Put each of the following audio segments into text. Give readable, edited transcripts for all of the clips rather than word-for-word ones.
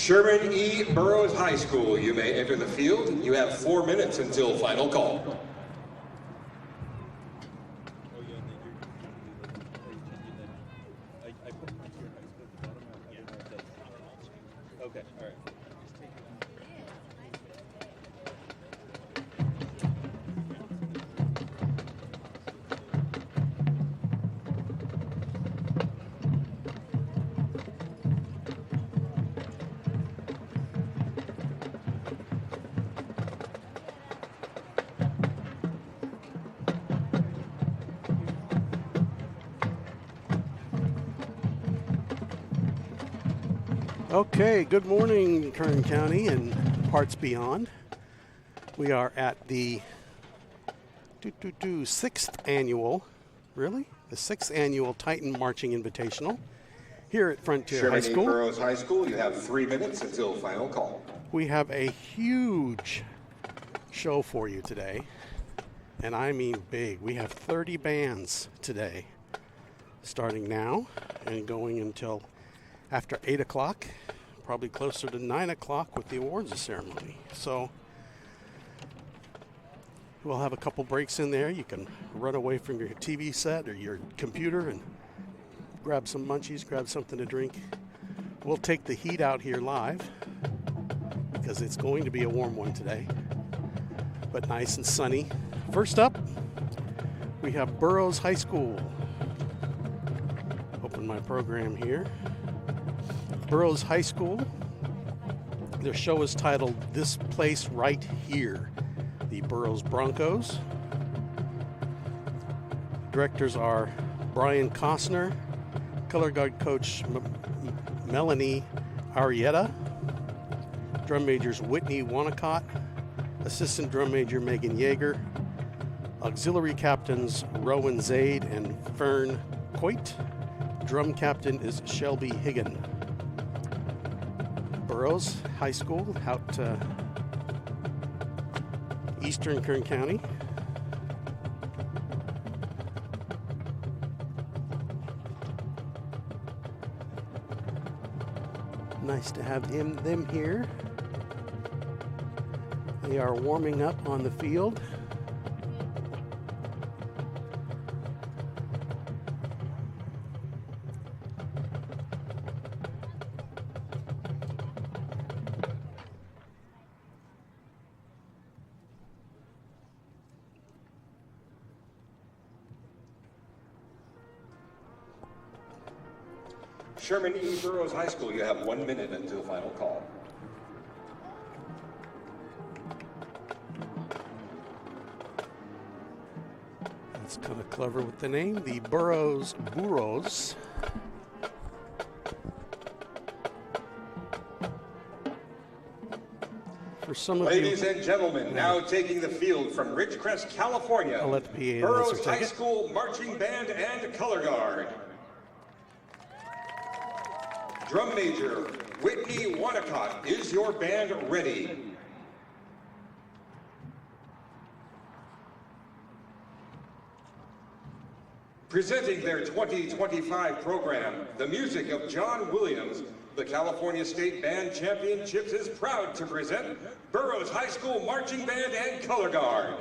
Sherman E. Burroughs High School, you may enter the field. You have 4 minutes until final call. Okay, good morning, Kern County and parts beyond. We are at the 6th annual, the 6th annual Titan Marching Invitational here at Frontier High School. Sherman E. Burroughs High School, you have 3 minutes until final call. We have a huge show for you today, and I mean big. We have 30 bands today, starting now and going until after 8 o'clock, probably closer to 9 o'clock with the awards ceremony. So we'll have a couple breaks in there. You can run away from your TV set or your computer and grab some munchies, grab something to drink. We'll take the heat out here live because it's going to be a warm one today, but nice and sunny. First up, we have Burroughs High School. Open my program here. Burroughs High School. Their show is titled This Place Right Here, the Burroughs Broncos. Directors are Brian Costner, color guard coach Melanie Arietta, drum majors Whitney Wanacott, assistant drum major Megan Yeager, auxiliary captains Rowan Zaid and Fern Coit, drum captain is Shelby Higgin. Burroughs High School out eastern Kern County. Nice to have them here. They are warming up on the field. Sherman E. Burroughs High School, you have 1 minute until final call. That's kind of clever with the name, the Burroughs. For some of Ladies you, and gentlemen, now taking the field from Ridgecrest, California, I'll let the PA Burroughs announcer take High it. School Marching Band and Color Guard. Drum major Whitney Wanacott, is your band ready? Presenting their 2025 program, the music of John Williams, the California State Band Championships is proud to present Burroughs High School Marching Band and Color Guard.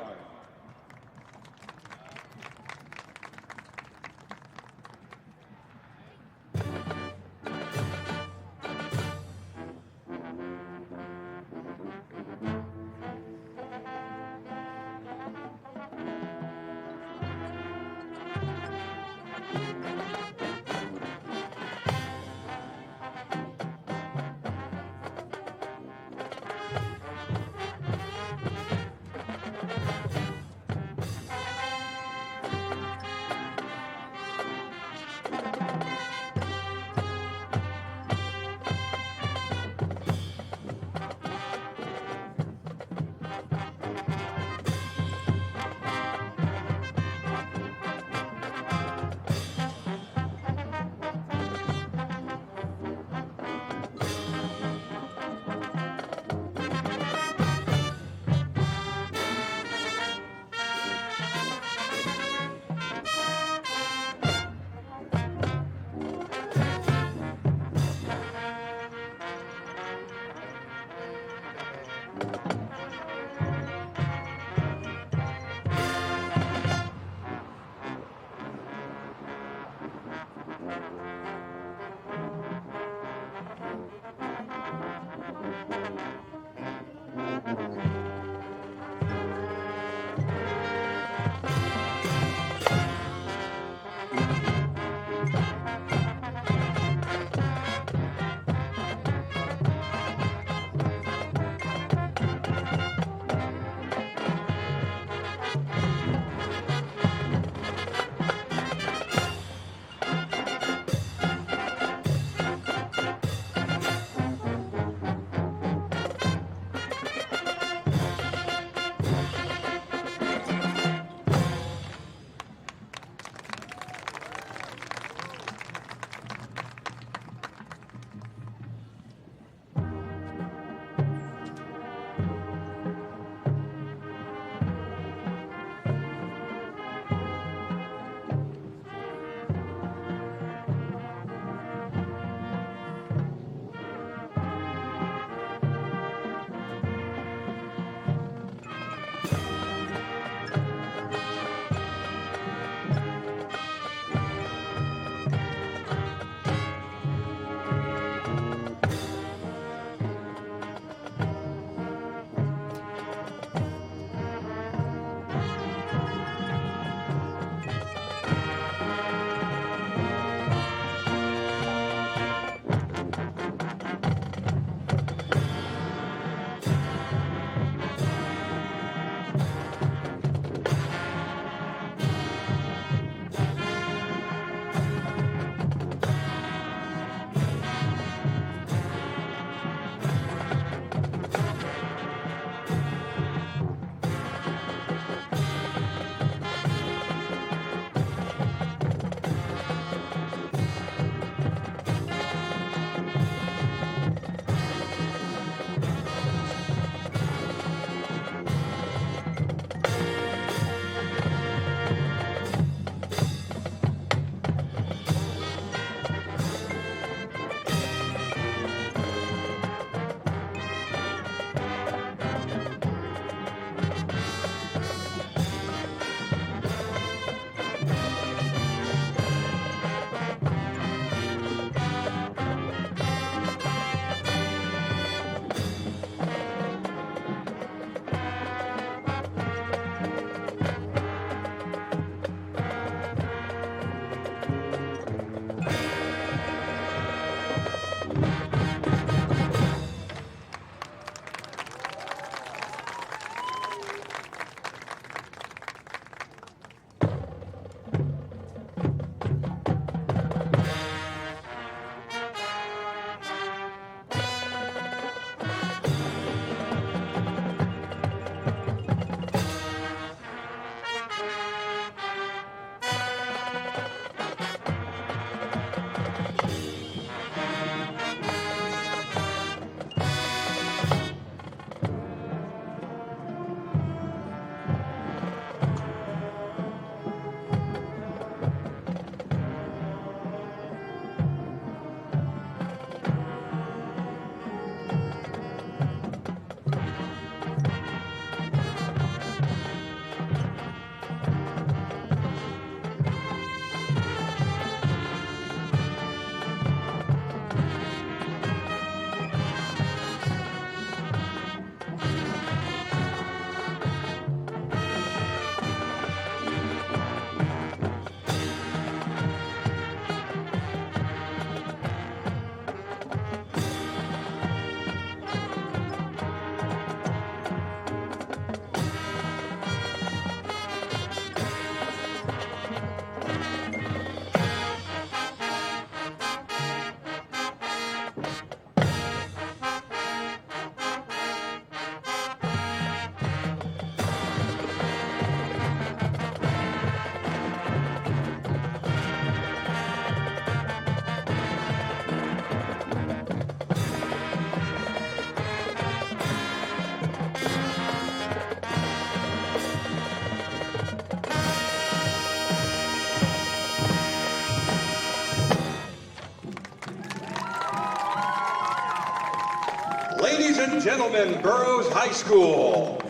gentlemen, Burroughs High School.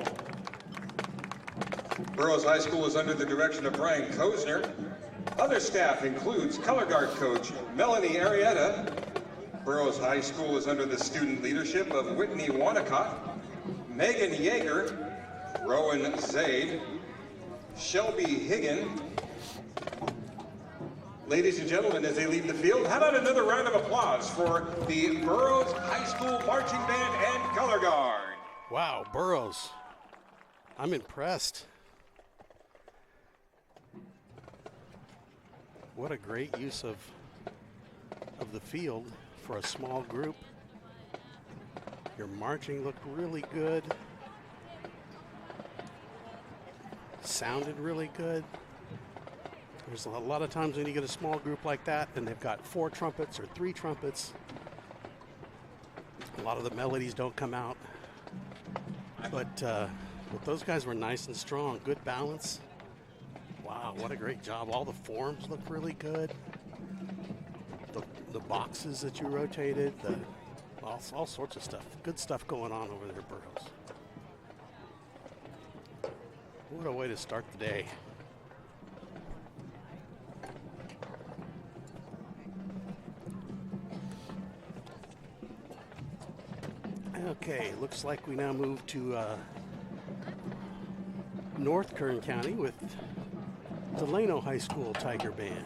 Burroughs High School is under the direction of Brian Kozner. Other staff includes color guard coach Melanie Arietta. Burroughs High School is under the student leadership of Whitney Wanacott, Megan Yeager, Rowan Zaid, Shelby Higgin. Ladies and gentlemen, as they leave the field, how about another round of applause for the Burroughs High School Marching Band and Color Guard. Wow, Burroughs. I'm impressed. What a great use of the field for a small group. Your marching looked really good. Sounded really good. There's a lot of times when you get a small group like that and they've got 4 trumpets or 3 trumpets, a lot of the melodies don't come out. But those guys were nice and strong, good balance. Wow, what a great job. All the forms look really good. The boxes that you rotated, all sorts of stuff. Good stuff going on over there, Burroughs. What a way to start the day. Okay, looks like we now move to North Kern County with Delano High School Tiger Band.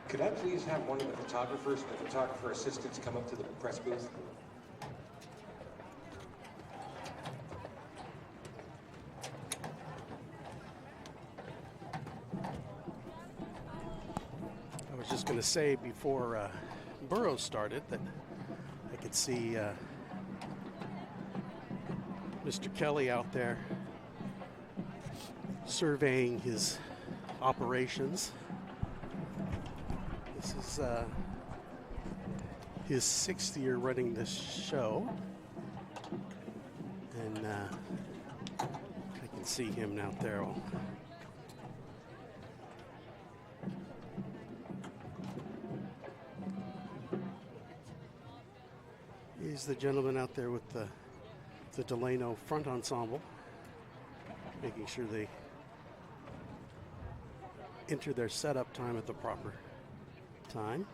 Could I please have one of the photographers and the photographer assistants come up to the press booth? I was just going to say before Burroughs started that I could see Mr. Kelly out there surveying his operations. This is his 6th year running this show, and I can see him out there. He's the gentleman out there with the Delano front ensemble, making sure they enter their setup time at the proper time.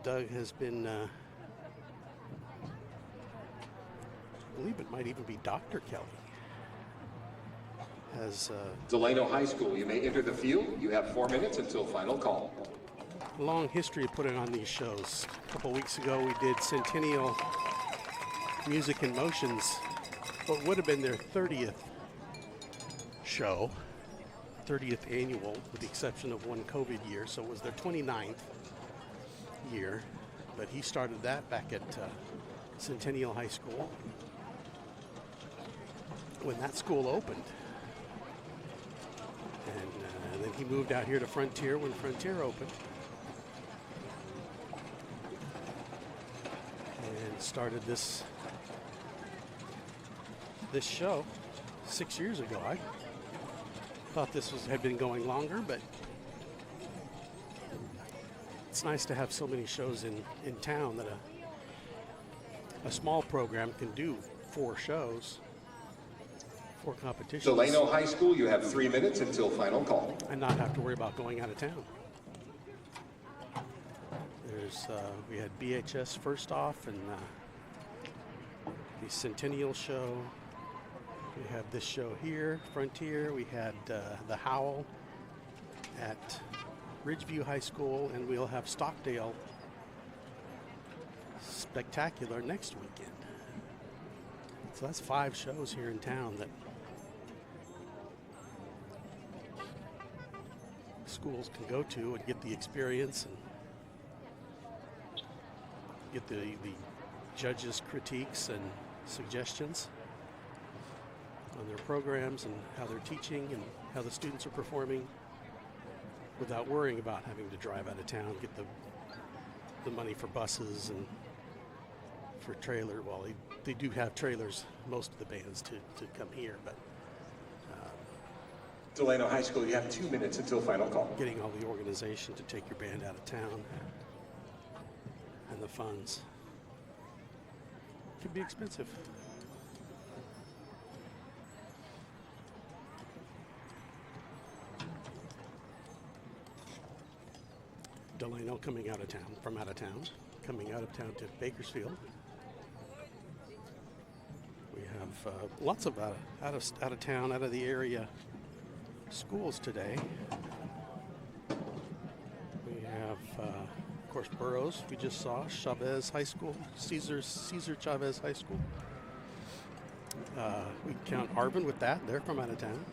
Doug has been, I believe it might even be Dr. Kelly. Has Delano High School, you may enter the field. You have 4 minutes until final call. a long history of putting on these shows. A couple weeks ago we did Centennial Music in Motions, what would have been their 30th show, 30th annual, with the exception of one COVID year, so it was their 29th year. But he started that back at Centennial High School when that school opened. And then he moved out here to Frontier when Frontier opened. And started this show 6 years ago. I thought this had been going longer, but it's nice to have so many shows in town that a small program can do 4 shows, 4 competitions. Delano High School, you have 3 minutes until final call. And not have to worry about going out of town. We had BHS first off, and the Centennial show. We have this show here, Frontier. We had the Howl at Ridgeview High School, and we'll have Stockdale Spectacular next weekend. So that's 5 shows here in town that schools can go to and get the experience and get the judges' critiques and suggestions on their programs and how they're teaching and how the students are performing without worrying about having to drive out of town, get the money for buses and for trailer. Well, they do have trailers, most of the bands, to come here, but Delano High School, you have 2 minutes until final call. Getting all the organization to take your band out of town and the funds can be expensive. Delano coming out of town, coming out of town to Bakersfield. We have lots of out of town, out of the area schools today. We have, of course, Burroughs. We just saw Chavez High School, Cesar Chavez High School. We count Arvin with that. They're from out of town.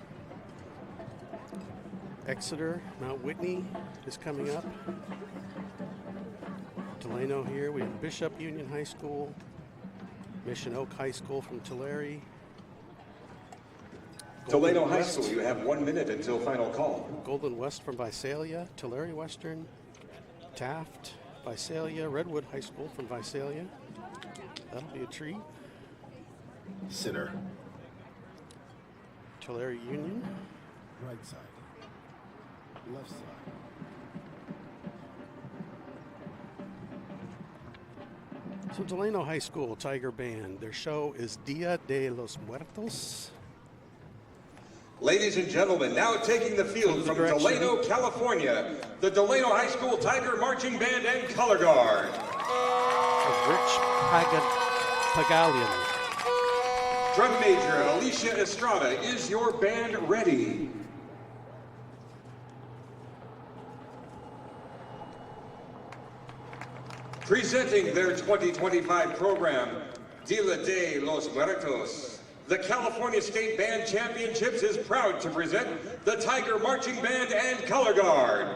Exeter, Mount Whitney is coming up. Delano here. We have Bishop Union High School, Mission Oak High School from Tulare. Delano High School, you have 1 minute until final call. Golden West from Visalia, Tulare Western, Taft, Visalia, Redwood High School from Visalia. That'll be a treat. Center. Tulare Union. Right side. Left side. So Delano High School Tiger Band, their show is Dia de los Muertos. Ladies and gentlemen, now taking the field from Delano, California, the Delano High School Tiger Marching Band and Color Guard. Rich Pagalian. Drum Major Alicia Estrada, is your band ready? Presenting their 2025 program, Dia de los Muertos, the California State Band Championships is proud to present the Tiger Marching Band and Color Guard.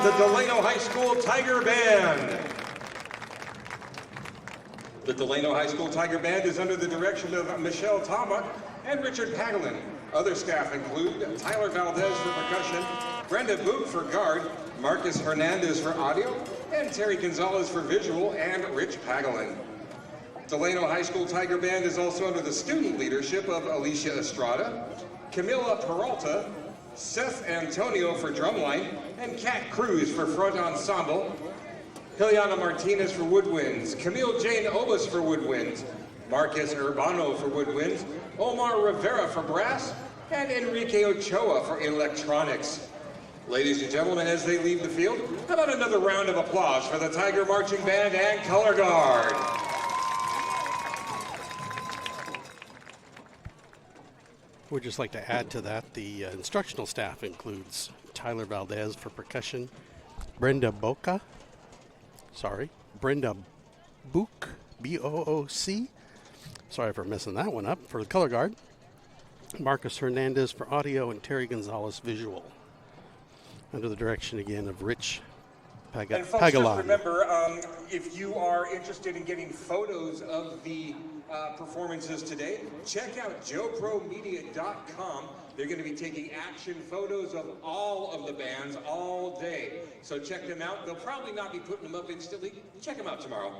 the Delano High School Tiger Band. The Delano High School Tiger Band is under the direction of Michelle Tama and Richard Pagelin. Other staff include Tyler Valdez for percussion, Brenda Boot for guard, Marcus Hernandez for audio, and Terry Gonzalez for visual, and Rich Pagelin. Delano High School Tiger Band is also under the student leadership of Alicia Estrada, Camila Peralta, Seth Antonio for drumline, and Kat Cruz for front ensemble, Hiliana Martinez for woodwinds, Camille Jane Obas for woodwinds, Marcus Urbano for woodwinds, Omar Rivera for brass, and Enrique Ochoa for electronics. Ladies and gentlemen, as they leave the field, how about another round of applause for the Tiger Marching Band and Color Guard? We'd just like to add to that, the instructional staff includes Tyler Valdez for percussion, Brenda Book, B-O-O-C, sorry for messing that one up, for the color guard, Marcus Hernandez for audio, and Terry Gonzalez visual, under the direction again of Rich Pagelin. And folks, just remember, if you are interested in getting photos of the performances today, check out joepromedia.com. They're going to be taking action photos of all of the bands all day. So check them out. They'll probably not be putting them up instantly. Check them out tomorrow.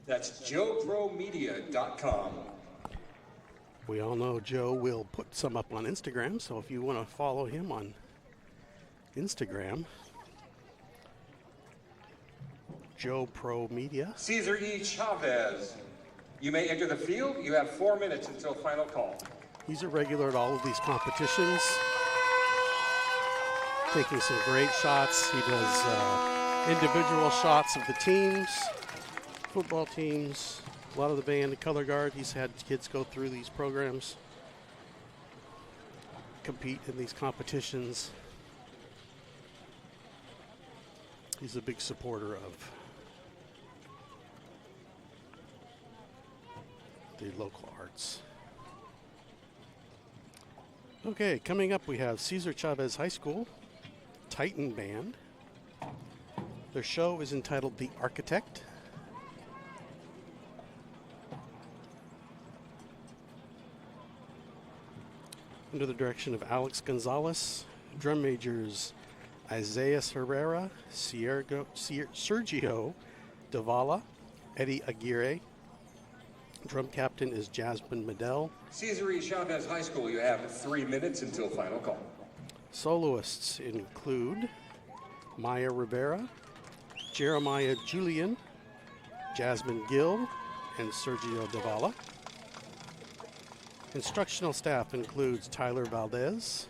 That's joepromedia.com. We all know Joe will put some up on Instagram, so if you want to follow him on Instagram, Joe Pro Media. Cesar E. Chavez. You may enter the field. You have 4 minutes until final call. He's a regular at all of these competitions, taking some great shots. He does individual shots of the teams, football teams, a lot of the band, the color guard. He's had kids go through these programs, compete in these competitions. He's a big supporter of the local arts. Okay, coming up we have Cesar Chavez High School Titan Band. Their show is entitled The Architect. Under the direction of Alex Gonzalez, drum majors Isaiah Herrera, Sergio Davala, Eddie Aguirre. Drum captain is Jasmine Medell. Cesar E. Chavez High School, you have 3 minutes until final call. Soloists include Maya Rivera, Jeremiah Julian, Jasmine Gill, and Sergio Davala. Instructional staff includes Tyler Valdez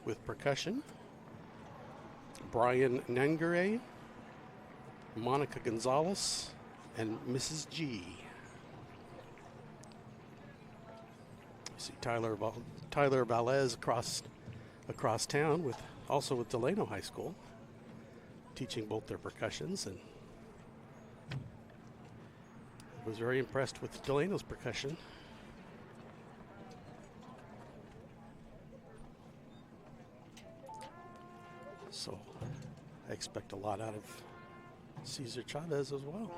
with percussion, Brian Nangare, Monica Gonzalez, and Mrs. G. See Tyler Valdez across town with Delano High School, teaching both their percussions, and was very impressed with Delano's percussion. So I expect a lot out of Cesar Chavez as well.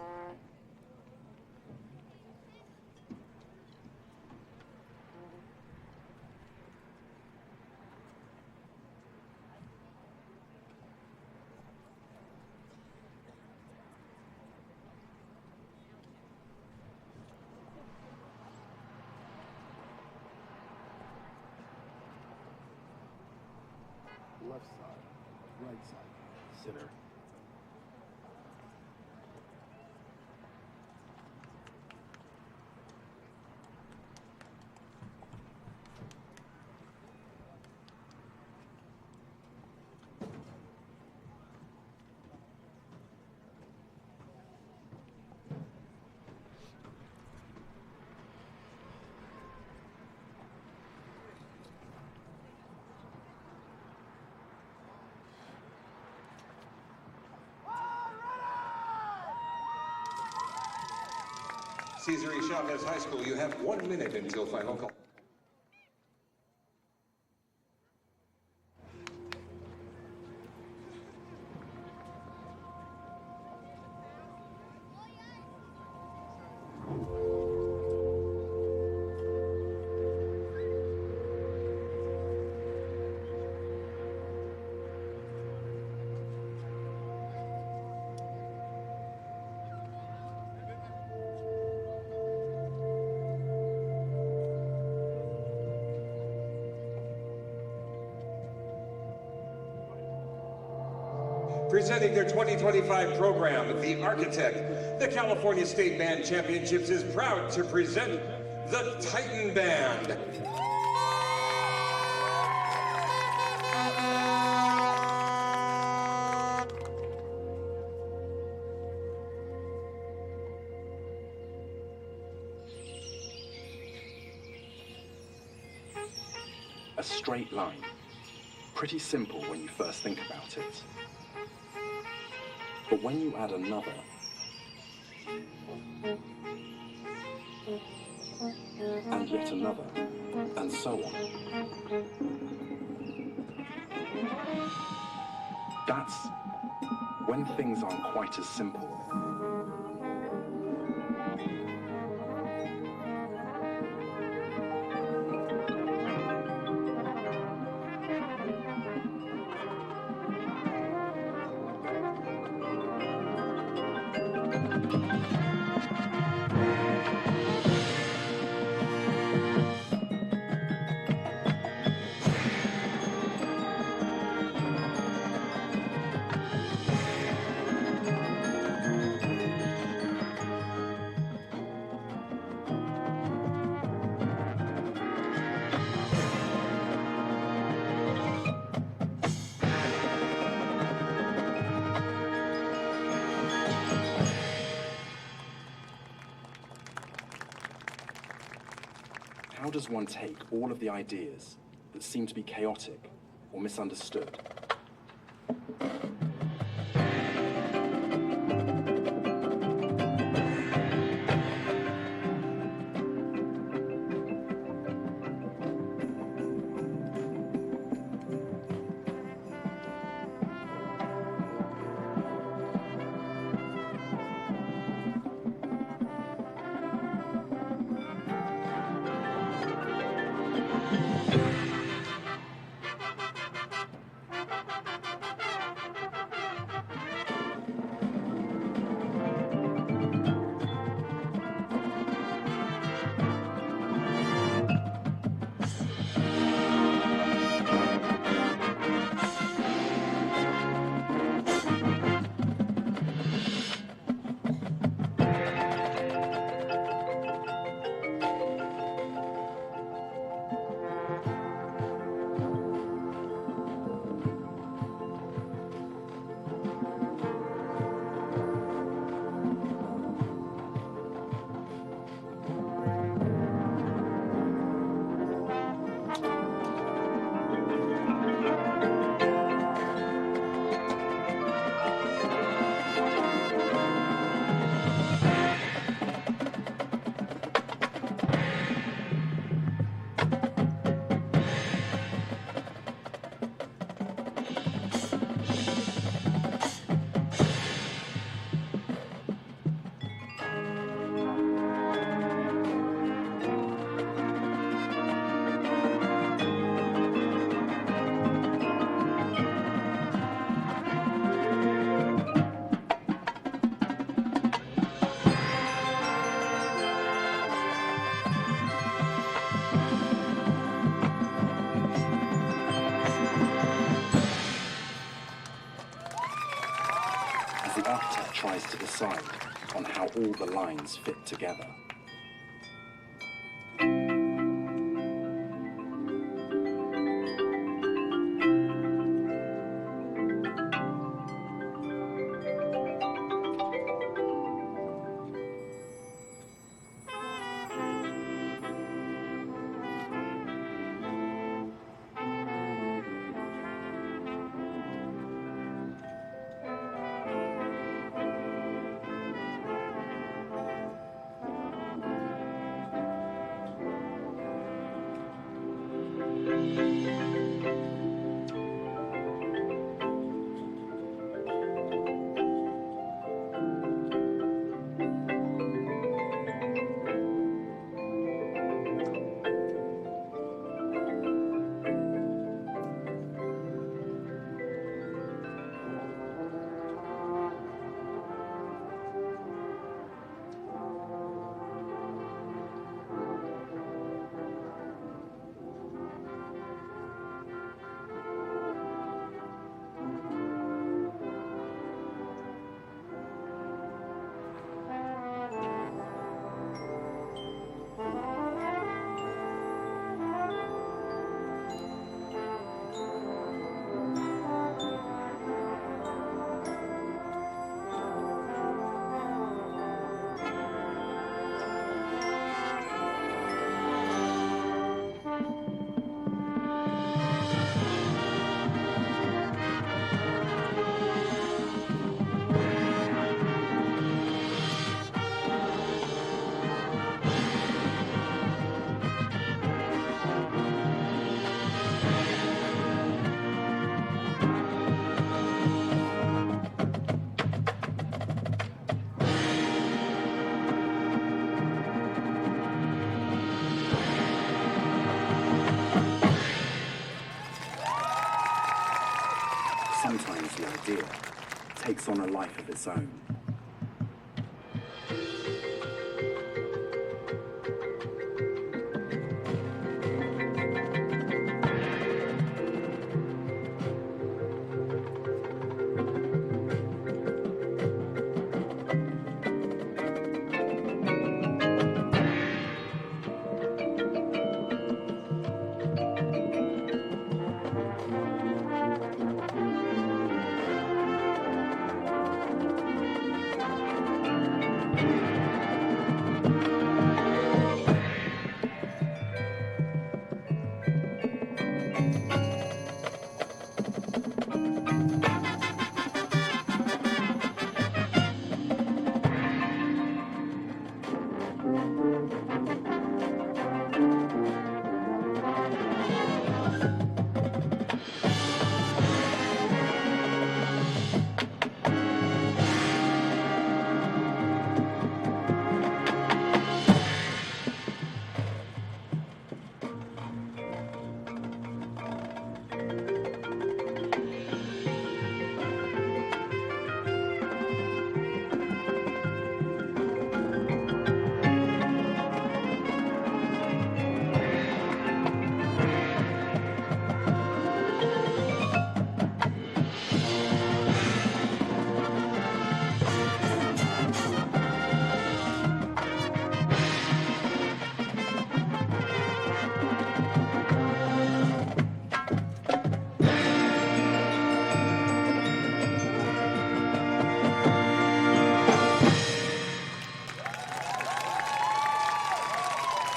Left side, right side, center. Cesar E. Chavez High School, you have 1 minute until final call. Presenting their 2025 program, The Architect, the California State Band Championships is proud to present the Titan Band. A straight line. Pretty simple when you first think about it. But when you add another, and yet another, and so on, that's when things aren't quite as simple. How does one take all of the ideas that seem to be chaotic or misunderstood? The architect tries to decide on how all the lines fit together. idea takes on a life of its own.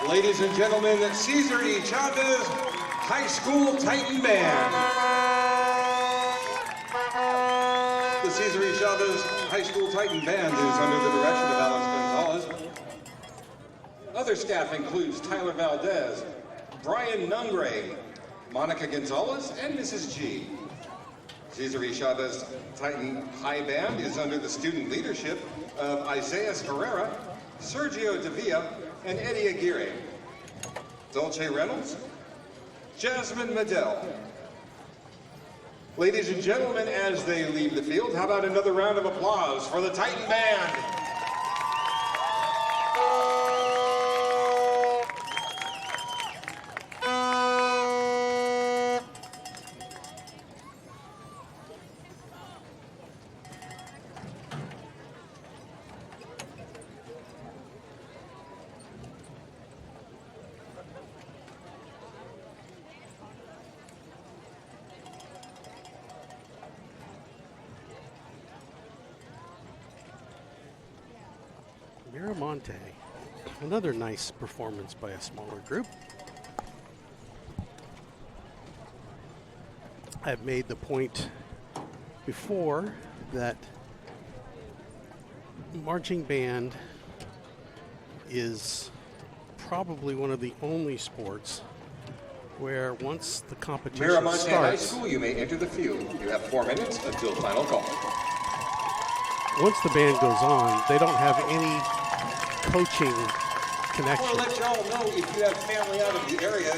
Ladies and gentlemen, Cesar E. Chavez High School Titan Band. The Cesar E. Chavez High School Titan Band is under the direction of Alex Gonzalez. Other staff includes Tyler Valdez, Brian Nungray, Monica Gonzalez, and Mrs. G. Cesar E. Chavez Titan High Band is under the student leadership of Isaias Herrera, Sergio Davia, and Eddie Aguirre. Dolce Reynolds, Jasmine Medell. Ladies and gentlemen, as they leave the field, how about another round of applause for the Titan Band? Miramonte, another nice performance by a smaller group. I've made the point before that marching band is probably one of the only sports where once the competition Miramonte High starts, School, you may enter the field. You have 4 minutes until final call. once the band goes on, they don't have any coaching I connection. want to let y'all know, if you have family out of the area,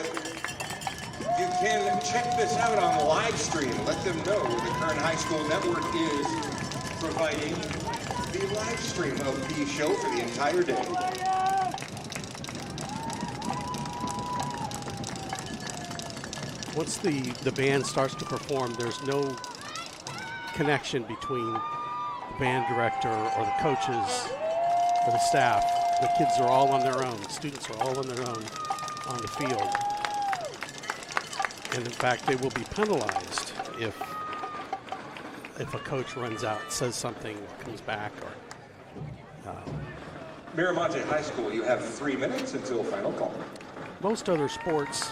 you can check this out on live stream. Let them know the Kern High School Network is providing the live stream of the show for the entire day. Once the band starts to perform, there's no connection between the band director or the coaches or the staff. The kids are all on their own. The students are all on their own on the field. And in fact, they will be penalized if a coach runs out, says something, comes back, or Miramonte High School, you have 3 minutes until final call. most other sports.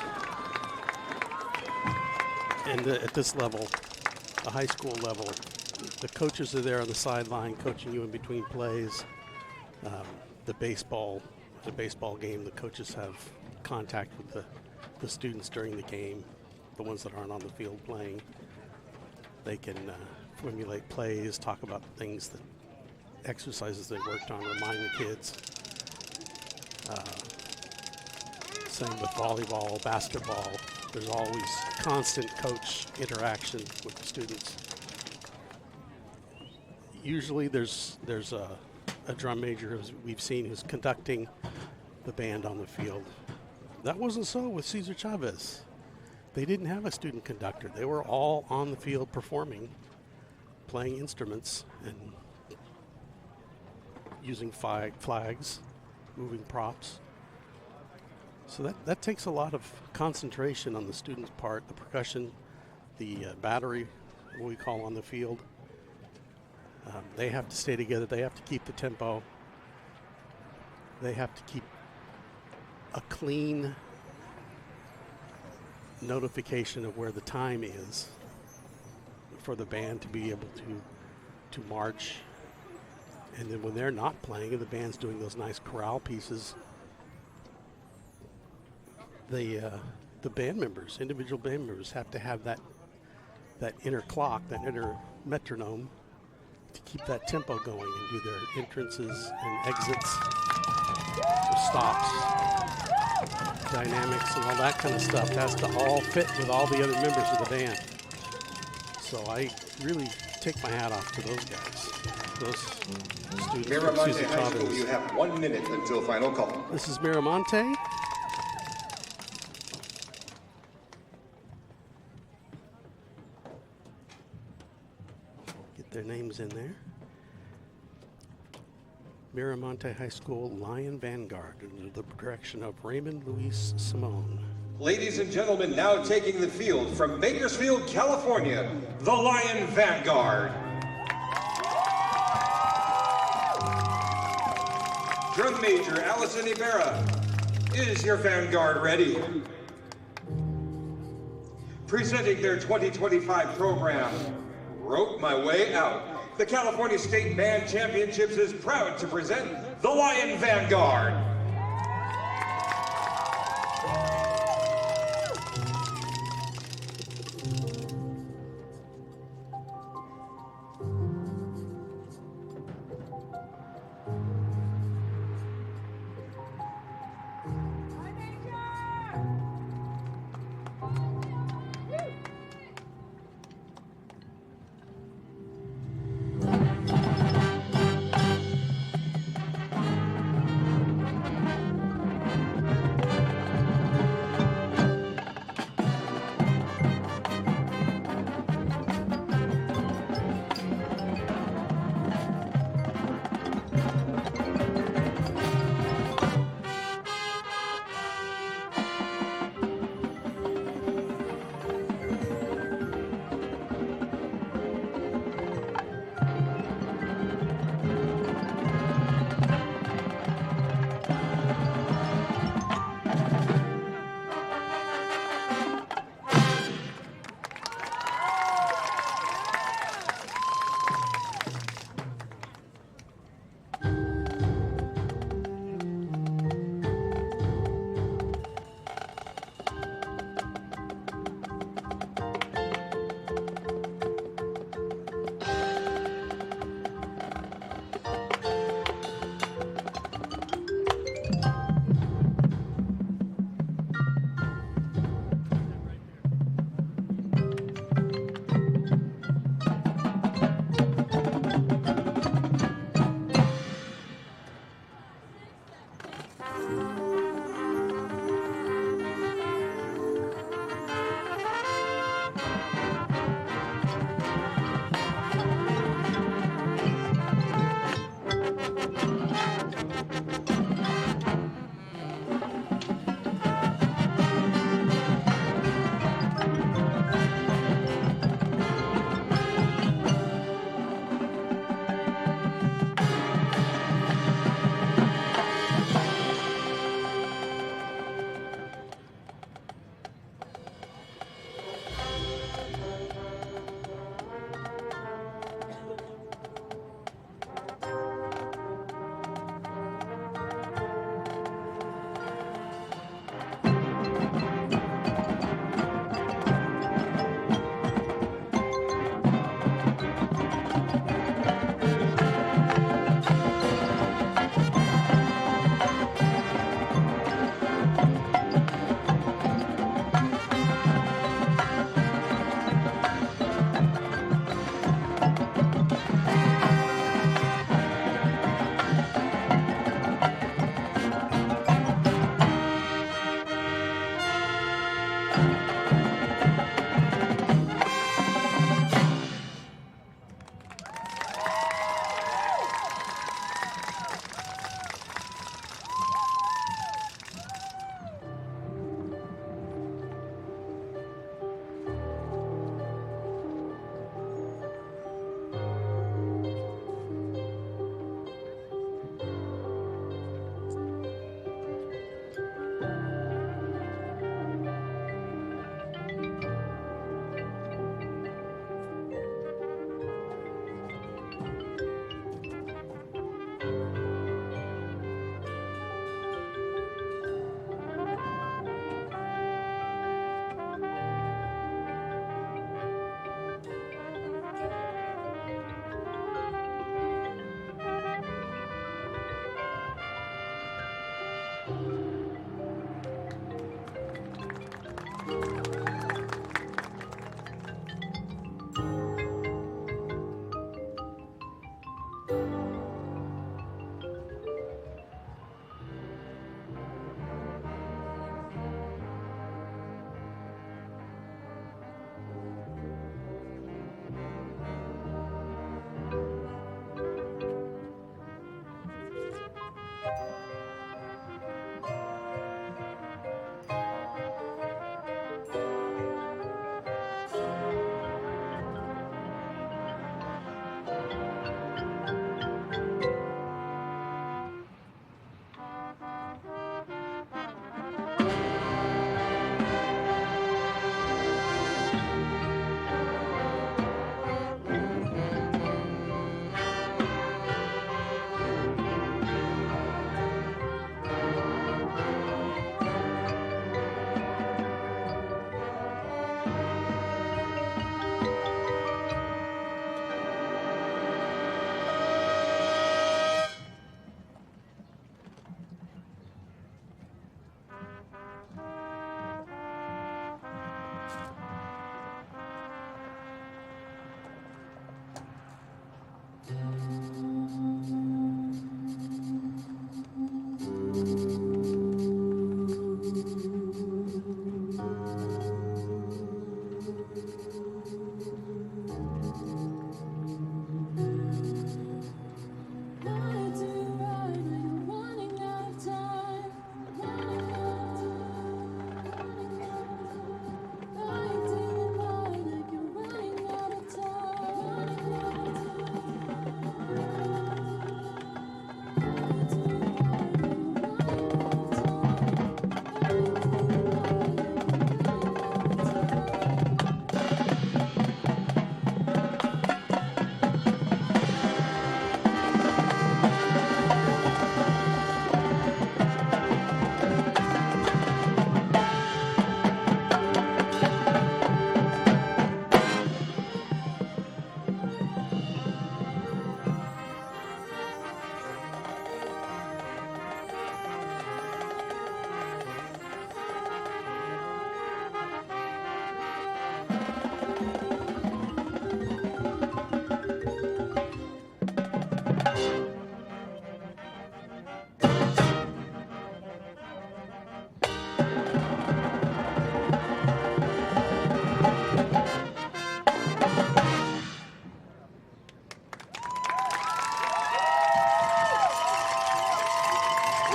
And at this level, the high school level, the coaches are there on the sideline coaching you in between plays. The baseball game, the coaches have contact with the students during the game, the ones that aren't on the field playing. They can formulate plays, talk about things, that exercises they worked on, remind the kids. Same with volleyball, basketball. There's always constant coach interaction with the students. Usually there's a drum major, as we've seen, who's conducting the band on the field. That wasn't so with Cesar Chavez. They didn't have a student conductor. They were all on the field performing, playing instruments and using flags, moving props. So that takes a lot of concentration on the student's part, the percussion, the battery, what we call on the field. They have to stay together. They have to keep the tempo. They have to keep a clean notification of where the time is for the band to be able to march. And then when they're not playing and the band's doing those nice chorale pieces, the band members, individual band members, have to have that inner clock, that inner metronome, to keep that tempo going and do their entrances and exits, stops, dynamics, and all that kind of stuff. It has to all fit with all the other members of the band. So I really take my hat off to those guys, those students. Miramonte High School, you have 1 minute until final call. This is Miramonte. Get their names in there. Miramonte High School Lion Vanguard under the direction of Raymond Luis Simone. Ladies and gentlemen, now taking the field from Bakersfield, California, the Lion Vanguard. Drum Major Allison Ibarra, is your Vanguard ready? Presenting their 2025 program, Rope My Way Out. The California State Band Championships is proud to present the Lion Vanguard.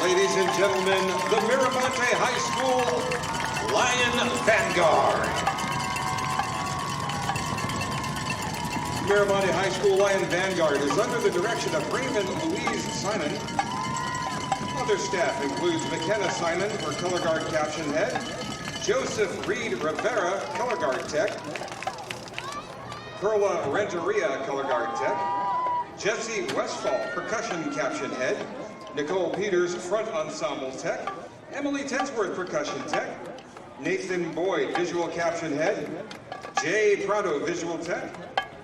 Ladies and gentlemen, the Miramonte High School Lion Vanguard. Miramonte High School Lion Vanguard is under the direction of Raymond Louise Simon. Other staff includes McKenna Simon for color guard caption head, Joseph Reed Rivera, color guard tech, Perla Renteria, color guard tech, Jesse Westfall, percussion caption head, Nicole Peters, front ensemble tech, Emily Tensworth, percussion tech, Nathan Boyd, visual caption head, Jay Prado, visual tech,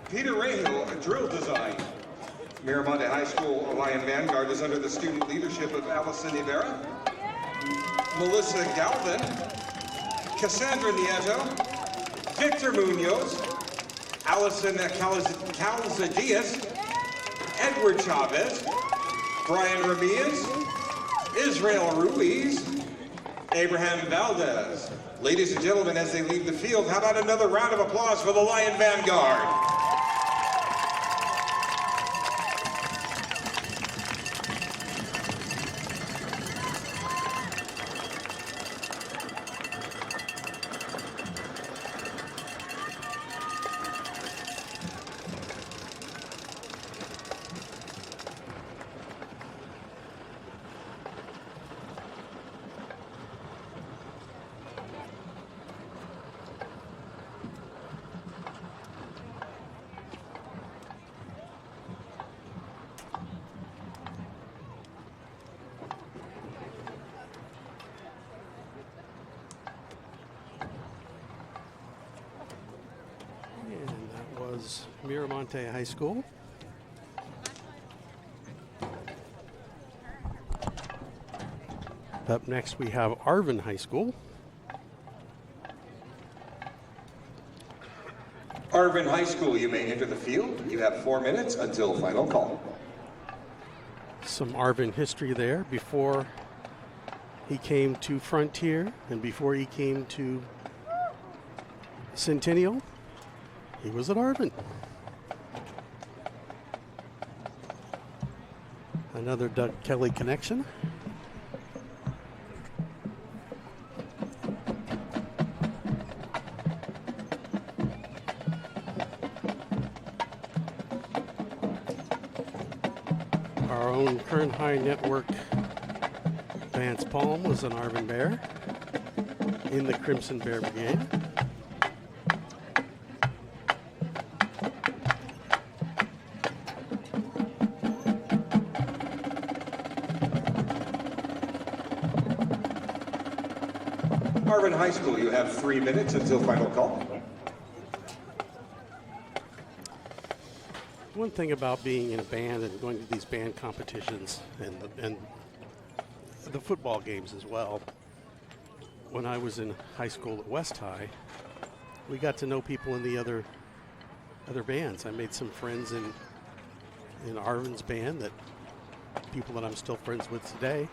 Peter Rahill, drill design. Miramonte High School Lion Vanguard is under the student leadership of Allison Ibarra, Melissa Galvin, Cassandra Nieto, Victor Munoz, Allison Calzadias, Edward Chavez, Brian Ramirez, Israel Ruiz, Abraham Valdez. Ladies and gentlemen, as they leave the field, how about another round of applause for the Lion Vanguard? Miramonte High School. Up next we have Arvin High School. Arvin High School, you may enter the field. You have 4 minutes until final call. Some Arvin history there before he came to Frontier and before he came to Centennial. He was at Arvin. Another Doug Kelly connection. Our own Kern High Network Vance Palm was an Arvin Bear in the Crimson Bear Brigade. Arvin High School, you have 3 minutes until final call. One thing about being in a band and going to these band competitions and the football games as well, when I was in high school at West High, we got to know people in the other bands. I made some friends in Arvin's band, that people that I'm still friends with today.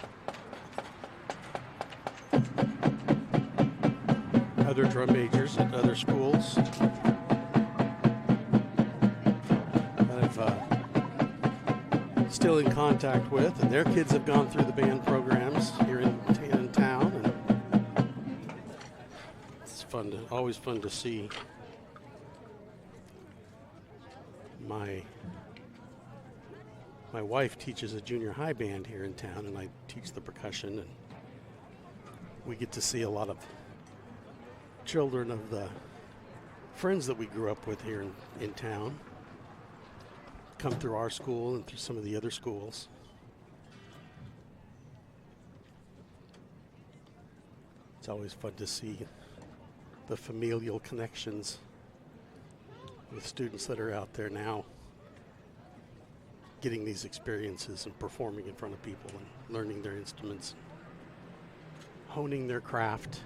Other drum majors at other schools that I'm still in contact with, and their kids have gone through the band programs here in town, and it's always fun to see. My wife teaches a junior high band here in town, and I teach the percussion, and we get to see a lot of children of the friends that we grew up with here in town come through our school and through some of the other schools. It's always fun to see the familial connections with students that are out there now getting these experiences and performing in front of people and learning their instruments, honing their craft.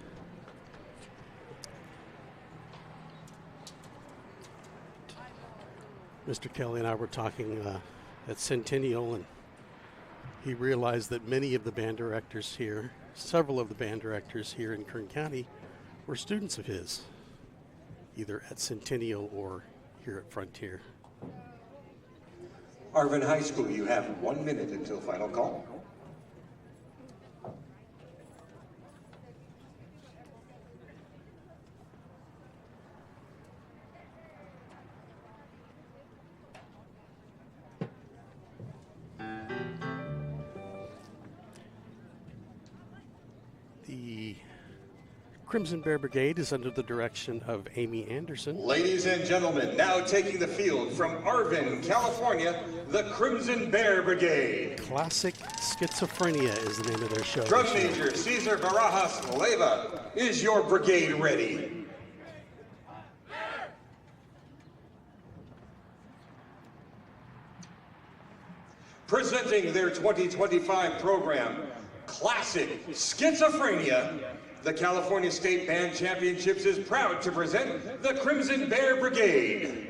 Mr. Kelly and I were talking at Centennial, and he realized that many of the band directors here, several of the band directors here in Kern County, were students of his, either at Centennial or here at Frontier. Arvin High School, you have 1 minute until final call. The Crimson Bear Brigade is under the direction of Amy Anderson. Ladies and gentlemen, now taking the field from Arvin, California, the Crimson Bear Brigade. Classic Schizophrenia is the name of their show. Drum Major Cesar Barajas Leva, is your brigade ready? Presenting their 2025 program, Classic Schizophrenia, the California State Band Championships is proud to present the Crimson Bear Brigade.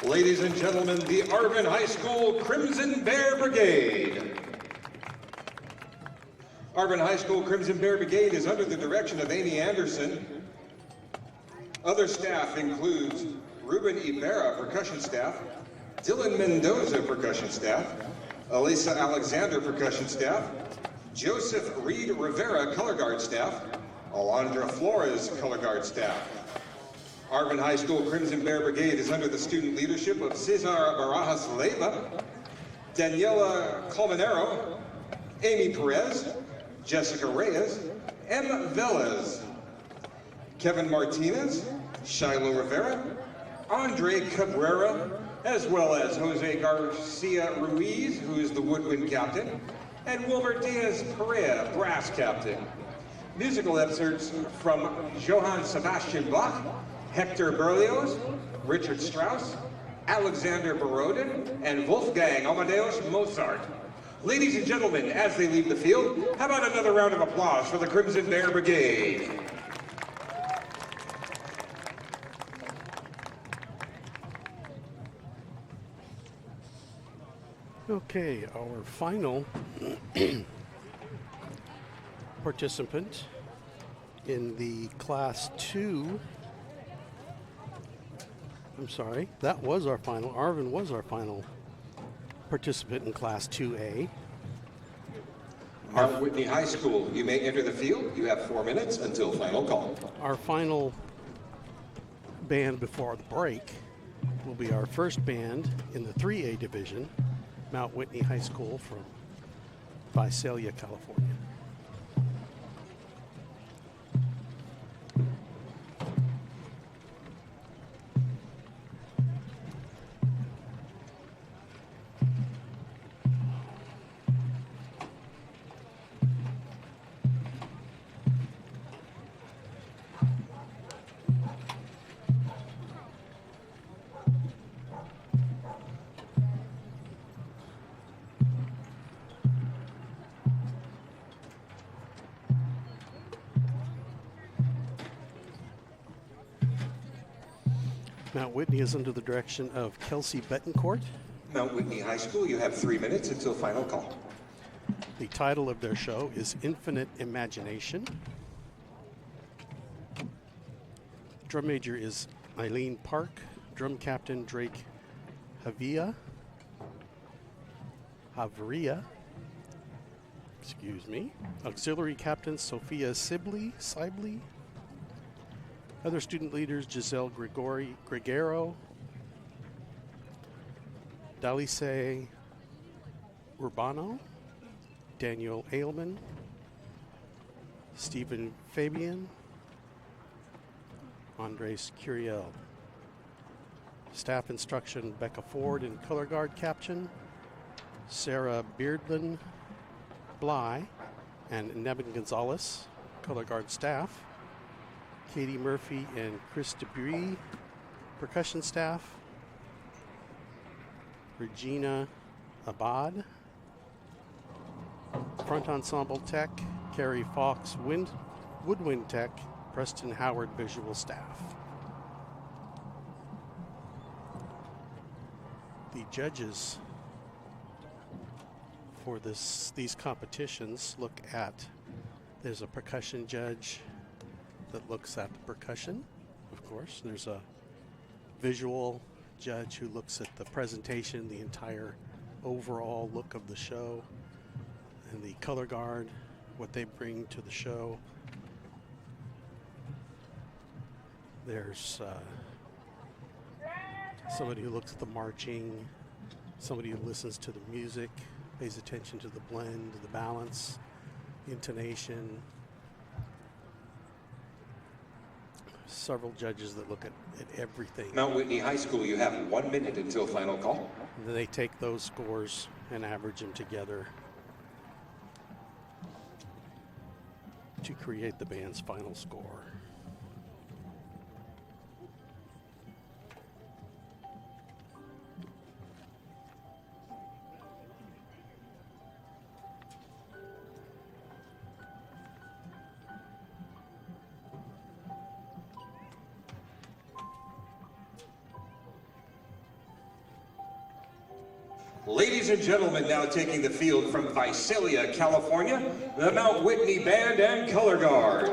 Ladies and gentlemen, the Arvin High School Crimson Bear Brigade. Arvin High School Crimson Bear Brigade is under the direction of Amy Anderson. Other staff includes Ruben Ibarra, percussion staff, Dylan Mendoza, percussion staff, Elisa Alexander, percussion staff, Joseph Reed Rivera, color guard staff, Alondra Flores, color guard staff. Arvin High School Crimson Bear Brigade is under the student leadership of Cesar Barajas Leiva, Daniela Colmenero, Amy Perez, Jessica Reyes, M. Velez, Kevin Martinez, Shiloh Rivera, Andre Cabrera, as well as Jose Garcia Ruiz, who is the woodwind captain, and Wilbur Diaz Perea, brass captain. Musical excerpts from Johann Sebastian Bach, Hector Berlioz, Richard Strauss, Alexander Borodin, and Wolfgang Amadeus Mozart. Ladies and gentlemen, as they leave the field, how about another round of applause for the Crimson Bear Brigade? Okay, our final participant in the Class 2. I'm sorry, that was our final. Arvin was our final participant in Class 2A. Mount Whitney High School, you may enter the field. You have 4 minutes until final call. Our final band before the break will be our first band in the 3A division, Mount Whitney High School from Visalia, California. Mount Whitney is under the direction of Kelsey Betancourt. Mount Whitney High School, you have 3 minutes until final call. The title of their show is Infinite Imagination. Drum major is Eileen Park. Drum captain Drake Havria. Excuse me. Auxiliary captain Sophia Sibley. Other student leaders Giselle Gregero, Dalice Urbano, Daniel Ailman, Stephen Fabian, Andres Curiel. Staff instruction Becca Ford and color guard caption, Sarah Beardlin Bly and Nevin Gonzalez, color guard staff, Katie Murphy and Chris Debris, percussion staff, Regina Abad, front ensemble tech, Carrie Fox woodwind tech, Preston Howard visual staff. The judges for these competitions look at, there's a percussion judge that looks at the percussion, of course. There's a visual judge who looks at the presentation, the entire overall look of the show, and the color guard, what they bring to the show. There's somebody who looks at the marching, somebody who listens to the music, pays attention to the blend, the balance, intonation. Several judges that look at everything. Mount Whitney High School, you have 1 minute until final call. And then they take those scores and average them together to create the band's final score. Ladies and gentlemen, now taking the field from Visalia, California, the Mount Whitney Band and Color Guard.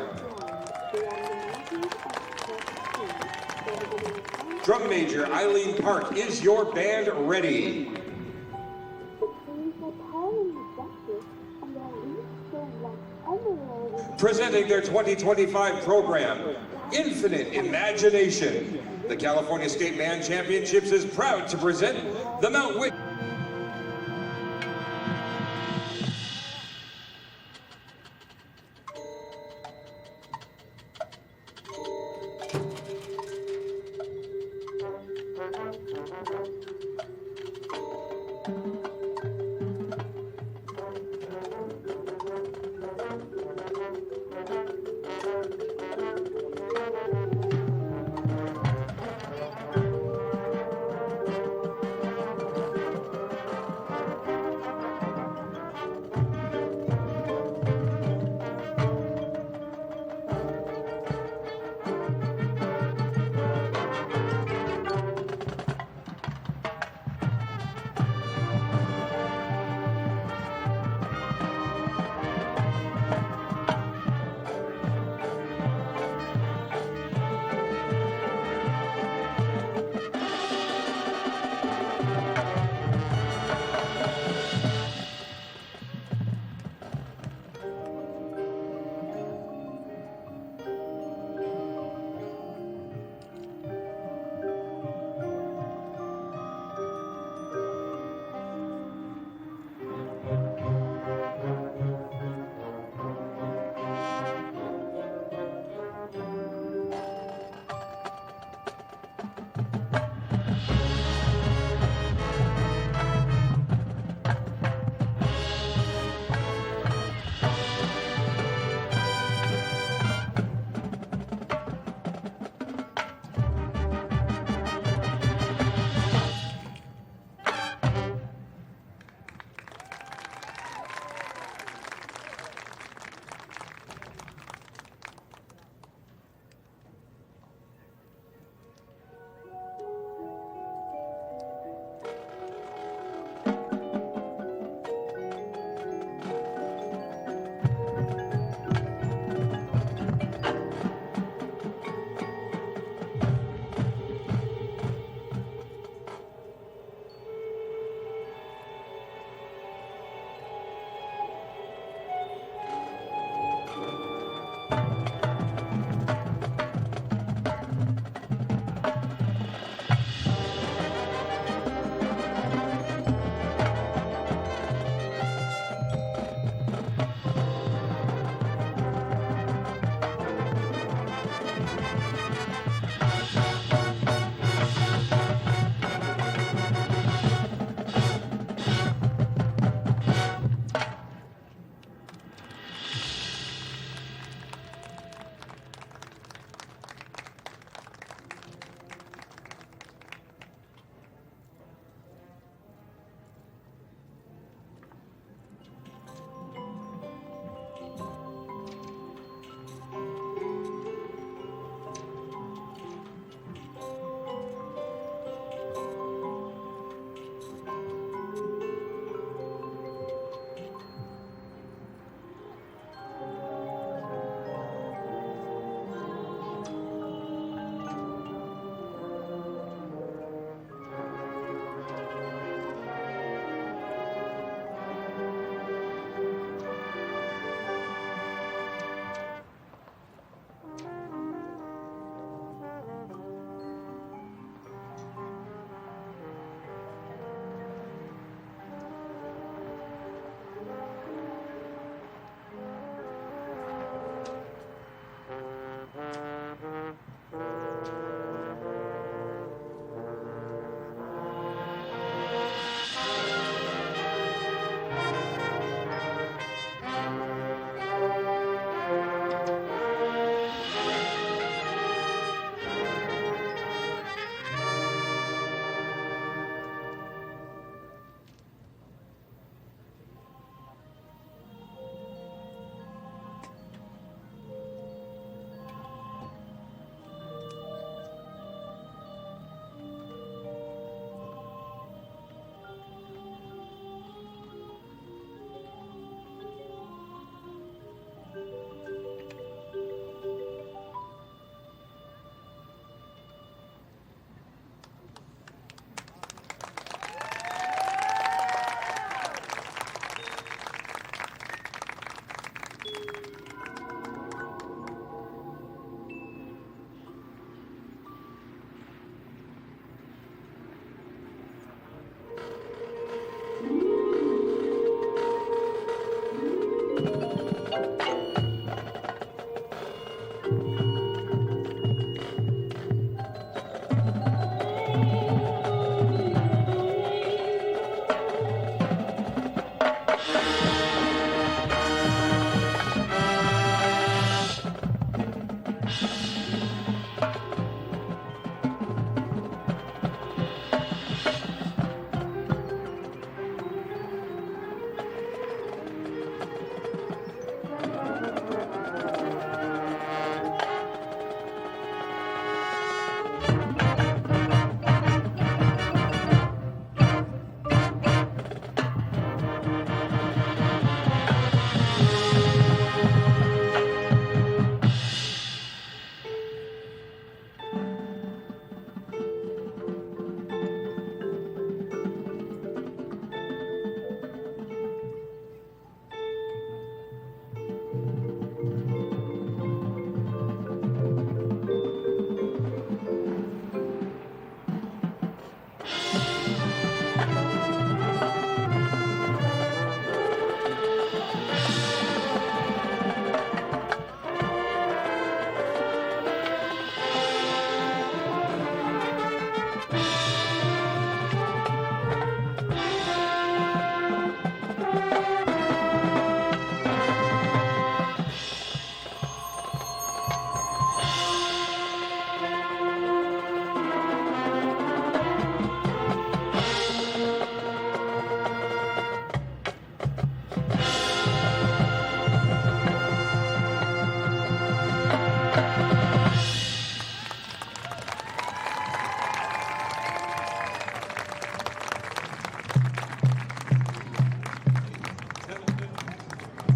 Drum major Eileen Park, is your band ready? Presenting their 2025 program, Infinite Imagination. The California State Band Championships is proud to present the Mount Whitney.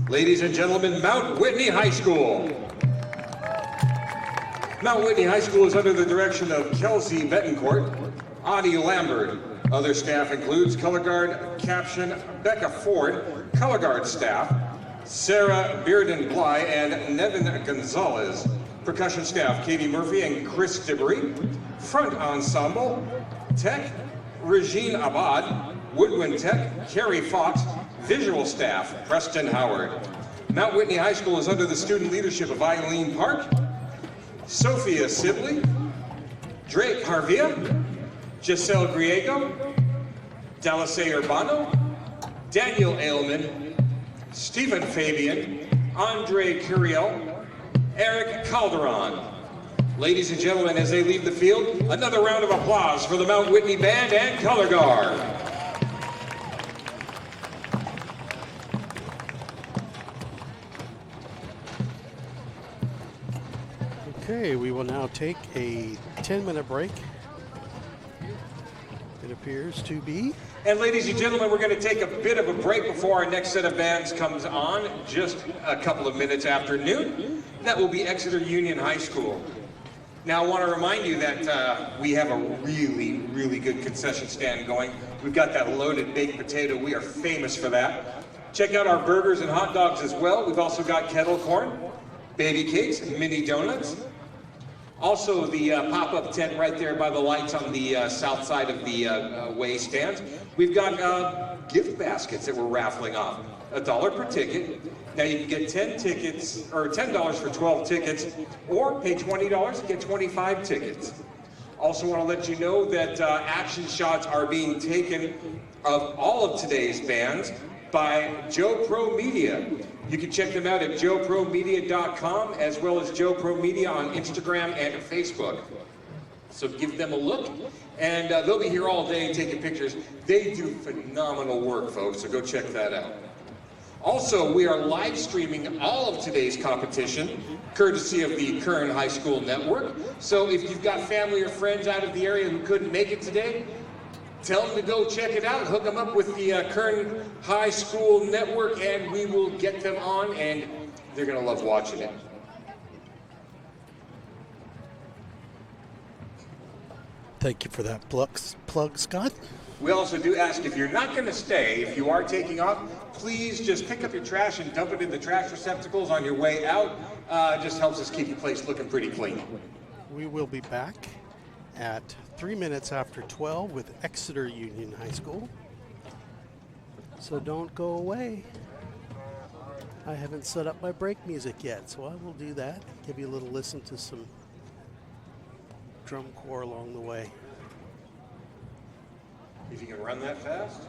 Ladies and gentlemen, Mount Whitney High School. Mount Whitney High School is under the direction of Kelsey Betancourt, Audie Lambert. Other staff includes color guard caption Becca Ford, color guard staff, Sarah Bearden Bly and Nevin Gonzalez. Percussion staff Katie Murphy and Chris Dibbery. Front ensemble, tech, Regine Abad, woodwind tech, Carrie Fox. Visual staff, Preston Howard. Mount Whitney High School is under the student leadership of Eileen Park, Sophia Sibley, Drake Harvia, Giselle Griego, Dallasay Urbano, Daniel Ailman, Stephen Fabian, Andre Curiel, Eric Calderon. Ladies and gentlemen, as they leave the field, another round of applause for the Mount Whitney Band and Color Guard. Okay, we will now take a 10-minute break. It appears to be. And ladies and gentlemen, we're going to take a bit of a break before our next set of bands comes on, just a couple of minutes after noon. That will be Exeter Union High School. Now I want to remind you that we have a really, really good concession stand going. We've got that loaded baked potato. We are famous for that. Check out our burgers and hot dogs as well. We've also got kettle corn, baby cakes, mini donuts. Also, the pop-up tent right there by the lights on the south side of the way stands. We've got gift baskets that we're raffling off. $1 per ticket. Now you can get 10 tickets, or $10 for 12 tickets, or pay $20 and get 25 tickets. Also want to let you know that action shots are being taken of all of today's bands by Joe Pro Media. You can check them out at joepromedia.com as well as Joe Pro Media on Instagram and Facebook. So give them a look, and they'll be here all day taking pictures. They do phenomenal work, folks, so go check that out. Also, we are live streaming all of today's competition, courtesy of the Kern High School Network. So if you've got family or friends out of the area who couldn't make it today, tell them to go check it out, hook them up with the Kern High School Network, and we will get them on, and they're gonna love watching it. Thank you for that plug, Scott. We also do ask, if you're not gonna stay, if you are taking off, please just pick up your trash and dump it in the trash receptacles on your way out. Just helps us keep the place looking pretty clean. We will be back at 3 minutes after 12 with Exeter Union High School. So don't go away. I haven't set up my break music yet, so I will do that. Give you a little listen to some drum corps along the way. If you can run that fast.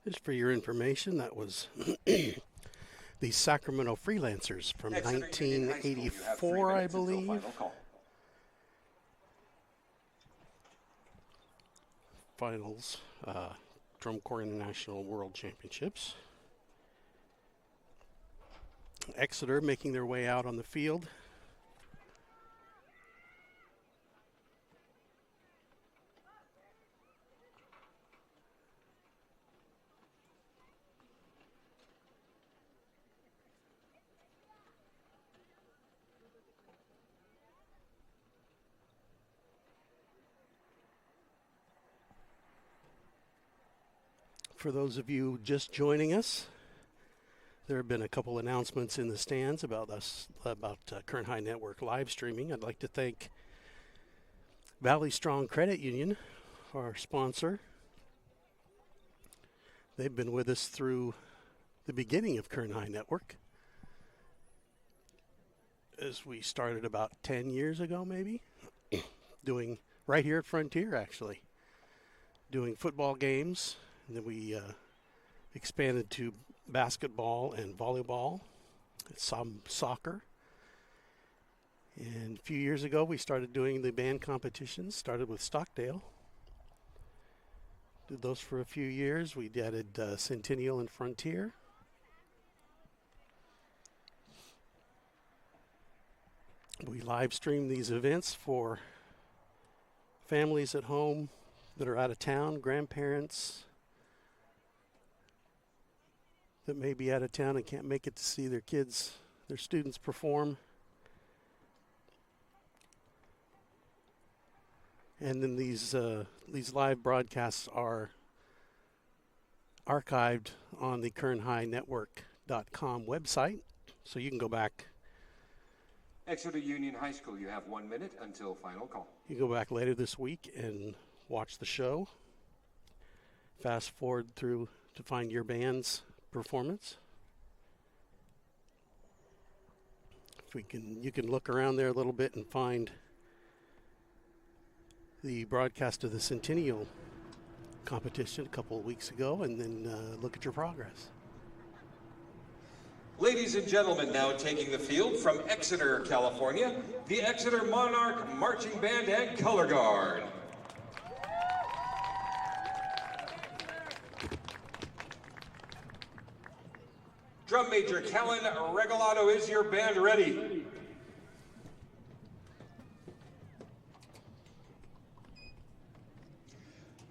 Just for your information, that was the Sacramento Freelancers from Exeter Union High School, you have 3 1984, I minutes until believe. final call. Finals, Drum Corps International World Championships. Exeter making their way out on the field. For those of you just joining us, there have been a couple announcements in the stands about Kern High Network live streaming. I'd like to thank Valley Strong Credit Union, our sponsor. They've been with us through the beginning of Kern High Network, as we started about 10 years ago, maybe, doing right here at Frontier, actually, doing football games. And then we expanded to basketball and volleyball, some soccer. And a few years ago, we started doing the band competitions, started with Stockdale. Did those for a few years. We added Centennial and Frontier. We live stream these events for families at home that are out of town, grandparents that may be out of town and can't make it to see their kids, their students perform. And then these live broadcasts are archived on the KernHighNetwork.com website, so you can go back. Exeter Union High School, you have 1 minute until final call. You can go back later this week and watch the show. Fast forward through to find your band's performance. You can look around there a little bit and find the broadcast of the Centennial competition a couple of weeks ago, and then look at your progress. Ladies and gentlemen, now taking the field from Exeter, California, the Exeter Monarch Marching Band and Color Guard. Drum Major Kellen Regalado, is your band ready?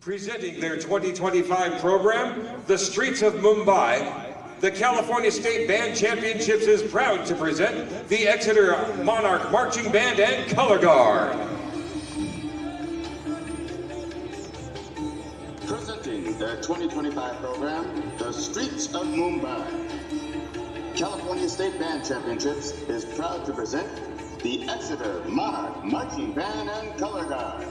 Presenting their 2025 program, The Streets of Mumbai, the California State Band Championships is proud to present the Exeter Monarch Marching Band and Color Guard. Presenting their 2025 program, The Streets of Mumbai. California State Band Championships is proud to present the Exeter Monarch Marching Band and Color Guard.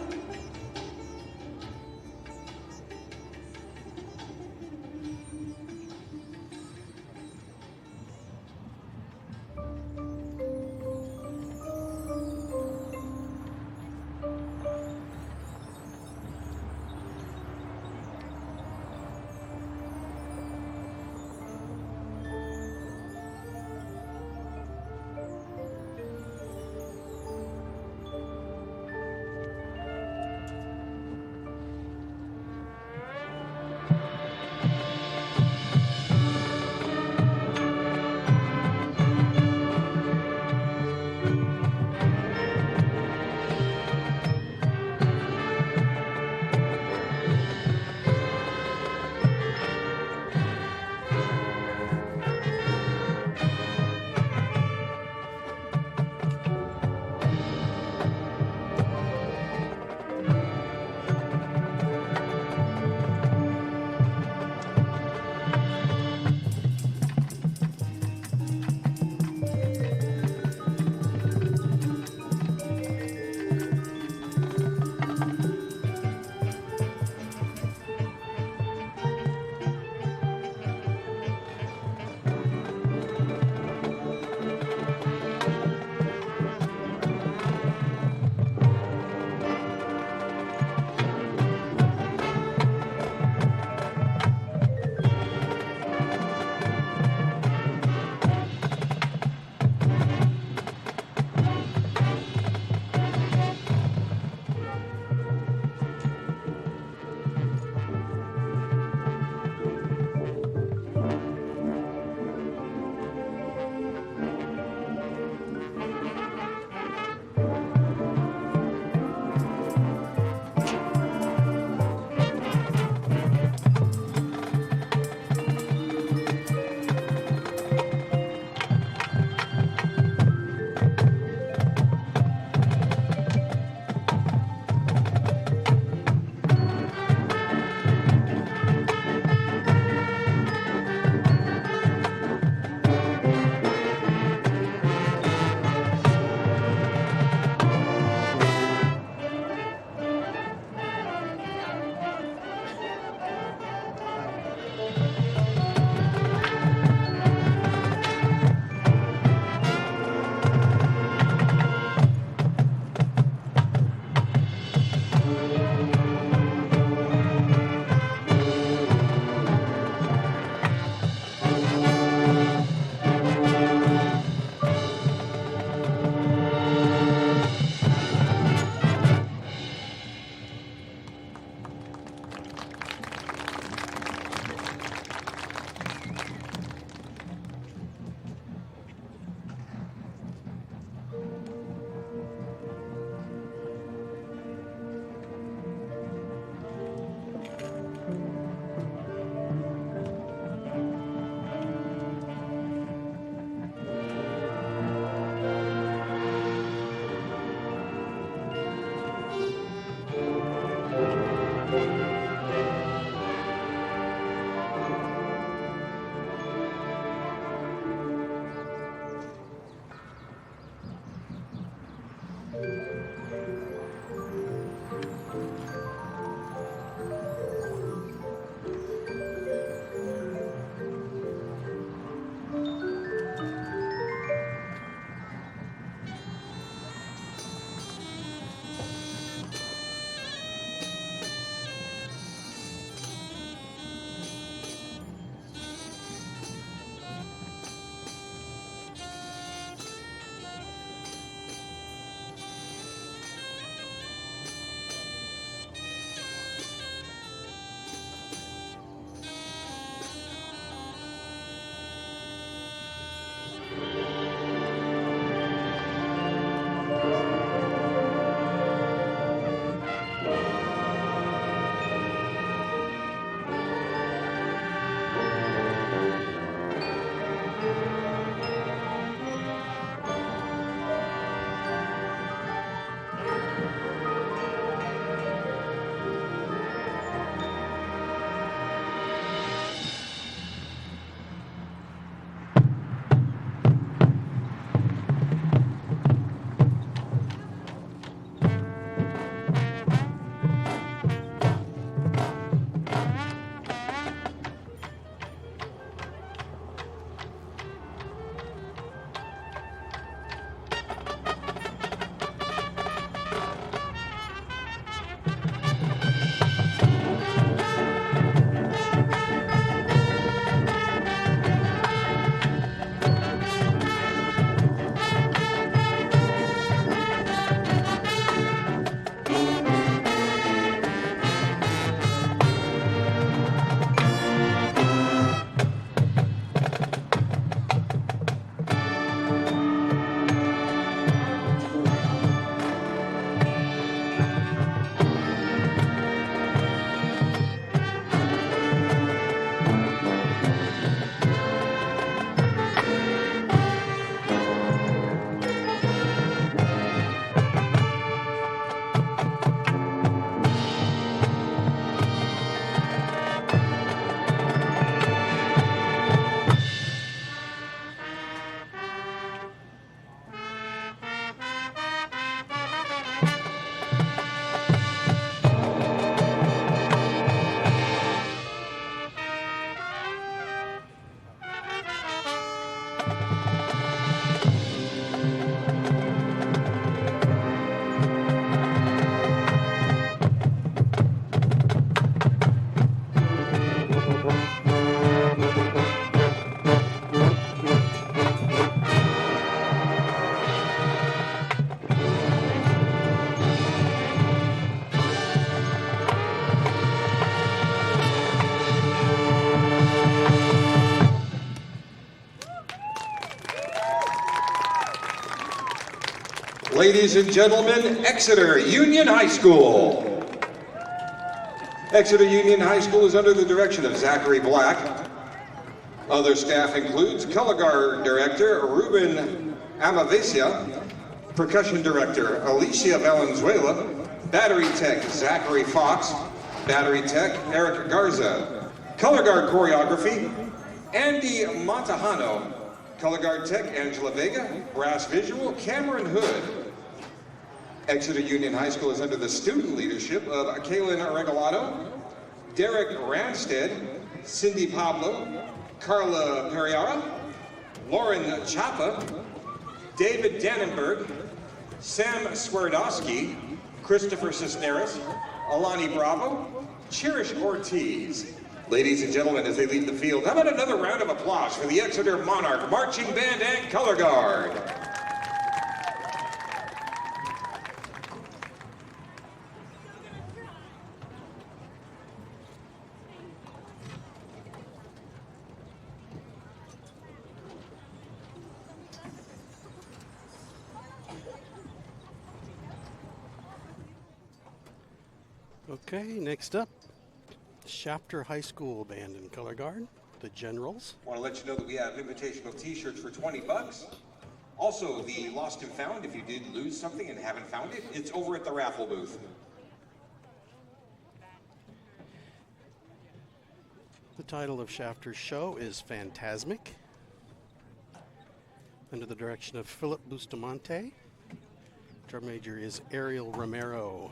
Ladies and gentlemen, Exeter Union High School. Exeter Union High School is under the direction of Zachary Black. Other staff includes Color Guard Director Ruben Amavesia, Percussion Director Alicia Valenzuela, Battery Tech Zachary Fox, Battery Tech Eric Garza, Color Guard Choreography Andy Montahano, Color Guard Tech Angela Vega, Brass Visual Cameron Hood. Exeter Union High School is under the student leadership of Kaylin Regalado, Derek Ranstead, Cindy Pablo, Carla Pereira, Lauren Chapa, David Dannenberg, Sam Swerdowski, Christopher Cisneros, Alani Bravo, Cherish Ortiz. Ladies and gentlemen, as they leave the field, how about another round of applause for the Exeter Monarch Marching Band and Color Guard. Okay, next up, Shafter High School Band and Color Guard, the Generals. I want to let you know that we have invitational t-shirts for $20. Also, the Lost and Found, if you did lose something and haven't found it, it's over at the raffle booth. The title of Shafter's show is Phantasmic, under the direction of Philip Bustamante. Drum major is Ariel Romero.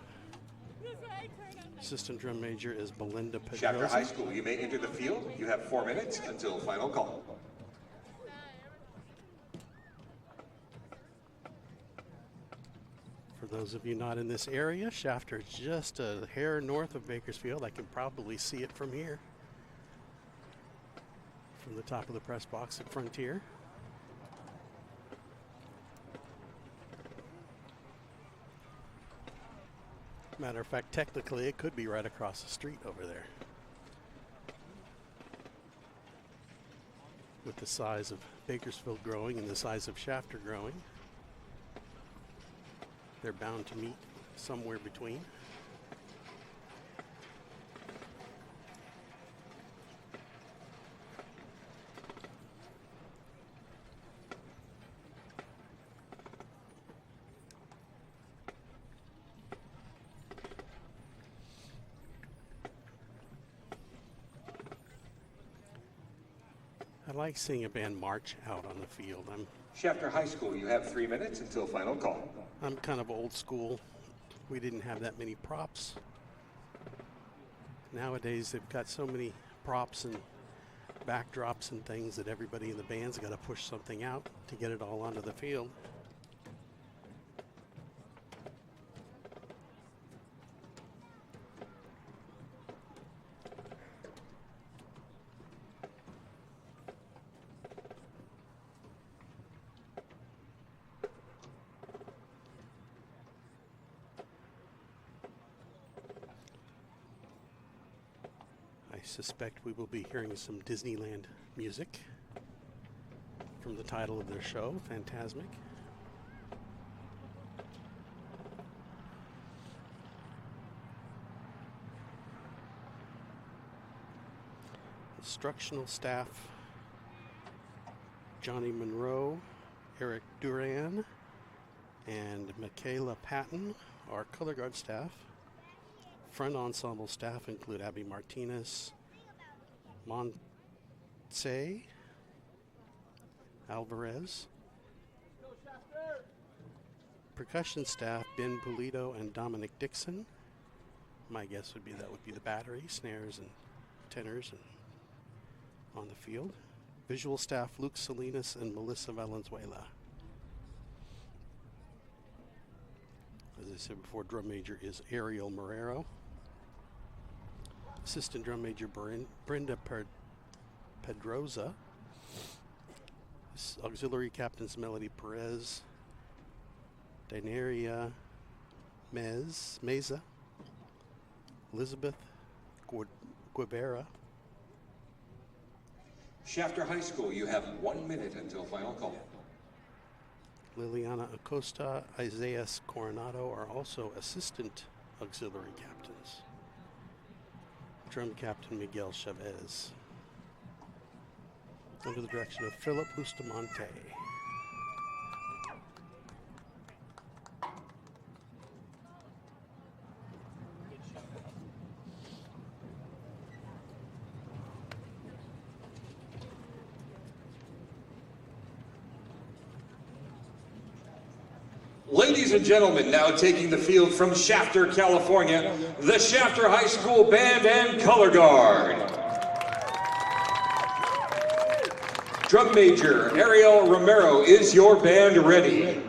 Assistant drum major is Belinda Shafter High Pedrosa. School, you may enter the field. You have 4 minutes until final call. For those of you not in this area, Shafter is just a hair north of Bakersfield. I can probably see it from here, from the top of the press box at Frontier. Matter of fact, technically, it could be right across the street over there. With the size of Bakersfield growing and the size of Shafter growing, they're bound to meet somewhere between. I like seeing a band march out on the field. Shafter High School, you have 3 minutes until final call. I'm kind of old school. We didn't have that many props. Nowadays they've got so many props and backdrops and things that everybody in the band's got to push something out to get it all onto the field. I suspect we will be hearing some Disneyland music from the title of their show, Phantasmic. Instructional staff, Johnny Monroe, Eric Duran, and Michaela Patton. Our color guard staff. Front ensemble staff include Abby Martinez, Montse, Alvarez. Percussion staff, Ben Pulido and Dominic Dixon. My guess would be that would be the battery, snares and tenors and on the field. Visual staff, Luke Salinas and Melissa Valenzuela. As I said before, drum major is Ariel Marrero. Assistant drum major Brenda Pedrosa. Auxiliary captains Melody Perez, Daenerys Meza, Elizabeth Guevara. Shafter High School, you have 1 minute until final call. Liliana Acosta, Isaias Coronado are also assistant auxiliary captains. Drum captain Miguel Chavez. Under the direction of Philip Bustamante. Ladies and gentlemen, now taking the field from Shafter, California, the Shafter High School Band and Color Guard. Drum major Ariel Romero, is your band ready?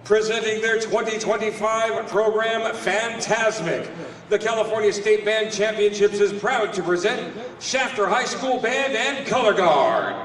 Presenting their 2025 program, Phantasmic. The California State Band Championships is proud to present Shafter High School Band and Color Guard.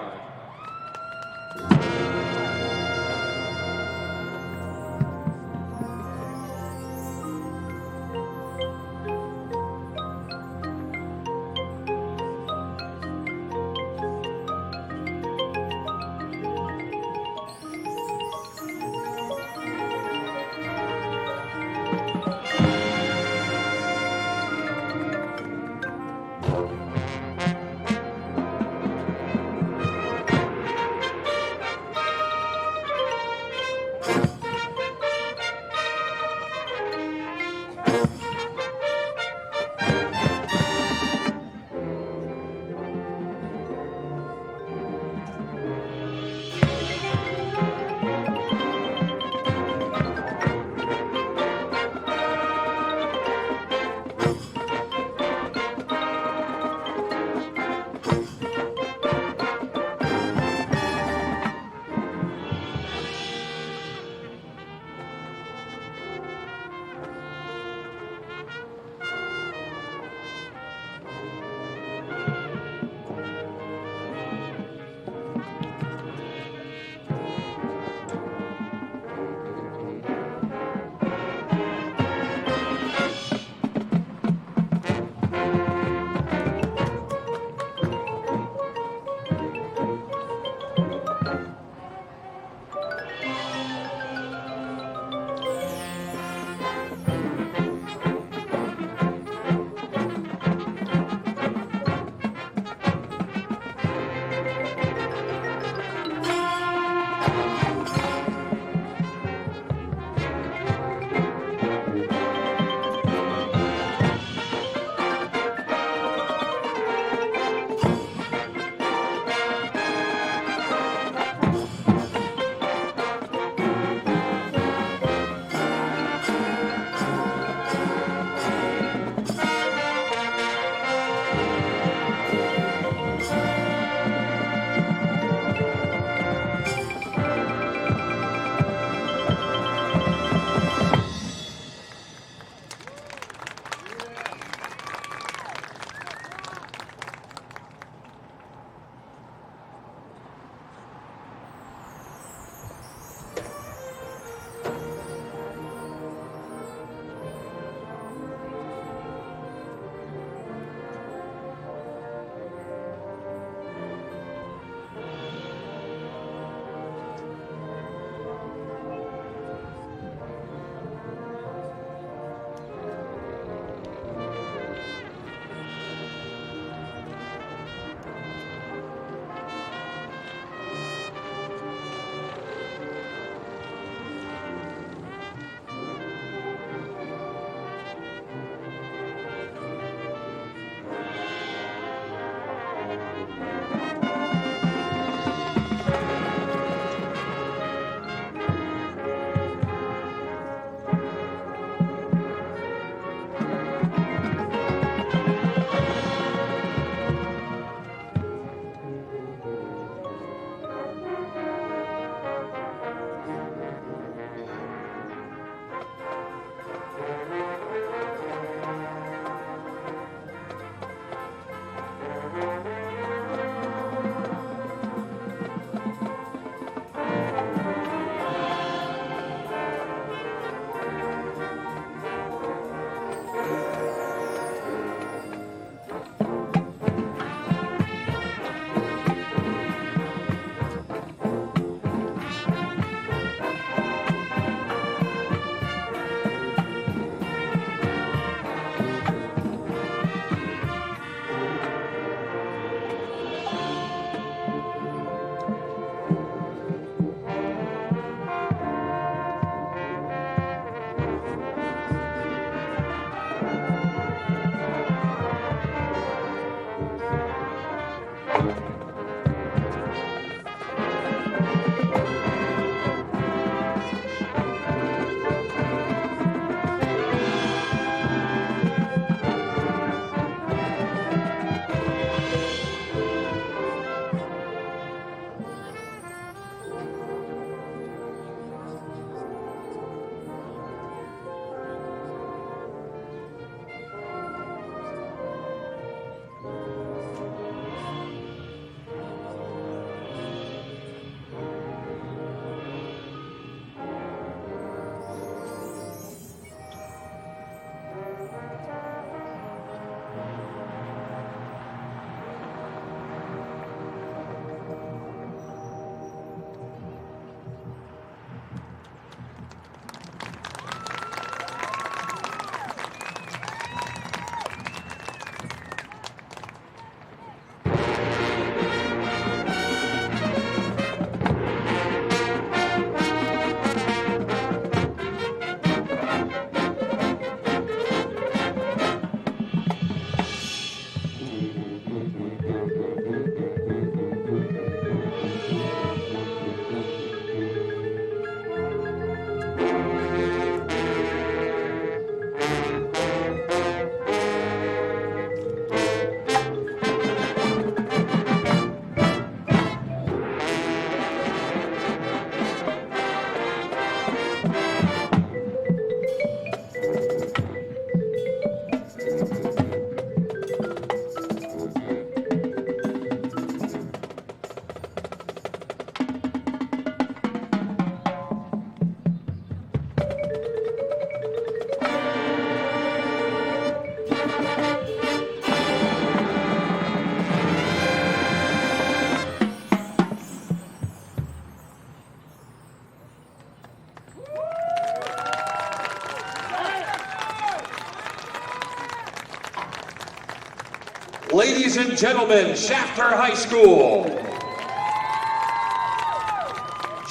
Ladies and gentlemen, Shafter High School.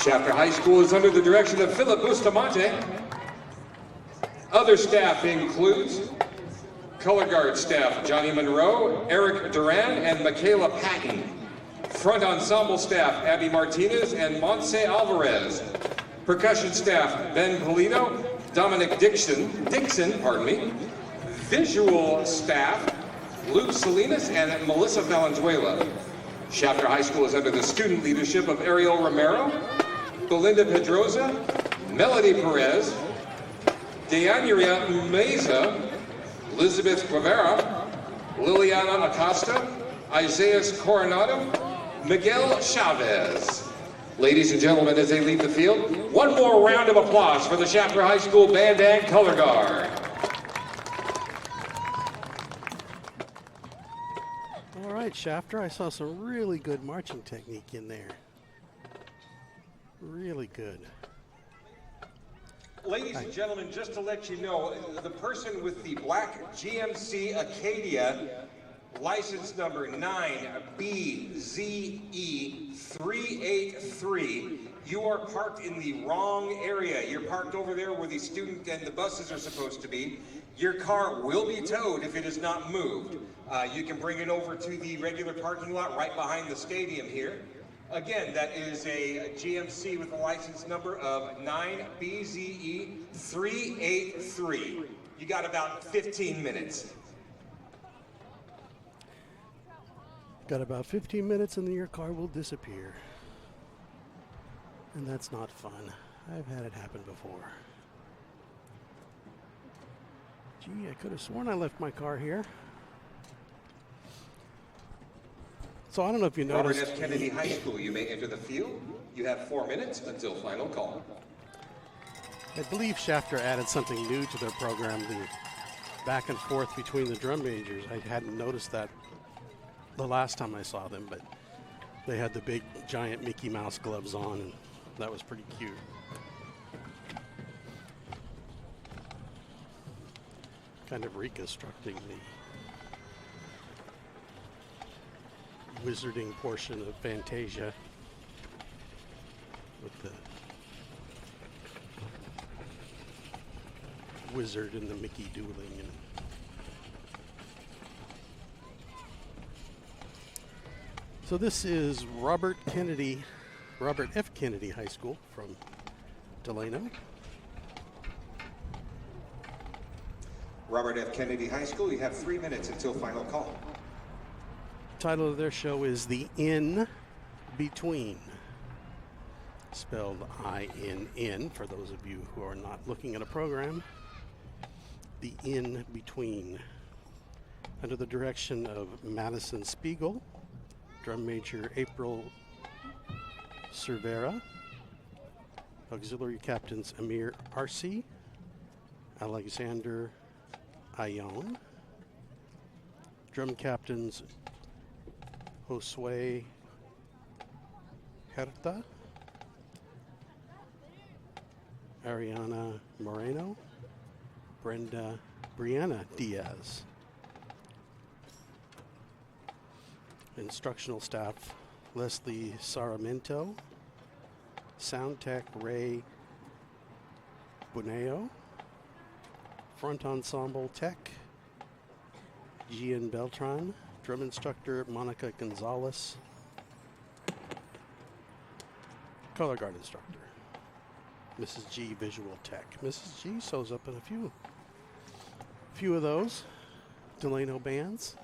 Shafter High School is under the direction of Philip Bustamante. Other staff includes color guard staff Johnny Monroe, Eric Duran, and Michaela Patton. Front ensemble staff Abby Martinez and Montse Alvarez. Percussion staff Ben Polito, Dominic Dixon, Visual staff Luke Salinas and Melissa Valenzuela. Shafter High School is under the student leadership of Ariel Romero, Belinda Pedroza, Melody Perez, Deyanira Meza, Elizabeth Guevara, Liliana Acosta, Isaiah Coronado, Miguel Chavez. Ladies and gentlemen, as they leave the field, one more round of applause for the Shafter High School Band and Color Guard. All right, Shafter, I saw some really good marching technique in there. Really good. Ladies and gentlemen, just to let you know, the person with the black GMC Acadia license number 9BZE383, you are parked in the wrong area. You're parked over there where the student and the buses are supposed to be. Your car will be towed if it is not moved. You can bring it over to the regular parking lot right behind the stadium here. Again, that is a GMC with a license number of 9BZE383. You got about 15 minutes. Got about 15 minutes and then your car will disappear. And that's not fun. I've had it happen before. Gee, I could have sworn I left my car here. So I don't know if you noticed. Robert F. Kennedy High School, you may enter the field. You have 4 minutes until final call. I believe Shafter added something new to their program, the back and forth between the drum majors. I hadn't noticed that the last time I saw them, but they had the big giant Mickey Mouse gloves on, and that was pretty cute. Kind of reconstructing the wizarding portion of Fantasia with the wizard and the Mickey dueling. And so this is Robert F. Kennedy High School from Delano. Robert F. Kennedy High School, you have 3 minutes until final call. Title of their show is The In Between, spelled I-N-N for those of you who are not looking at a program. The In Between, under the direction of Madison Spiegel, drum major April Cervera, auxiliary captains Amir Arsi, Alexander Ayon, drum captains Josue Herta, Ariana Moreno, Brianna Diaz. Instructional staff Leslie Saramento, sound tech Ray Buneo, front ensemble tech Gian Beltran, drum instructor Monica Gonzalez, color guard instructor Mrs. G, visual tech. Mrs. G sews up in a few of those Delano bands.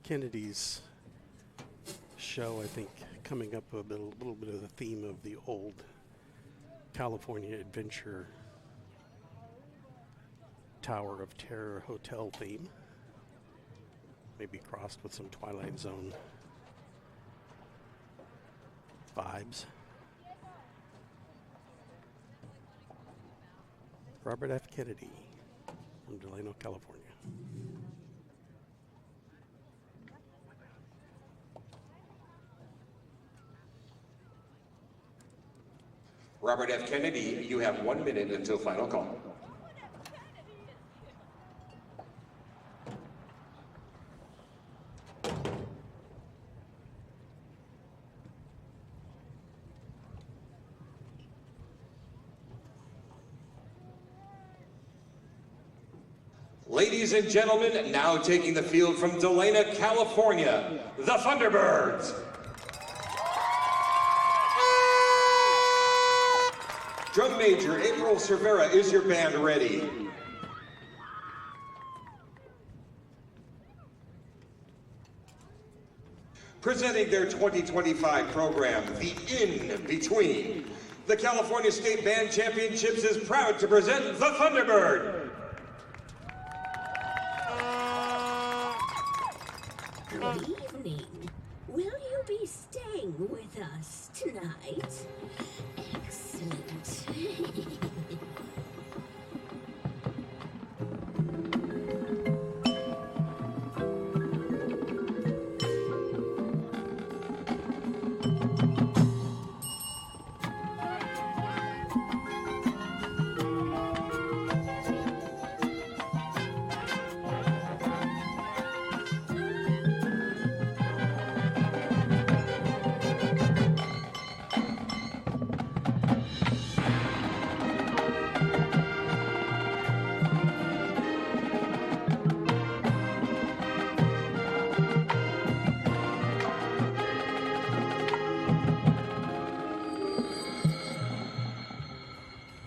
Kennedy's show, I think, coming up with a little bit of the theme of the old California Adventure Tower of Terror hotel theme, maybe crossed with some Twilight Zone vibes. Robert F. Kennedy from Delano, California. Robert F. Kennedy, you have 1 minute until final call. Ladies and gentlemen, now taking the field from Delana, California, the Thunderbirds. Drum Major April Cervera, is your band ready? Presenting their 2025 program, The In-Between, the California State Band Championships is proud to present the Thunderbird. Good evening. Will you be staying with us tonight? Excellent.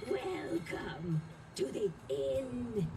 Welcome to the In-Between.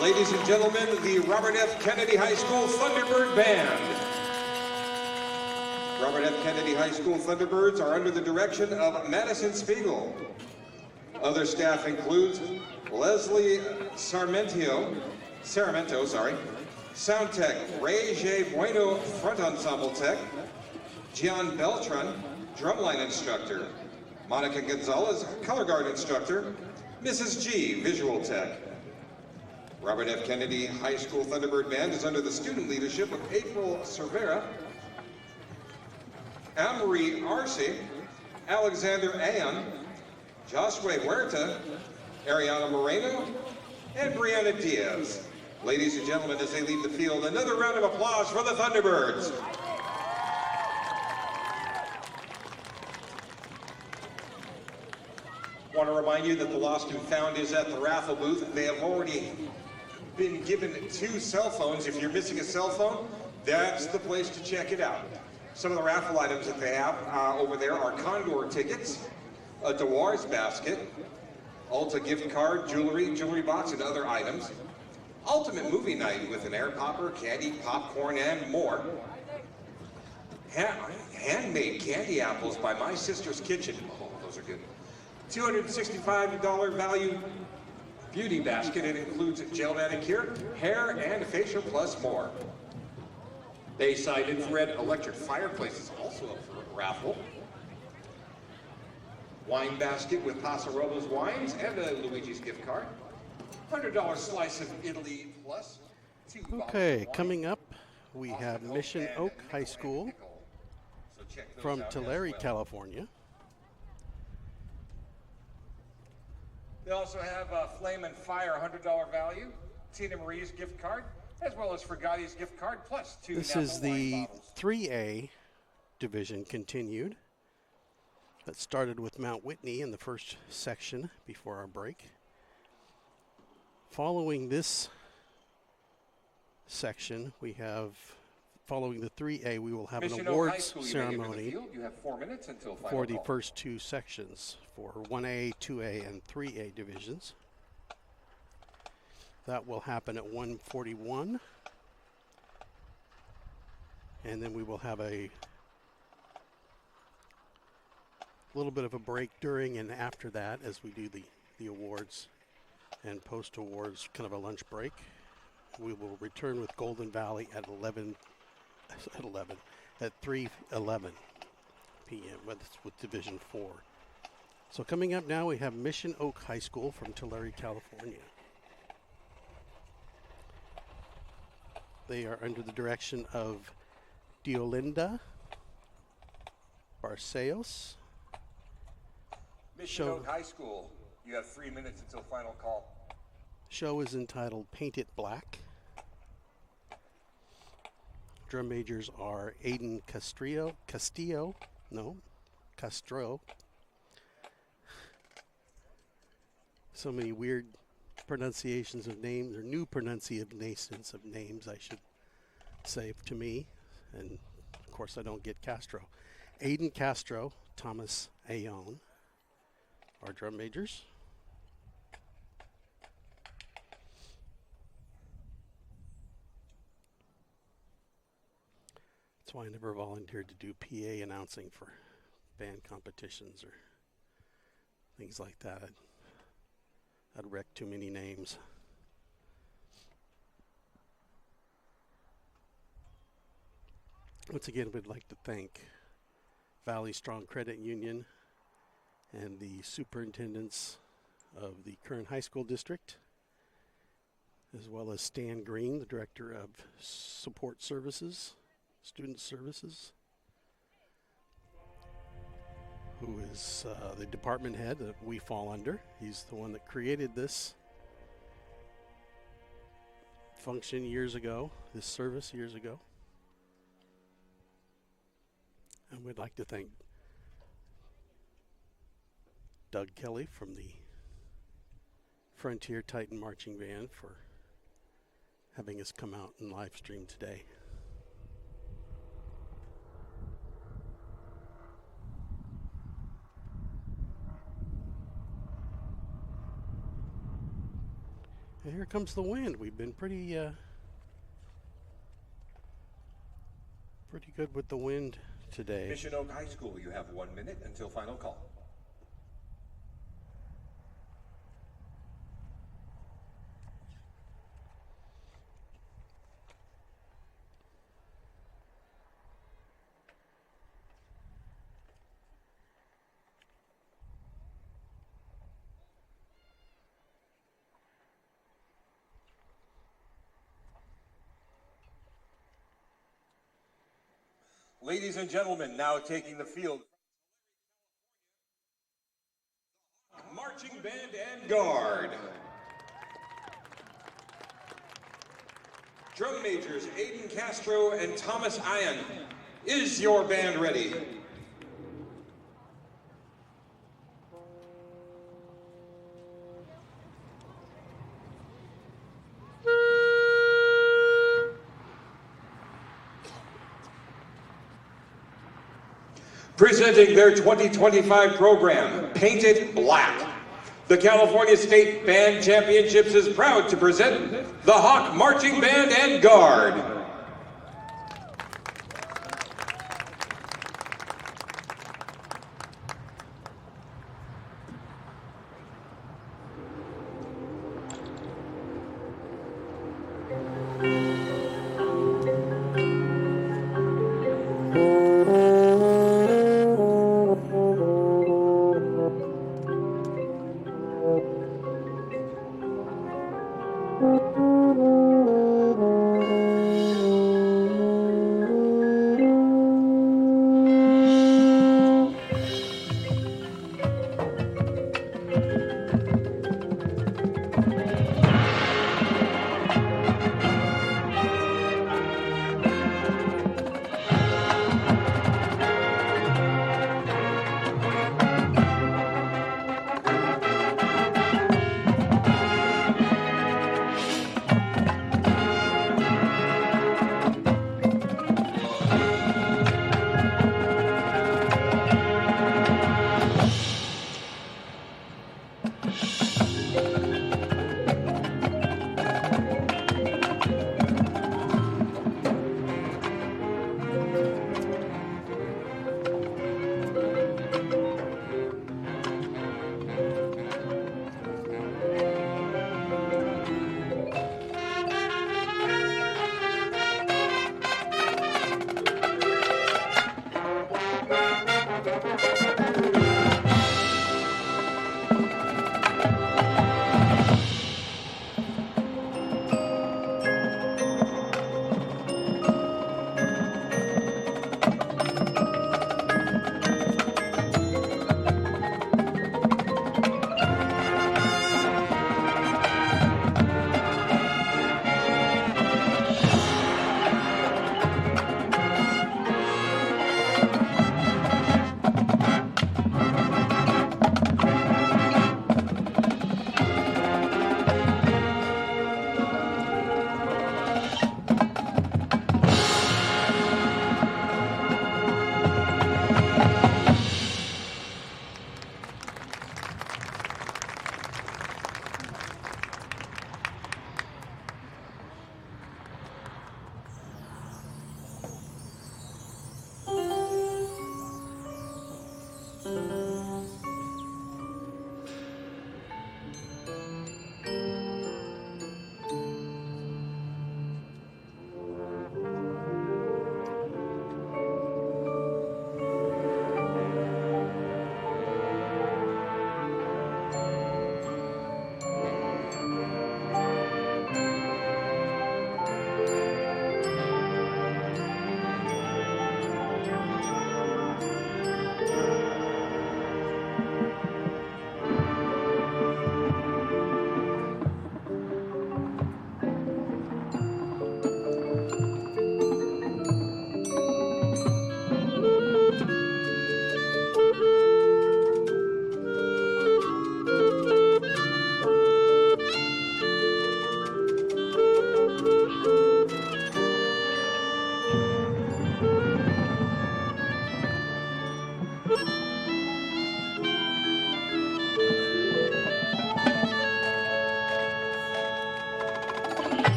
Ladies and gentlemen, the Robert F. Kennedy High School Thunderbird Band. Robert F. Kennedy High School Thunderbirds are under the direction of Madison Spiegel. Other staff includes Leslie Sarmento, Sound Tech, Ray J. Bueno, Front Ensemble Tech, Gian Beltran, Drumline Instructor, Monica Gonzalez, Color Guard Instructor, Mrs. G, Visual Tech. Robert F. Kennedy High School Thunderbird Band is under the student leadership of April Cervera, Amory Arce, Alexander Ayan, Josue Huerta, Ariana Moreno, and Brianna Diaz. Ladies and gentlemen, as they leave the field, another round of applause for the Thunderbirds. I want to remind you that the lost and found is at the raffle booth. They have already been given 2 cell phones. If you're missing a cell phone, that's the place to check it out. Some of the raffle items that they have over there are Condor tickets, a Dewar's basket, Ulta gift card, jewelry box, and other items. Ultimate movie night with an air popper, candy, popcorn, and more. Handmade candy apples by My Sister's Kitchen. Oh, those are good. $265 value beauty basket. It includes gel manicure, hair, and facial, plus more. Bayside infrared electric fireplace is also up for raffle. Wine basket with Paso Robles wines and a Luigi's gift card. $100 slice of Italy plus 2 bottles Okay, of wine. coming up, we have Mission Oak High School from Tulare, California. They also have Flame and Fire, $100 value, Tina Marie's gift card, as well as Frugati's gift card, plus 2 This Napa is wine the bottles. 3A division continued. That started with Mount Whitney in the first section before our break. Following this section, we have, following the 3A, we will have Mission an Oak High awards School, you may enter the ceremony field. You have 4 minutes until final for the call. first 2 sections for 1A, 2A, and 3A divisions. That will happen at 1:41. And then we will have a little bit of a break during and after that as we do the awards and post awards, kind of a lunch break. We will return with Golden Valley at 3:11 p.m. with Division 4. So coming up now, we have Mission Oak High School from Tulare, California. They are under the direction of Diolinda Barceos. Mission Oak High School, you have 3 minutes until final call. Show is entitled Paint It Black. Drum majors are Aiden Castro. So many weird pronunciations of names, or new pronunciations of names, I should say, to me. And of course, I don't get Castro. Aiden Castro, Thomas Ayon are drum majors. That's why I never volunteered to do PA announcing for band competitions or things like that. I'd wreck too many names. Once again, we'd like to thank Valley Strong Credit Union and the superintendents of the current high school district, as well as Stan Green, the director of support services, student services, who is the department head that we fall under. He's the one that created this function years ago, this service years ago. And we'd like to thank Doug Kelly from the Frontier Titan Marching Band for having us come out and live stream today. Here comes the wind. We've been pretty good with the wind today. Mission Oak High School, you have 1 minute until final call. Ladies and gentlemen, now taking the field, marching band and guard. Drum majors Aiden Castro and Thomas Ian. Is your band ready? Presenting their 2025 program, Painted Black. The California State Band Championships is proud to present the Hawk Marching Band and Guard.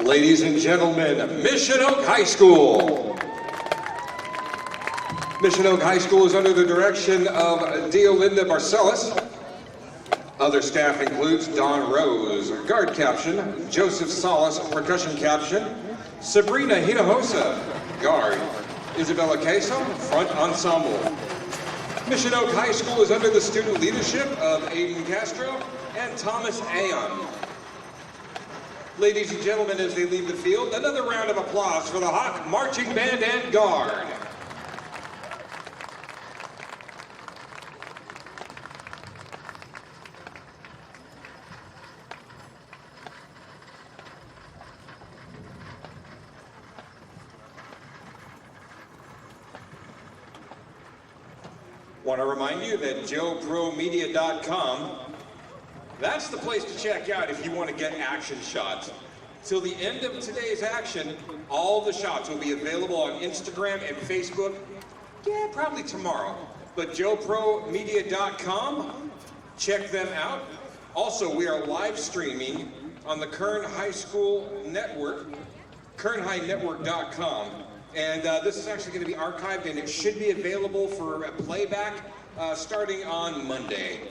Ladies and gentlemen, Mission Oak High School. Mission Oak High School is under the direction of Deolinda Barcelos. Other staff includes Don Rose, guard caption, Joseph Salas, percussion caption, Sabrina Hinojosa, guard, Isabella Queso, front ensemble. Mission Oak High School is under the student leadership of Aiden Castro and Thomas Aon. Ladies and gentlemen, as they leave the field, another round of applause for the Hawk Marching Band and Guard. Want to remind you that JoeProMedia.com, that's the place to check out if you want to get action shots. Till the end of today's action, all the shots will be available on Instagram and Facebook. Yeah, probably tomorrow. But JoeProMedia.com, check them out. Also, we are live streaming on the Kern High School Network, KernHighNetwork.com. And this is actually going to be archived, and it should be available for playback starting on Monday.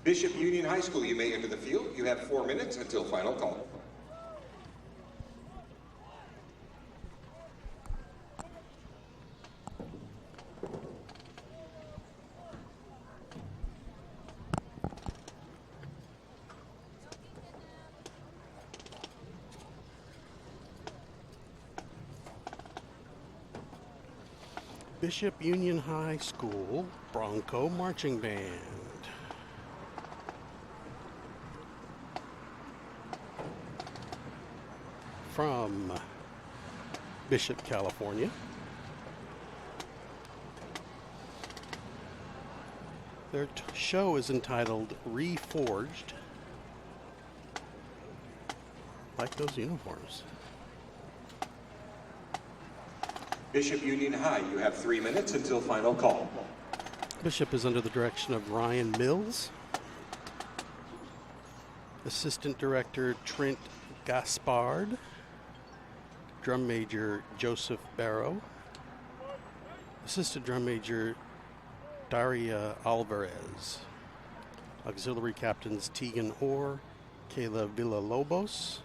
Bishop Union High School, you may enter the field. You have 4 minutes until final call. Bishop Union High School Bronco Marching Band. From Bishop, California. Their show is entitled Reforged. Like those uniforms. Bishop Union High, you have 3 minutes until final call. Bishop is under the direction of Ryan Mills. Assistant Director Trent Gaspard. Drum Major Joseph Barrow. Assistant Drum Major Daria Alvarez. Auxiliary Captains Tegan Orr, Kayla Villalobos.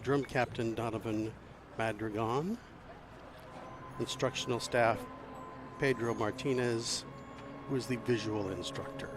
Drum Captain Donovan Madragon. Instructional staff Pedro Martinez, who is the visual instructor.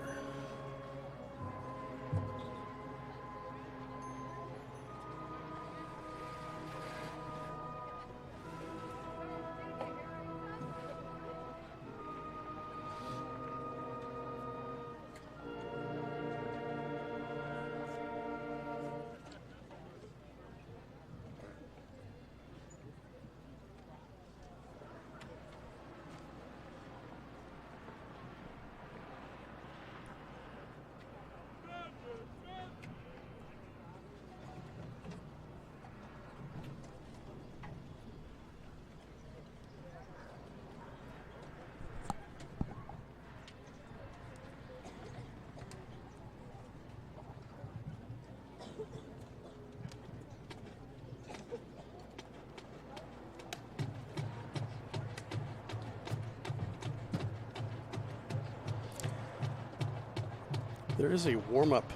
There is a warm-up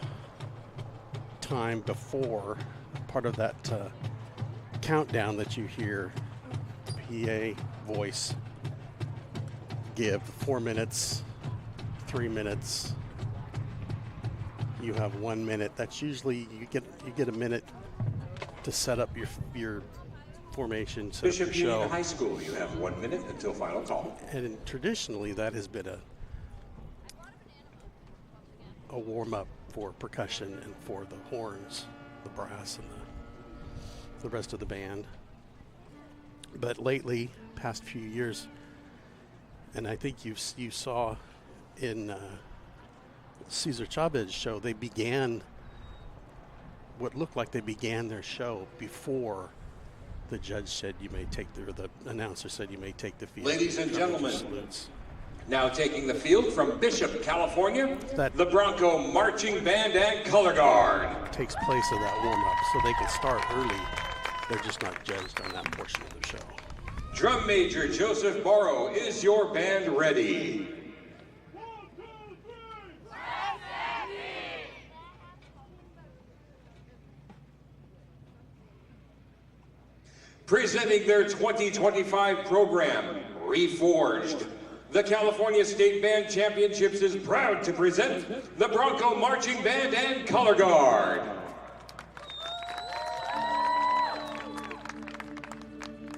time before part of that countdown that you hear PA voice give. 4 minutes, 3 minutes. You have 1 minute. That's usually you get a minute to set up your formation, set up your Bishop show. Union High School, you have 1 minute until final call. And traditionally, that has been a warm-up for percussion and for the horns, the brass, and the rest of the band. But lately, past few years, and I think you saw in Cesar Chavez's show, they began what looked like they began their show before the judge said you may take the announcer said you may take the field. Ladies and gentlemen, salutes. now taking the field from Bishop, California, That- the Bronco Marching Band and Color Guard. Takes place of that warm-up, so they can start early. They're just not judged on that portion of the show. Drum Major Joseph Barrow, is your band ready? Presenting their 2025 program, Reforged. The California State Band Championships is proud to present the Bronco Marching Band and Color Guard.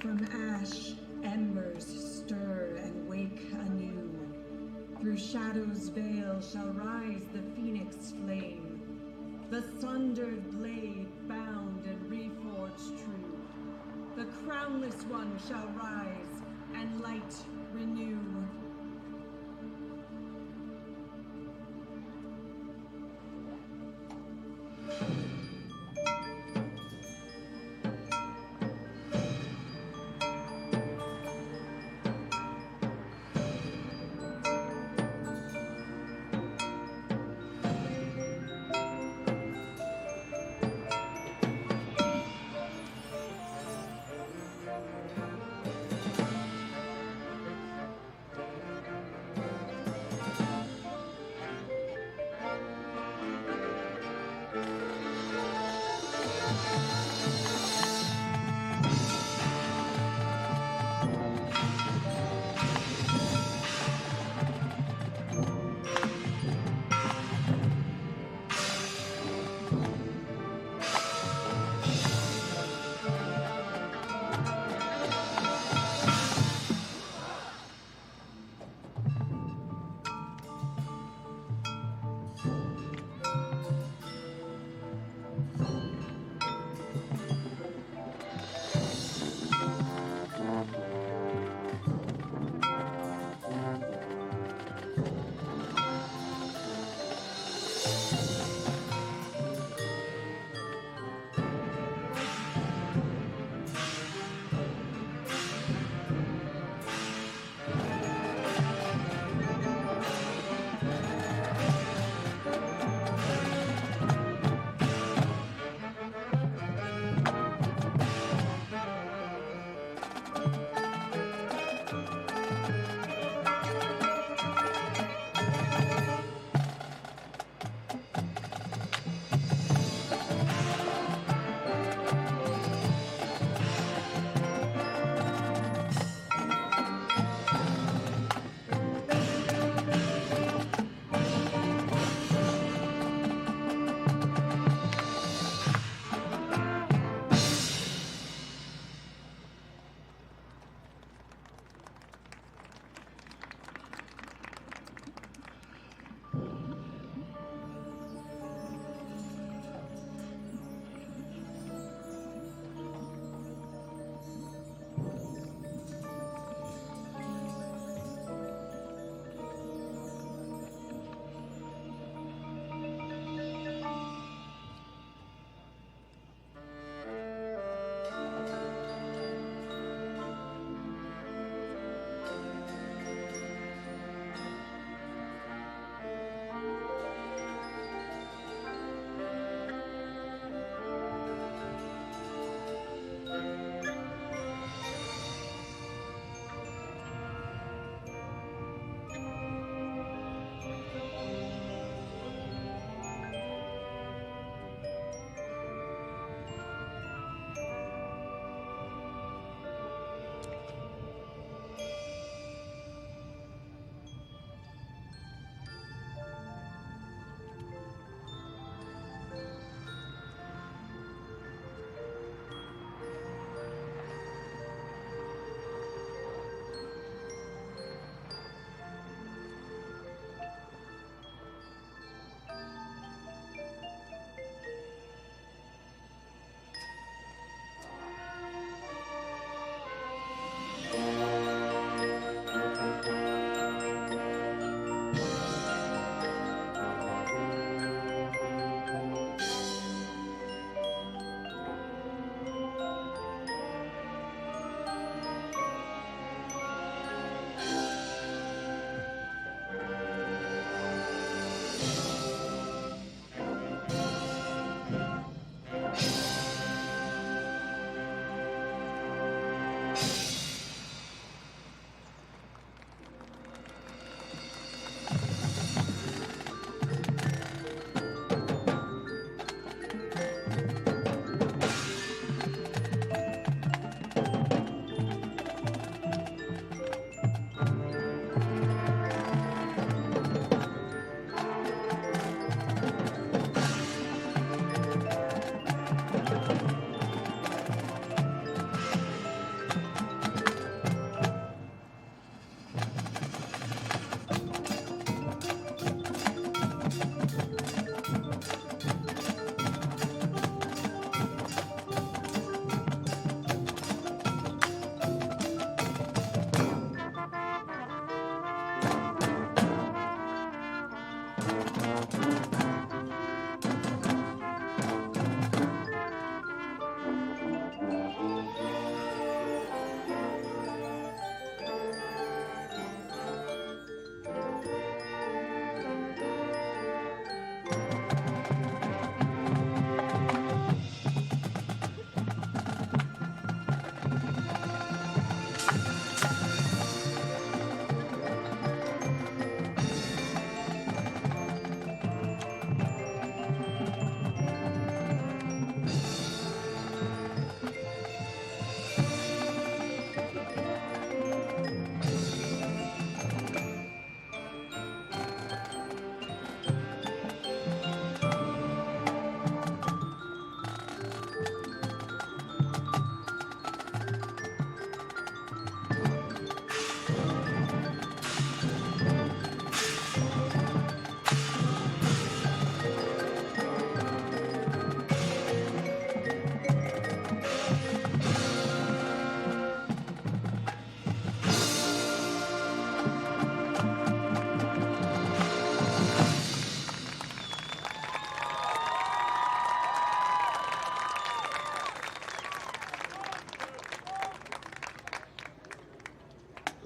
From ash, embers stir and wake anew. Through shadow's veil shall rise the phoenix flame, the sundered blade bound and reforged true. The crownless one shall rise and light renew.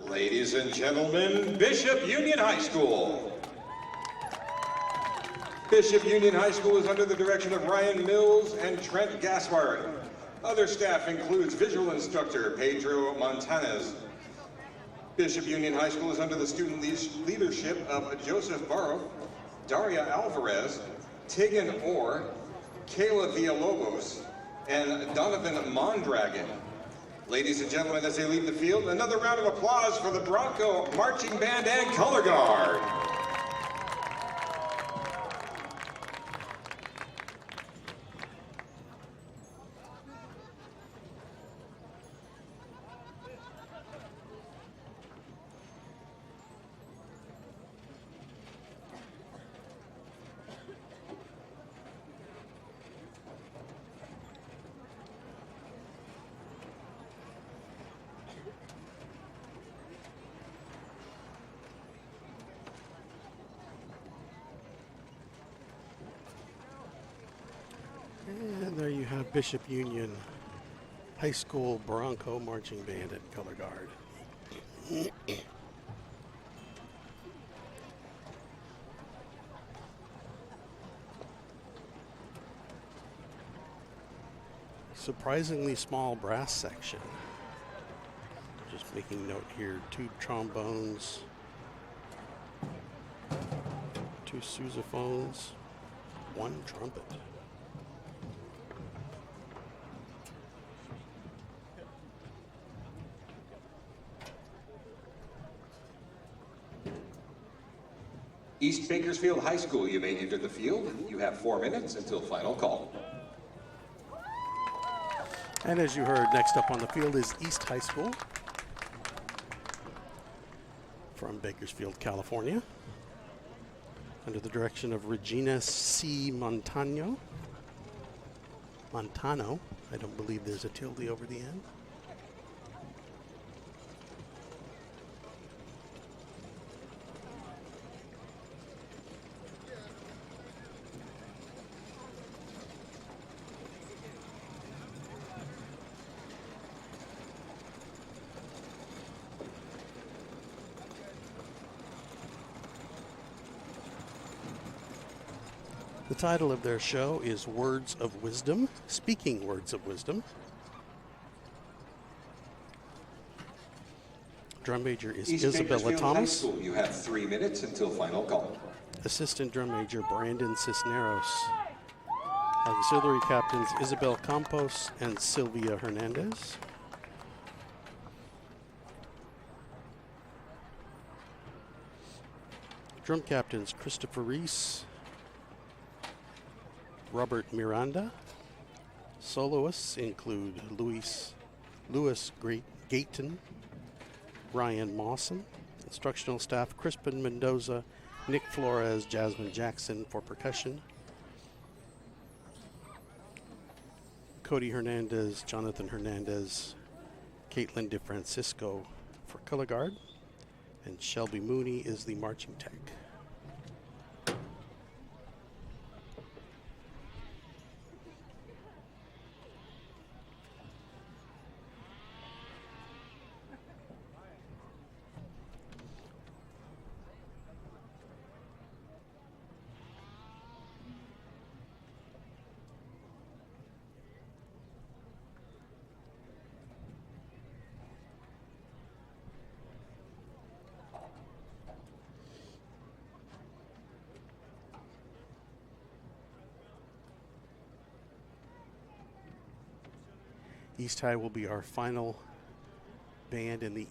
Ladies and gentlemen, Bishop Union High School. Bishop Union High School is under the direction of Ryan Mills and Trent Gaspard. Other staff includes visual instructor Pedro Montanez. Bishop Union High School is under the student leadership of Joseph Barrow, Daria Alvarez, Tegan Orr, Kayla Villalobos, and Donovan Mondragon. Ladies and gentlemen, as they leave the field, another round of applause for the Bronco Marching Band and Color Guard. And there you have Bishop Union High School Bronco Marching Band and Color Guard. Surprisingly small brass section. Just making note here, 2 trombones, 2 sousaphones, 1 trumpet. East Bakersfield High School, you may enter the field. You have 4 minutes until final call. And as you heard, next up on the field is East High School from Bakersfield, California, under the direction of Regina C. Montano. I don't believe there's a tilde over the end. The title of their show is Words of Wisdom, Speaking Words of Wisdom. Drum major is East Isabella Bakersfield High Thomas. School, you have 3 minutes until final call. Assistant drum major Brandon Cisneros. Auxiliary captains Isabel Campos and Sylvia Hernandez. Drum captains Christopher Reese, Robert Miranda. Soloists include Louis Gayton, Ryan Mawson. Instructional staff Crispin Mendoza, Nick Flores, Jasmine Jackson for percussion. Cody Hernandez, Jonathan Hernandez, Caitlin DeFrancisco for color guard, and Shelby Mooney is the marching tech. East High will be our final band in the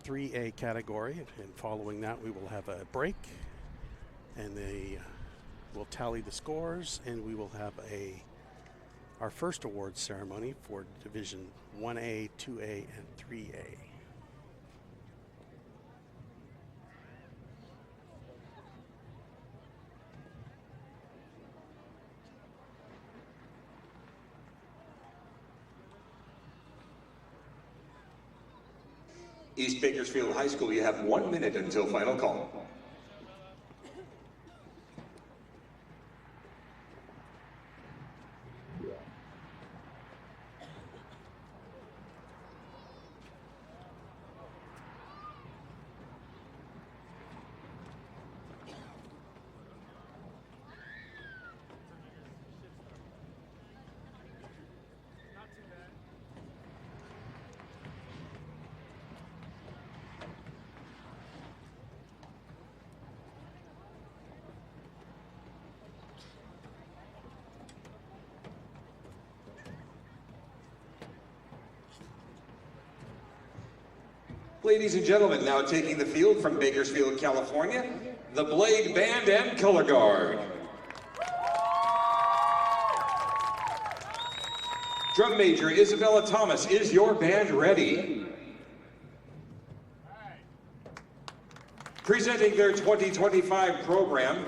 3A category, and following that we will have a break, and they will tally the scores, and we will have our first awards ceremony for Division 1A, 2A, and 3A. East Bakersfield High School, you have 1 minute until final call. Ladies and gentlemen, now taking the field from Bakersfield, California, the Blade Band and Color Guard. Drum major Isabella Thomas, is your band ready? Presenting their 2025 program,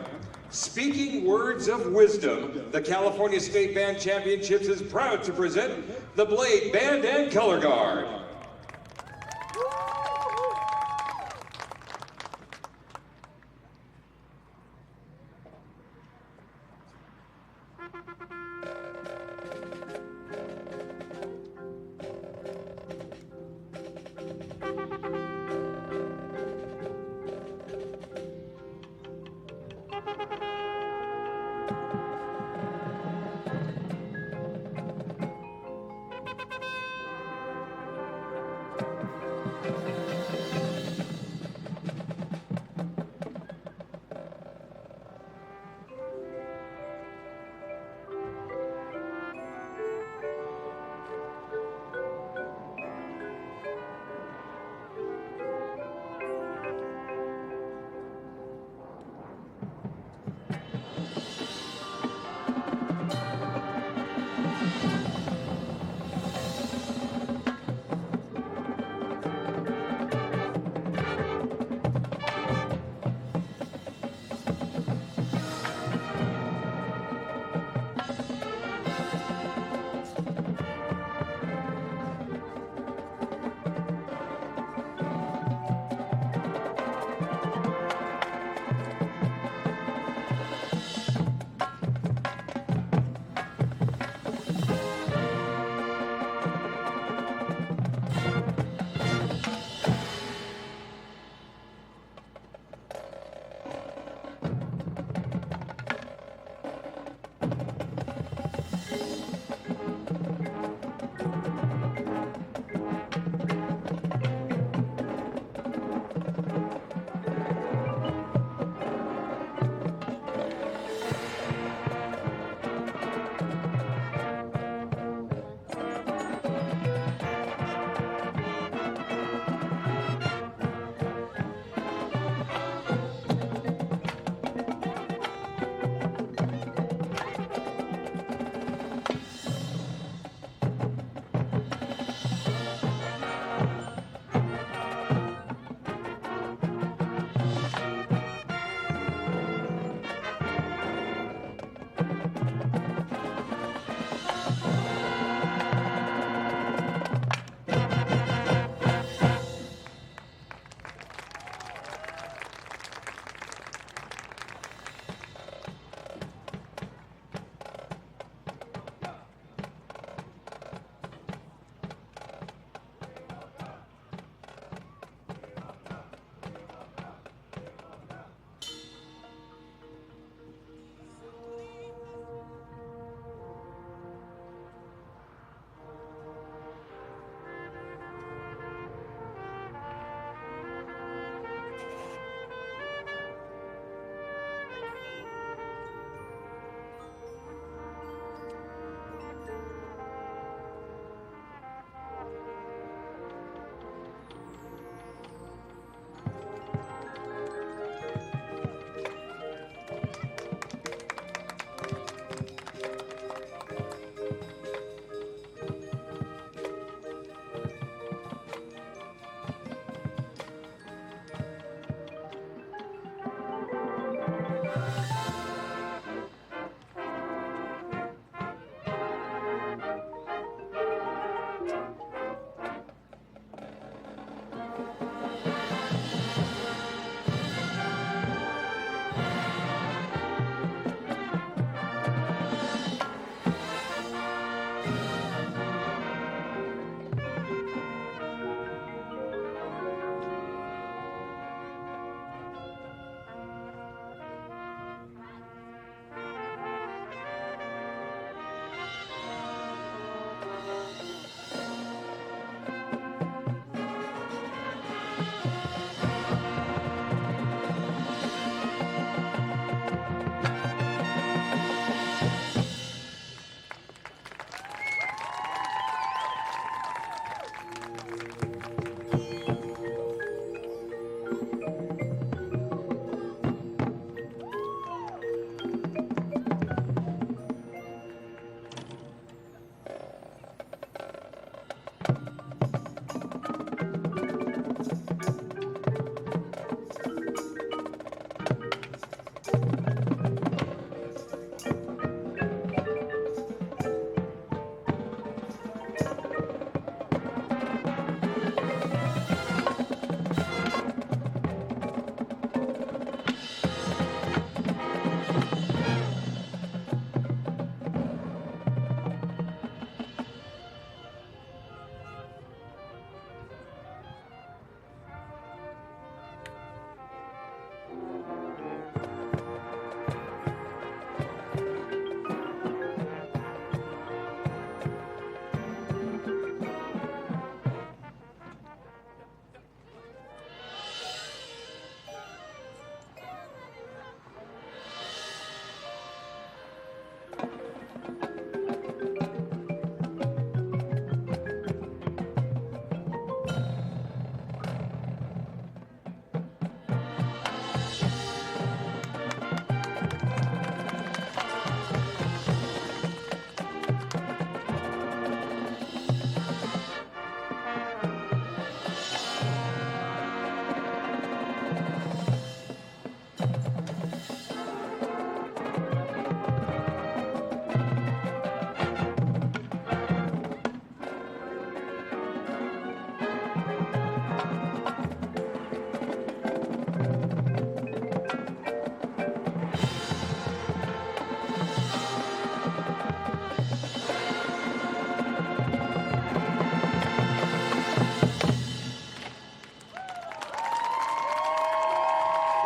Speaking Words of Wisdom, the California State Band Championships is proud to present the Blade Band and Color Guard.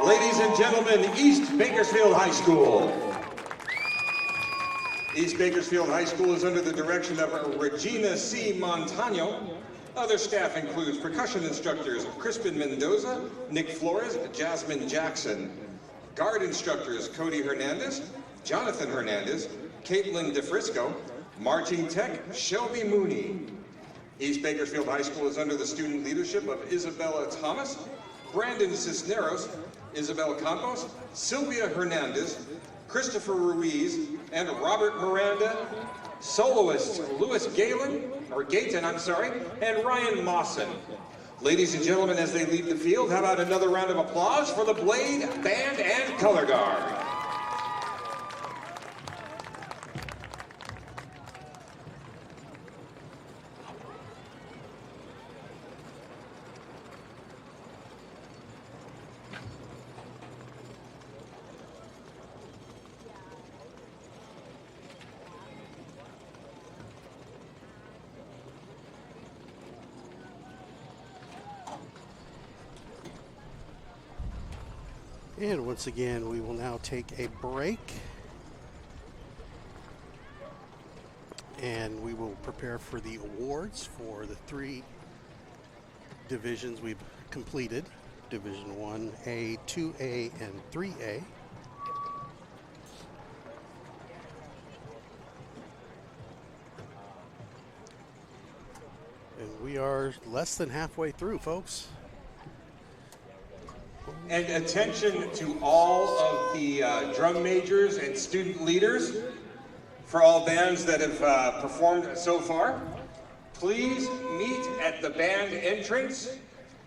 Ladies and gentlemen, East Bakersfield High School. East Bakersfield High School is under the direction of Regina C. Montano. Other staff includes percussion instructors Crispin Mendoza, Nick Flores, Jasmine Jackson. Guard instructors Cody Hernandez, Jonathan Hernandez, Caitlin DeFrisco, marching tech Shelby Mooney. East Bakersfield High School is under the student leadership of Isabella Thomas, Brandon Cisneros, Isabel Campos, Sylvia Hernandez, Christopher Ruiz, and Robert Miranda. Soloists Louis Gayton, and Ryan Mawson. Ladies and gentlemen, as they leave the field, how about another round of applause for the Blade Band and Color Guard. And once again, we will now take a break. And we will prepare for the awards for the 3 divisions we've completed. Division 1A, 2A, and 3A. And we are less than halfway through, folks. And attention to all of the drum majors and student leaders for all bands that have performed so far. Please meet at the band entrance.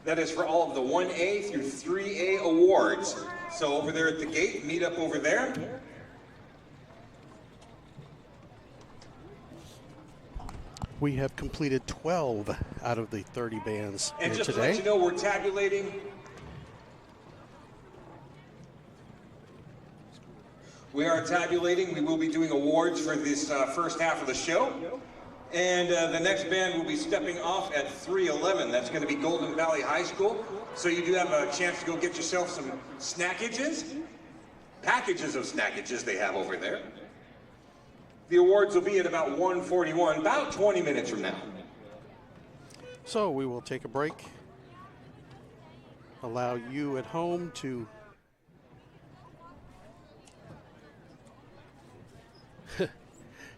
That is for all of the 1A through 3A awards. So over there at the gate, meet up over there. We have completed 12 out of the 30 bands And here just today. to let you know, we're tabulating. We are tabulating. We will be doing awards for this first half of the show. And the next band will be stepping off at 3:11. That's going to be Golden Valley High School. So you do have a chance to go get yourself some snackages. Packages of snackages they have over there. The awards will be at about 1:41, about 20 minutes from now. So we will take a break. Allow you at home to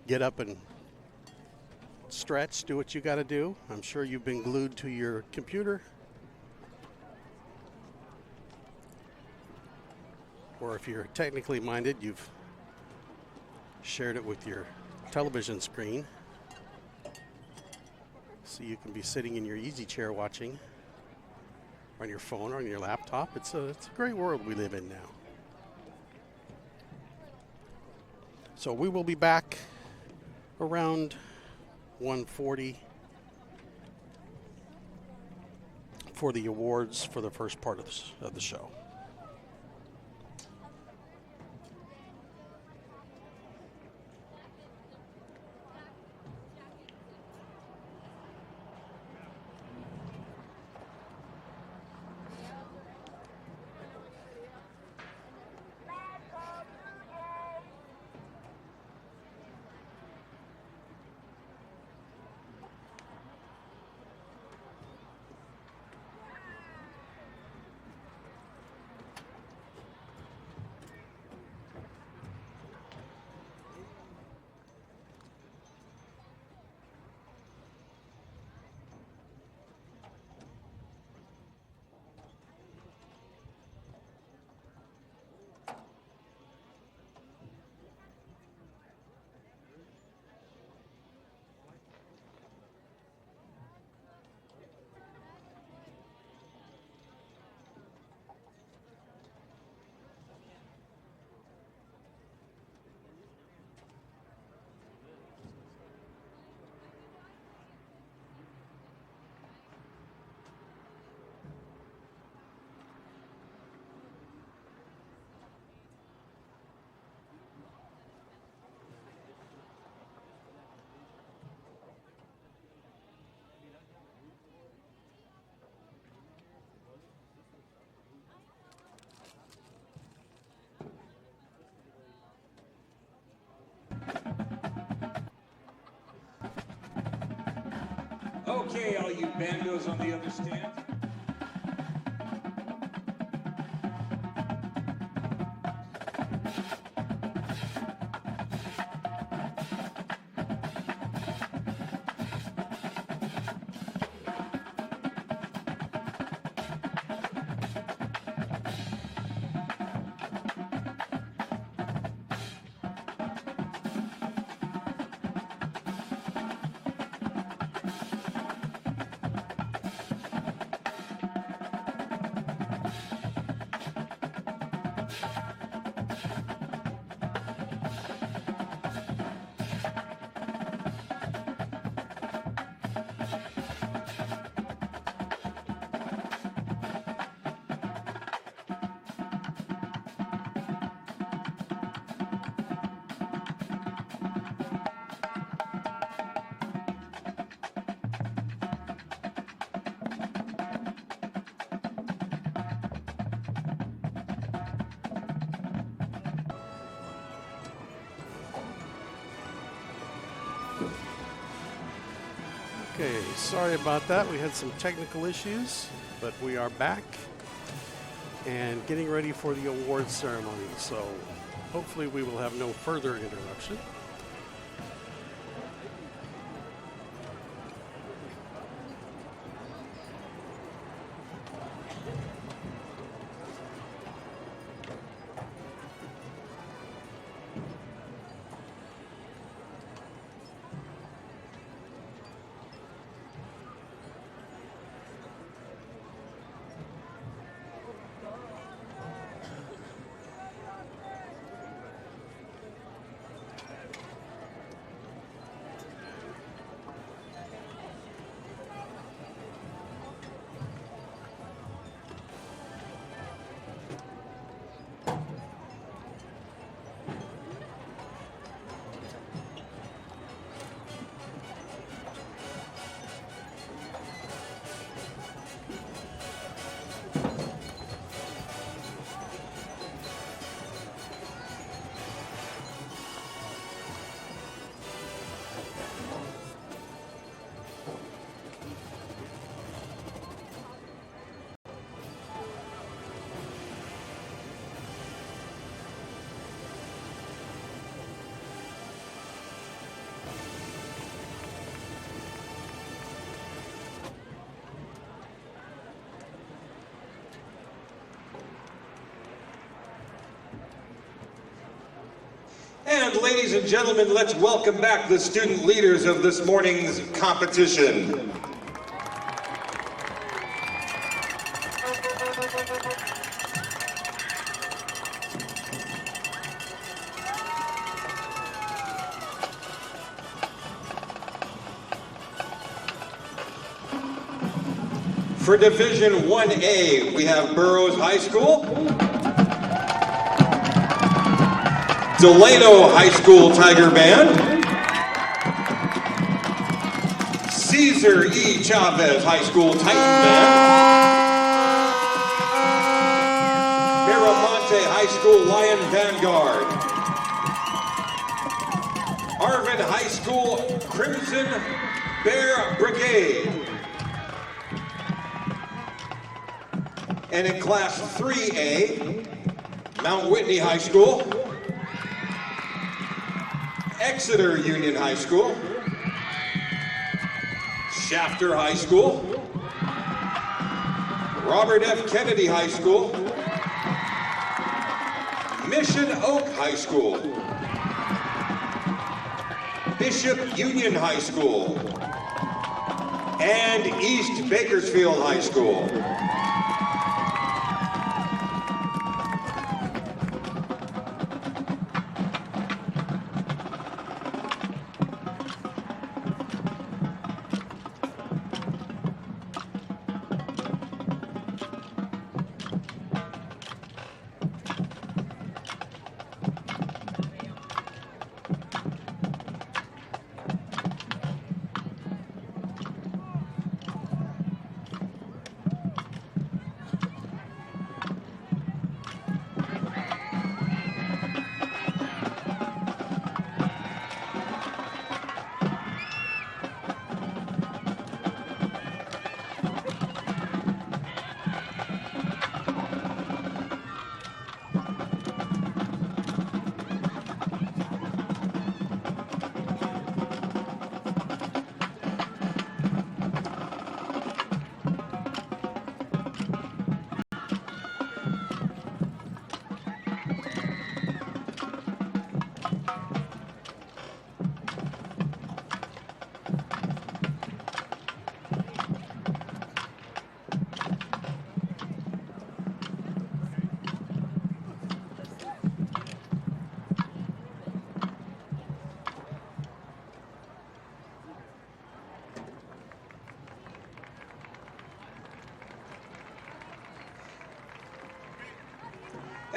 get up and stretch, do what you got to do. I'm sure you've been glued to your computer. Or if you're technically minded, you've shared it with your television screen. So you can be sitting in your easy chair watching on your phone or on your laptop. It's a great world we live in now. So we will be back around 1:40 for the awards for the first part of the show. Okay, all you bandos on the other stand. Okay, sorry about that. We had some technical issues, but we are back and getting ready for the awards ceremony. So hopefully we will have no further interruption. And ladies and gentlemen, let's welcome back the student leaders of this morning's competition. For Division 1A, we have Burroughs High School, Delano High School Tiger Band, Cesar E. Chavez High School Titan Band, Miramonte High School Lion Vanguard, Arvin High School Crimson Bear Brigade, and in Class 3A, Mount Whitney High School, Exeter Union High School, Shafter High School, Robert F. Kennedy High School, Mission Oak High School, Bishop Union High School, and East Bakersfield High School.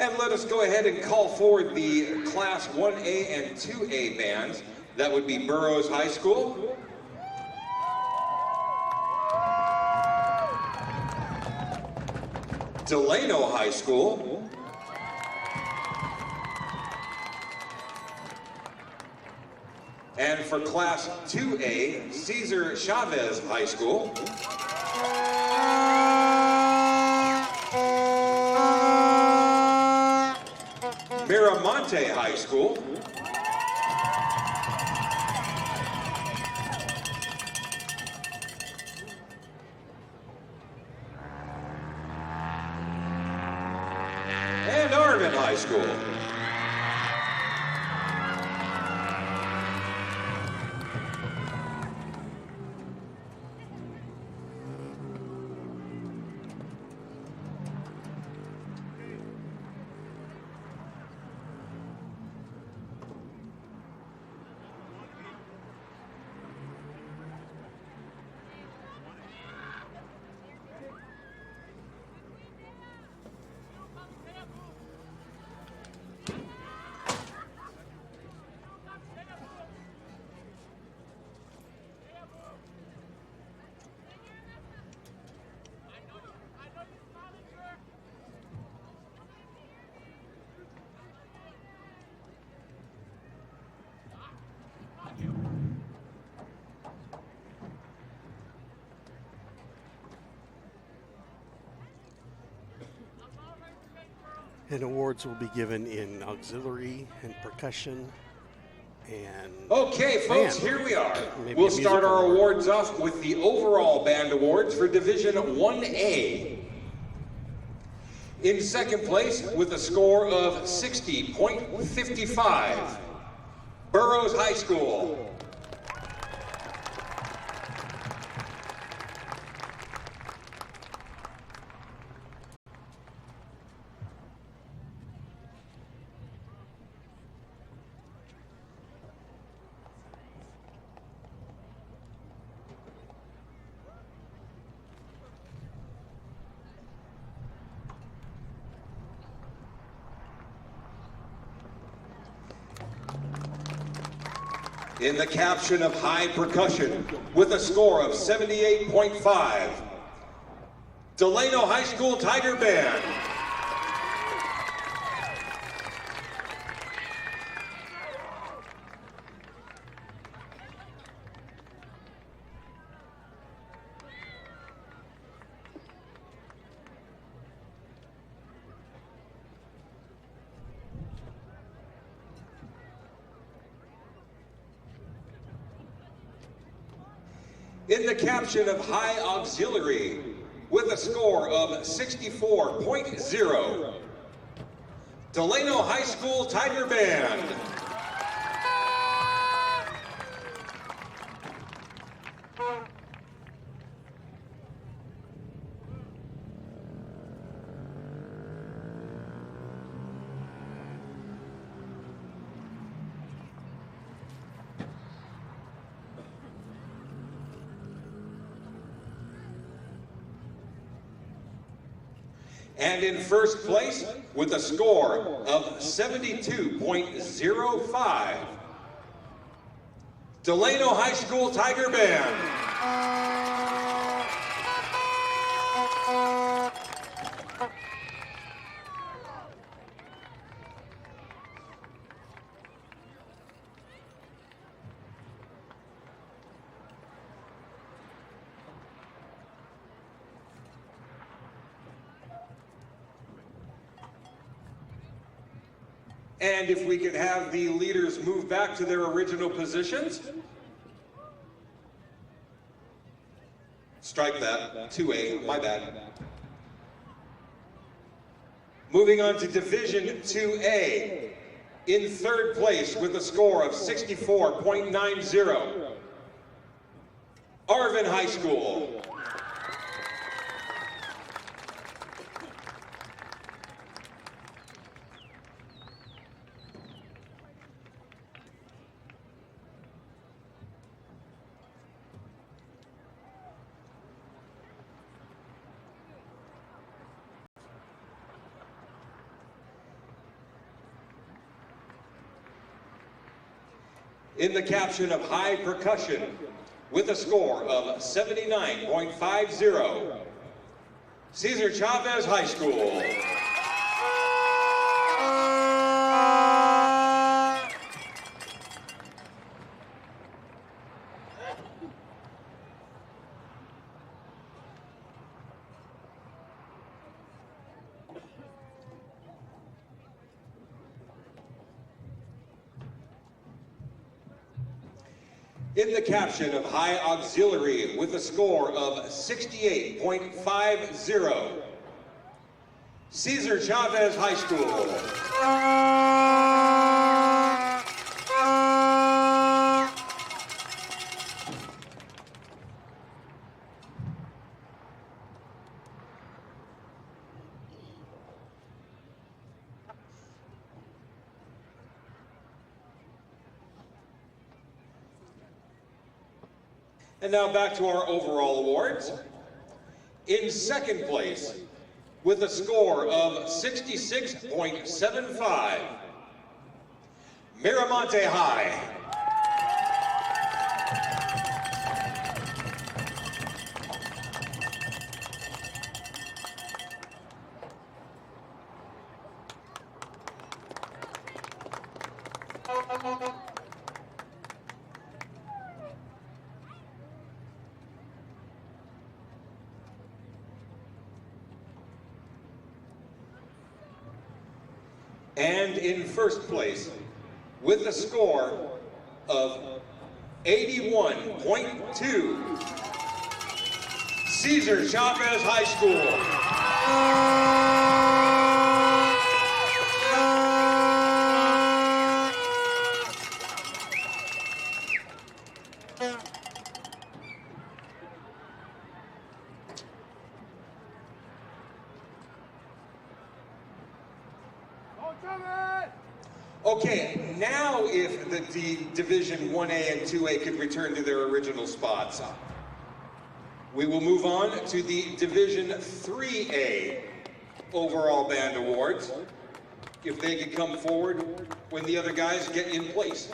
And let us go ahead and call forward the Class 1A and 2A bands. That would be Burroughs High School, Delano High School, and for Class 2A, Cesar Chavez High School, Miramonte High School, and Arvin High School. And awards will be given in auxiliary and percussion and Okay, folks, band. here we are. Maybe We'll a start musical our award. awards off with the overall band awards for Division 1A. In second place, with a score of 60.55, Burroughs High School. In the caption of high percussion, with a score of 78.5, Delano High School Tiger Band. In the caption of high auxiliary, with a score of 64.0, Delano High School Tiger Band. And in first place, with a score of 72.05, Delano High School Tiger Band. And if we could have the leaders move back to their original positions. Strike that, 2A, my bad. Moving on to Division 2A. In third place with a score of 64.90, Arvin High School. In the caption of high percussion, with a score of 79.50, Cesar Chavez High School. In the caption of high auxiliary with a score of 68.50, Cesar Chavez High School. And now back to our overall awards. In second place, with a score of 66.75, Miramonte High. And in first place, with a score of 81.2, Cesar Chavez High School. Okay, now if the Division 1A and 2A could return to their original spots, we will move on to the Division 3A overall band awards. If they could come forward when the other guys get in place.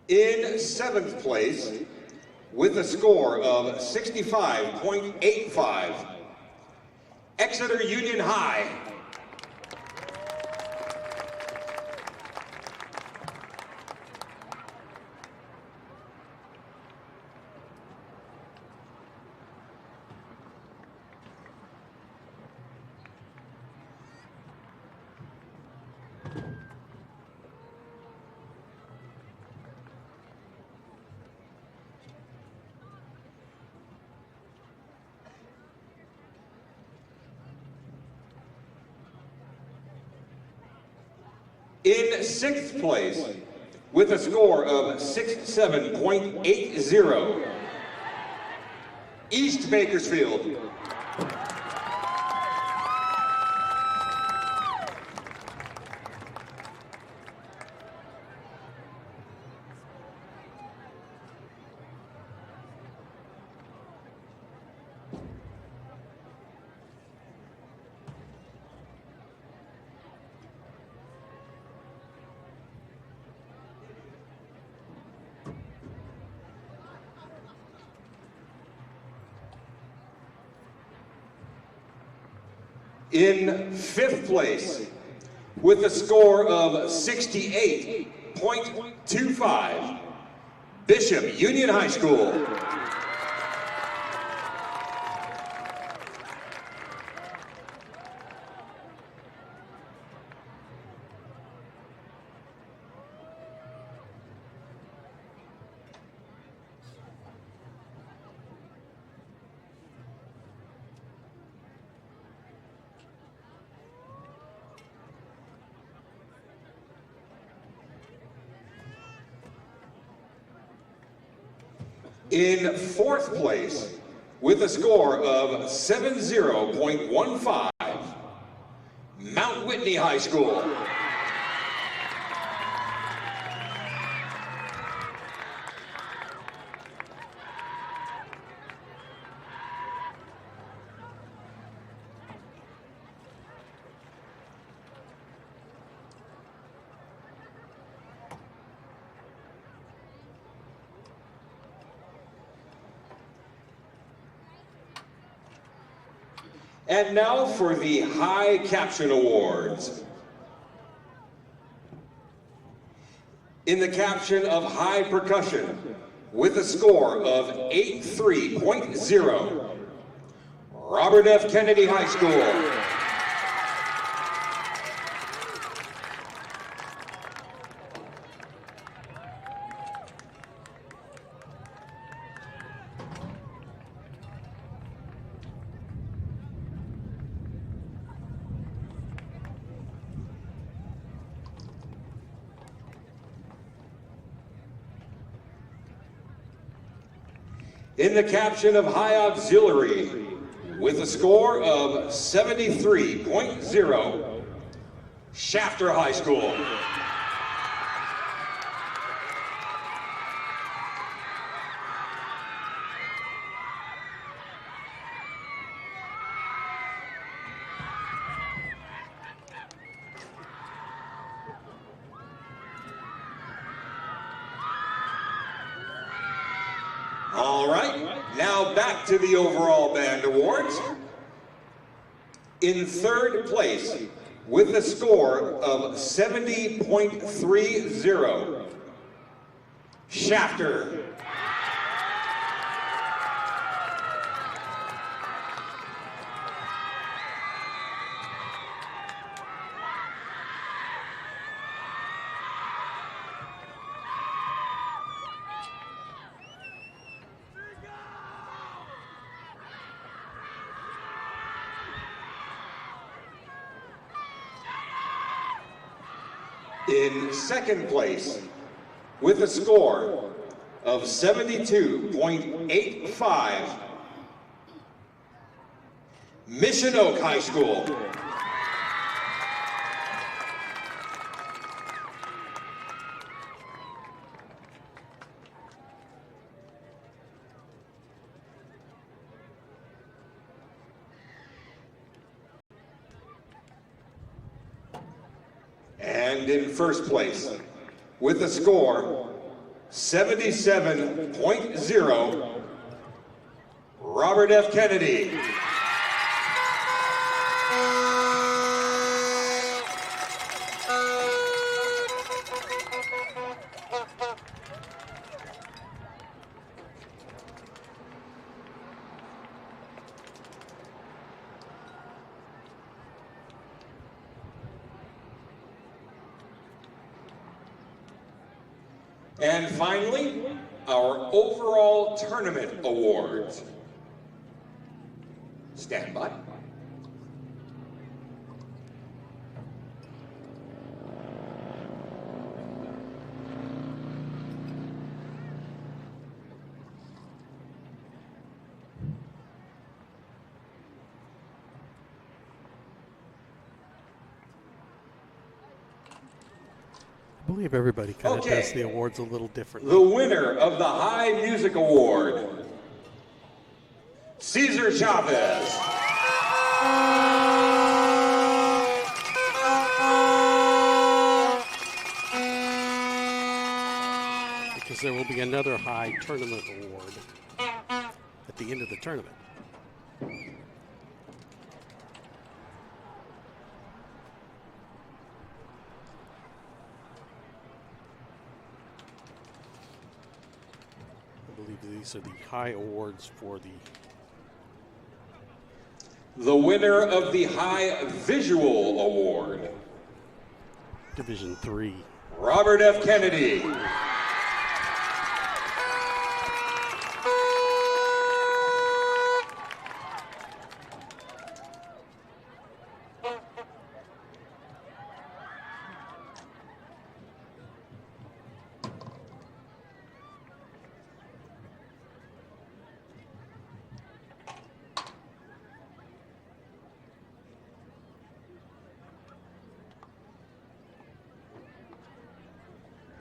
In seventh place, with a score of 65.85, Exeter Union High. In sixth place, with a score of 67.80, East Bakersfield. In fifth place, with a score of 68.25, Bishop Union High School. In fourth place, with a score of 70.15, Mount Whitney High School. And now for the High Caption Awards. In the caption of High Percussion, with a score of 83.0, Robert F. Kennedy High School. In the caption of High Auxiliary, with a score of 73.0, Shafter High School. All right, now back to the overall band awards. In third place, with a score of 70.30, Shafter. In second place, with a score of 72.85, Mission Oak High School. And in first place, with a score 77.0, Robert F. Kennedy. And finally, our overall tournament awards. Stand by. I believe everybody kind of does the awards a little differently. The winner of the High Music Award, Cesar Chavez. Because there will be another High Tournament Award at the end of the tournament. I believe these are the High Awards for The winner of the High Visual Award, Division 3. Robert F. Kennedy.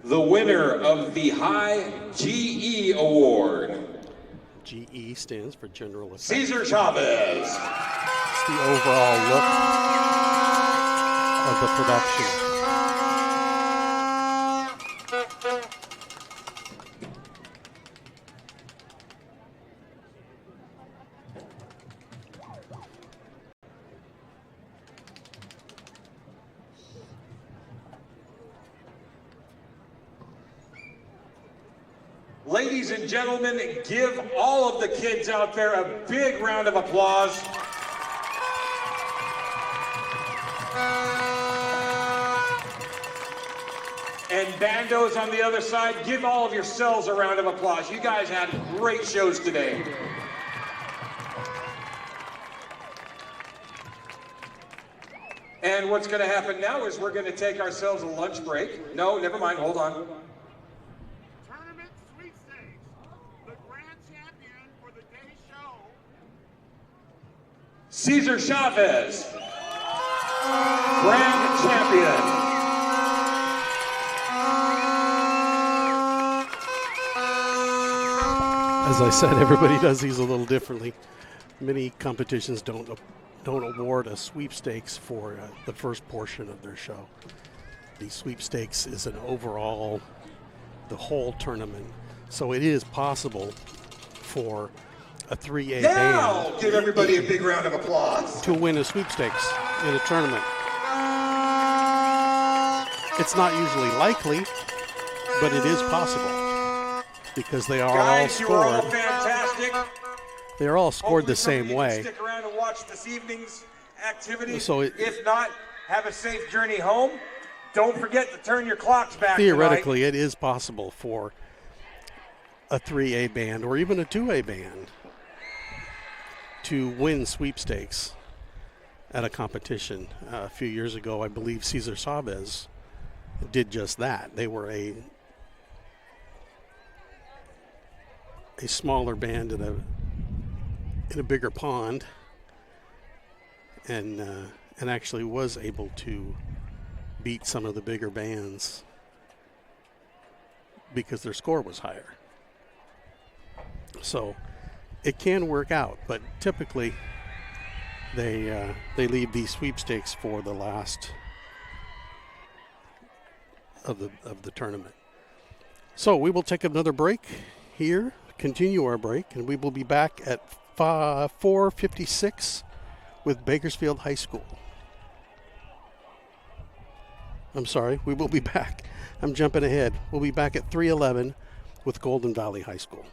The winner of the High GE Award, GE stands for General Effects. Cesar Chavez. It's the overall look of the production. Ladies and gentlemen, give all of the kids out there a big round of applause. And bandos on the other side, give all of yourselves a round of applause. You guys had great shows today. And what's going to happen now is we're going to take ourselves a lunch break. No, never mind, hold on. Tournament sweepstakes. The grand champion for the day show. Cesar Chavez, grand champion. As I said, everybody does these a little differently. Many competitions don't award a sweepstakes for the first portion of their show. The sweepstakes is an overall, the whole tournament. So it is possible for a 3A Now, band give everybody a big round of applause. to win a sweepstakes in a tournament. It's not usually likely, but it is possible because they are Guys, all you are all scored. fantastic. They are all scored Hopefully the some of same you way. can stick around and watch this evening's activity. So if not, have a safe journey home. Don't forget to turn your clocks back Theoretically, it is possible for a 3A band or even a 2A band to win sweepstakes at a competition. A few years ago, I believe Cesar Chavez did just that. They were a smaller band in a bigger pond, and actually was able to beat some of the bigger bands because their score was higher. So it can work out, but typically they leave these sweepstakes for the last of the tournament. So we will take another break here, continue our break, and we will be back at 4:56 with Bakersfield High School. I'm sorry, we will be back. I'm jumping ahead. We'll be back at 3:11 with Golden Valley High School.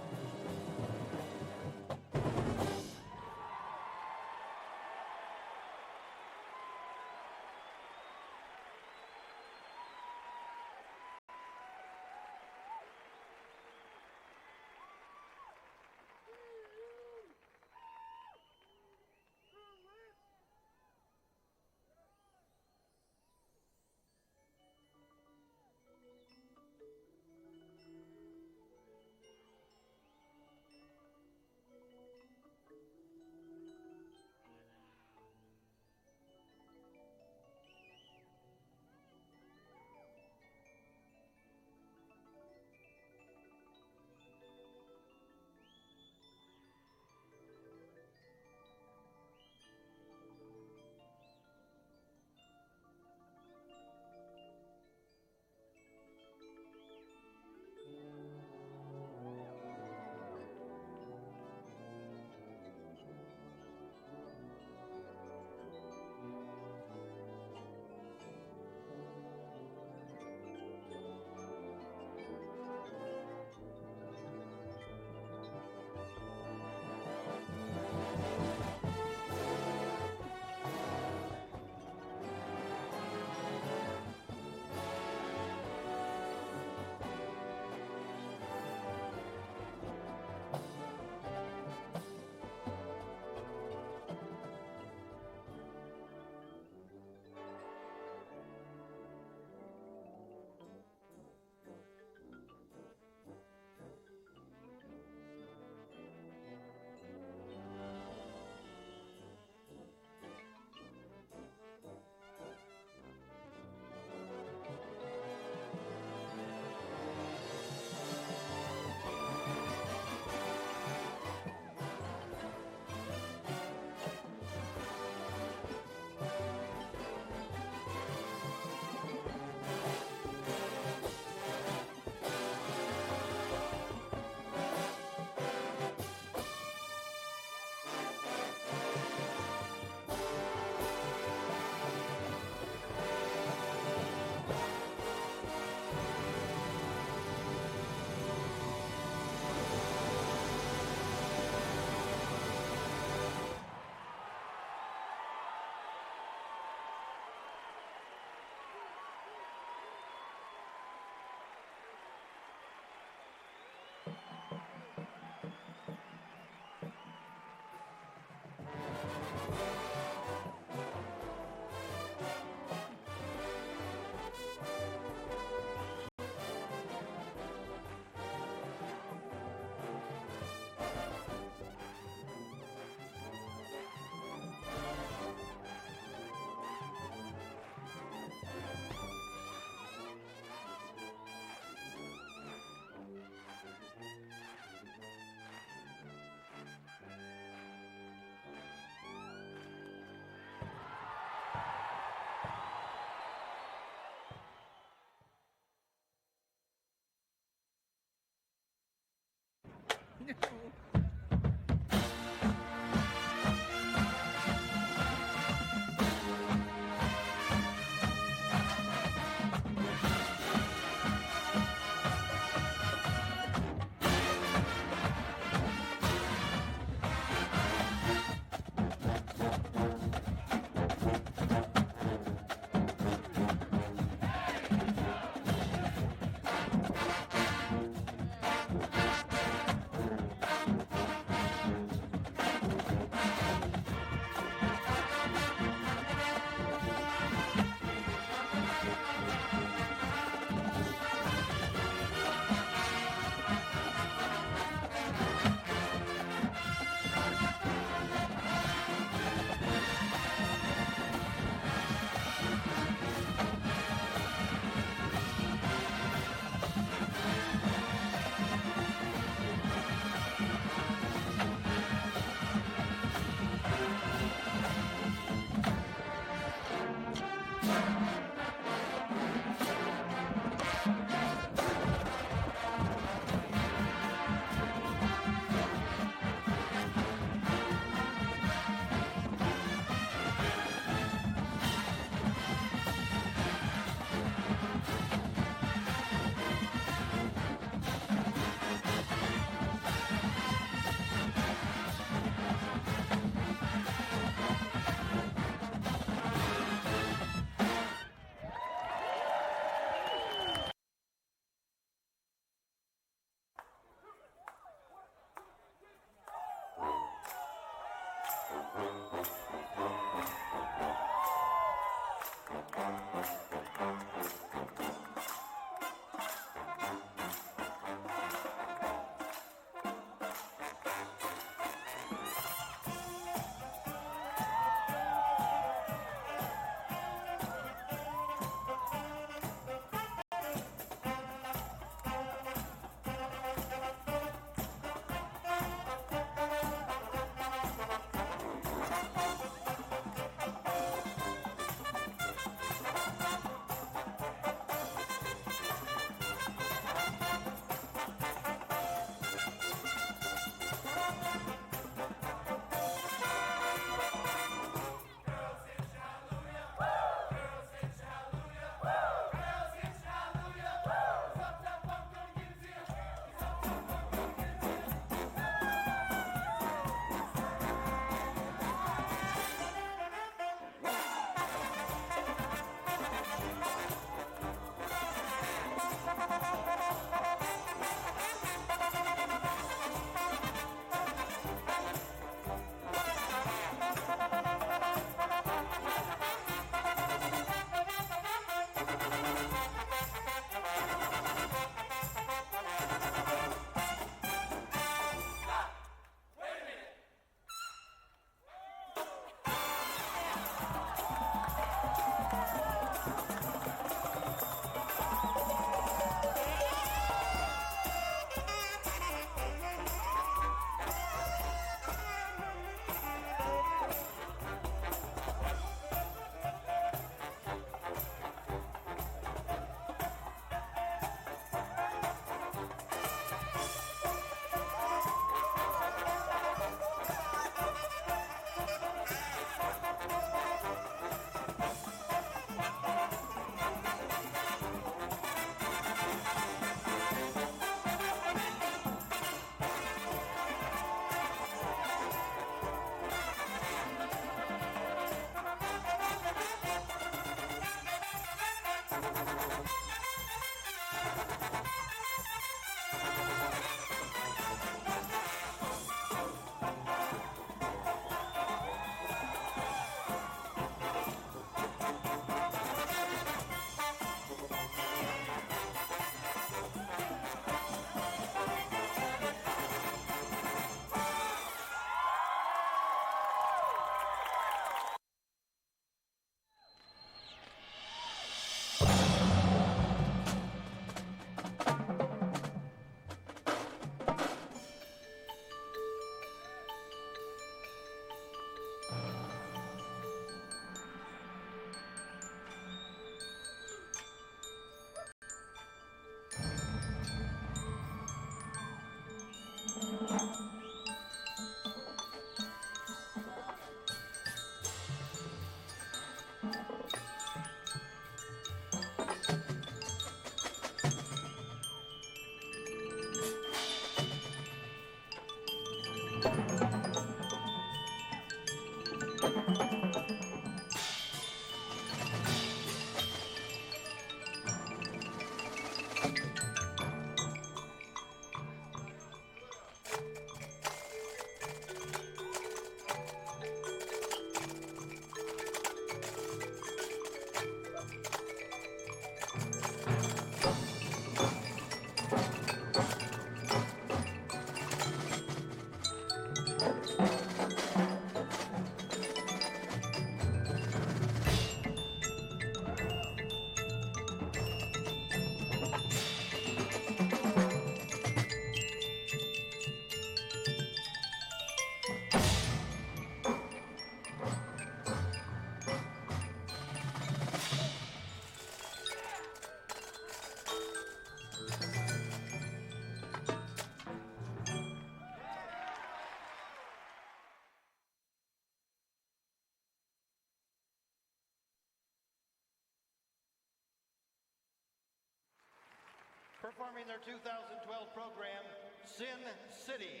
Performing their 2012 program, Sin City,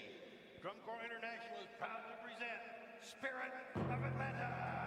Drum Corps International is proud to present Spirit of Atlanta.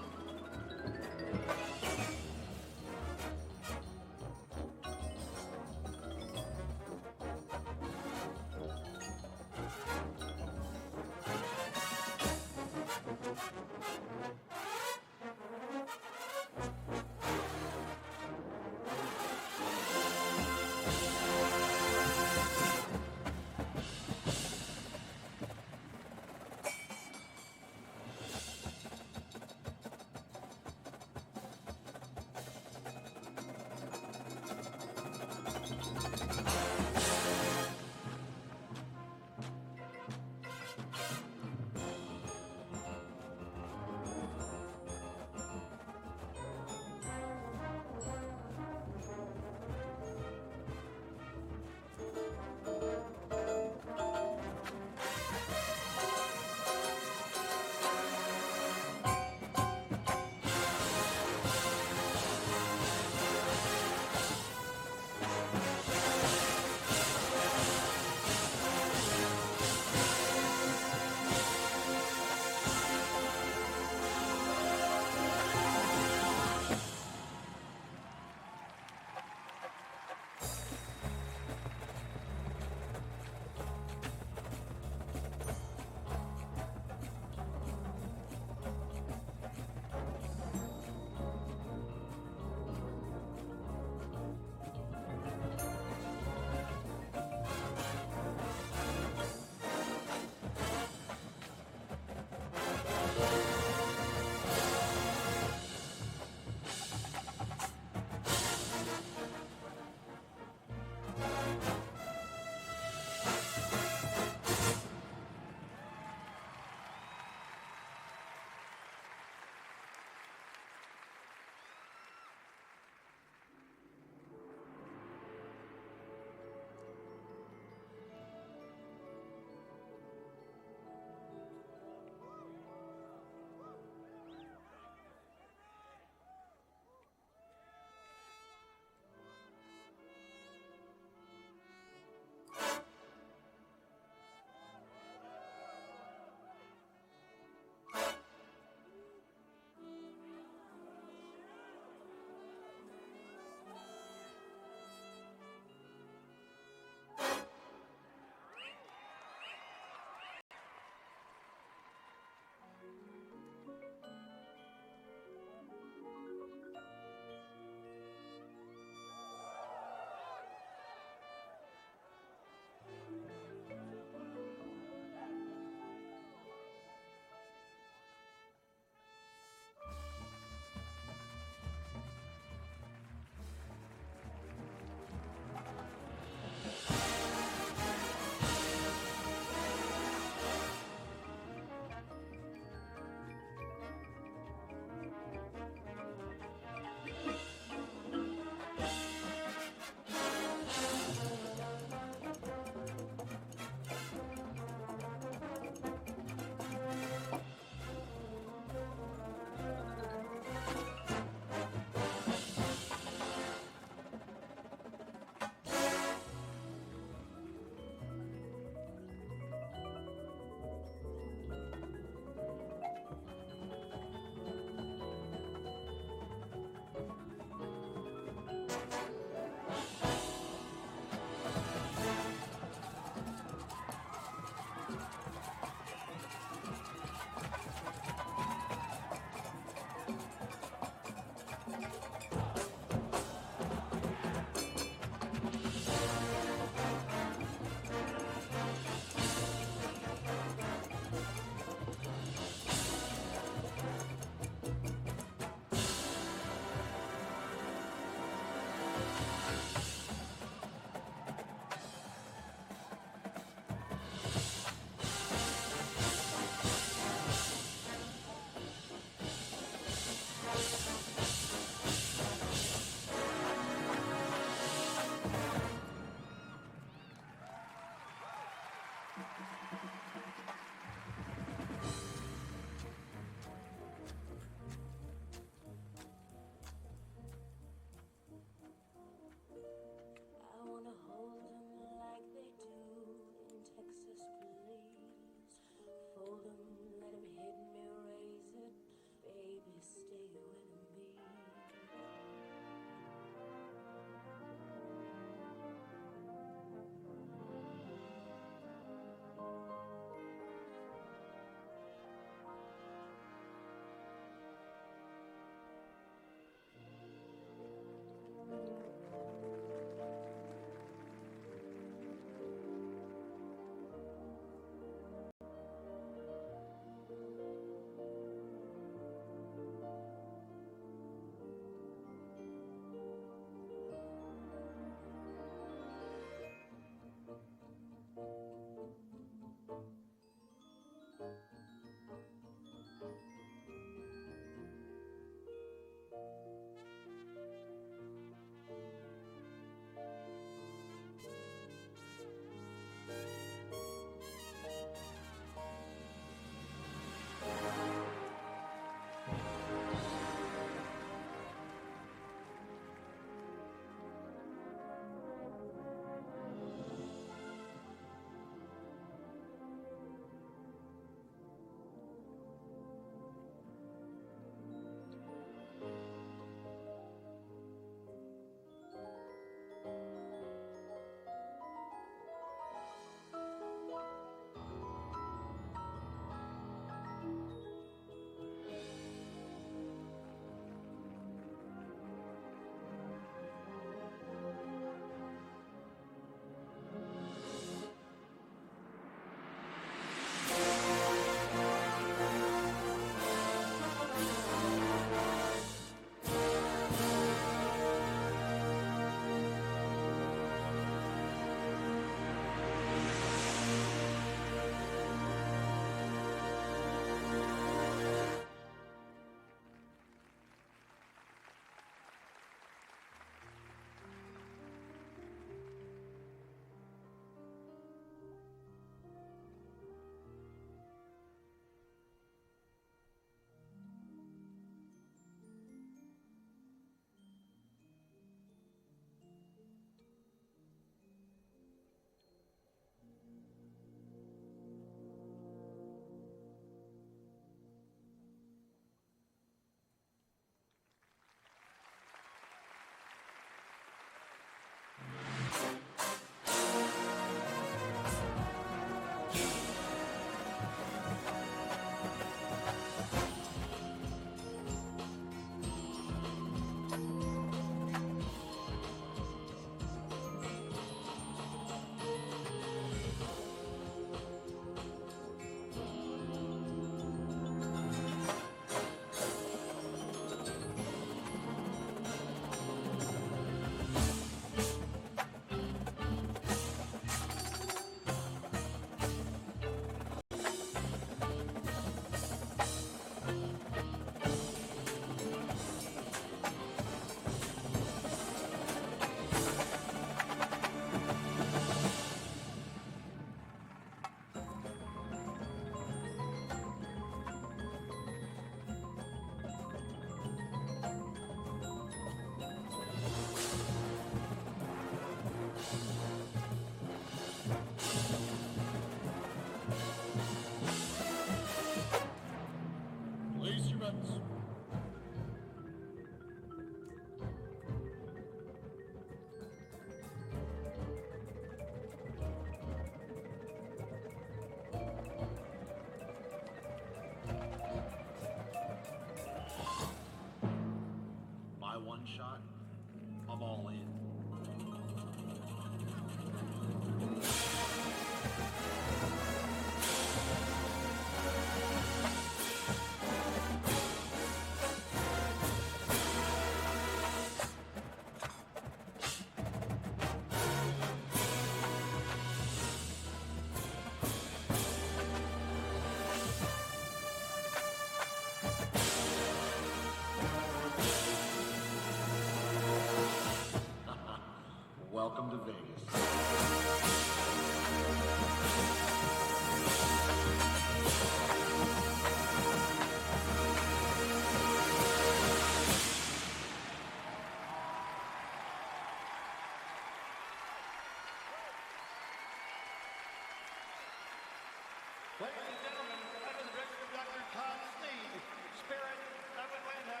Ladies and gentlemen, under the direction of Dr. Todd Sneed, Spirit of Atlanta.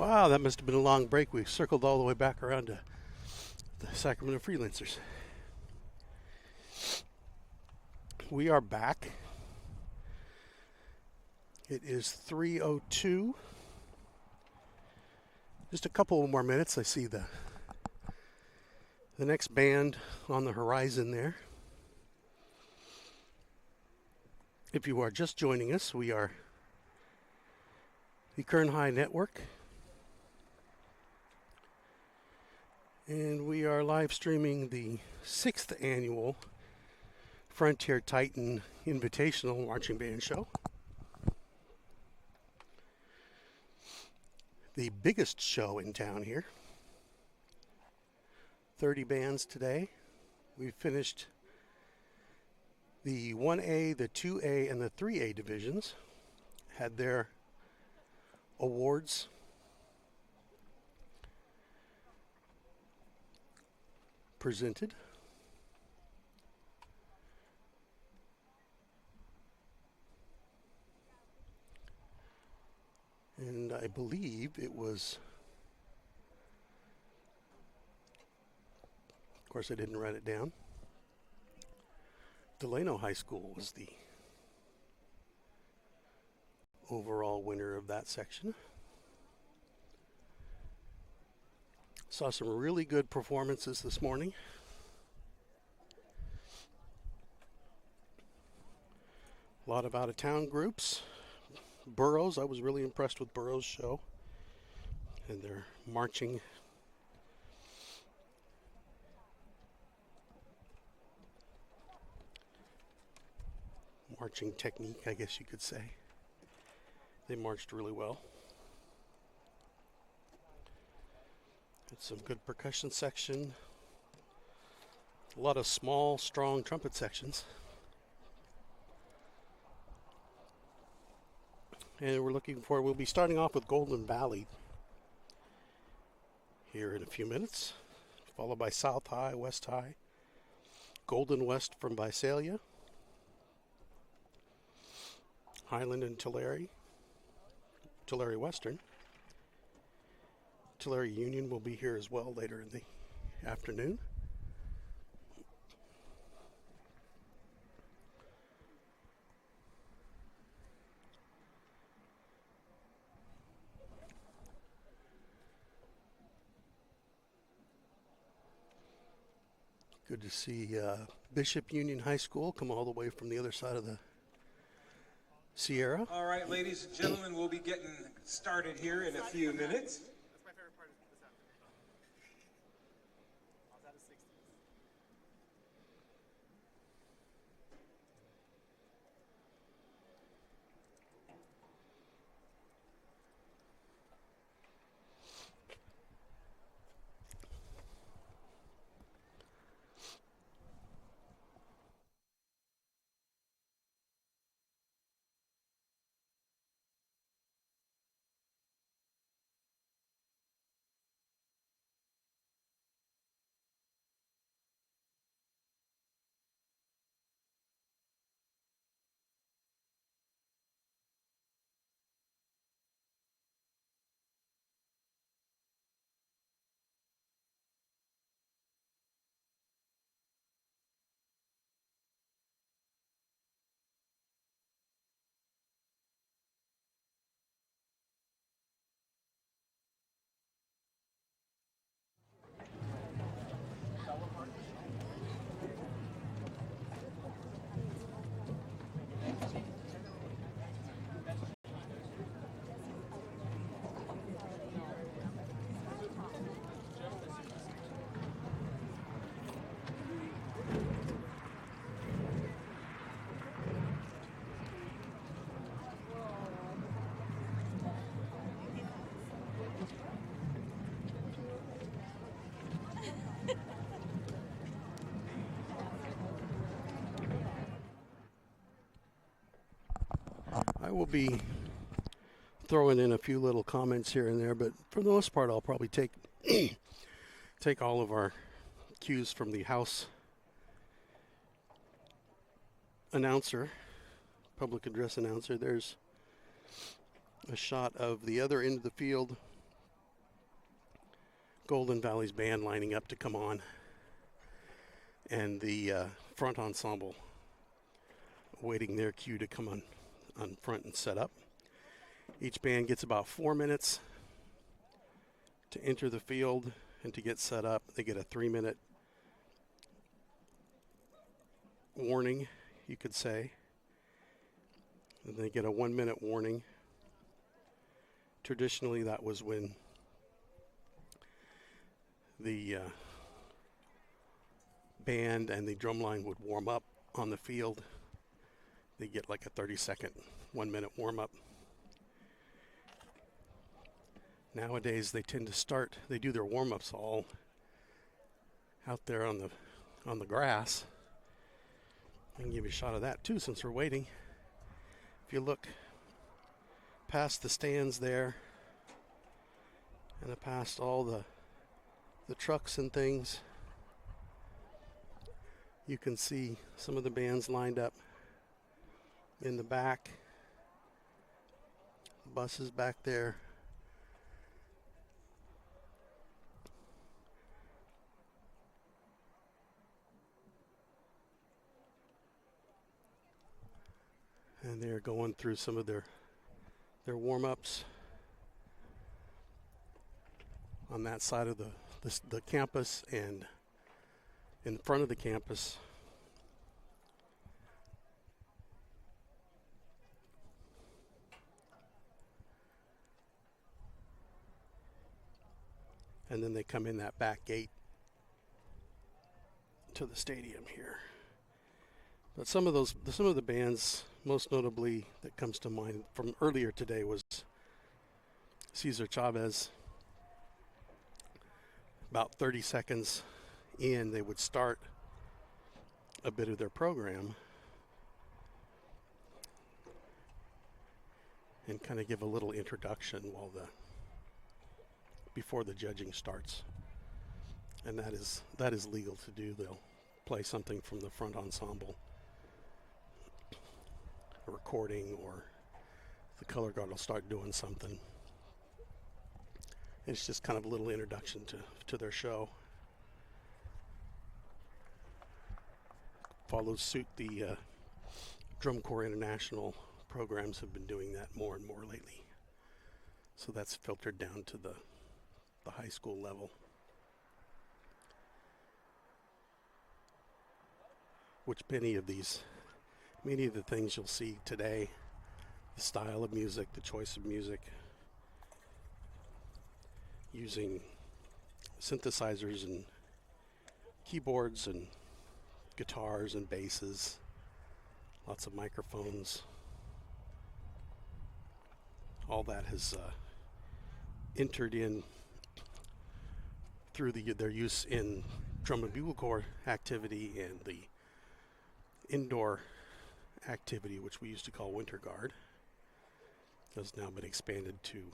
Wow, that must have been a long break. We circled all the way back around to the Sacramento Freelancers. We are back. It is 3:02. Just a couple more minutes. I see the next band on the horizon there. If you are just joining us, we are the Kern High Network. And we are live streaming the 6th annual Frontier Titan Invitational Marching Band Show. The biggest show in town here. 30 bands today. We finished the 1A, the 2A, and the 3A divisions. Had their awards. Presented. And I believe it was, of course I didn't write it down, Delano High School was the overall winner of that section. Saw some really good performances this morning. A lot of out-of-town groups. Burroughs, I was really impressed with Burroughs' show and their marching. Marching technique, I guess you could say. They marched really well. Had some good percussion section. A lot of small, strong trumpet sections. And we'll be starting off with Golden Valley here in a few minutes, followed by South High, West High, Golden West from Visalia, Highland and Tulare, Tulare Western. Tulare Union will be here as well later in the afternoon. Good to see Bishop Union High School come all the way from the other side of the Sierra. All right, ladies and gentlemen, we'll be getting started here in a few minutes. I will be throwing in a few little comments here and there, but for the most part, I'll probably take take all of our cues from the House announcer, public address announcer. There's a shot of the other end of the field Golden Valley's band lining up to come on, and the front ensemble waiting their cue to come on front and set up. Each band gets about 4 minutes to enter the field and to get set up. They get a 3-minute warning, you could say. And they get a 1-minute warning. Traditionally, that was when the band and the drumline would warm up on the field. They get like a 30-second, 1-minute warm-up. Nowadays, they tend to start, they do their warm-ups all out there on the grass. I can give you a shot of that too since we're waiting. If you look past the stands there and past all the trucks and things, you can see some of the bands lined up in the back. The buses back there. And they're going through some of their warm-ups on that side of the campus and in front of the campus. And then they come in that back gate to the stadium here. But some of the bands, most notably that comes to mind from earlier today, was Cesar Chavez. About 30 seconds in, they would start a bit of their program and kind of give a little introduction before the judging starts. And that is legal to do. They'll play something from the front ensemble, a recording, or the color guard will start doing something. It's just kind of a little introduction to their show. Follows suit, the Drum Corps International programs have been doing that more and more lately. So that's filtered down to the high school level. Which many of the things you'll see today, the style of music, the choice of music, using synthesizers and keyboards and guitars and basses, lots of microphones. All that has entered in through their use in drum and bugle corps activity and the indoor activity, which we used to call winter guard, has now been expanded to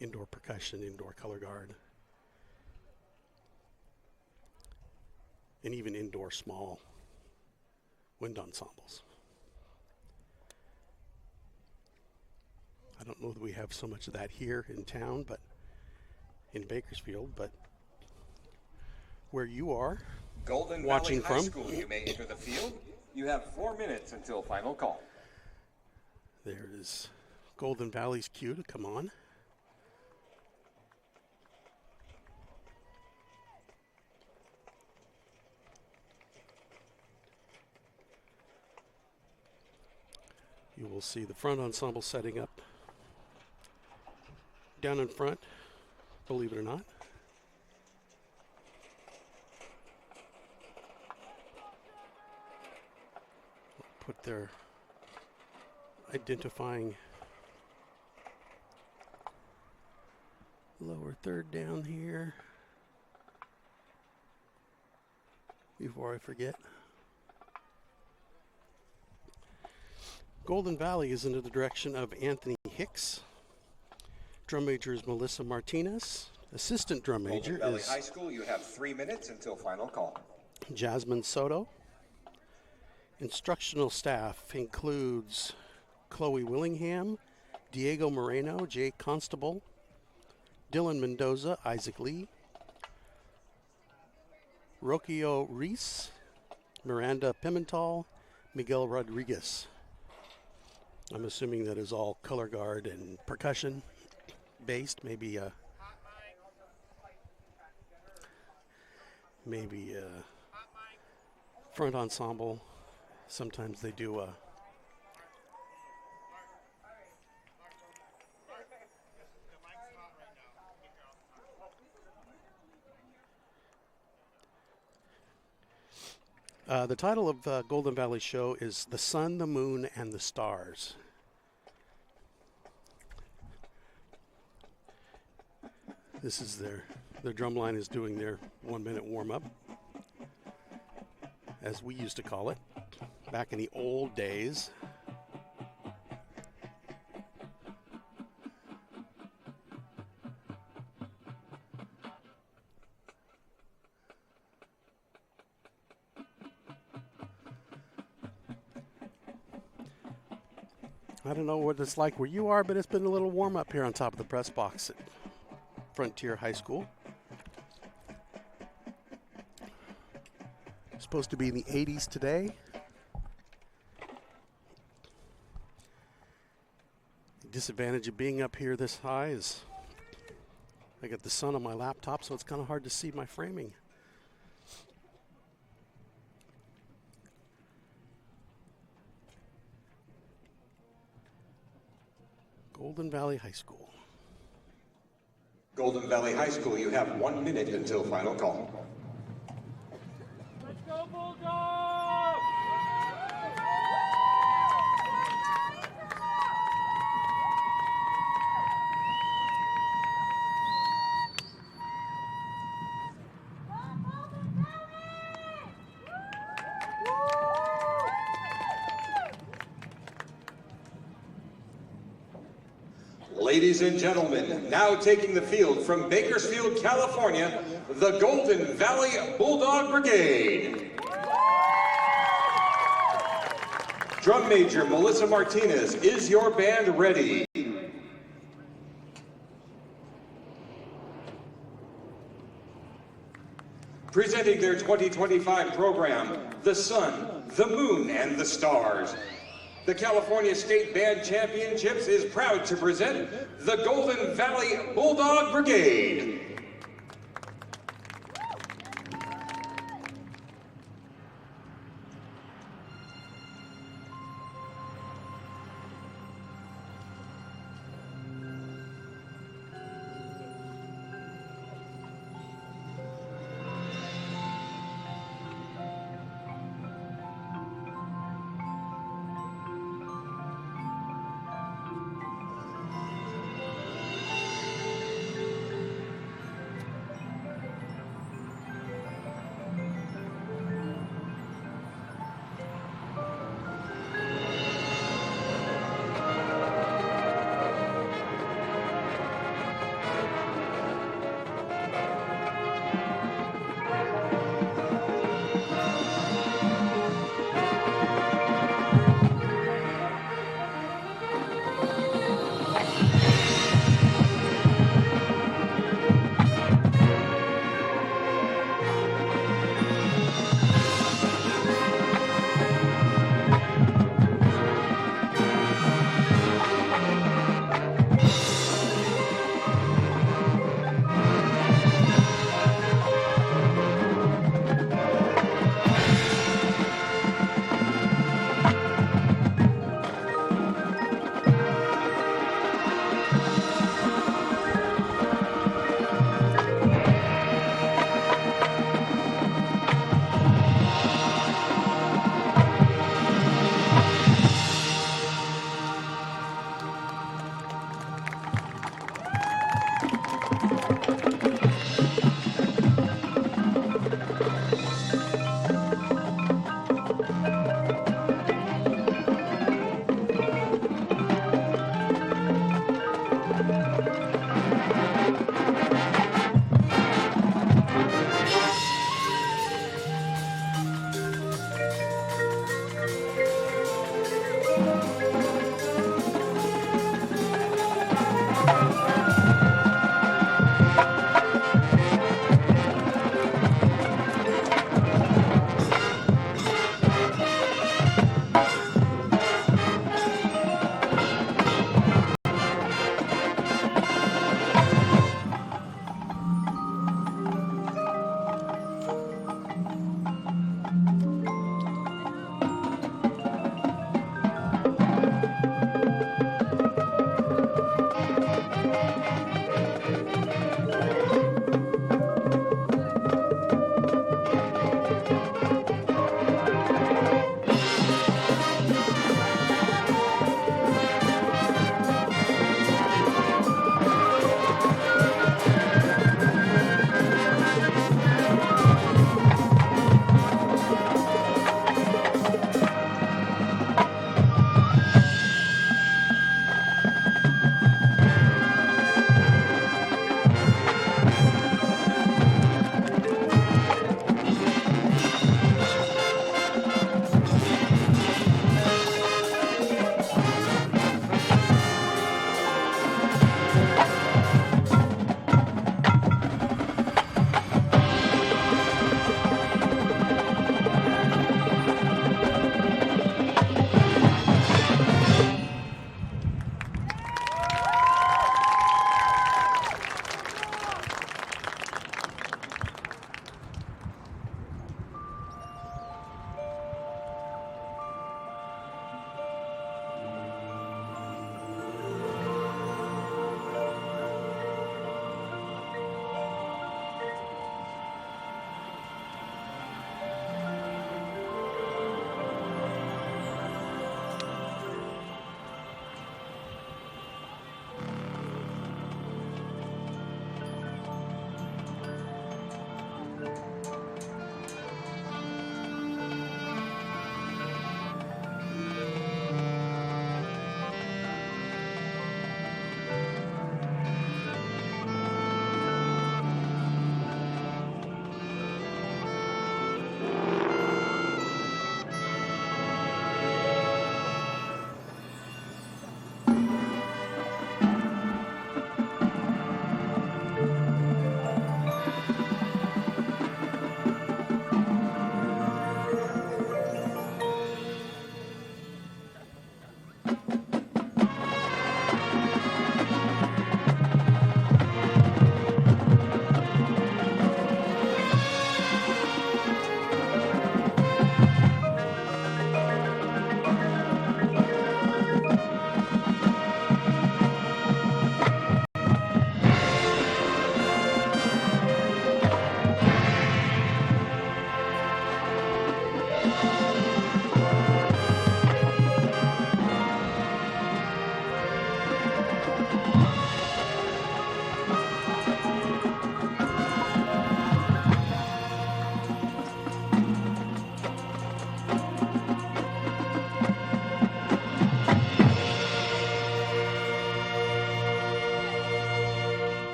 indoor percussion, indoor color guard, and even indoor small wind ensembles. I don't know that we have so much of that here in town, but in Bakersfield, but where you are Golden watching Valley High from, School, you may enter the field. You have 4 minutes until final call. there is Golden Valley's cue to come on. You will see the front ensemble setting up down in front, believe it or not. Put their identifying lower third down here before I forget. Golden Valley is under the direction of Anthony Hicks. Drum major is Melissa Martinez. Assistant drum major Golden Valley is High School, you have 3 minutes until final call. Jasmine Soto. Instructional staff includes Chloe Willingham, Diego Moreno, Jay Constable, Dylan Mendoza, Isaac Lee, Roquio Reese, Miranda Pimental, Miguel Rodriguez. I'm assuming that is all color guard and percussion based, maybe front ensemble. Sometimes they do the title of the Golden Valley show is The Sun, the Moon, and the Stars. This is their drum line is doing their 1-minute warm-up, as we used to call it back in the old days. I don't know what it's like where you are, but it's been a little warm up here on top of the press box at Frontier High School. Supposed to be in the 80s today. The disadvantage of being up here this high is I got the sun on my laptop, so it's kind of hard to see my framing. Golden Valley High School. Golden Valley High School, you have 1 minute until final call. Let's go, Bulldogs! Ladies and gentlemen, now taking the field from Bakersfield, California, the Golden Valley Bulldog Brigade. Drum Major Melissa Martinez, is your band ready? Presenting their 2025 program, The Sun, the Moon, and the Stars. The California State Band Championships is proud to present the Golden Valley Bulldog Brigade.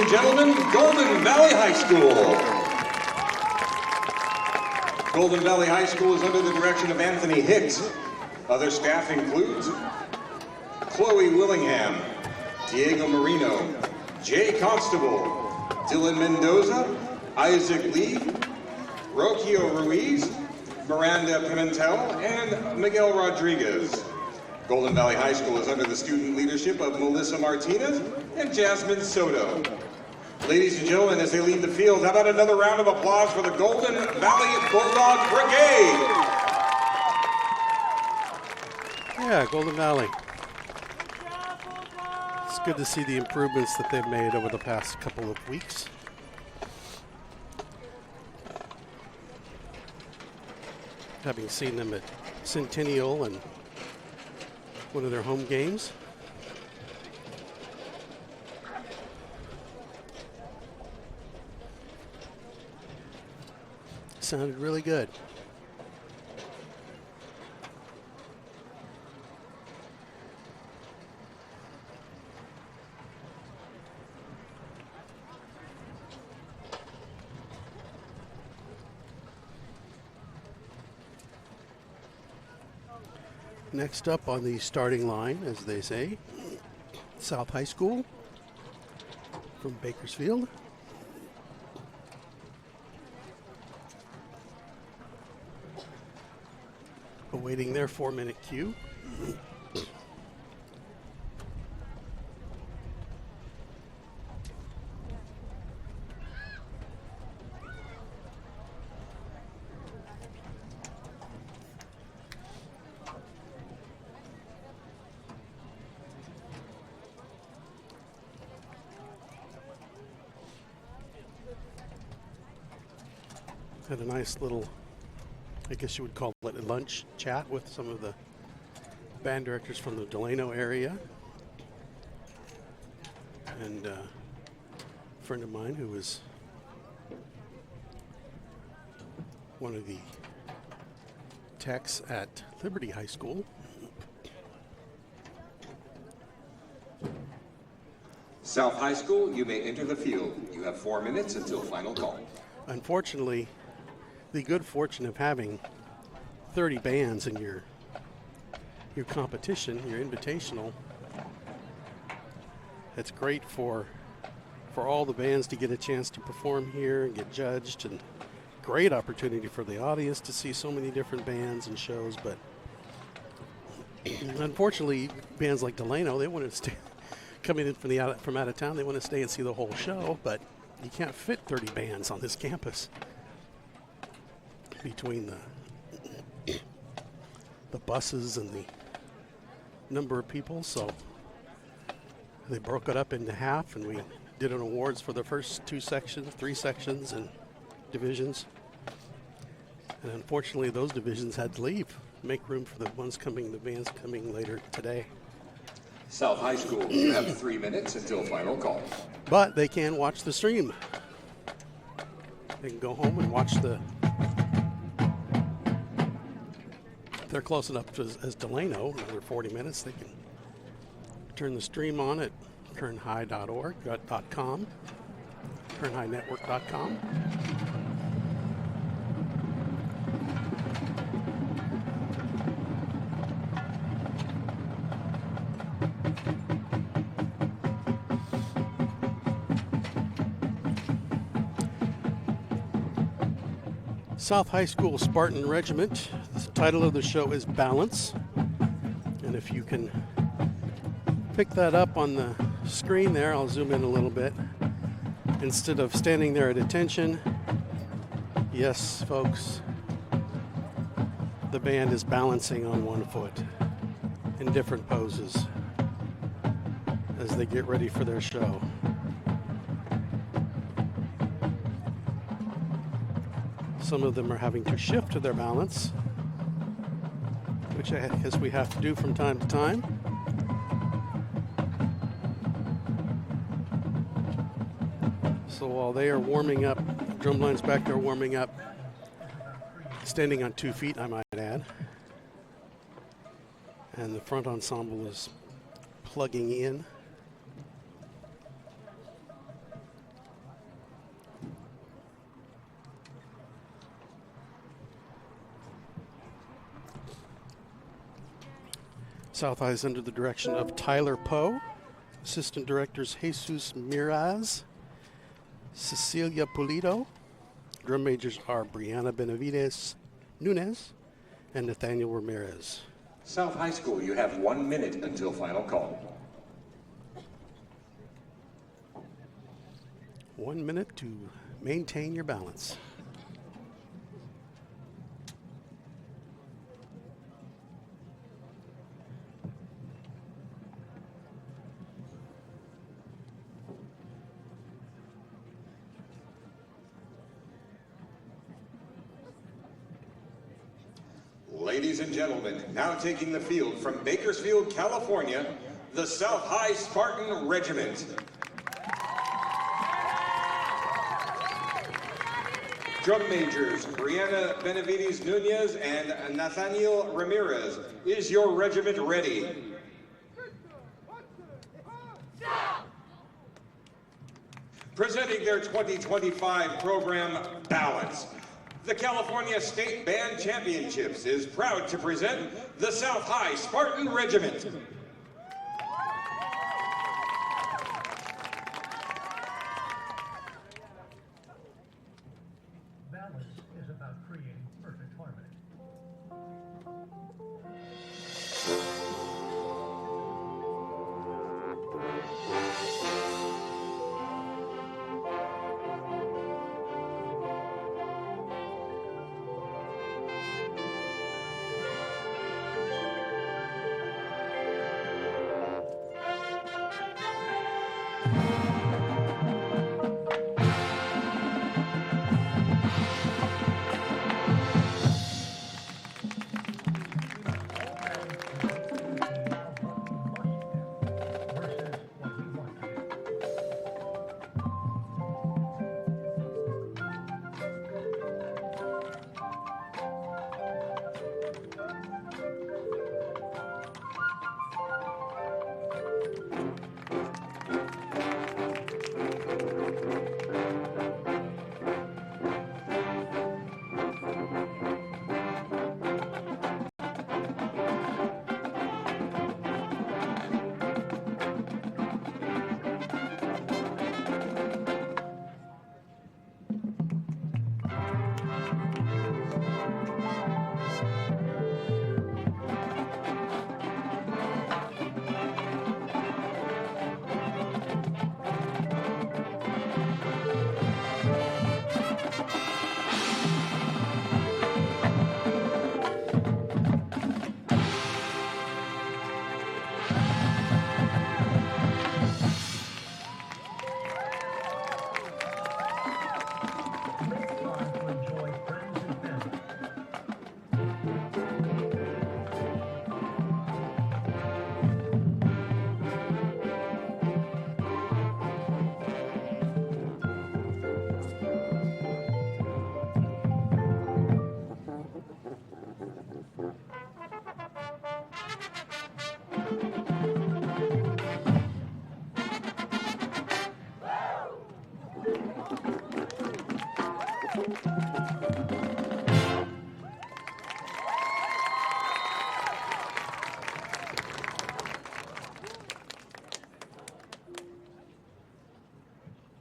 and gentlemen, Golden Valley High School. Golden Valley High School is under the direction of Anthony Hicks. Other staff includes Chloe Willingham, Diego Marino, Jay Constable, Dylan Mendoza, Isaac Lee, Roquio Ruiz, Miranda Pimentel, and Miguel Rodriguez. Golden Valley High School is under the student leadership of Melissa Martinez and Jasmine Soto. Ladies and gentlemen, as they leave the field, how about another round of applause for the Golden Valley Bulldog Brigade? Yeah, Golden Valley. It's good to see the improvements that they've made over the past couple of weeks. Having seen them at Centennial and one of their home games. Sounded really good. Next up on the starting line, as they say, South High School from Bakersfield. Awaiting their 4-minute cue. Had a nice little, I guess you would call it a lunch chat with some of the band directors from the Delano area. And a friend of mine who was one of the techs at Liberty High School. South High School, you may enter the field. You have 4 minutes until final call. Unfortunately, the good fortune of having 30 bands in your competition, your invitational, it's great for all the bands to get a chance to perform here and get judged, and great opportunity for the audience to see so many different bands and shows. But unfortunately, bands like Delano, they want to stay coming in from out of town. They want to stay and see the whole show, but you can't fit 30 bands on this campus between the buses and the number of people. So they broke it up into half, and we did an awards for the first 3 sections and divisions. And unfortunately, those divisions had to leave, make room for the bands coming later today. South High School, you have 3 minutes until final call. But they can watch the stream. They can go home and watch they're close enough as Delano, another 40 minutes. They can turn the stream on at kernhigh.org.com, kernhighnetwork.com. South High School Spartan Regiment. The title of the show is Balance. And if you can pick that up on the screen there, I'll zoom in a little bit. Instead of standing there at attention, yes, folks, the band is balancing on one foot in different poses as they get ready for their show. Some of them are having to shift to their balance, which I guess we have to do from time to time. So while they are warming up, drumline's back there warming up, standing on 2 feet, I might add. And the front ensemble is plugging in. South High is under the direction of Tyler Poe. Assistant directors Jesus Miraz, Cecilia Pulido. Drum majors are Brianna Benavides Nunez and Nathaniel Ramirez. South High School, you have 1 minute until final call. 1 minute to maintain your balance. Ladies and gentlemen, now taking the field from Bakersfield, California, the South High Spartan Regiment. Drum majors, Brianna Benavides Nunez and Nathaniel Ramirez. Is your regiment ready? Presenting their 2025 program, Balance. The California State Band Championships is proud to present the South High Spartan Regiment. Balance is about creating perfect harmony.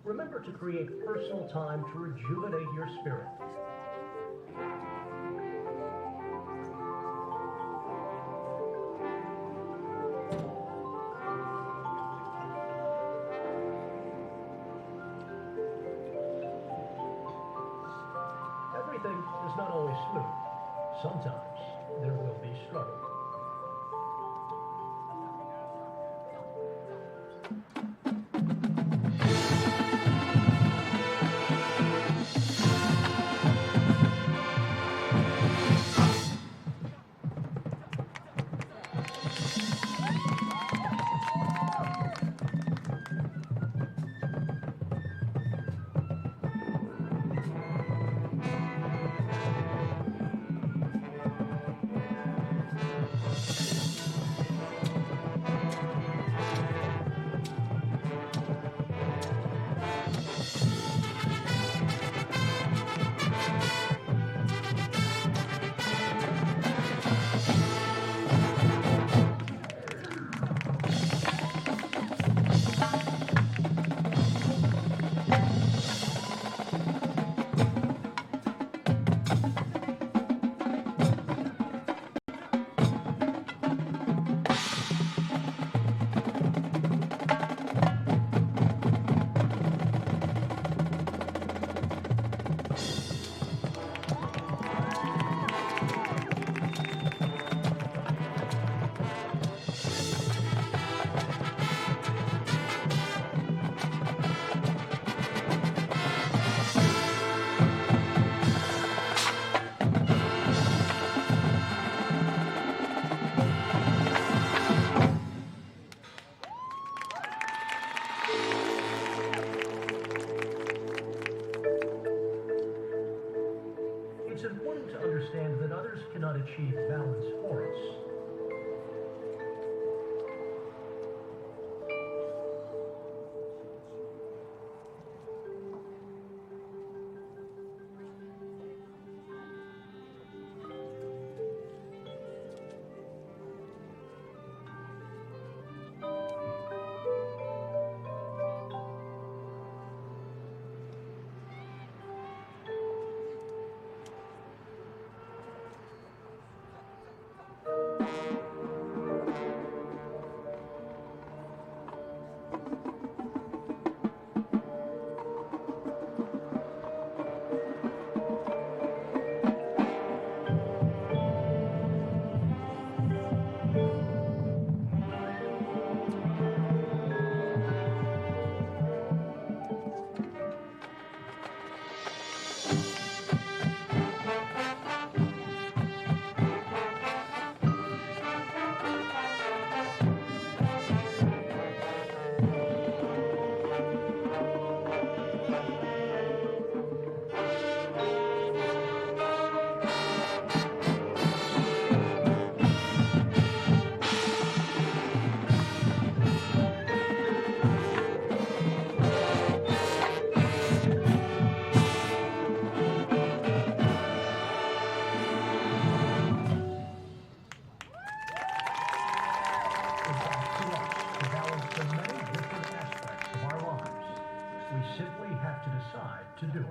Remember to create personal time to rejuvenate your spirit. Everything is not always smooth. Sometimes there will be struggle. it's important to understand that others cannot achieve balance for us. To do it.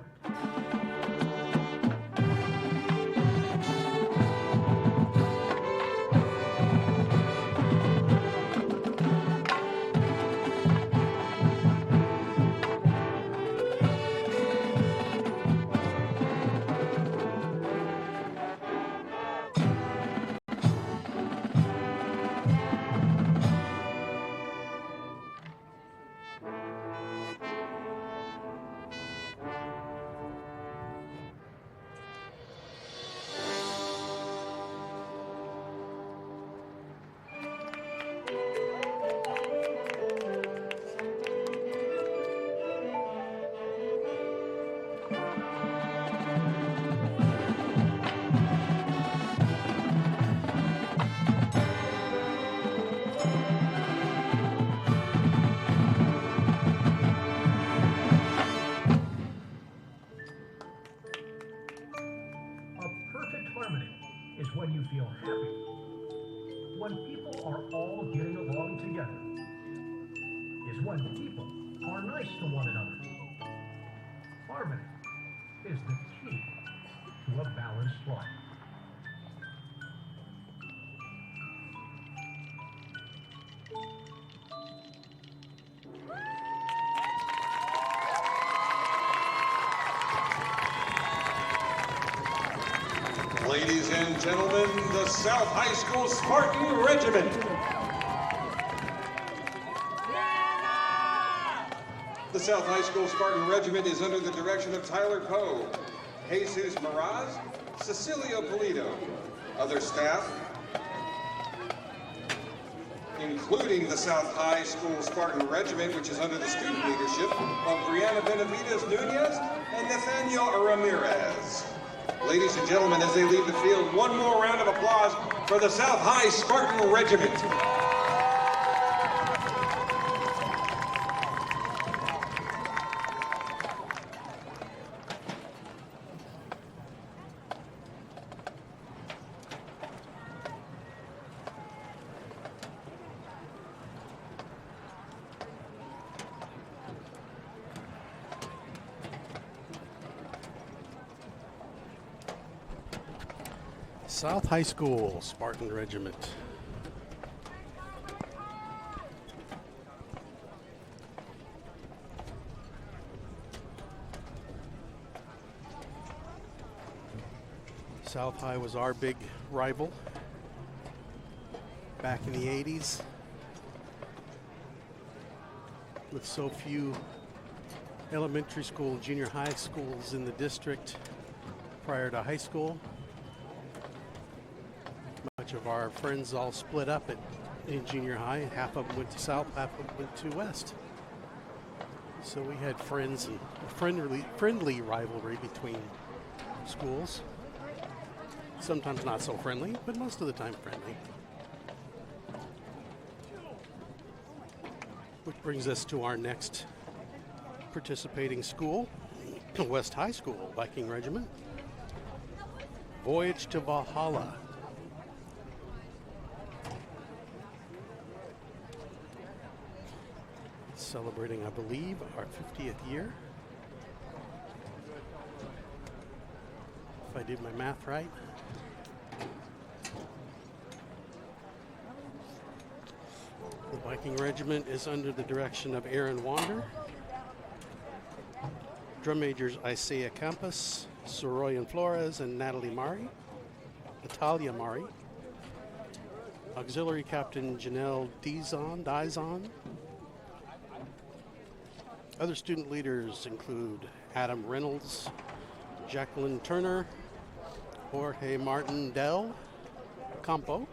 Is when you feel happy. When people are all getting along together. Is when people are nice to one another. Harmony is the key to a balanced life. Ladies and gentlemen, the South High School Spartan Regiment. The South High School Spartan Regiment is under the direction of Tyler Poe, Jesus Miraz, Cecilio Polito. Other staff, including the South High School Spartan Regiment, which is under the student leadership of Brianna Benavides Nunez and Nathaniel Ramirez. Ladies and gentlemen, as they leave the field, one more round of applause for the South High Spartan Regiment. South High School Spartan Regiment. South High was our big rival back in the 80s. With so few elementary school, junior high schools in the district prior to high school. Much of our friends all split up in junior high, and half of them went to South, half of them went to West. So we had friends and a friendly rivalry between schools. Sometimes not so friendly, but most of the time friendly. Which brings us to our next participating school, West High School Viking Regiment. Voyage to Valhalla. Celebrating, I believe, our 50th year. If I did my math right. The Viking Regiment is under the direction of Aaron Wander. Drum majors Isaiah Campos, Soroyan Flores, and Natalia Mari. Auxiliary Captain Janelle Dizon. Other student leaders include Adam Reynolds, Jacqueline Turner, Jorge Martin Del Campo,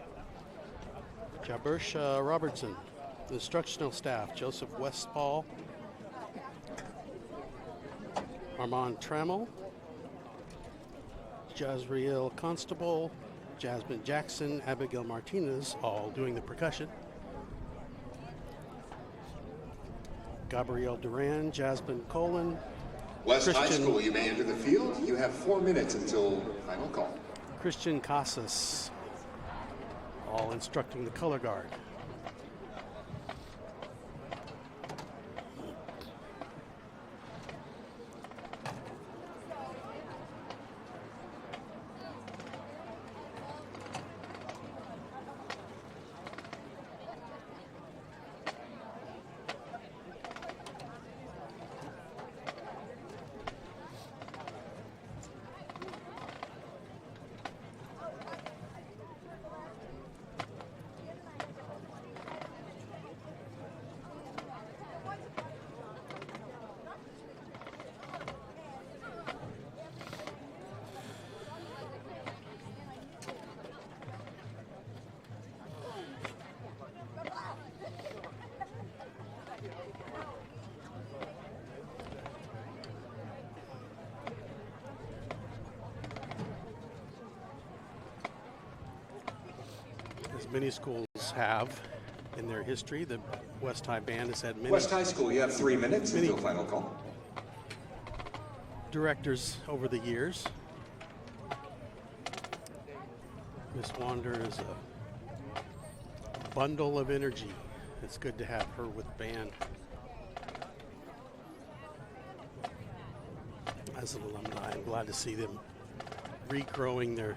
Jabersha Robertson. Instructional staff, Joseph Westfall, Armand Trammell, Jazriel Constable, Jasmine Jackson, Abigail Martinez, all doing the percussion. Gabrielle Duran, Jasmine Colin, West High School, you may enter the field. You have 4 minutes until final call. Christian Casas, all instructing the color guard. As many schools have in their history, the West High Band has had many. West High School, you have 3 minutes until final call. Directors over the years. Miss Wander is a bundle of energy. It's good to have her with band. As an alumni, I'm glad to see them regrowing their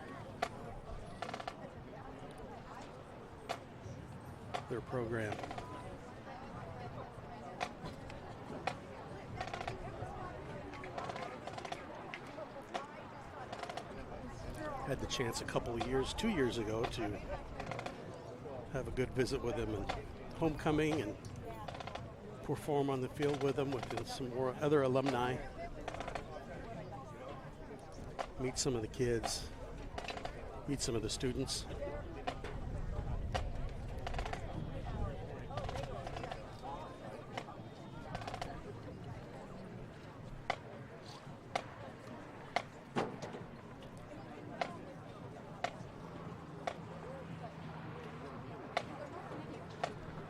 program. Had the chance a couple of years, 2 years ago, to have a good visit with them and homecoming and perform on the field with them with some more other alumni. Meet some of the kids, meet some of the students.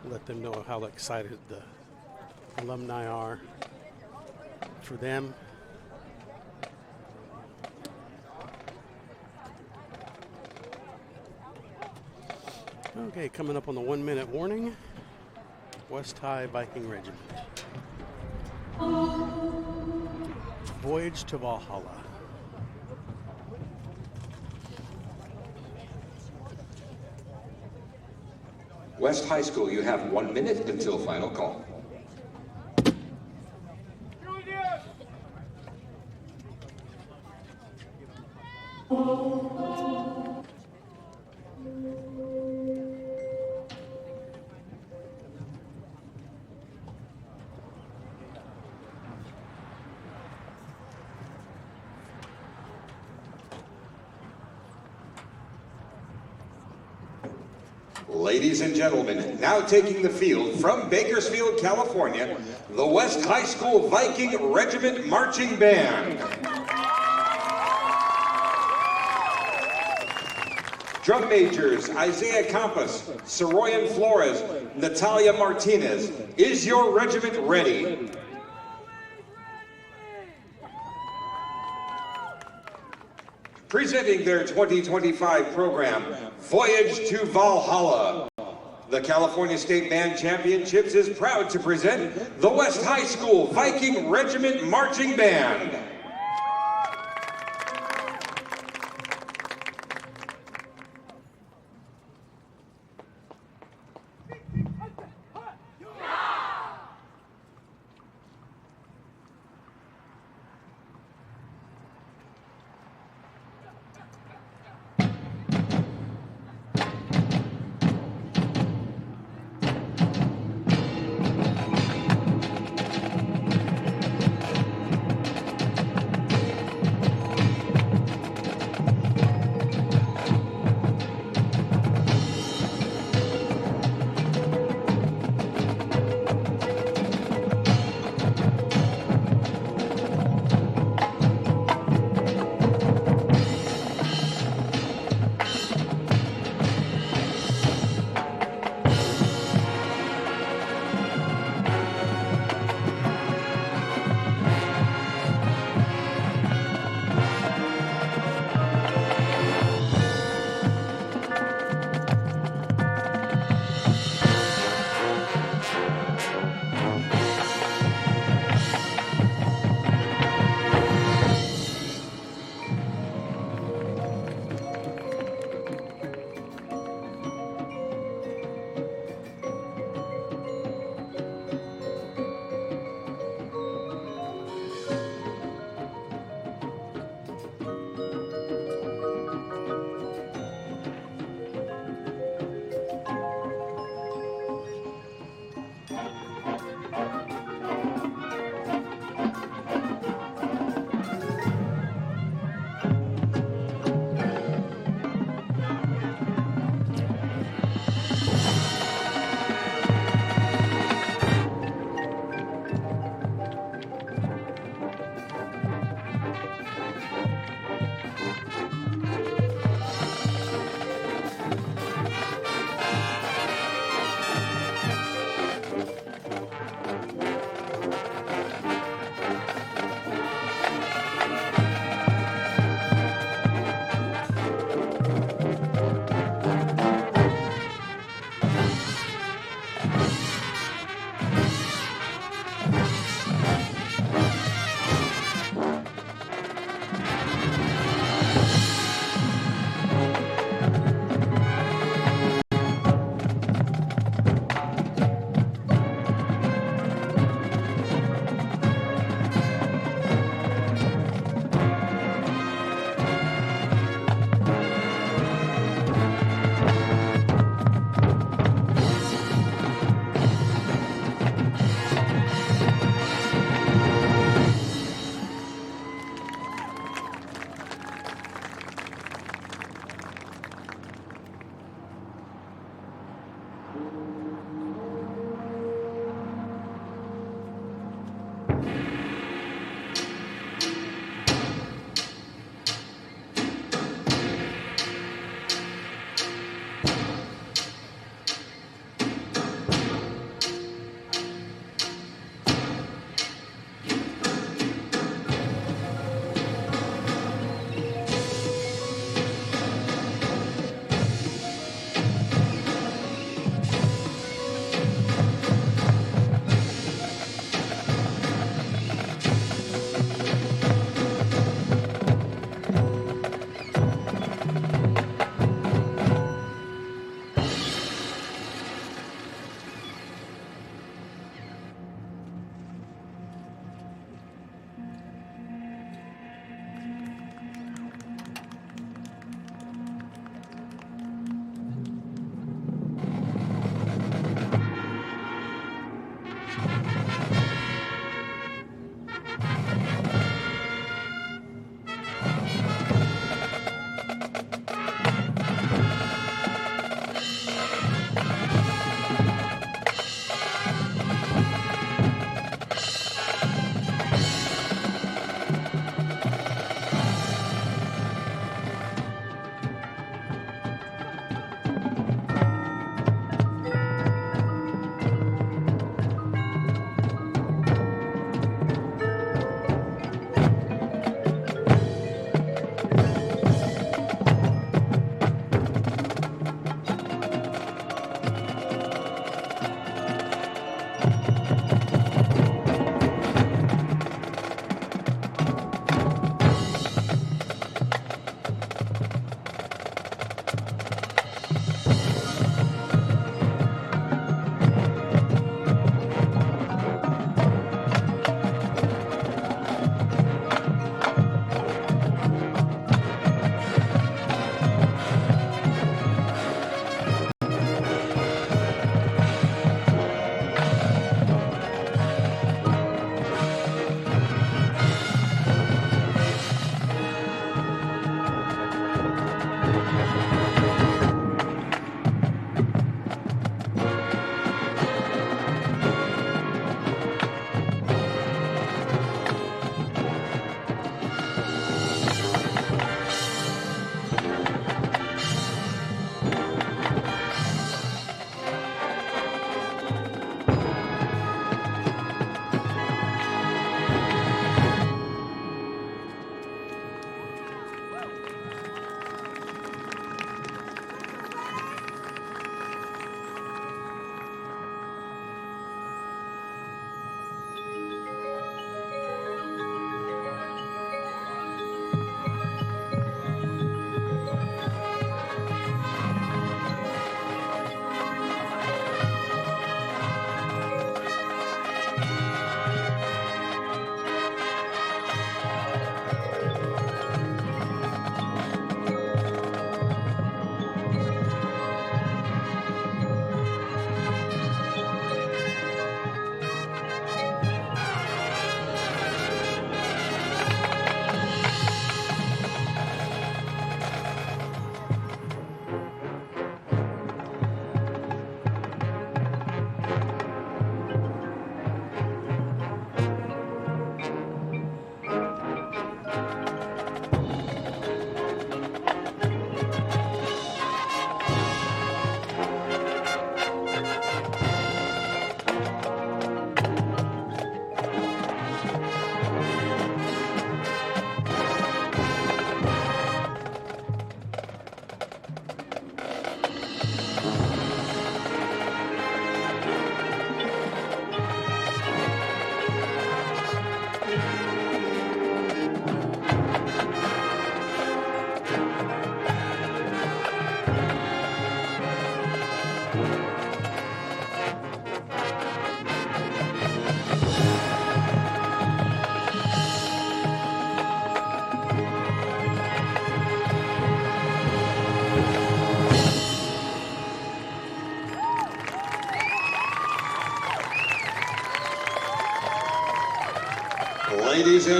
Let them know how excited the alumni are for them. Okay, coming up on the 1 minute warning, West High Viking Regiment. Voyage to Valhalla. West High School, you have 1 minute until final call. Ladies and gentlemen, now taking the field from Bakersfield, California, the West High School Viking Regiment Marching Band. Drum majors Isaiah Campos, Soroyan Flores, Natalia Martinez. Is your regiment ready? Presenting their 2025 program, Voyage to Valhalla. The California State Band Championships is proud to present the West High School Viking Regiment Marching Band.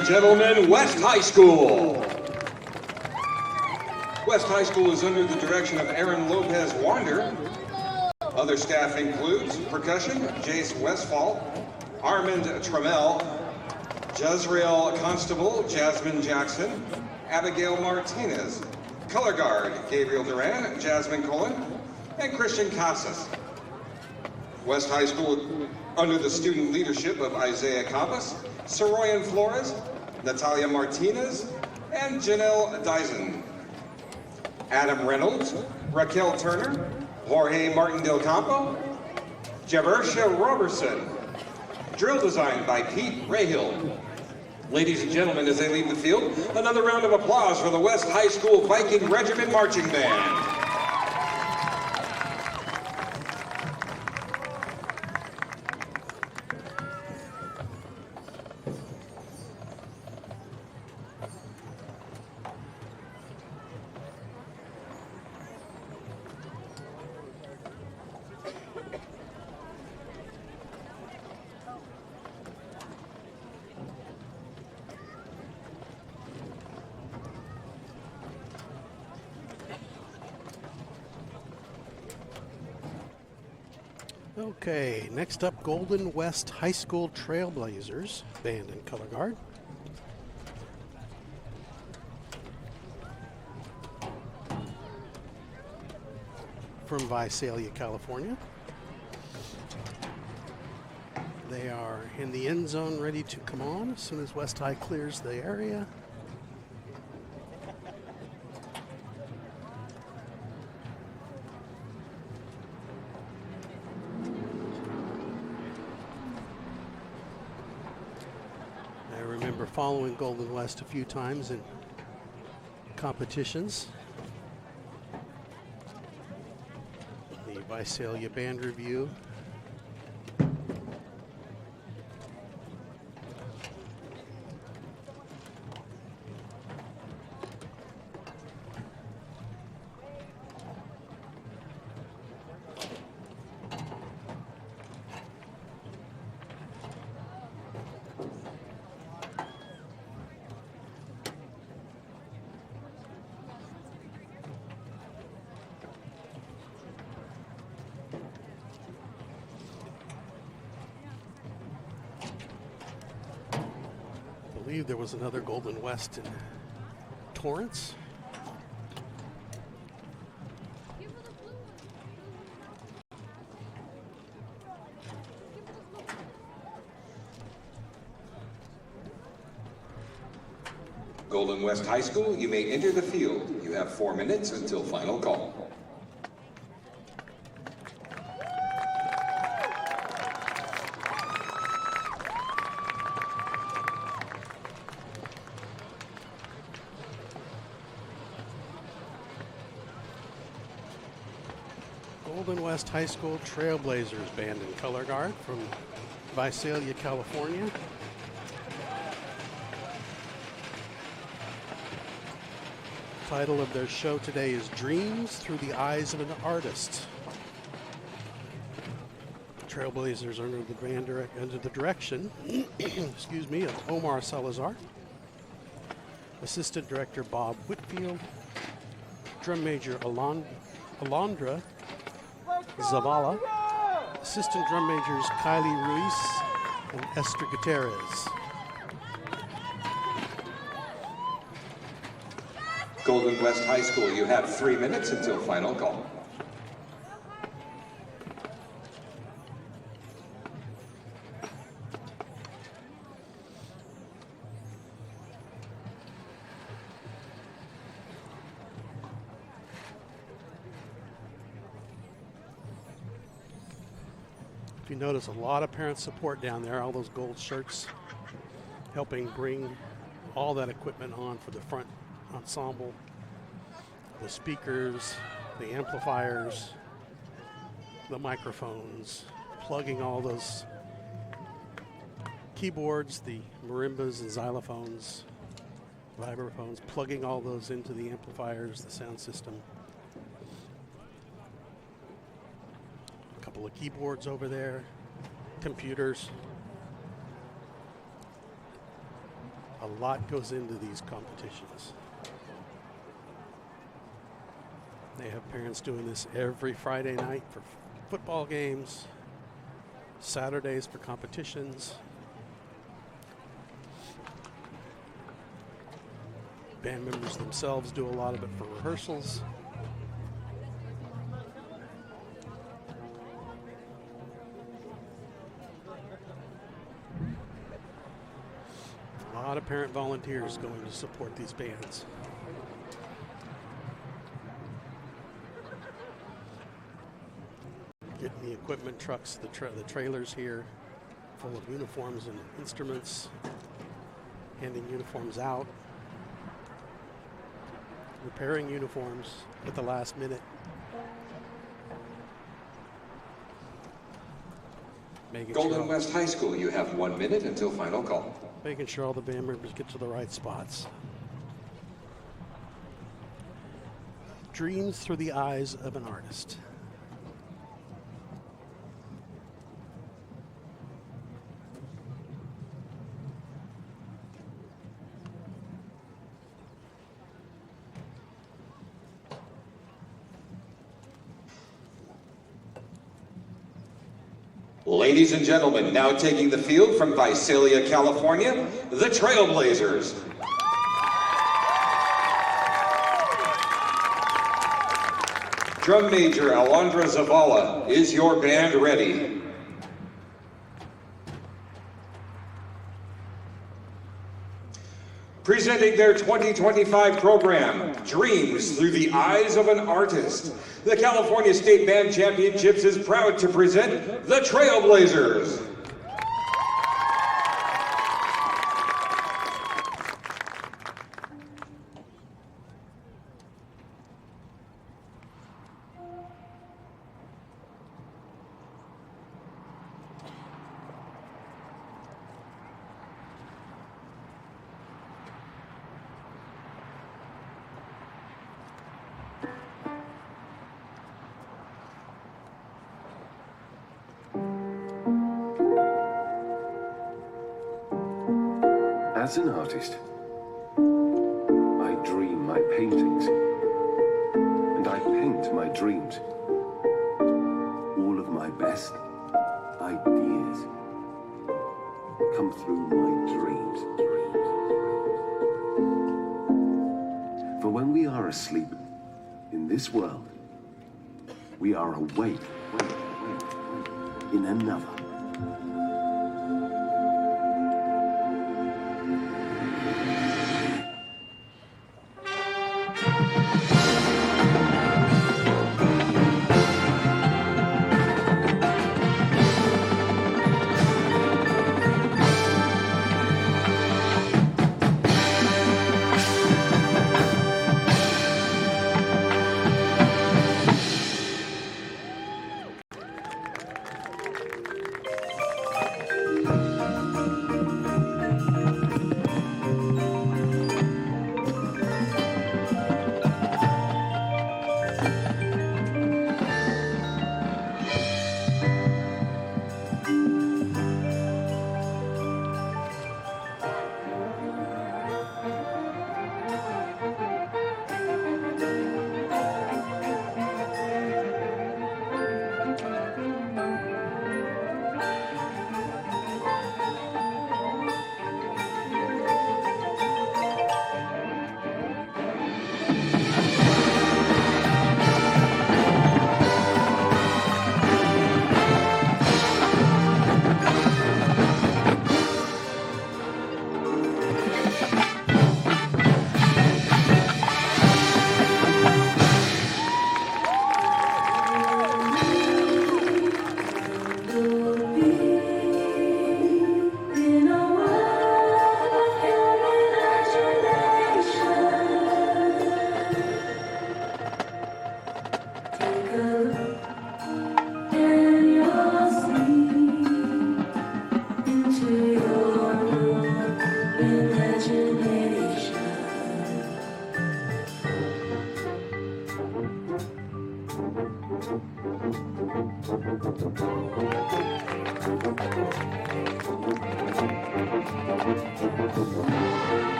and gentlemen, West High School. West High School is under the direction of Aaron Lopez Wander. Other staff includes percussion, Jace Westfall, Armand Trammell, Jezreel Constable, Jasmine Jackson, Abigail Martinez, color guard, Gabriel Duran, Jasmine Cullen, and Christian Casas. West High School under the student leadership of Isaiah Campos, Soroyan Flores, Natalia Martinez, and Janelle Dyson. Adam Reynolds, Raquel Turner, Jorge Martin Del Campo, Javersha Robertson. Drill design by Pete Rahill. Ladies and gentlemen, as they leave the field, another round of applause for the West High School Viking Regiment Marching Band. Okay, next up, Golden West High School Trailblazers, band and color guard. From Visalia, California. They are in the end zone, ready to come on as soon as West High clears the area. Following Golden West a few times in competitions. The Visalia Band Review. I believe there was another Golden West in Torrance. Golden West High School, you may enter the field. You have 4 minutes until final call. Golden West High School Trailblazers band and color guard from Visalia, California. Title of their show today is Dreams Through the Eyes of an Artist. Trailblazers are under the direction excuse me, of Omar Salazar, Assistant Director Bob Whitfield, Drum Major Alondra Zavala, Assistant Drum Majors Kylie Ruiz and Esther Gutierrez. Golden West High School, you have 3 minutes until final call. You notice a lot of parent support down there, all those gold shirts helping bring all that equipment on for the front ensemble, the speakers, the amplifiers, the microphones, plugging all those keyboards, the marimbas and xylophones, vibraphones, plugging all those into the amplifiers, the sound system. Couple of keyboards over there, computers, a A lot goes into these competitions. They have parents doing this every Friday night for football games, Saturdays for competitions. Band members themselves do a lot of it for rehearsals. A lot of parent volunteers going to support these bands. Getting the equipment trucks, the trailers here, full of uniforms and instruments, handing uniforms out, repairing uniforms at the last minute, Golden West High School, you have 1 minute until final call. Making sure all the band members get to the right spots. Dreams through the eyes of an artist. Ladies and gentlemen, now taking the field from Visalia, California, the Trailblazers. Drum Major Alondra Zavala, is your band ready? Presenting their 2025 program, Dreams Through the Eyes of an Artist, the California State Band Championships is proud to present the Trailblazers. As an artist, I dream my paintings, and I paint my dreams. All of my best ideas come through my dreams. For when we are asleep in this world, we are awake in another.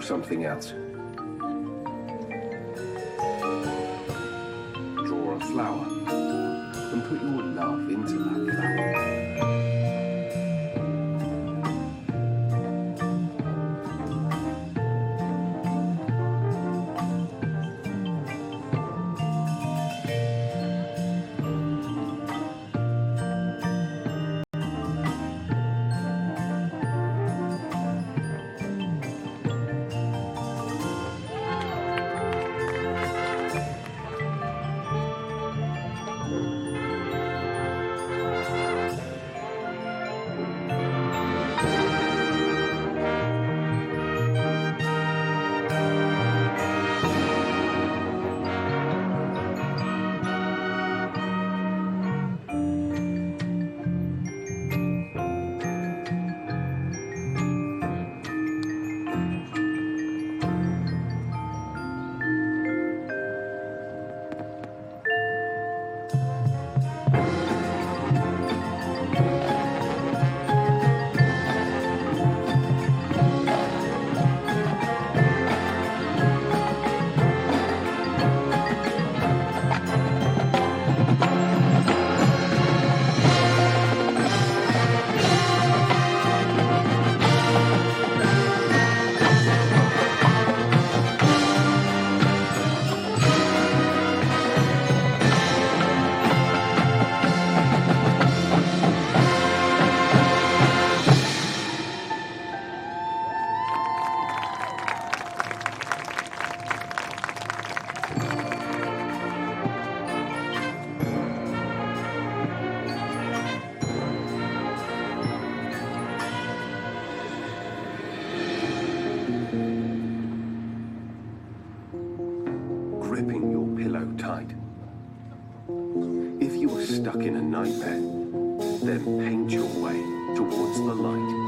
something else. Draw a flower and put your love into that flower. Gripping your pillow tight. If you are stuck in a nightmare, then paint your way towards the light.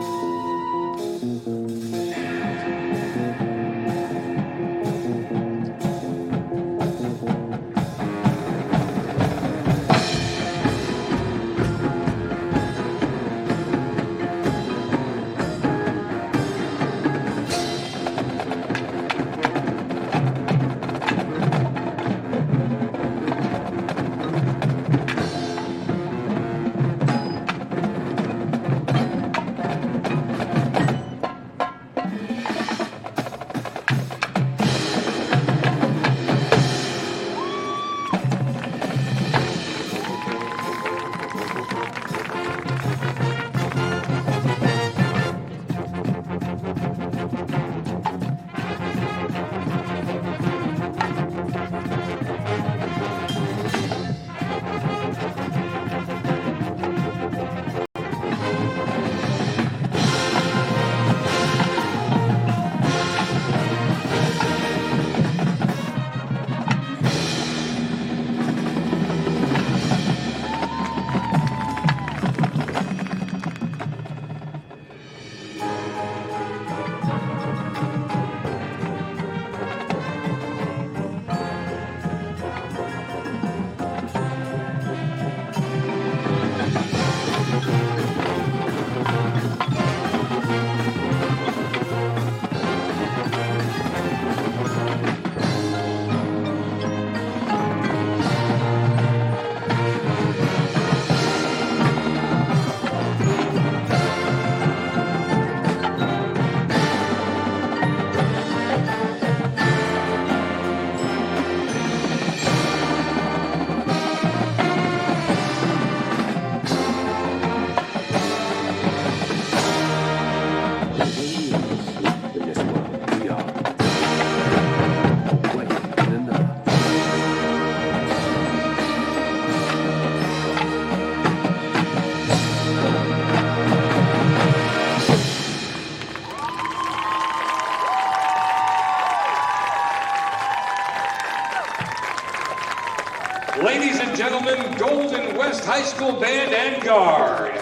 Ladies and gentlemen, Golden West High School Band and Guard.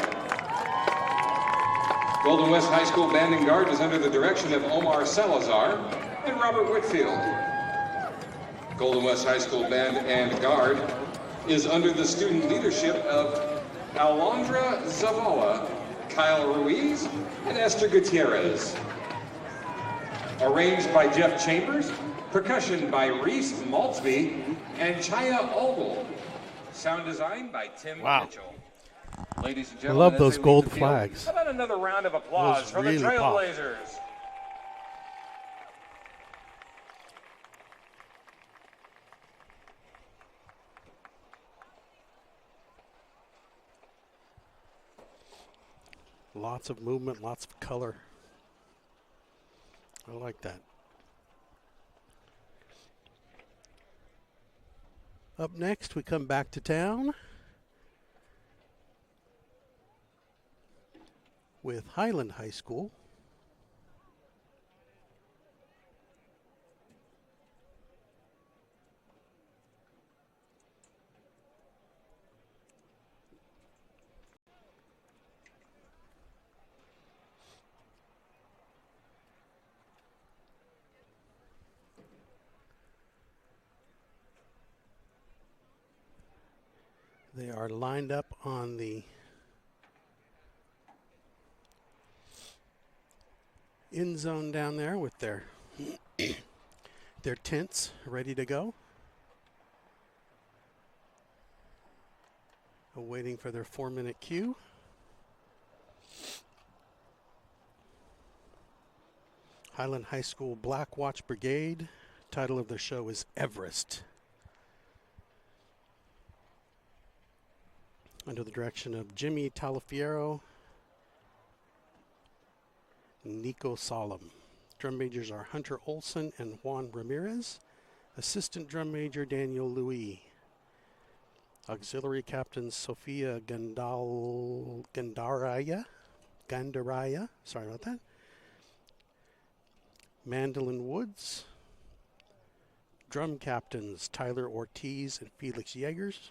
Golden West High School Band and Guard is under the direction of Omar Salazar and Robert Whitfield. Golden West High School Band and Guard is under the student leadership of Alondra Zavala, Kyle Ruiz, and Esther Gutierrez. Arranged by Jeff Chambers, percussion by Reese Maltzby and Chaya Ogle. Sound design by Tim Mitchell. Ladies and I gentlemen, love as those they leave gold the field, flags. how about another round of applause for really the pop. Trailblazers? Lots of movement, lots of color. I like that. Up next, we come back to town with Highland High School. They are lined up on the end zone down there with their their tents ready to go. Waiting for their 4-minute cue. Highland High School Black Watch Brigade. Title of the show is Everest. Under the direction of Jimmy Talafiero, Nico Solemn. Drum majors are Hunter Olson and Juan Ramirez. Assistant drum major Daniel Louis. Auxiliary captains Sofia Gandaraya. Sorry about that. Mandolin Woods. Drum captains Tyler Ortiz and Felix Yeagers.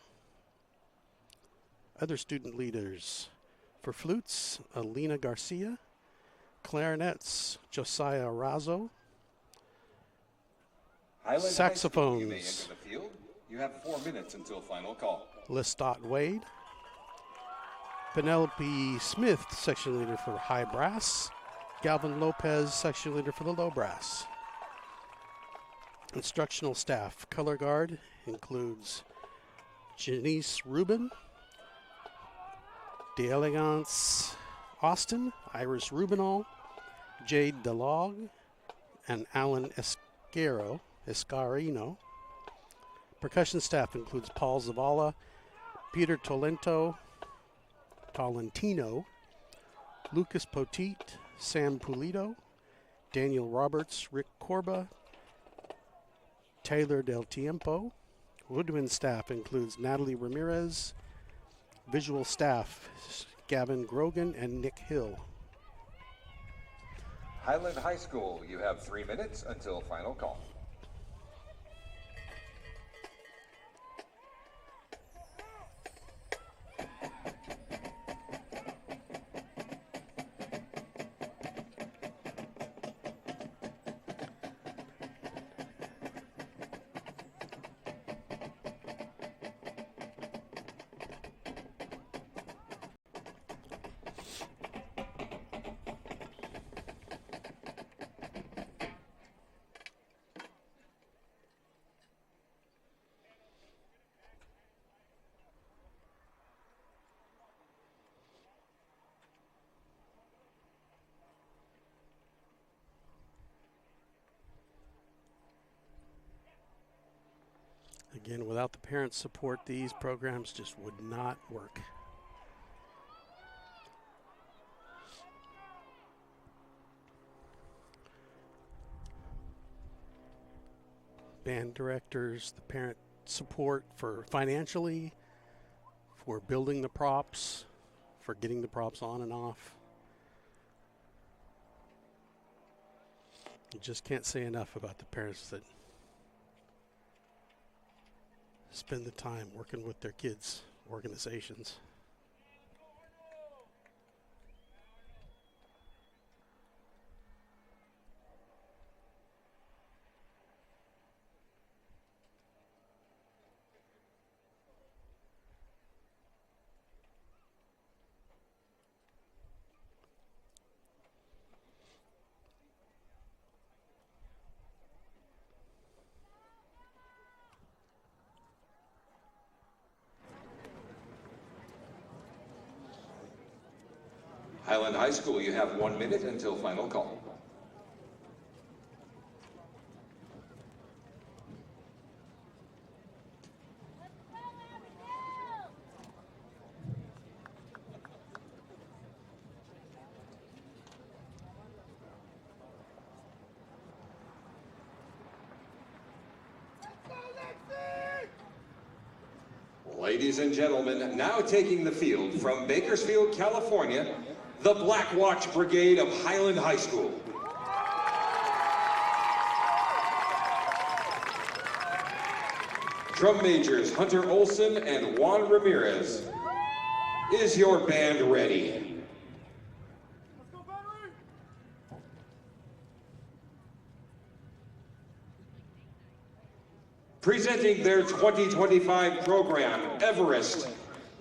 Other student leaders for flutes, Alina Garcia. Clarinets, Josiah Razo. Highland Saxophones. High School, you may enter the field. You have 4 minutes until final call. Lestat Wade. Penelope Smith, section leader for high brass. Galvin Lopez, section leader for the low brass. Instructional staff. Color guard includes Janice Rubin, D'Elegance Austin, Iris Rubinall, Jade DeLog, and Alan Escarino. Percussion staff includes Paul Zavala, Peter Tolentino, Lucas Poteet, Sam Pulido, Daniel Roberts, Rick Corba, Taylor Del Tiempo. Woodwind staff includes Natalie Ramirez. Visual staff, Gavin Grogan and Nick Hill. Highland High School, you have 3 minutes until final call. Again, without the parents' support, these programs just would not work. Band directors, the parent support for financially, for building the props, for getting the props on and off. You just can't say enough about the parents that spend the time working with their kids' organizations. Highland High School, you have 1 minute until final call. Ladies and gentlemen, now taking the field from Bakersfield, California, the Black Watch Brigade of Highland High School. Drum majors Hunter Olson and Juan Ramirez. Is your band ready? Presenting their 2025 program, Everest,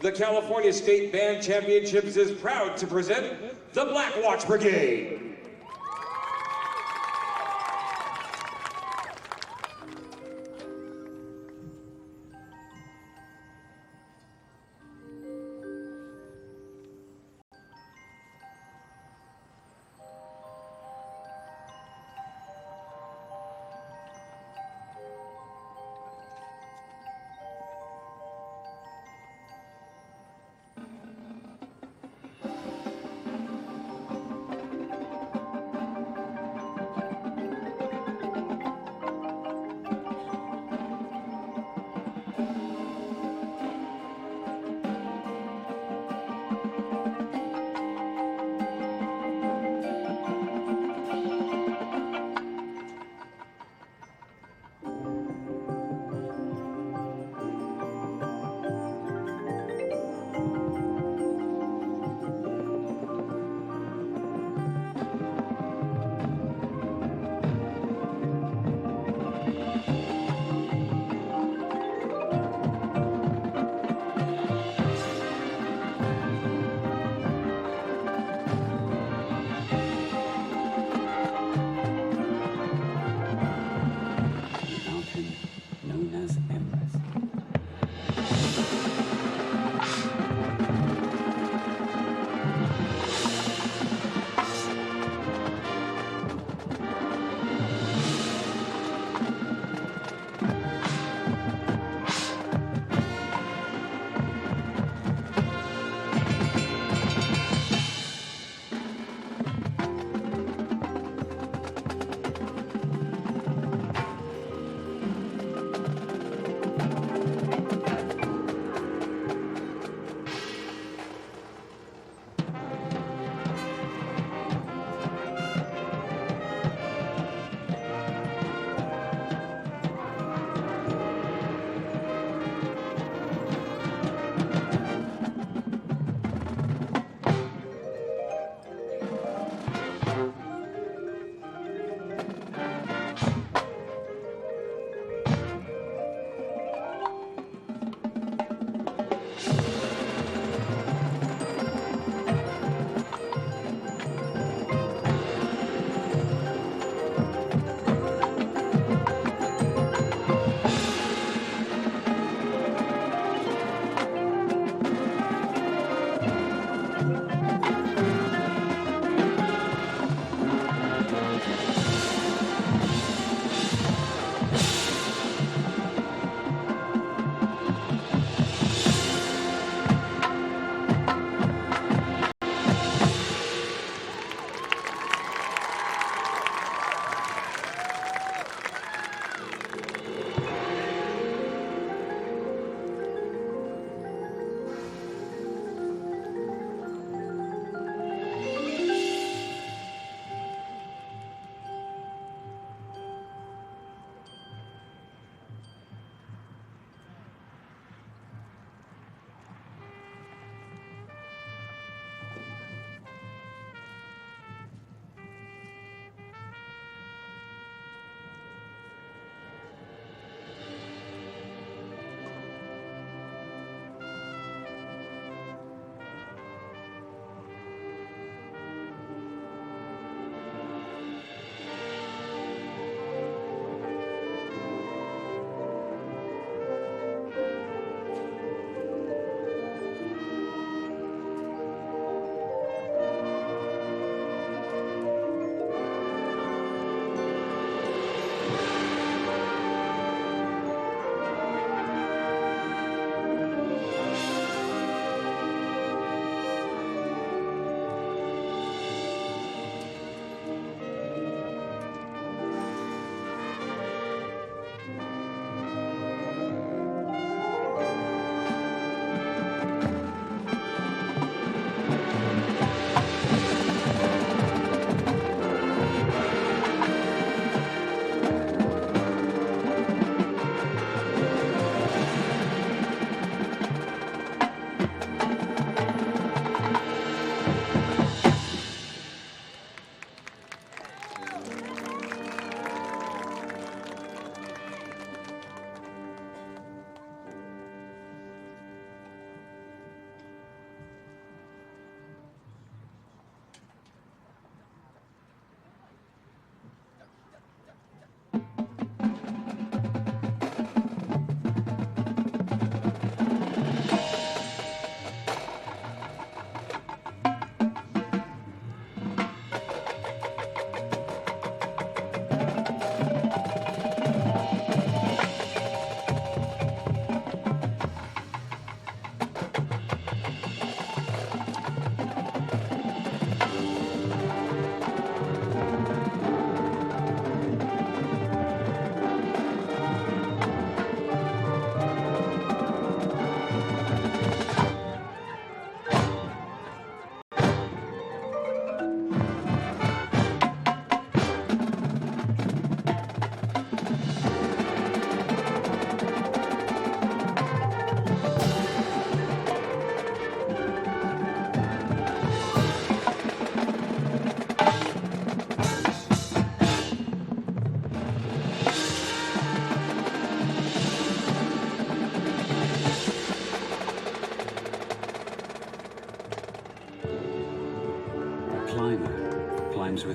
the California State Band Championships is proud to present the Black Watch Brigade.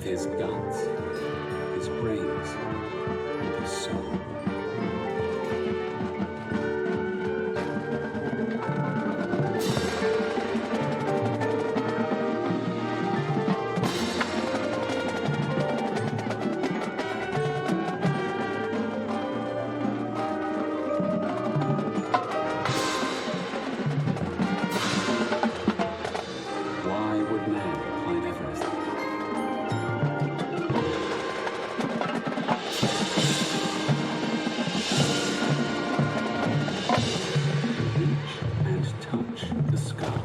his guts, his brains, and his soul. Why would man climb Everest? Reach and touch the sky.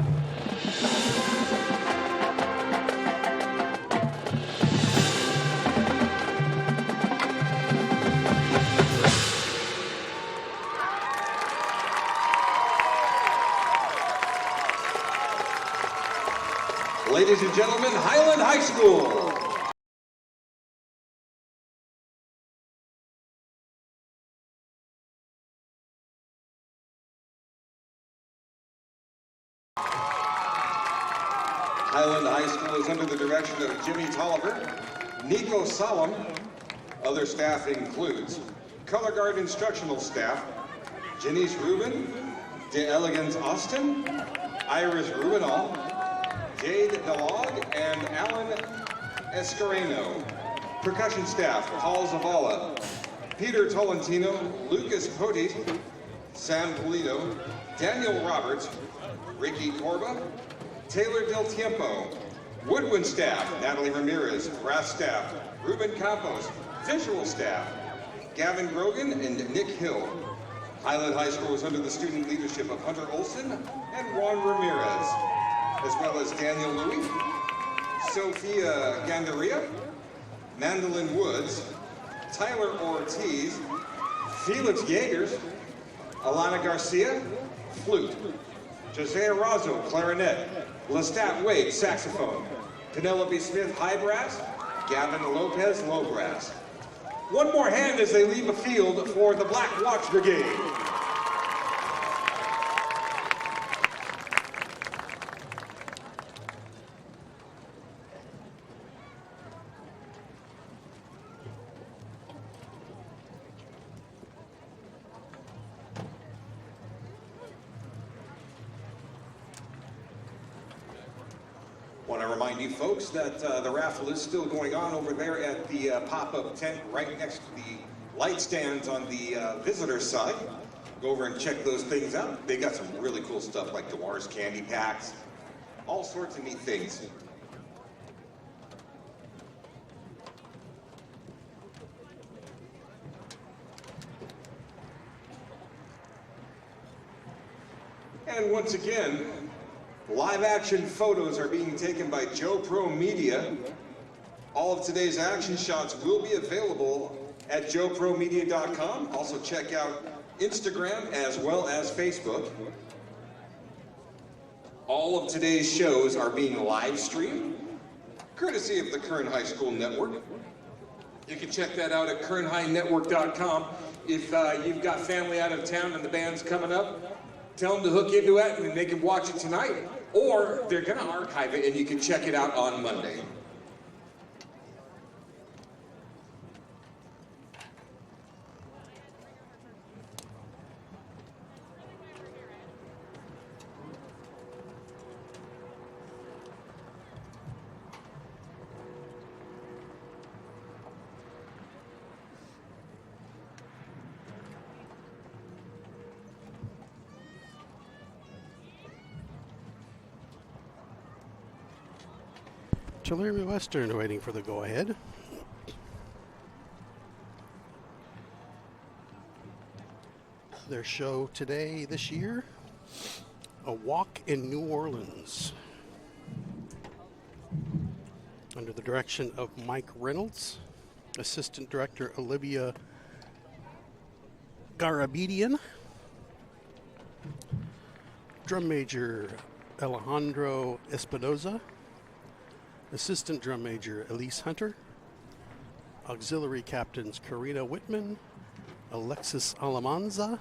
Ladies and gentlemen, Highland High School. Highland High School is under the direction of Jimmy Tolliver, Nico Solemn. Other staff includes Color Guard instructional staff, Janice Rubin, De Elegans Austin, Iris Rubinall, Jade DeLog, and Alan Escareno. Percussion staff, Paul Zavala, Peter Tolentino, Lucas Pote, Sam Polito, Daniel Roberts, Ricky Corba, Taylor Del Tiempo. Woodwind staff, Natalie Ramirez. Brass staff, Ruben Campos. Visual staff, Gavin Grogan and Nick Hill. Highland High School is under the student leadership of Hunter Olson and Juan Ramirez, as well as Daniel Louie, Sophia Gandaria, Mandolin Woods, Tyler Ortiz, Felix Yeagers, Alana Garcia, flute, Jose Arazo, clarinet, Lestat Wade, saxophone, Penelope Smith, high brass, Gavin Lopez, low brass. One more hand as they leave the field for the Black Watch Brigade. Want to remind you folks that the raffle is still going on over there at the pop-up tent right next to the light stands on the visitor side. Go over and check those things out. They got some really cool stuff like Dewar's candy packs, all sorts of neat things. And once again, live action photos are being taken by Joe Pro Media. All of today's action shots will be available at joepromedia.com. Also check out Instagram as well as Facebook. All of today's shows are being live streamed, courtesy of the Kern High School Network. You can check that out at kernhighnetwork.com. If you've got family out of town and the band's coming up, tell them to hook into it and they can watch it tonight. Or they're going to archive it and you can check it out on Monday. Tulare Western waiting for the go-ahead. Their show today, this year, A Walk in New Orleans. Under the direction of Mike Reynolds, Assistant Director Olivia Garabedian, Drum Major Alejandro Espinoza, Assistant Drum Major Elise Hunter, Auxiliary Captains Karina Whitman, Alexis Alamanza,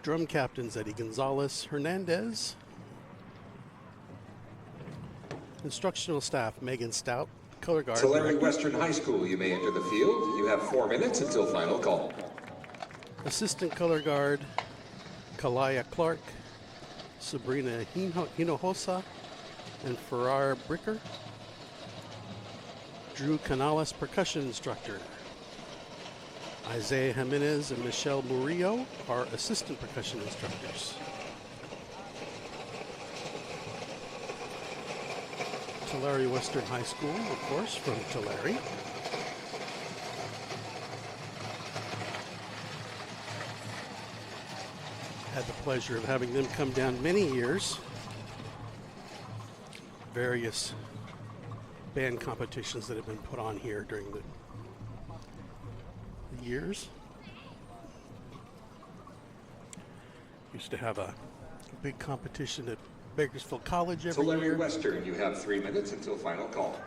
Drum Captains Eddie Gonzalez Hernandez, Instructional staff, Megan Stout, color guard. Tulare director. Western High School, you may enter the field. You have 4 minutes until final call. Assistant color guard, Kalaya Clark, Sabrina Hinojosa, and Farrar Bricker. Drew Canales, percussion instructor. Isaiah Jimenez and Michelle Murillo are assistant percussion instructors. Tulare Western High School, of course, from Tulare. Had the pleasure of having them come down many years. Various band competitions that have been put on here during the years. Used to have a big competition at Bakersfield College every Tulare year. Western, you have 3 minutes until final call.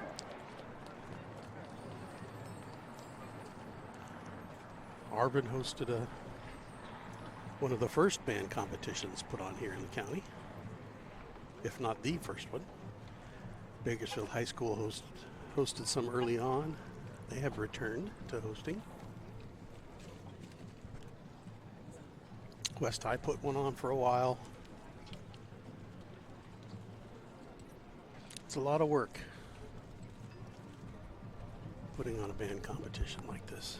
Arvin hosted one of the first band competitions put on here in the county, if not the first one. Bakersfield High School hosted some early on. They have returned to hosting. West High put one on for a while. It's a lot of work putting on a band competition like this.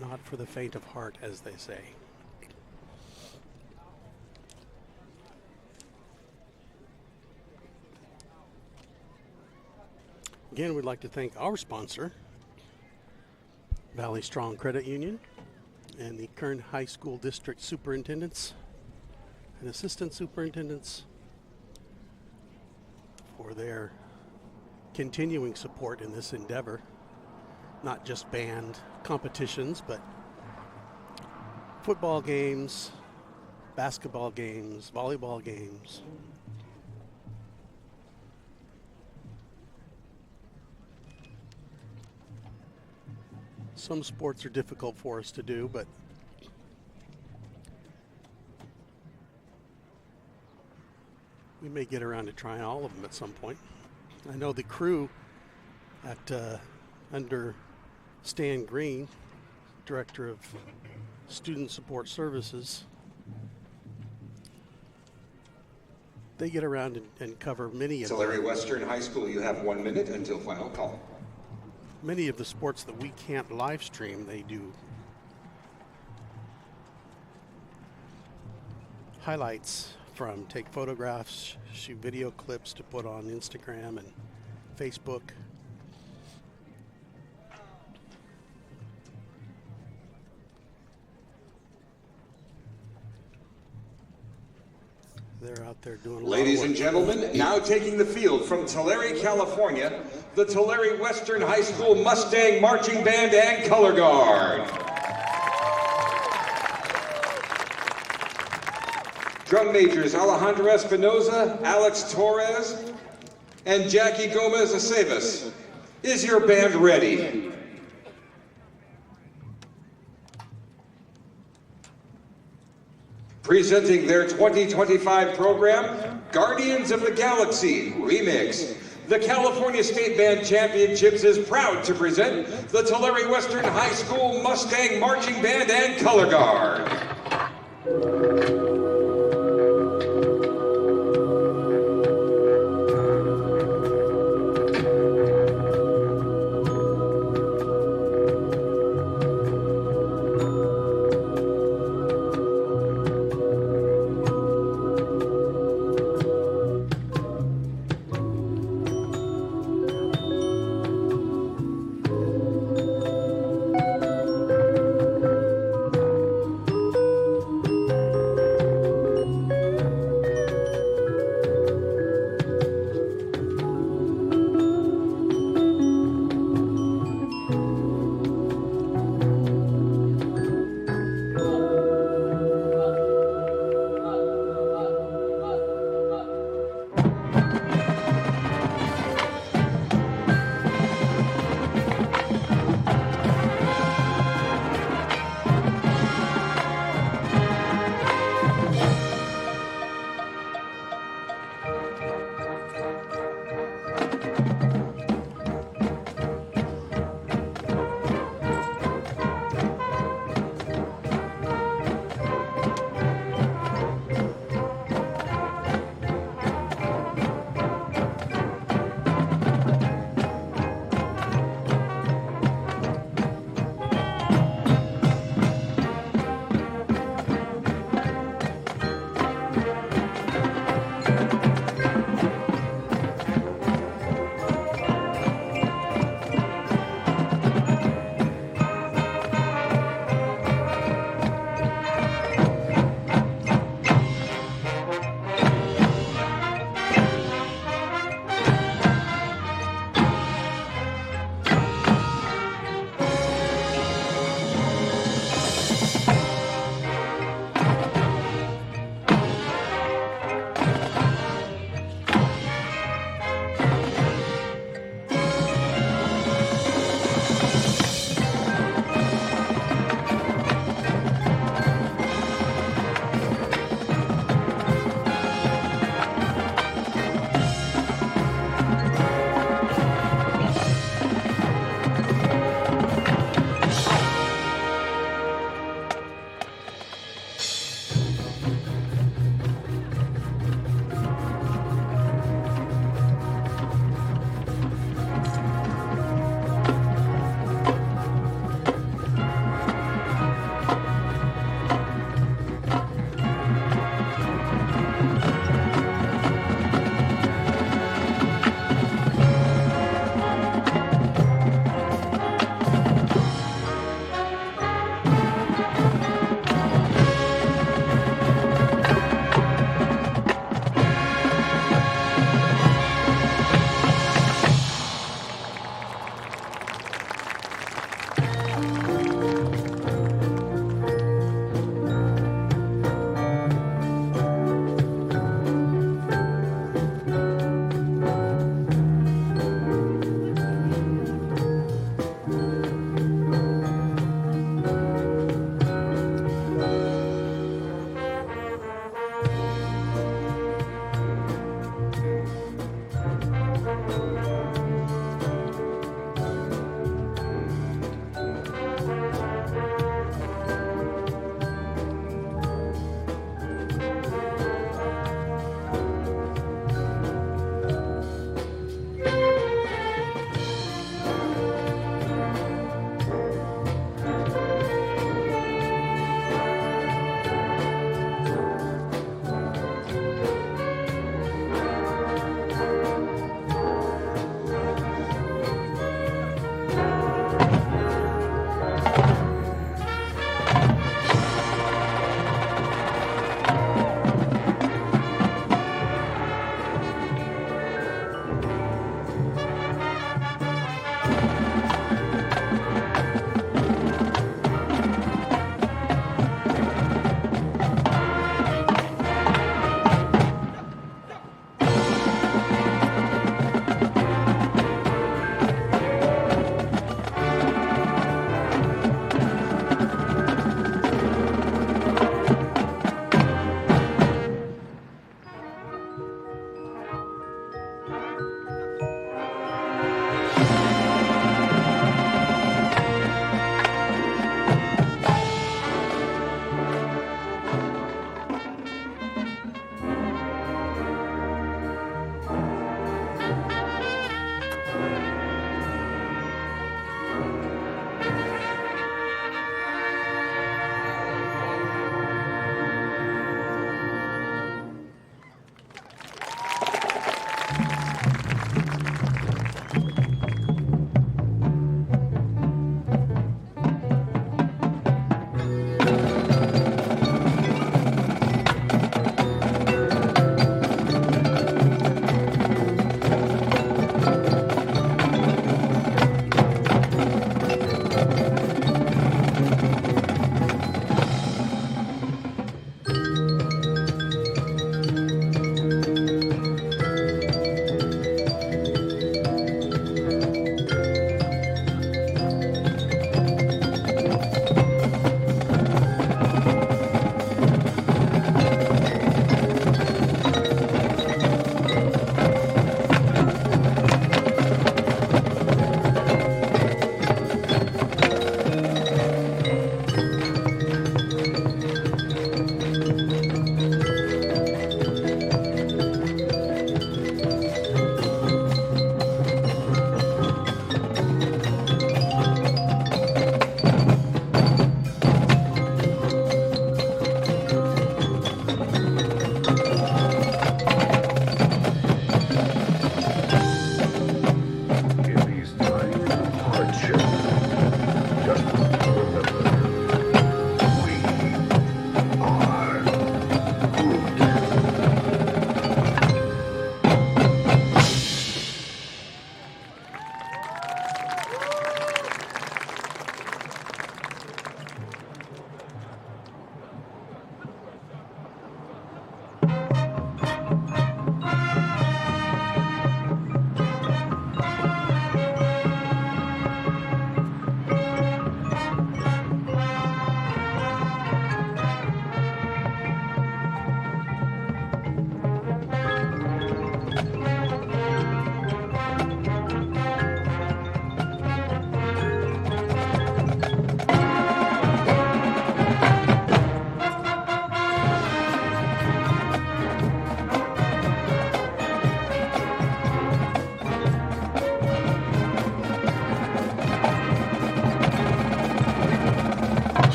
Not for the faint of heart, as they say. Again, we'd like to thank our sponsor, Valley Strong Credit Union, and the Kern High School District Superintendents and Assistant Superintendents for their continuing support in this endeavor. Not just band competitions, but football games, basketball games, volleyball games. Some sports are difficult for us to do, but we may get around to trying all of them at some point. I know the crew at under Stan Green, Director of Student Support Services, they get around and cover many of Tulare Western High School, you have 1 minute until final call. Many of the sports that we can't live stream, they do highlights from, take photographs, shoot video clips to put on Instagram and Facebook. They're out there doing a lot of Ladies work. and gentlemen, now taking the field from Tulare, California, the Tulare Western High School Mustang Marching Band and Color Guard. Drum majors Alejandro Espinoza, Alex Torres, and Jackie Gomez Aceves. Is your band ready? Presenting their 2025 program, Guardians of the Galaxy Remix. The California State Band Championships is proud to present the Tulare Western High School Mustang Marching Band and Color Guard.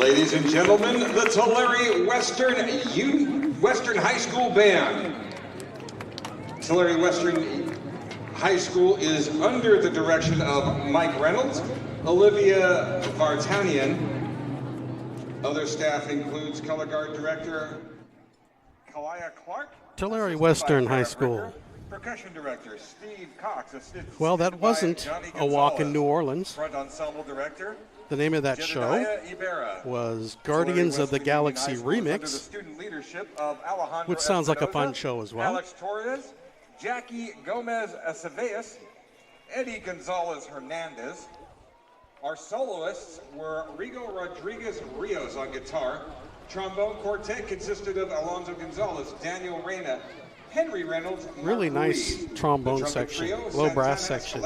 Ladies and gentlemen, the Tulare Western High School Band. Tulare Western High School is under the direction of Mike Reynolds, Olivia Vartanian. Other staff includes color guard director Kalaya Clark. Tulare Western High School. Percussion director Steve Cox. Well, that wasn't a walk in New Orleans. Front ensemble director. The name of that show was Guardians of the Galaxy Remix, which sounds like a fun show as well. Alex Torres, Jackie Gomez Aceveas, Eddie Gonzalez Hernandez. Our soloists were Rigo Rodriguez Rios on guitar. Trombone quartet consisted of Alonzo Gonzalez, Daniel Reyna, Henry Reynolds, really nice trombone section, low brass section.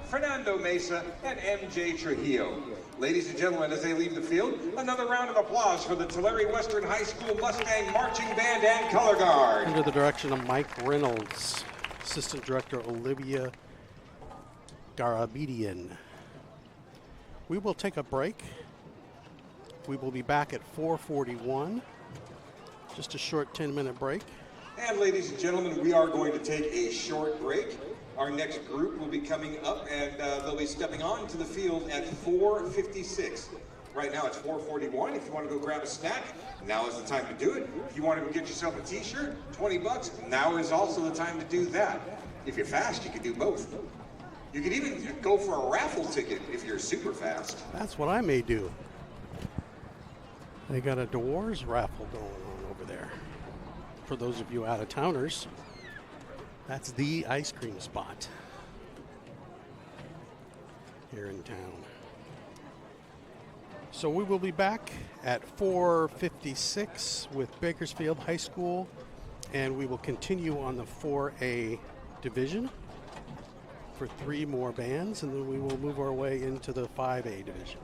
Fernando Mesa, and MJ Trujillo. Ladies and gentlemen, as they leave the field, another round of applause for the Tulare Western High School Mustang Marching Band and Color Guard. Under the direction of Mike Reynolds, Assistant Director Olivia Garabedian. We will take a break. We will be back at 4:41. Just a short 10-minute break. And ladies and gentlemen, we are going to take a short break. Our next group will be coming up, and they'll be stepping onto the field at 4:56. Right now it's 4:41. If you want to go grab a snack, now is the time to do it. If you want to go get yourself a t-shirt, $20, now is also the time to do that. If you're fast, you can do both. You can even go for a raffle ticket if you're super fast. That's what I may do. They got a Doors raffle going on over there. For those of you out-of-towners, that's the ice cream spot here in town. So we will be back at 4:56 with Bakersfield High School, and we will continue on the 4A division for 3 more bands, and then we will move our way into the 5A division.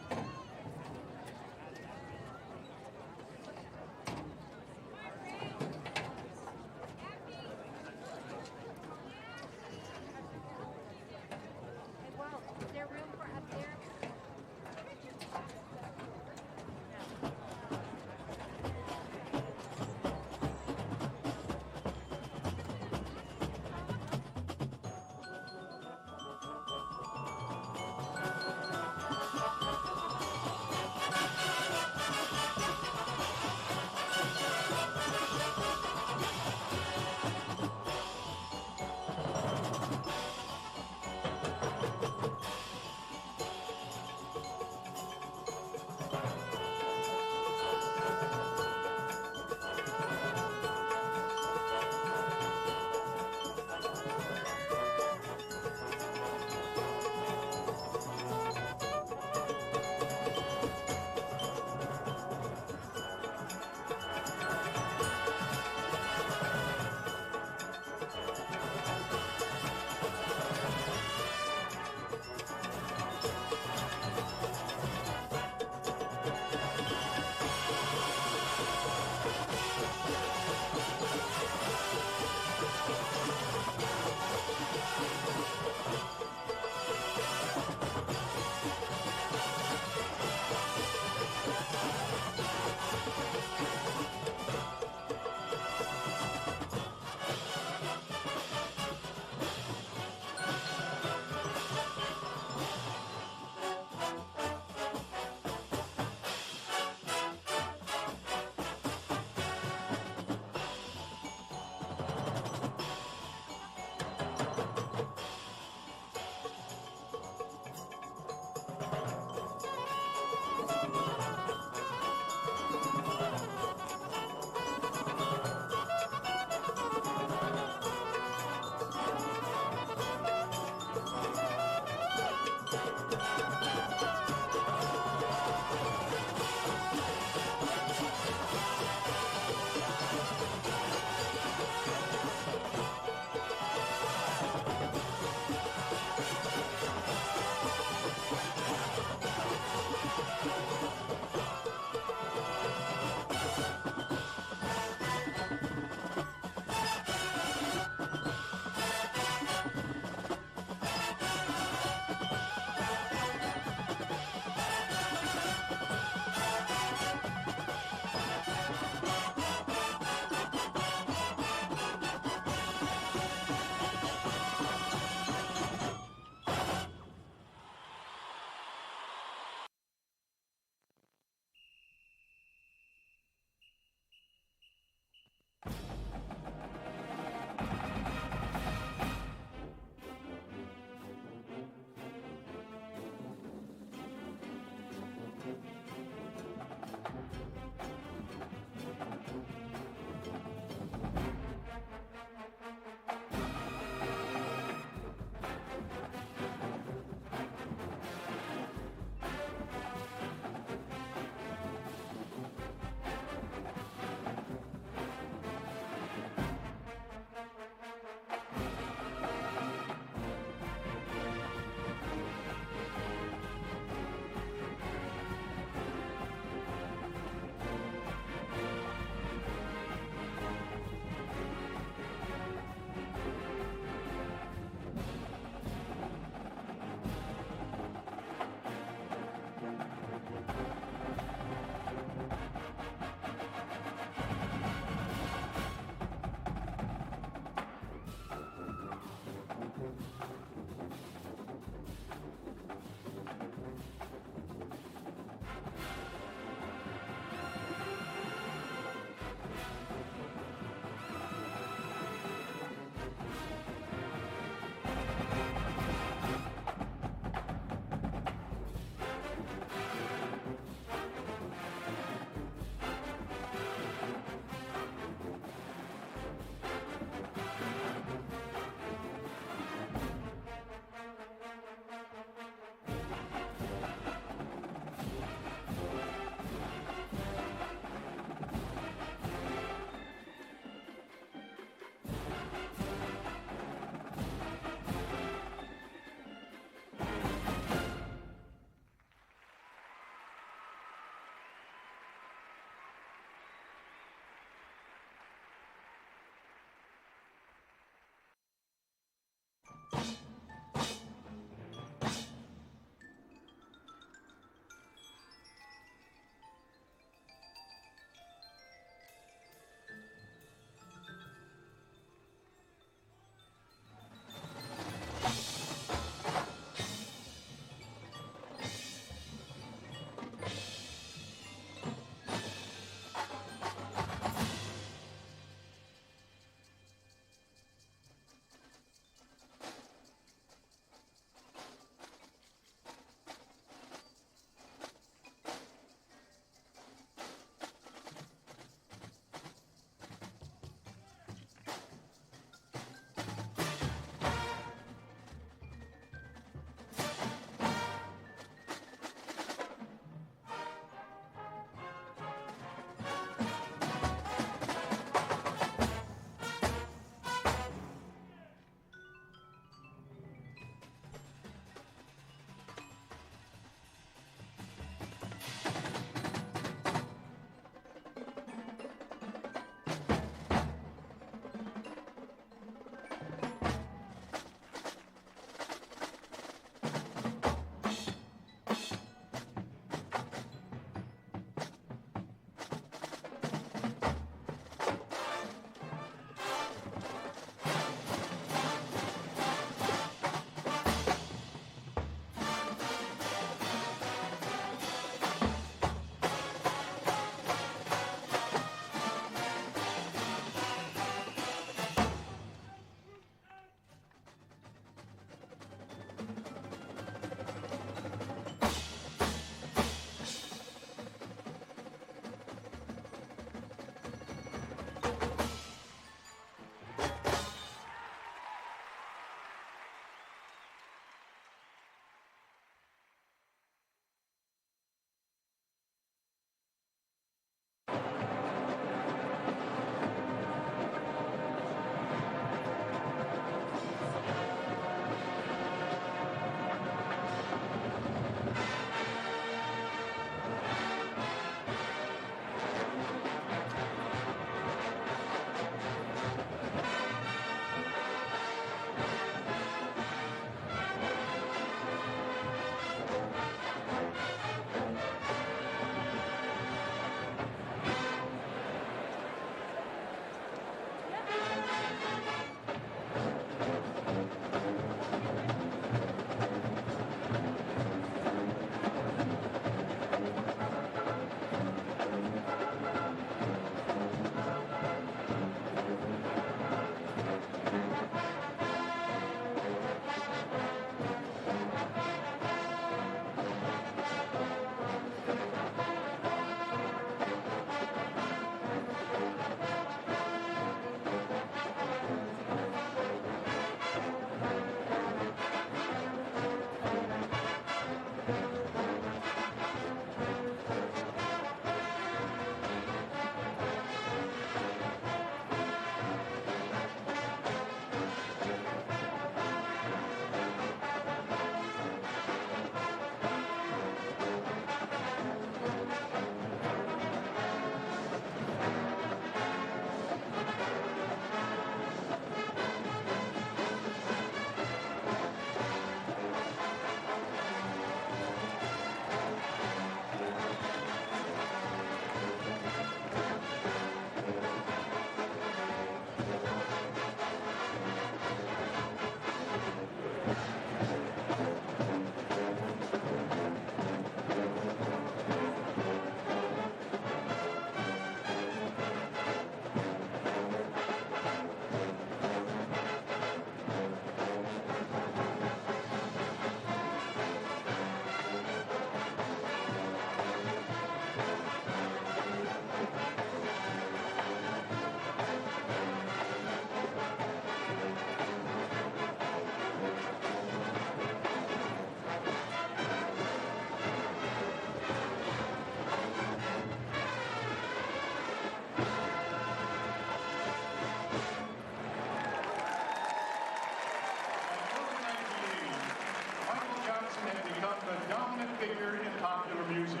figure in popular music.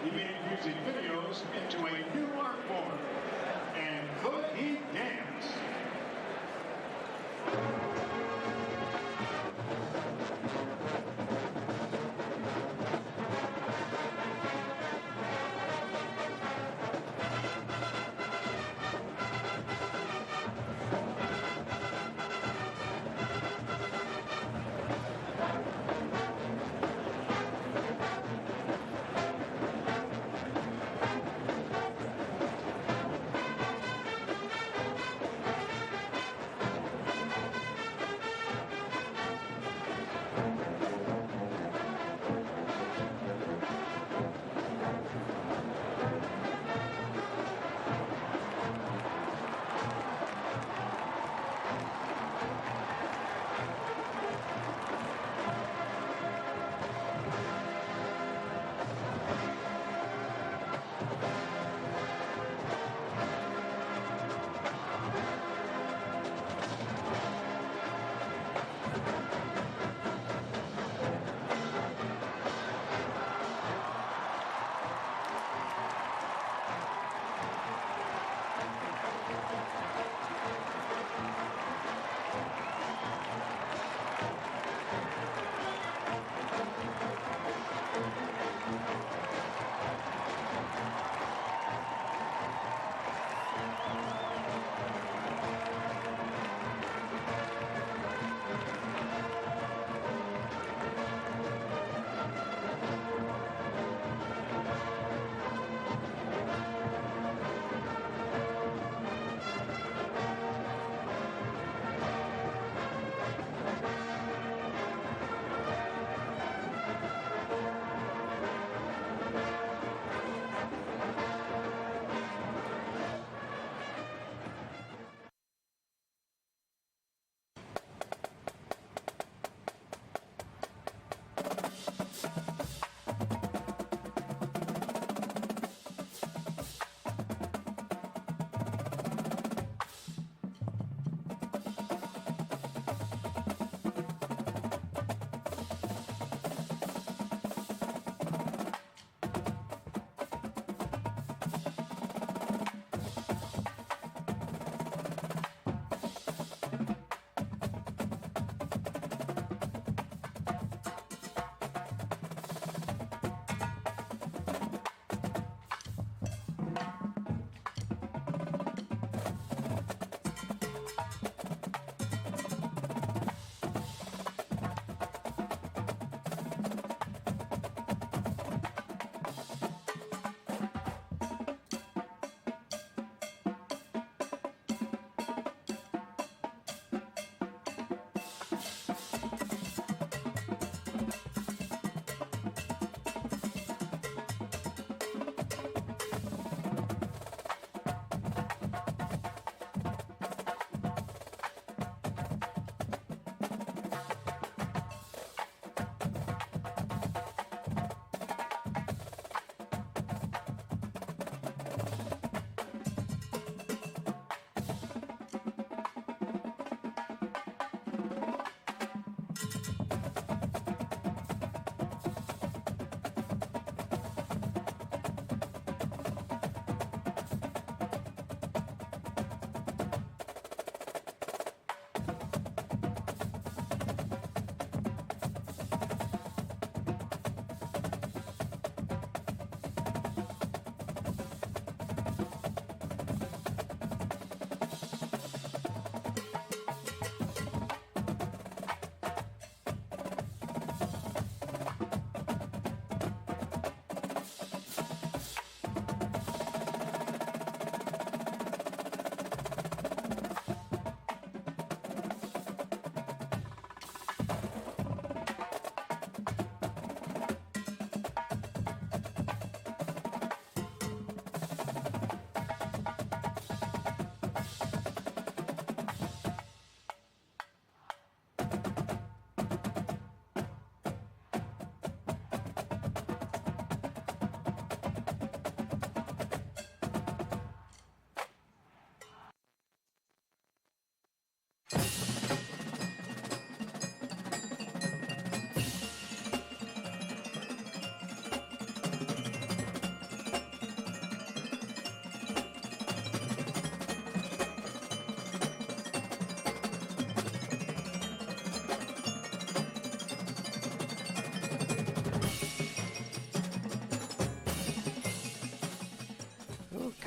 He made music videos into a new art form. And could he dance?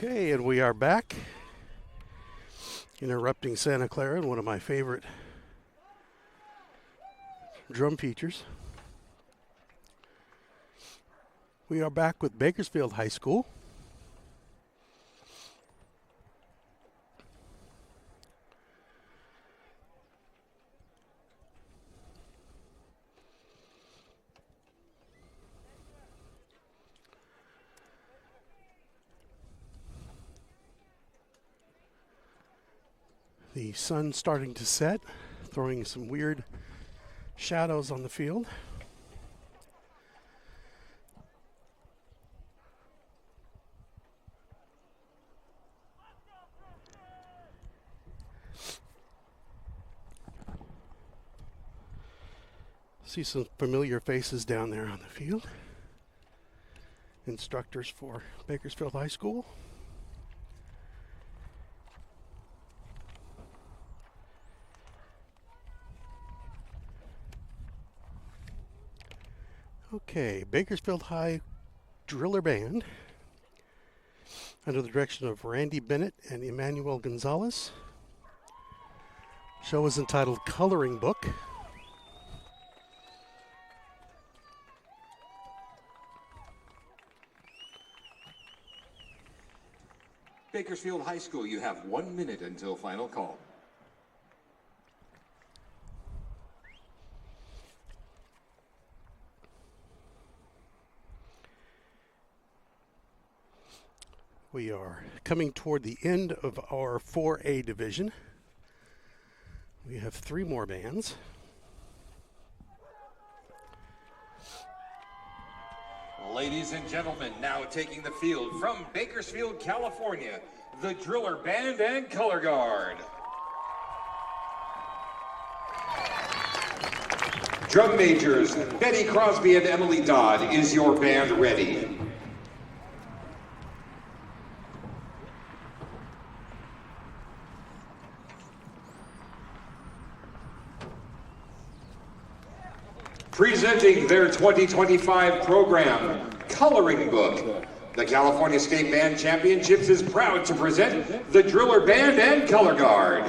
Okay, and we are back. Interrupting Santa Clara in one of my favorite drum features. We are back with Bakersfield High School. The sun's starting to set, throwing some weird shadows on the field. See some familiar faces down there on the field. Instructors for Bakersfield High School. Okay, Bakersfield High Driller Band, under the direction of Randy Bennett and Emmanuel Gonzalez. Show is entitled Coloring Book. Bakersfield High School, you have 1 minute until final call. We are coming toward the end of our 4A division. We have 3 more bands. Ladies and gentlemen, now taking the field from Bakersfield, California, the Driller Band and Color Guard. Drum majors, Betty Crosby and Emily Dodd, is your band ready? Presenting their 2025 program, Coloring Book. The California State Band Championships is proud to present the Driller Band and Color Guard.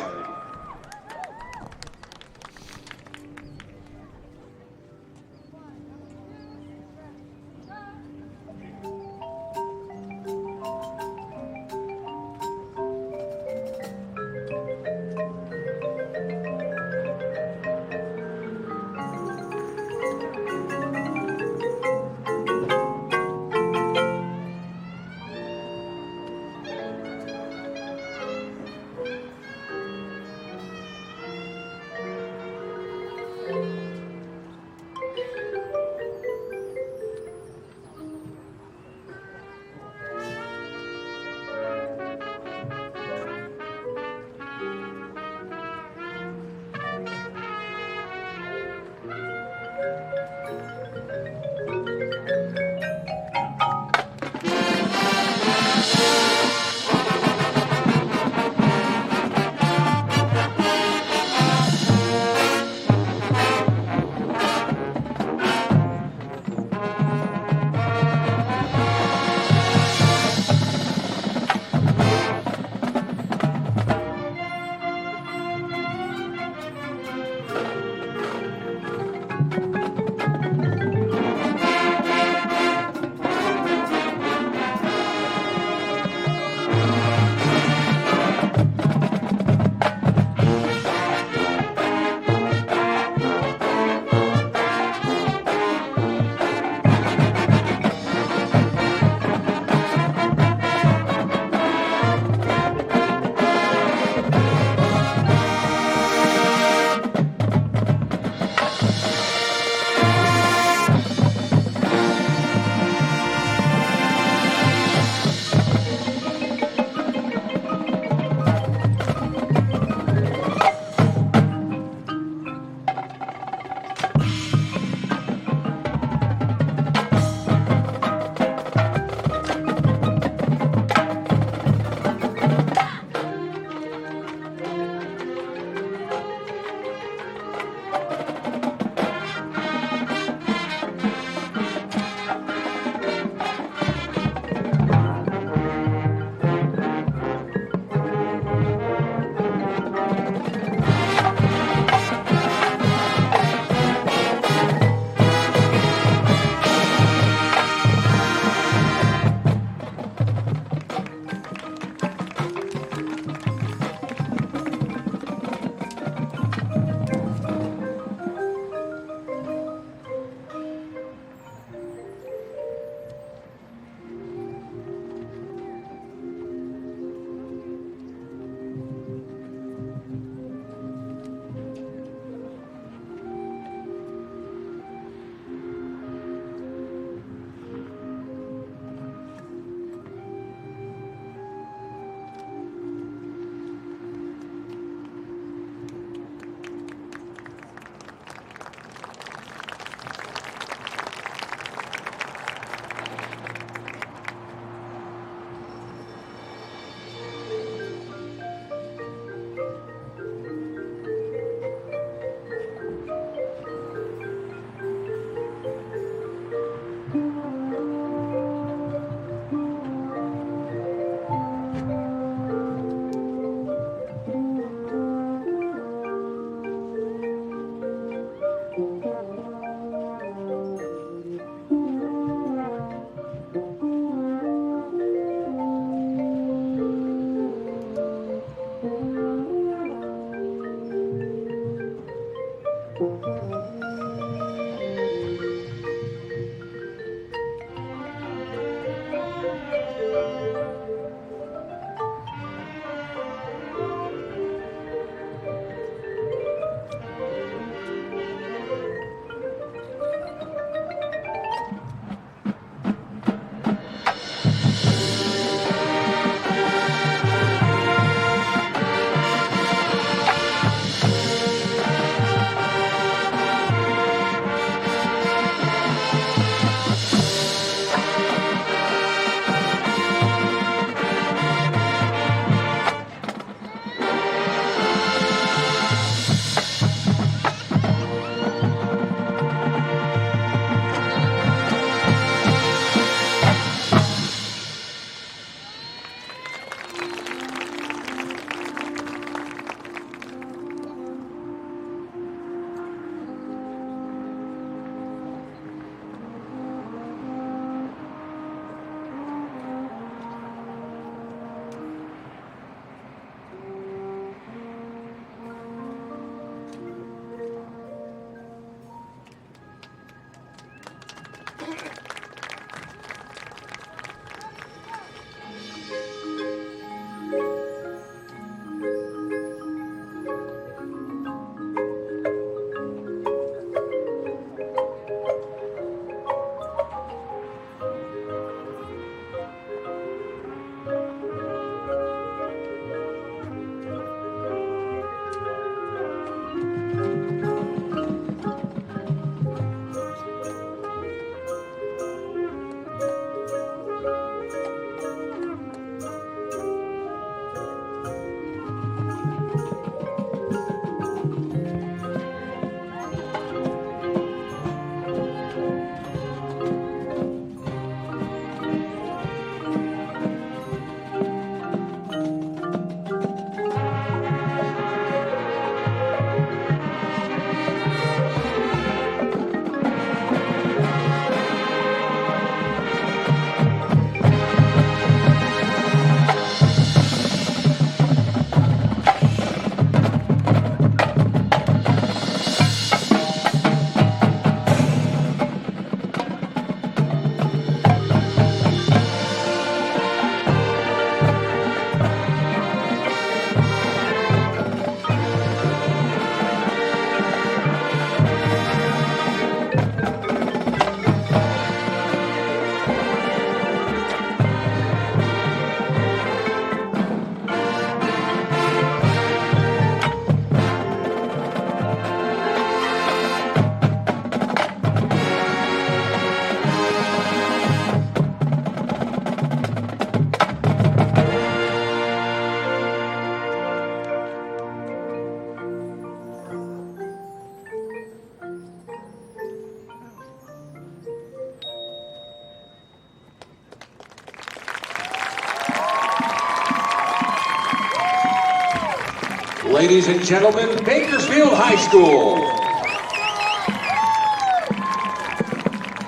Ladies and gentlemen, Bakersfield High School.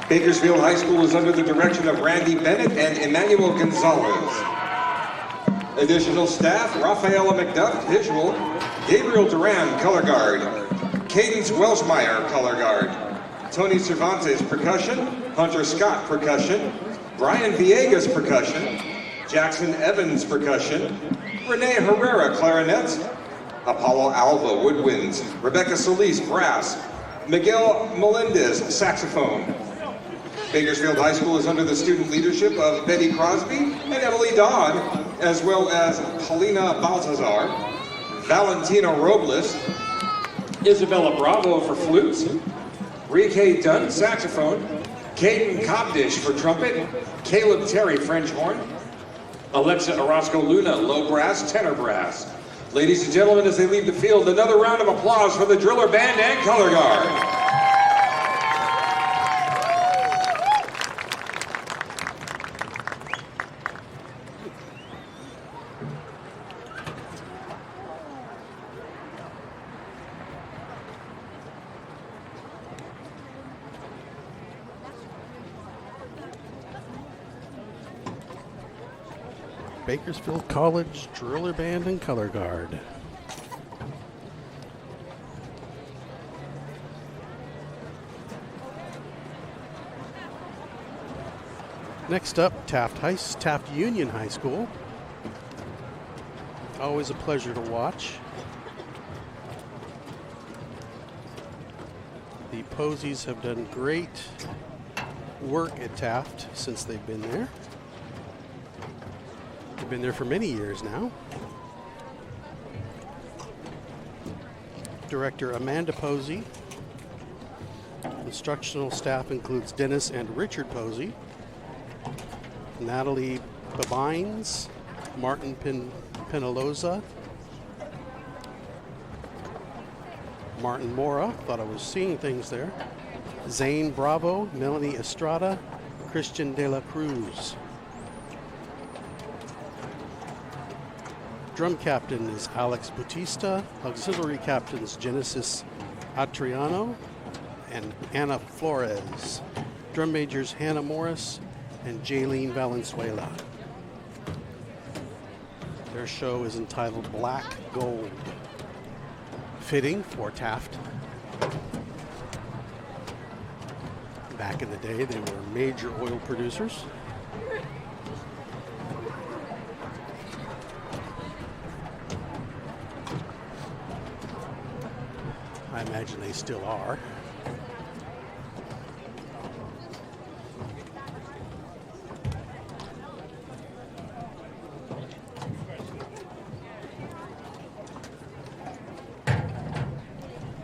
Bakersfield High School is under the direction of Randy Bennett and Emmanuel Gonzalez. Additional staff, Rafaela McDuff, visual, Gabriel Duran, color guard, Cadence Welshmeyer, color guard, Tony Cervantes, percussion, Hunter Scott, percussion, Brian Villegas, percussion, Jackson Evans, percussion, Renee Herrera, clarinet, Apollo Alva, woodwinds, Rebecca Solis, brass, Miguel Melendez, saxophone. Bakersfield High School is under the student leadership of Betty Crosby and Emily Dodd, as well as Helena Baltazar, Valentina Robles, Isabella Bravo for flutes, Rike Dunn, saxophone, Caden Cobdish for trumpet, Caleb Terry, French horn, Alexa Orozco Luna, low brass, tenor brass. Ladies and gentlemen, as they leave the field, another round of applause for the driller band and color guard. Bakersfield College Driller Band and Color Guard. Next up, Taft Union High School. Always a pleasure to watch. The Posies have done great work at Taft since they've been there. They've been there for many years now. Director Amanda Posey. Instructional staff includes Dennis and Richard Posey, Natalie Babines, Martin Penaloza, Martin Mora, thought I was seeing things there, Zane Bravo, Melanie Estrada, Christian De La Cruz. Drum captain is Alex Bautista, auxiliary captains Genesis Atriano and Anna Flores, drum majors Hannah Morris and Jaylene Valenzuela. Their show is entitled Black Gold. Fitting for Taft. Back in the day, they were major oil producers. I imagine they still are. I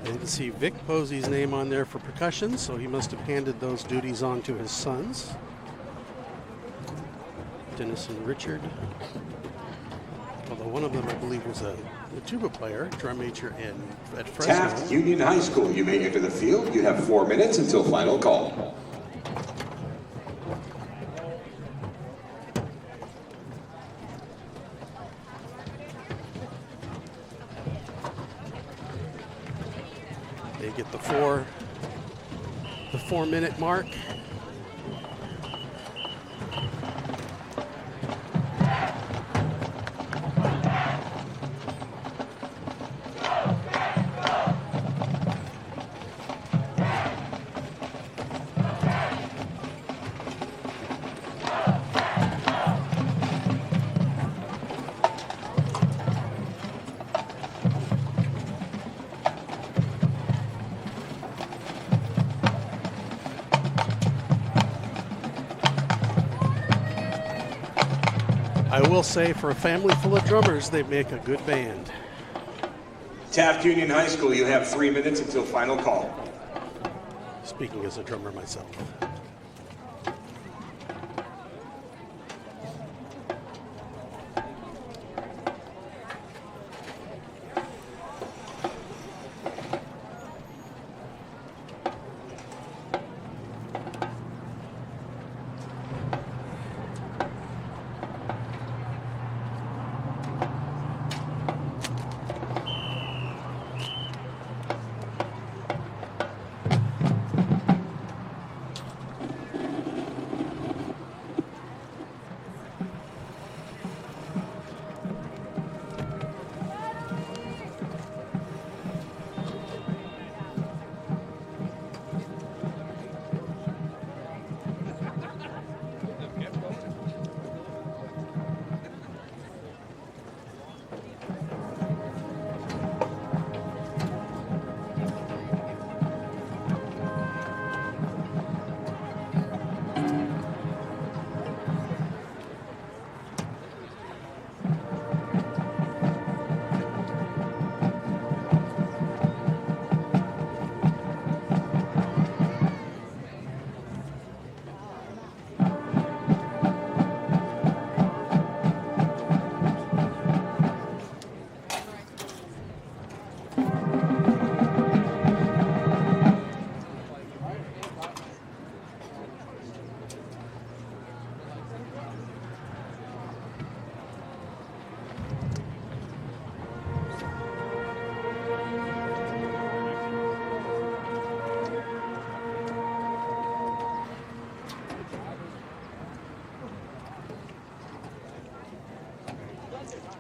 didn't see Vic Posey's name on there for percussion, so he must have handed those duties on to his sons. Dennis and Richard. Although one of them, I believe, was a tuba player, drum major at Fresno. Taft Union High School, you may enter the field. You have 4 minutes until final call. They get the 4-minute mark. I will say, for a family full of drummers, they make a good band. Taft Union High School, you have 3 minutes until final call. Speaking as a drummer myself.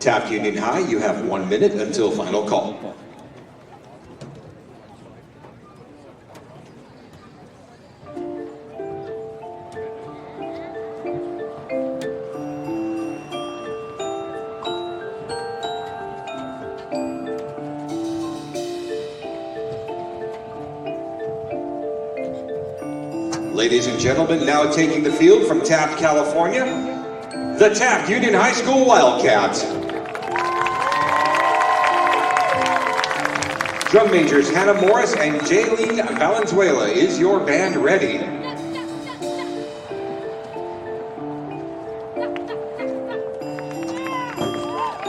Taft Union High, you have 1 minute until final call. Ladies and gentlemen, now taking the field from Taft, California, the Taft Union High School Wildcats. Drum majors Hannah Morris and Jaylene Valenzuela, is your band ready?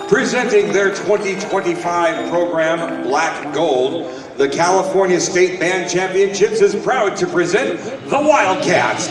Presenting their 2025 program, Black Gold, the California State Band Championships is proud to present the Wildcats.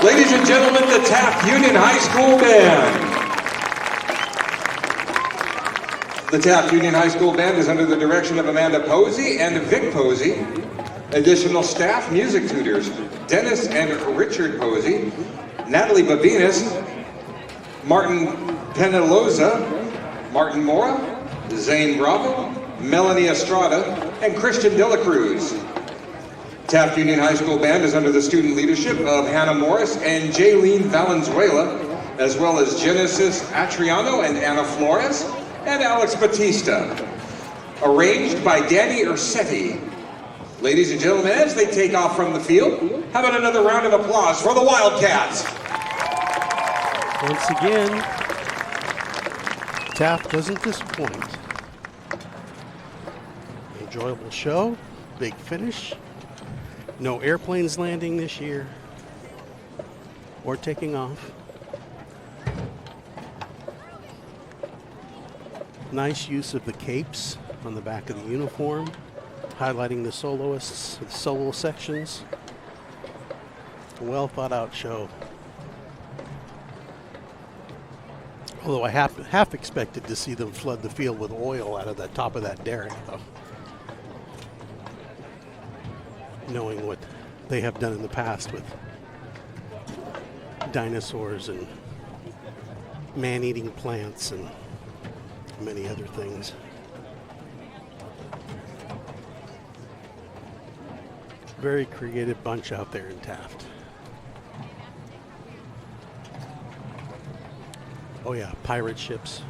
Ladies and gentlemen, the Taft Union High School Band. The Taft Union High School Band is under the direction of Amanda Posey and Vic Posey. Additional staff, music tutors, Dennis and Richard Posey, Natalie Babinas, Martin Penaloza, Martin Mora, Zane Bravo, Melanie Estrada, and Christian De La Cruz. Taft Union High School Band is under the student leadership of Hannah Morris and Jaylene Valenzuela, as well as Genesis Atriano and Anna Flores, and Alex Batista. Arranged by Danny Ursetti. Ladies and gentlemen, as they take off from the field, how about another round of applause for the Wildcats? Once again, Taft doesn't disappoint. Enjoyable show, big finish. No airplanes landing this year or taking off. Nice use of the capes on the back of the uniform, highlighting the soloists, the solo sections. A well thought out show. Although I half expected to see them flood the field with oil out of the top of that derrick, though. Knowing what they have done in the past with dinosaurs and man-eating plants and many other things. Very creative bunch out there in Taft. Oh yeah, pirate ships.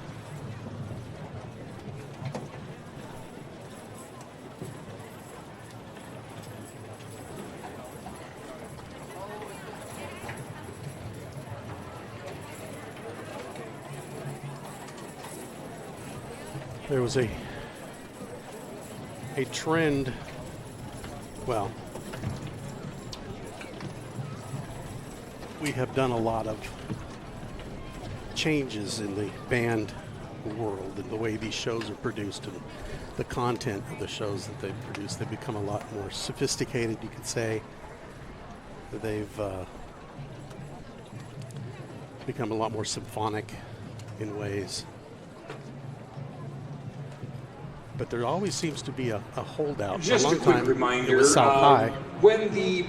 There was a trend, well, we have done a lot of changes in the band world and the way these shows are produced and the content of the shows that they've produced. They've become a lot more sophisticated, you could say. They've become a lot more symphonic in ways. But there always seems to be a holdout. Just a quick reminder, it was South High. When the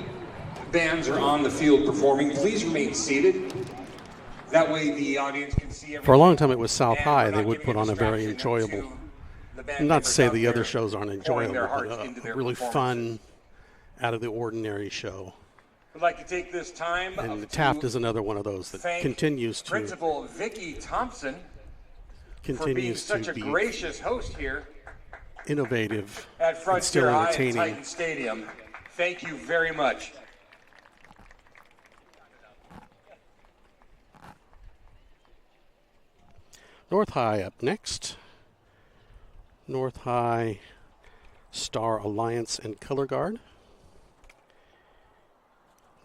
bands are on the field performing, please remain seated. That way the audience can see everything. For a long time it was South High. They would put on a very enjoyable, not to say the other shows aren't enjoyable, but a really fun, out of the ordinary show. I'd like to take this time and Taft is another one of those that continues to Principal Vicki Thompson for being such a gracious host here innovative at and still Frontier High and entertaining. Titan Stadium. Thank you very much. North High up next. North High Star Alliance and Color Guard.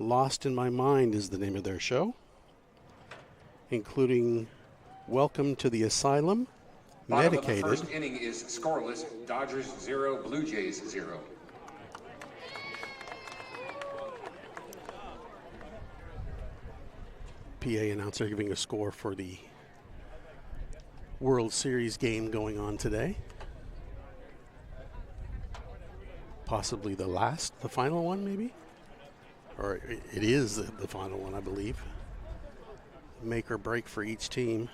Lost in My Mind is the name of their show, including Welcome to the Asylum, Bottom of the Medicated. first inning is scoreless. Dodgers 0, Blue Jays 0. PA announcer giving a score for the World Series game going on today. Possibly the final one maybe? Or it is the final one, I believe. Make or break for each team.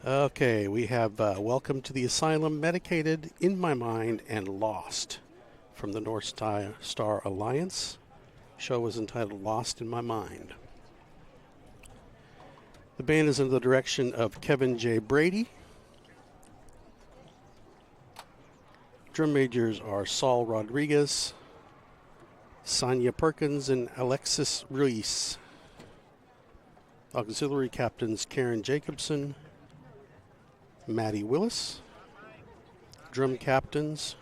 Okay, we have Welcome to the Asylum, Medicated, In My Mind, and Lost from the North Star Alliance. Show was entitled Lost in My Mind. The band is under the direction of Kevin J. Brady. Drum majors are Saul Rodriguez, Sonia Perkins, and Alexis Ruiz. Auxiliary captains Karen Jacobson, Maddie Willis. Drum captains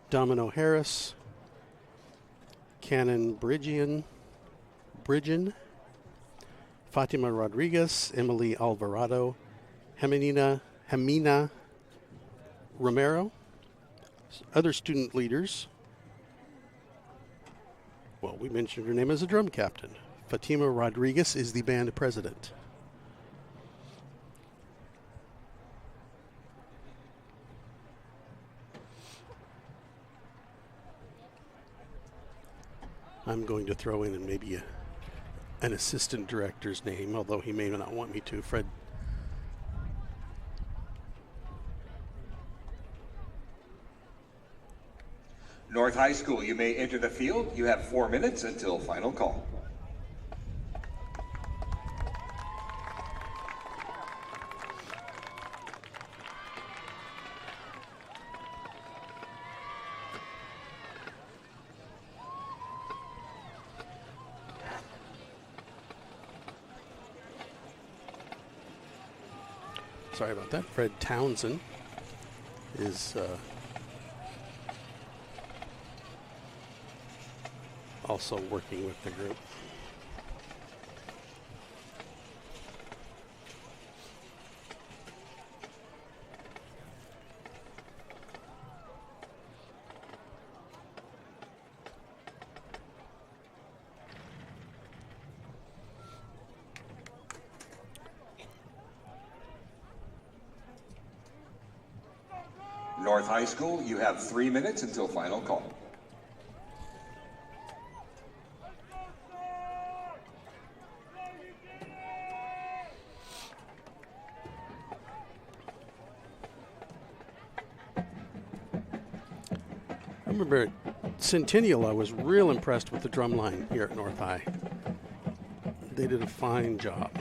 Domino Harris, Cannon Bridgen, Fatima Rodriguez, Emily Alvarado, Hamina Romero. Other student leaders Well, we mentioned her name as a drum captain. Fatima Rodriguez is the band president. I'm going to throw in maybe an assistant director's name, although he may not want me to. Fred. North High School, you may enter the field. You have 4 minutes until final call. Sorry about that. Fred Townsend is also working with the group. North High School, you have 3 minutes until final call. I remember at Centennial, I was real impressed with the drum line here at North High. They did a fine job.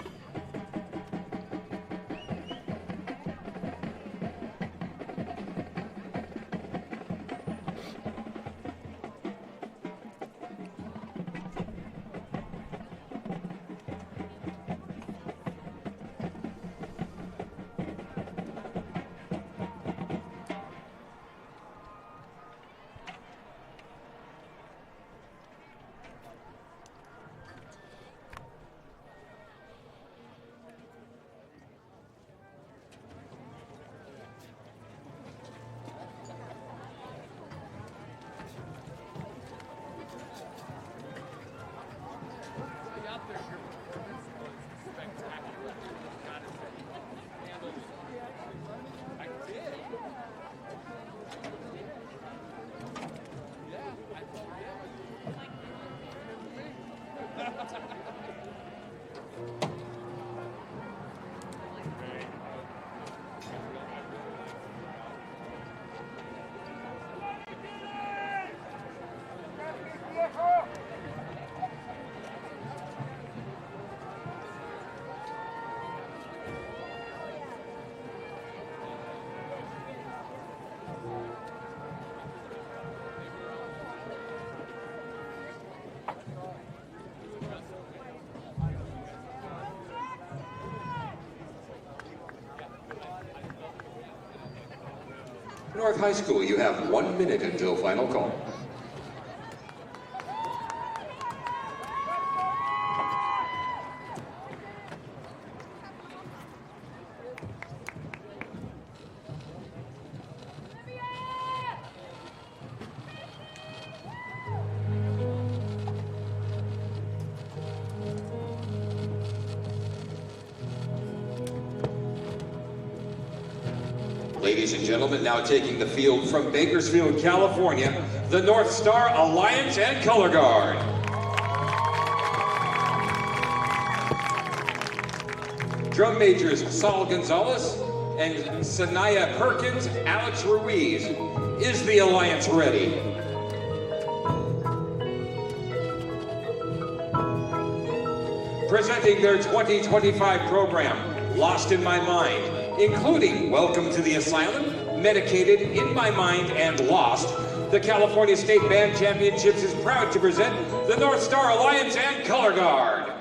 North High School, you have 1 minute until final call. Ladies and gentlemen, now taking the field from Bakersfield, California, the North Star Alliance and Color Guard. Drum majors Saul Gonzalez and Sanaya Perkins, Alex Ruiz. Is the Alliance ready? Presenting their 2025 program, Lost in My Mind, including Welcome to the Asylum, Medicated, In My Mind, and Lost, the California State Band Championships is proud to present the North Star Alliance and Color Guard.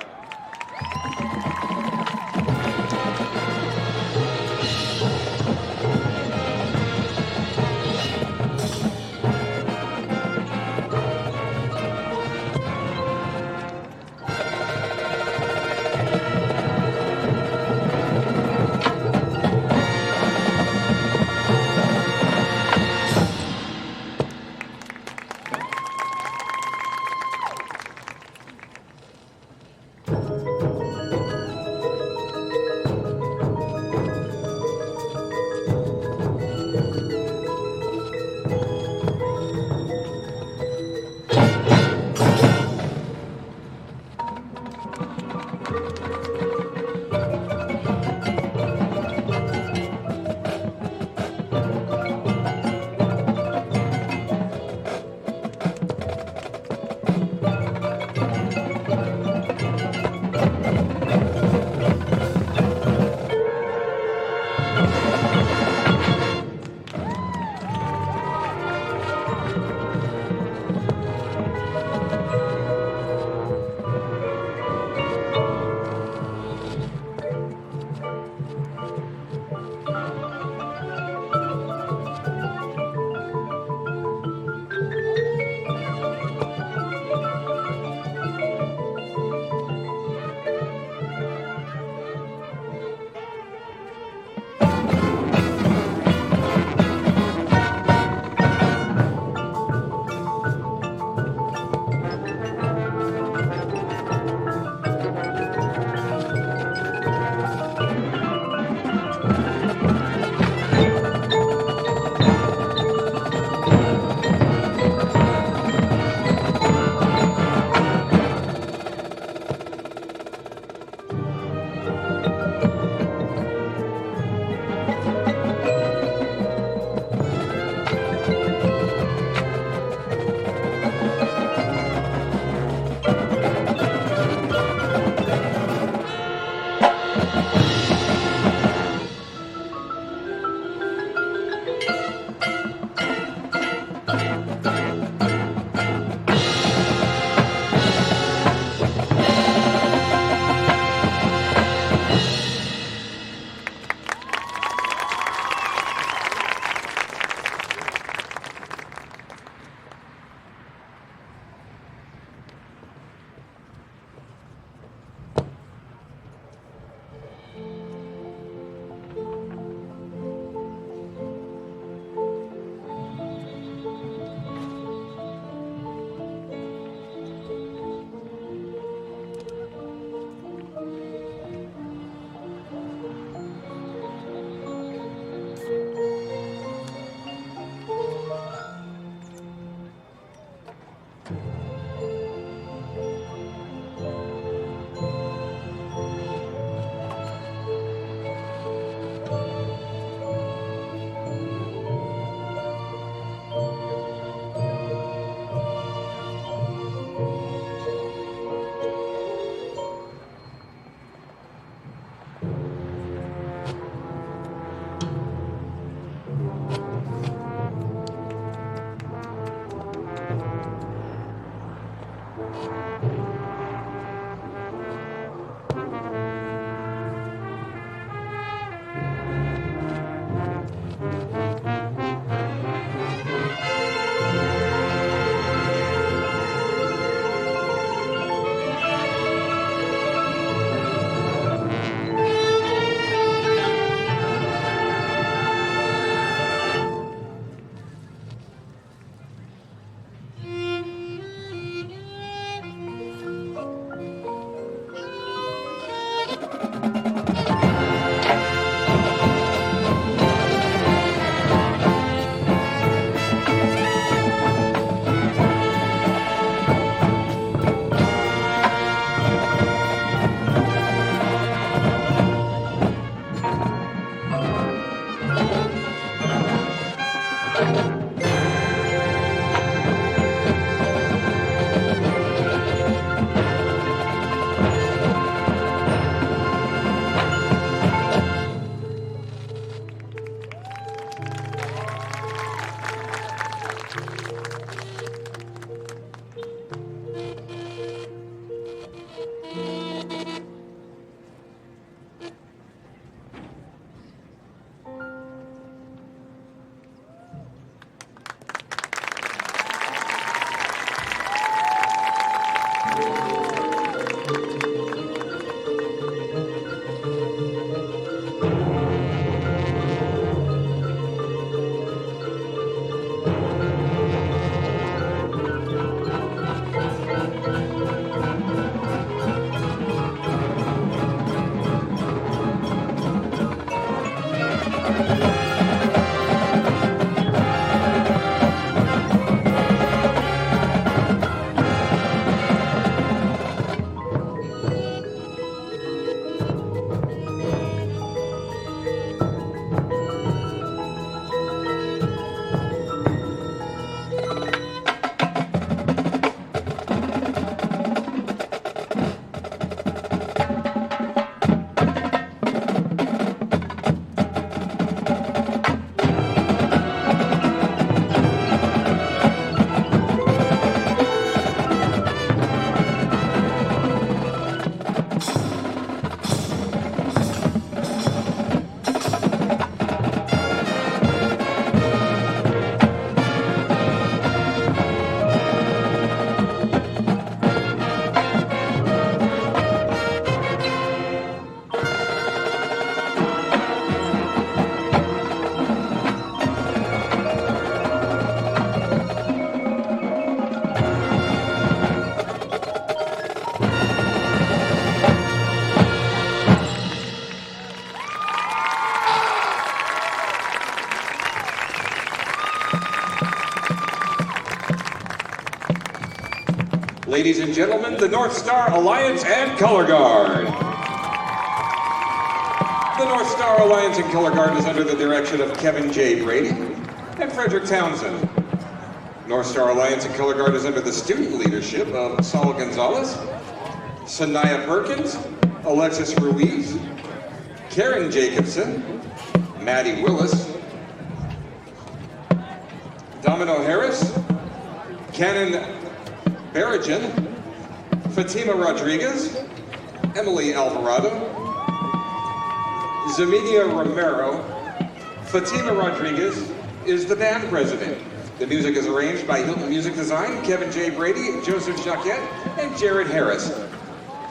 Ladies and gentlemen, the North Star Alliance and Color Guard. The North Star Alliance and Color Guard is under the direction of Kevin J. Brady and Frederick Townsend. North Star Alliance and Color Guard is under the student leadership of Saul Gonzalez, Sanaya Perkins, Alexis Ruiz, Karen Jacobson, Maddie Willis, Domino Harris, Cannon Barajan, Fatima Rodriguez, Emily Alvarado, Zaminia Romero. Fatima Rodriguez is the band president. The music is arranged by Hilton Music Design, Kevin J. Brady, Joseph Jacquette, and Jared Harris.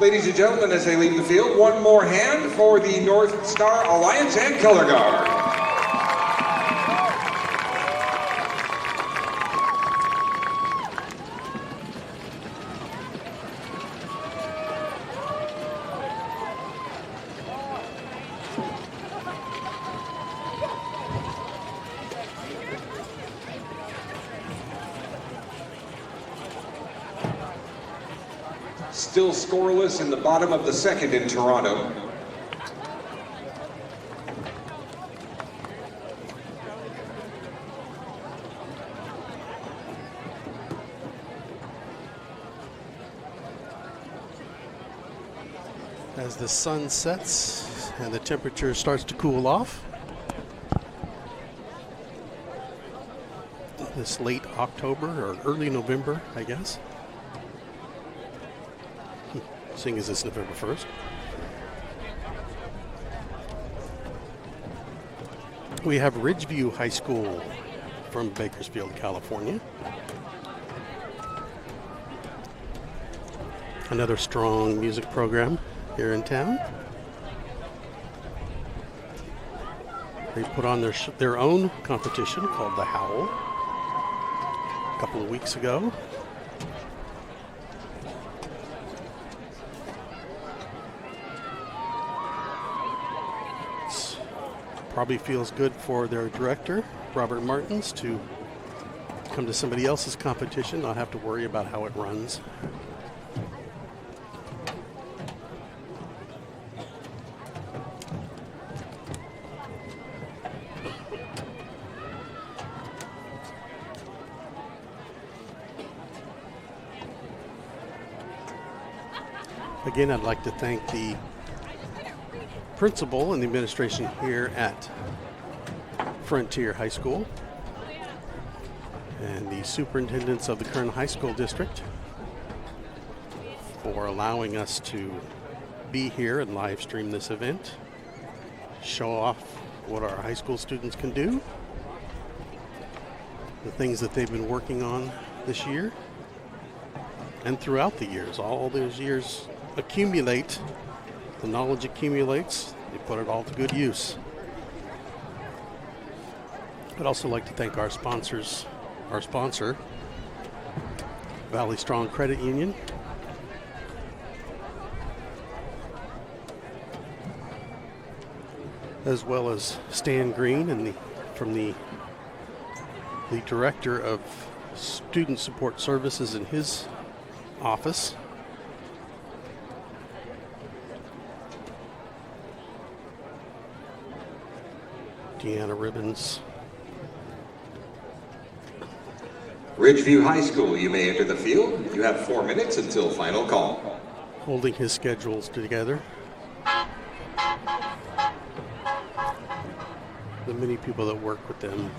Ladies and gentlemen, as they leave the field, one more hand for the North Star Alliance and Color Guard. Still scoreless in the bottom of the second in Toronto. As the sun sets and the temperature starts to cool off, this late October or early November, I guess. Seeing as it's November 1st. We have Ridgeview High School from Bakersfield, California. Another strong music program here in town. They put on their own competition called The Howl a couple of weeks ago. Probably feels good for their director, Robert Martins, to come to somebody else's competition, not have to worry about how it runs. Again, I'd like to thank the principal and the administration here at Frontier High School and the superintendents of the Kern High School District for allowing us to be here and live stream this event, show off what our high school students can do, the things that they've been working on this year and throughout the years. All those years accumulate. The knowledge accumulates, they put it all to good use. I'd also like to thank our sponsors, our sponsor, Valley Strong Credit Union, as well as Stan Green and from the Director of Student Support Services in his office. Deanna Ribbons. Ridgeview High School, you may enter the field. You have 4 minutes until final call. Holding his schedules together. The many people that work with them.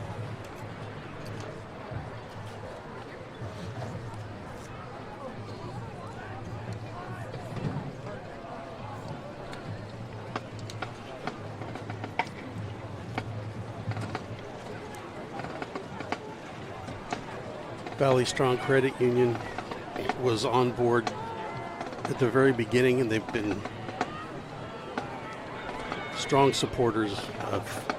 Valley Strong Credit Union was on board at the very beginning, and they've been strong supporters of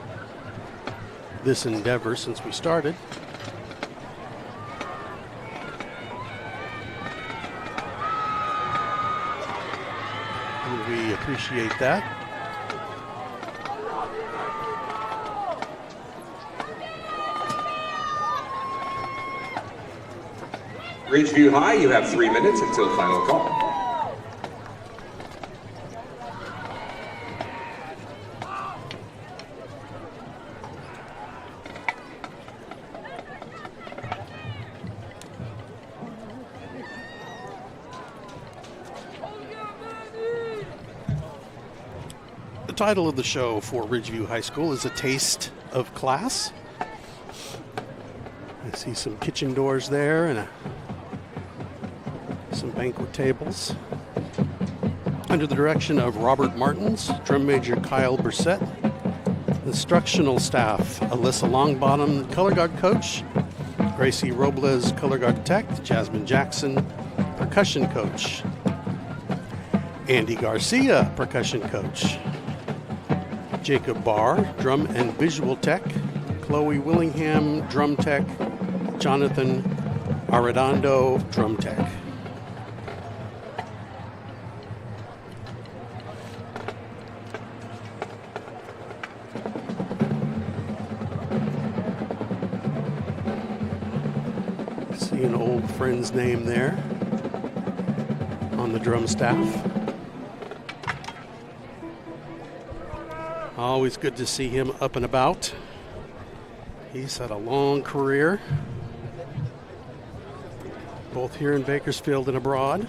this endeavor since we started. And we appreciate that. Ridgeview High, you have 3 minutes until final call. The title of the show for Ridgeview High School is A Taste of Class. I see some kitchen doors there and some banquet tables. Under the direction of Robert Martins, drum major Kyle Brissett, instructional staff Alyssa Longbottom, color guard coach, Gracie Robles, color guard tech, Jasmine Jackson, percussion coach, Andy Garcia, percussion coach, Jacob Barr, drum and visual tech, Chloe Willingham, drum tech, Jonathan Arredondo, drum tech. See an old friend's name there on the drum staff. Always good to see him up and about. He's had a long career, both here in Bakersfield and abroad.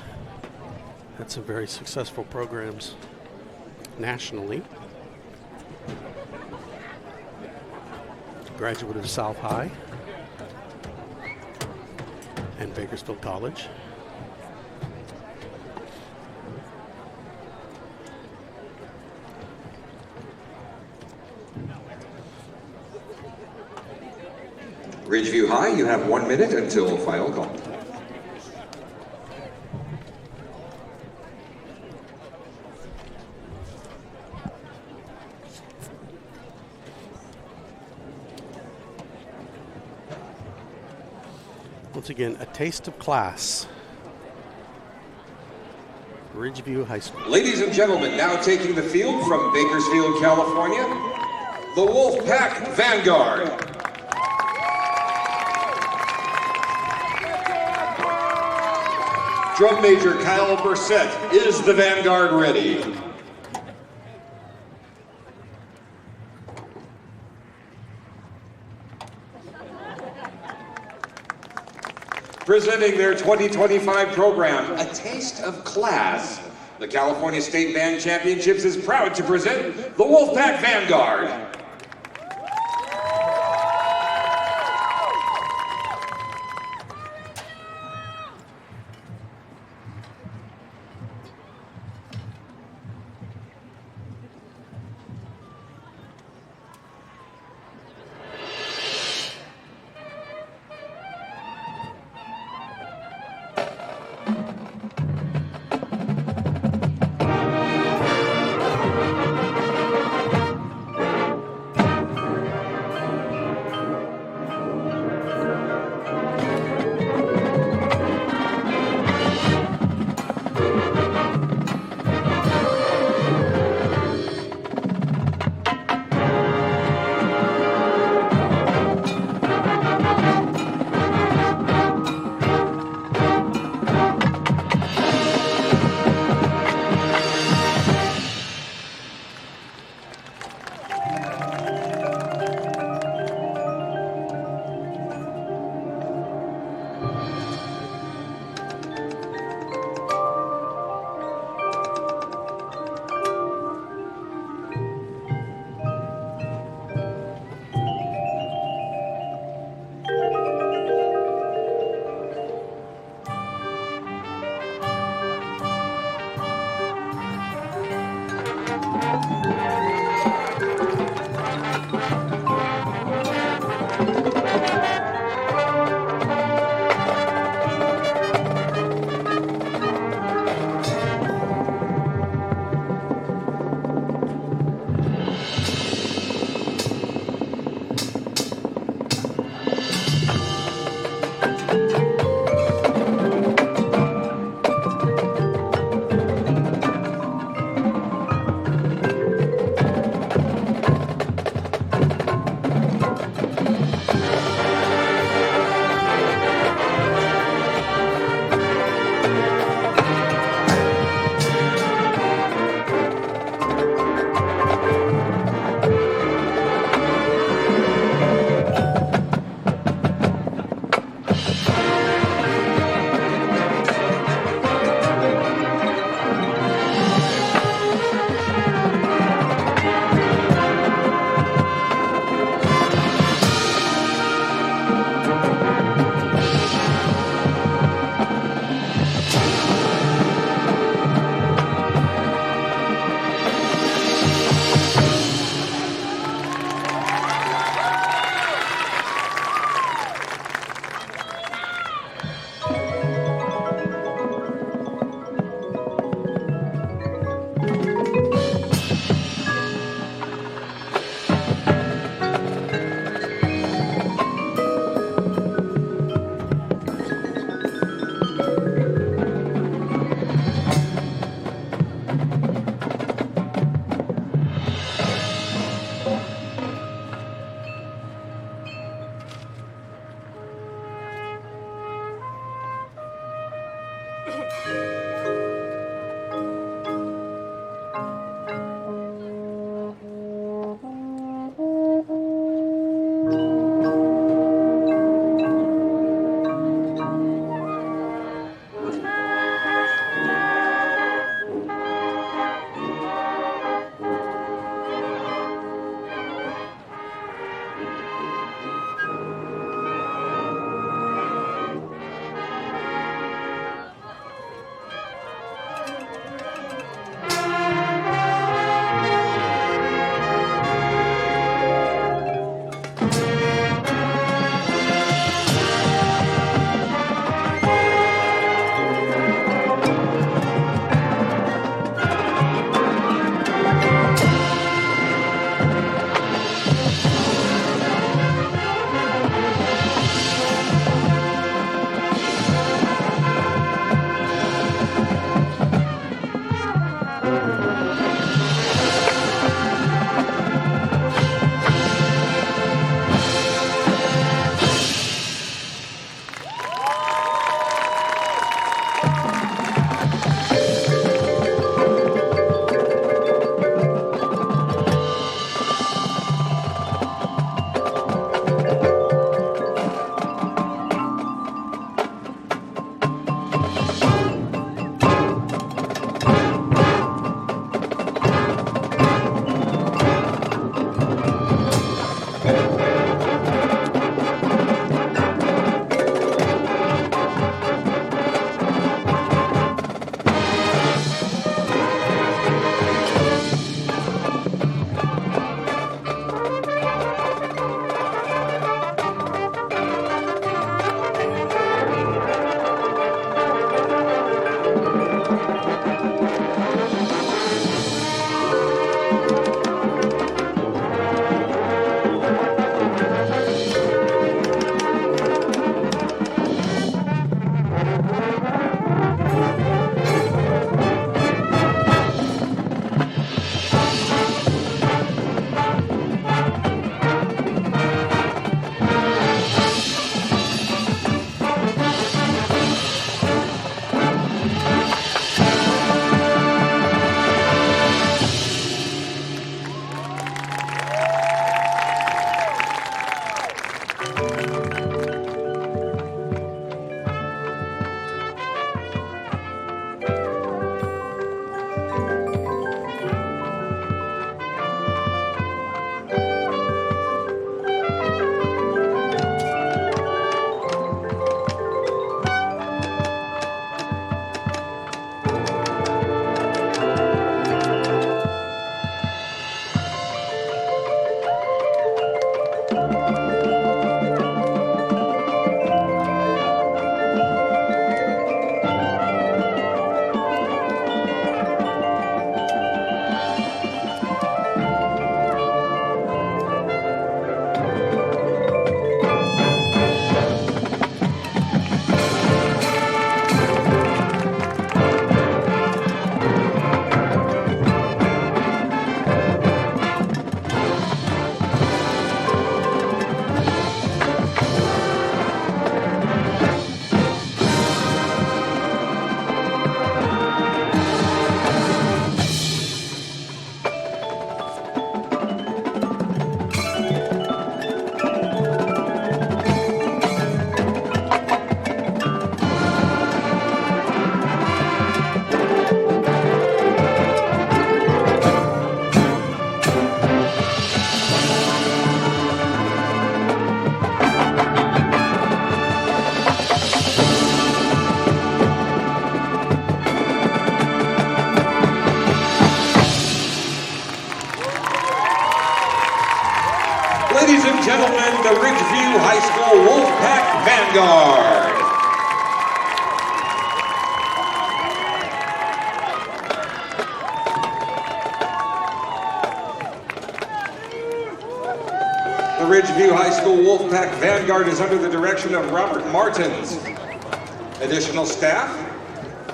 Had some very successful programs nationally. Graduate of South High and Bakersfield College. Ridgeview High, you have 1 minute until final call. Once again, A Taste of Class. Ridgeview High School. Ladies and gentlemen, now taking the field from Bakersfield, California, the Wolfpack Vanguard. Drum major Kyle Brissett, is the Vanguard ready? Presenting their 2025 program, A Taste of Class, the California State Band Championships is proud to present the Wolfpack Vanguard. gentlemen, the Ridgeview High School Wolfpack Vanguard. The Ridgeview High School Wolfpack Vanguard is under the direction of Robert Martins. Additional staff,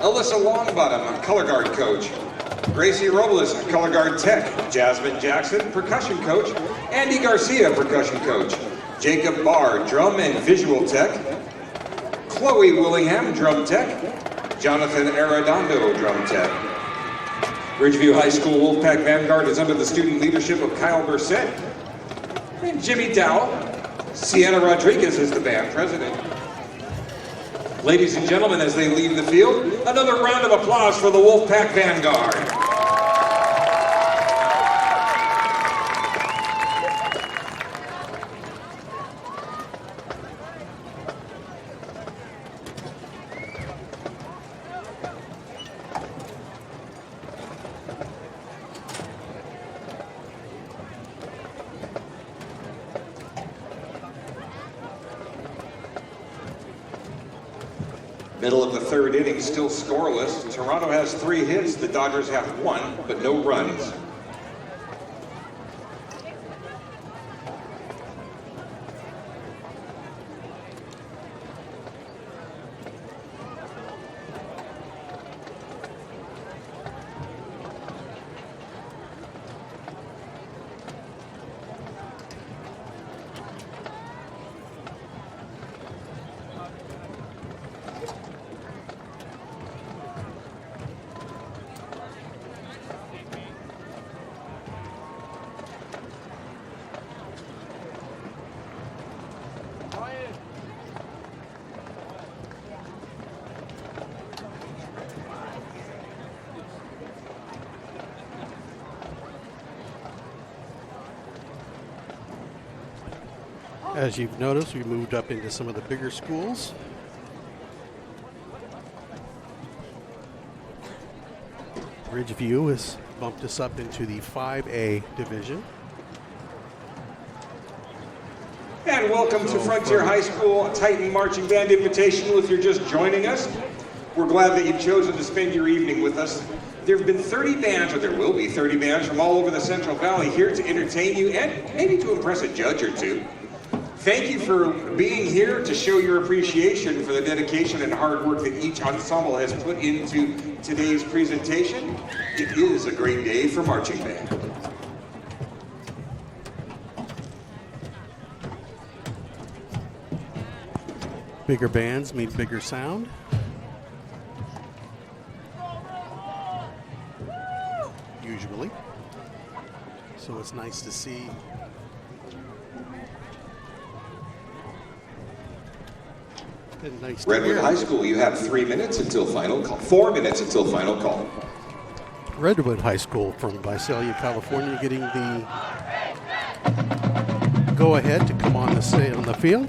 Alyssa Longbottom, color guard coach. Gracie Robles, color guard tech. Jasmine Jackson, percussion coach. Andy Garcia, percussion coach. Jacob Barr, drum and visual tech. Chloe Willingham, drum tech. Jonathan Arredondo, drum tech. Ridgeview High School Wolfpack Vanguard is under the student leadership of Kyle Bursett and Jimmy Dow. Sienna Rodriguez is the band president. Ladies and gentlemen, as they leave the field, another round of applause for the Wolfpack Vanguard. Middle of the third inning, still scoreless. Toronto has 3 hits, the Dodgers have 1, but no runs. As you've noticed, we moved up into some of the bigger schools. Ridgeview has bumped us up into the 5A division. And welcome to Frontier High School Titan Marching Band Invitational. If you're just joining us, we're glad that you've chosen to spend your evening with us. There have been 30 bands, or there will be 30 bands from all over the Central Valley here to entertain you and maybe to impress a judge or two. Thank you for being here to show your appreciation for the dedication and hard work that each ensemble has put into today's presentation. It is a great day for marching band. Bigger bands mean bigger sound. Usually. So it's nice to see nice. Redwood High School, you have 3 minutes until final call. 4 minutes until final call. Redwood High School from Visalia, California, getting the go-ahead to come on the field.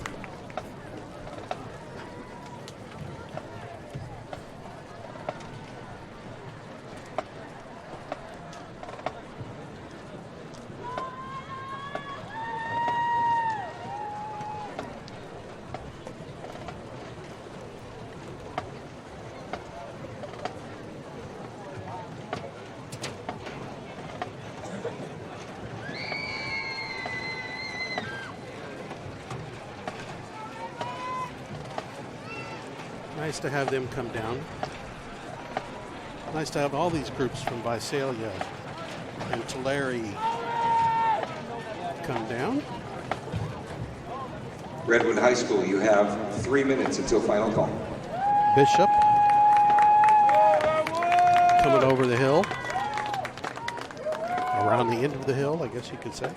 Nice to have them come down. Nice to have all these groups from Visalia and Tulare come down. Redwood High School, you have 3 minutes until final call. Bishop coming over the hill. Around the end of the hill, I guess you could say.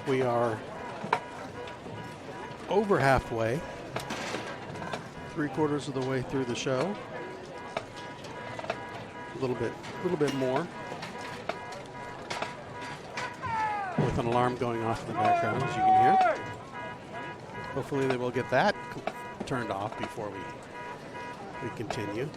We are over halfway, 3/4 of the way through the show. A little bit more. With an alarm going off in the background, as you can hear. Hopefully they will get that turned off before we continue.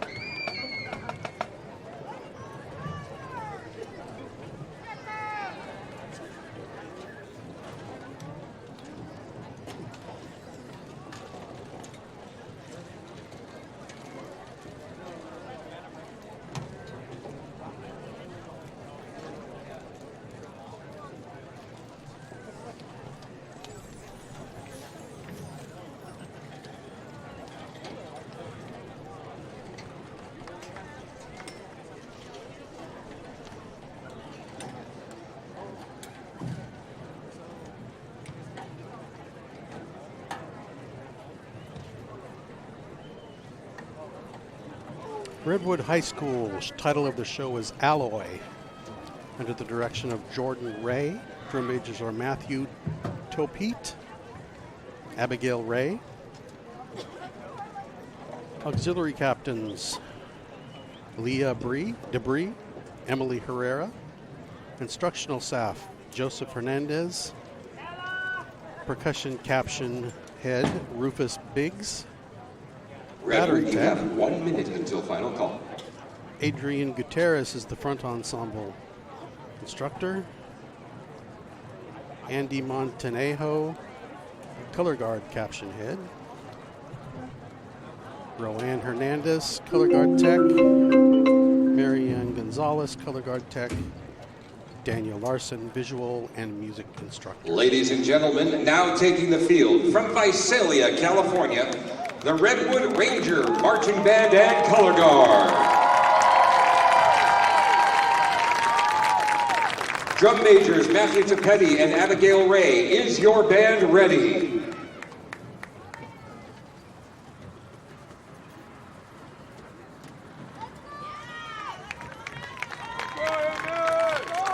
Redwood High School's title of the show is Alloy, under the direction of Jordan Ray. Drum majors are Matthew Topete, Abigail Ray. Auxiliary captains Leah Debris, Emily Herrera. Instructional staff Joseph Hernandez. Percussion caption head Rufus Biggs. Redwood, you have 1 minute until final call. Adrian Gutierrez is the front ensemble instructor. Andy Montanejo, color guard caption head. Roanne Hernandez, color guard tech. Marianne Gonzalez, color guard tech. Daniel Larson, visual and music instructor. Ladies and gentlemen, now taking the field from Visalia, California, the Redwood Ranger Marching Band and Color Guard. Drum majors Matthew Tapetti and Abigail Ray, is your band ready?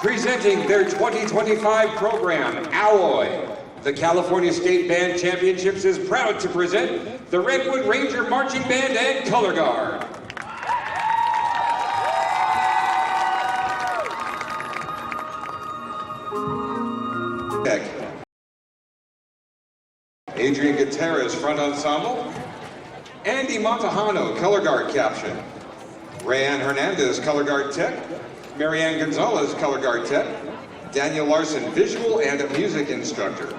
Presenting their 2025 program, Alloy. The California State Band Championships is proud to present the Redwood Ranger Marching Band and Color Guard. Adrian Gutierrez, front ensemble. Andy Montejano, color guard caption. Rayanne Hernandez, color guard tech. Marianne Gonzalez, color guard tech. Daniel Larson, visual and music instructor.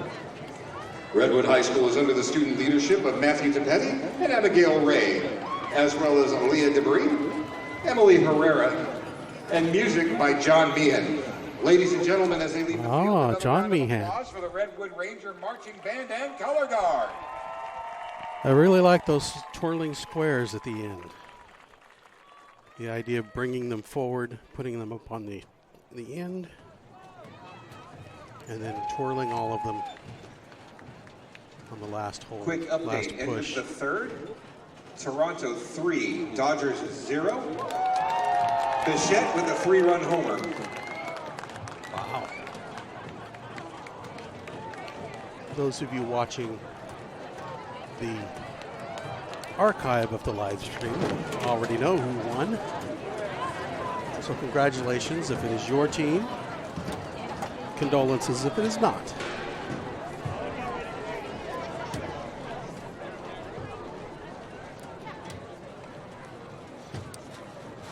Redwood High School is under the student leadership of Matthew Tapetti and Abigail Ray, as well as Leah Debris, Emily Herrera, and music by John Meehan. Ladies and gentlemen, as they leave the field, John Meehan. Applause for the Redwood Ranger Marching Band and Color Guard. I really like those twirling squares at the end. The idea of bringing them forward, putting them up on the end, and then twirling all of them on the last hole. Quick update, end of the third. Toronto 3, Dodgers 0. Bichette with a 3-run homer. Wow. Those of you watching the archive of the live stream already know who won. So congratulations if it is your team. Condolences if it is not.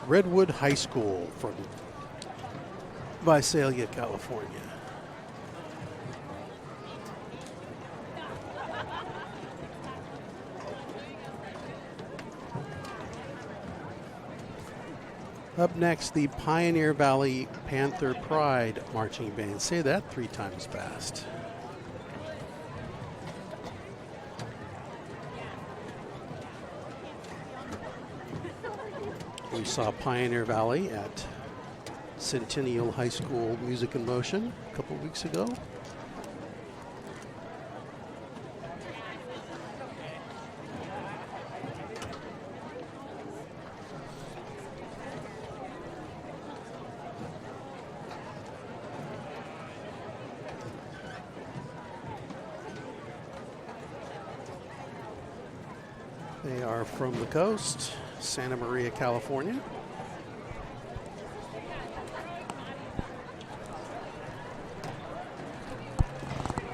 Redwood High School from Visalia, California. Up next, the Pioneer Valley Panther Pride Marching Band. Say that 3 times fast. We saw Pioneer Valley at Centennial High School Music in Motion a couple weeks ago. They are from the coast, Santa Maria, California.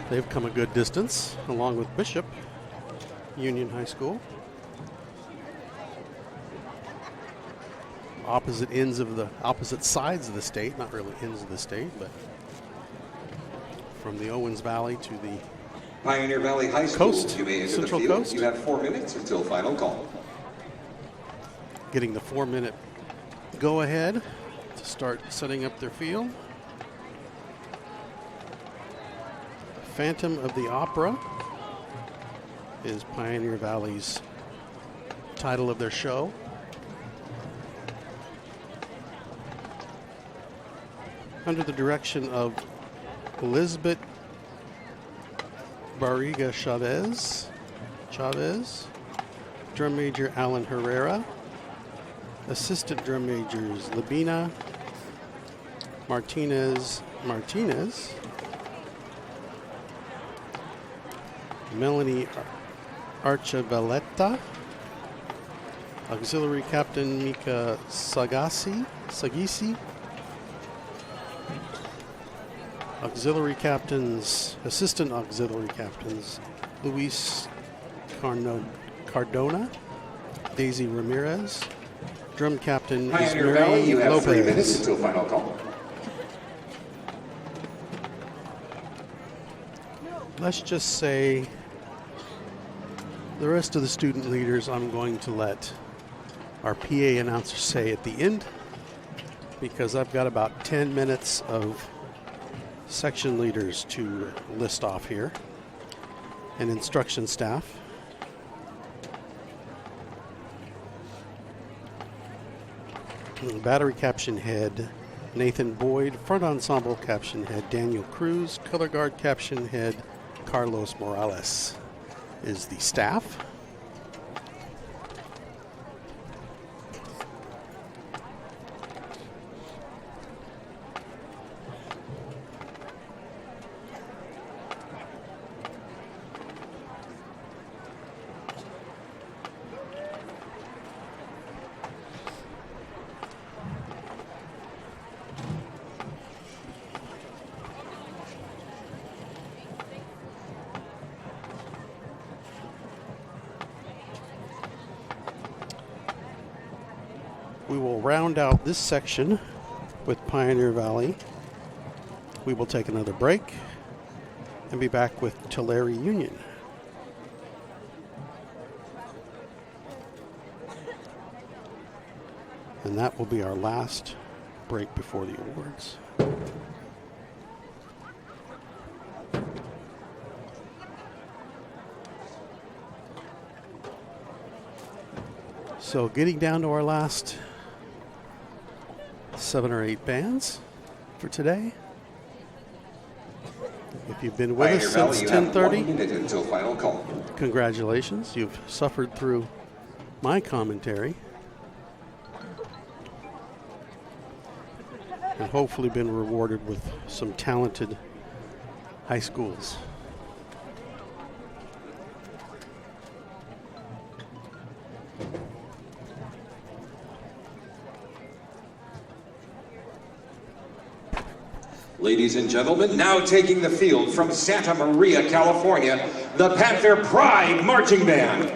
They've come a good distance, along with Bishop, Union High School. Opposite sides of the state, not really ends of the state, but from the Owens Valley to the Pioneer Valley High School, coast, you may enter Central the field. Coast. You have 4 minutes until final call. Getting the 4-minute go ahead to start setting up their field. Phantom of the Opera is Pioneer Valley's title of their show. Under the direction of Elizabeth Barriga Chavez, drum major Alan Herrera, assistant drum majors Labina Martinez, Melanie Archevalletta, auxiliary captain Mika Sagisi, assistant auxiliary captains Luis Cardona, Daisy Ramirez, drum captain is Pioneer Valley, you Mary have 3 minutes Lopez. until final call. Let's just say the rest of the student leaders I'm going to let our PA announcer say at the end, because I've got about 10 minutes of section leaders to list off here and instruction staff. Battery caption head Nathan Boyd, front ensemble caption head Daniel Cruz, color guard caption head Carlos Morales is the staff. We will round out this section with Pioneer Valley. We will take another break and be back with Tulare Union. And that will be our last break before the awards. So getting down to our last 7 or 8 bands for today. If you've been with Pioneer us Valley, since you have 1 10:30, minute until final call. congratulations. You've suffered through my commentary and hopefully been rewarded with some talented high schools. Ladies and gentlemen, now taking the field from Santa Maria, California, the Panther Pride Marching Band.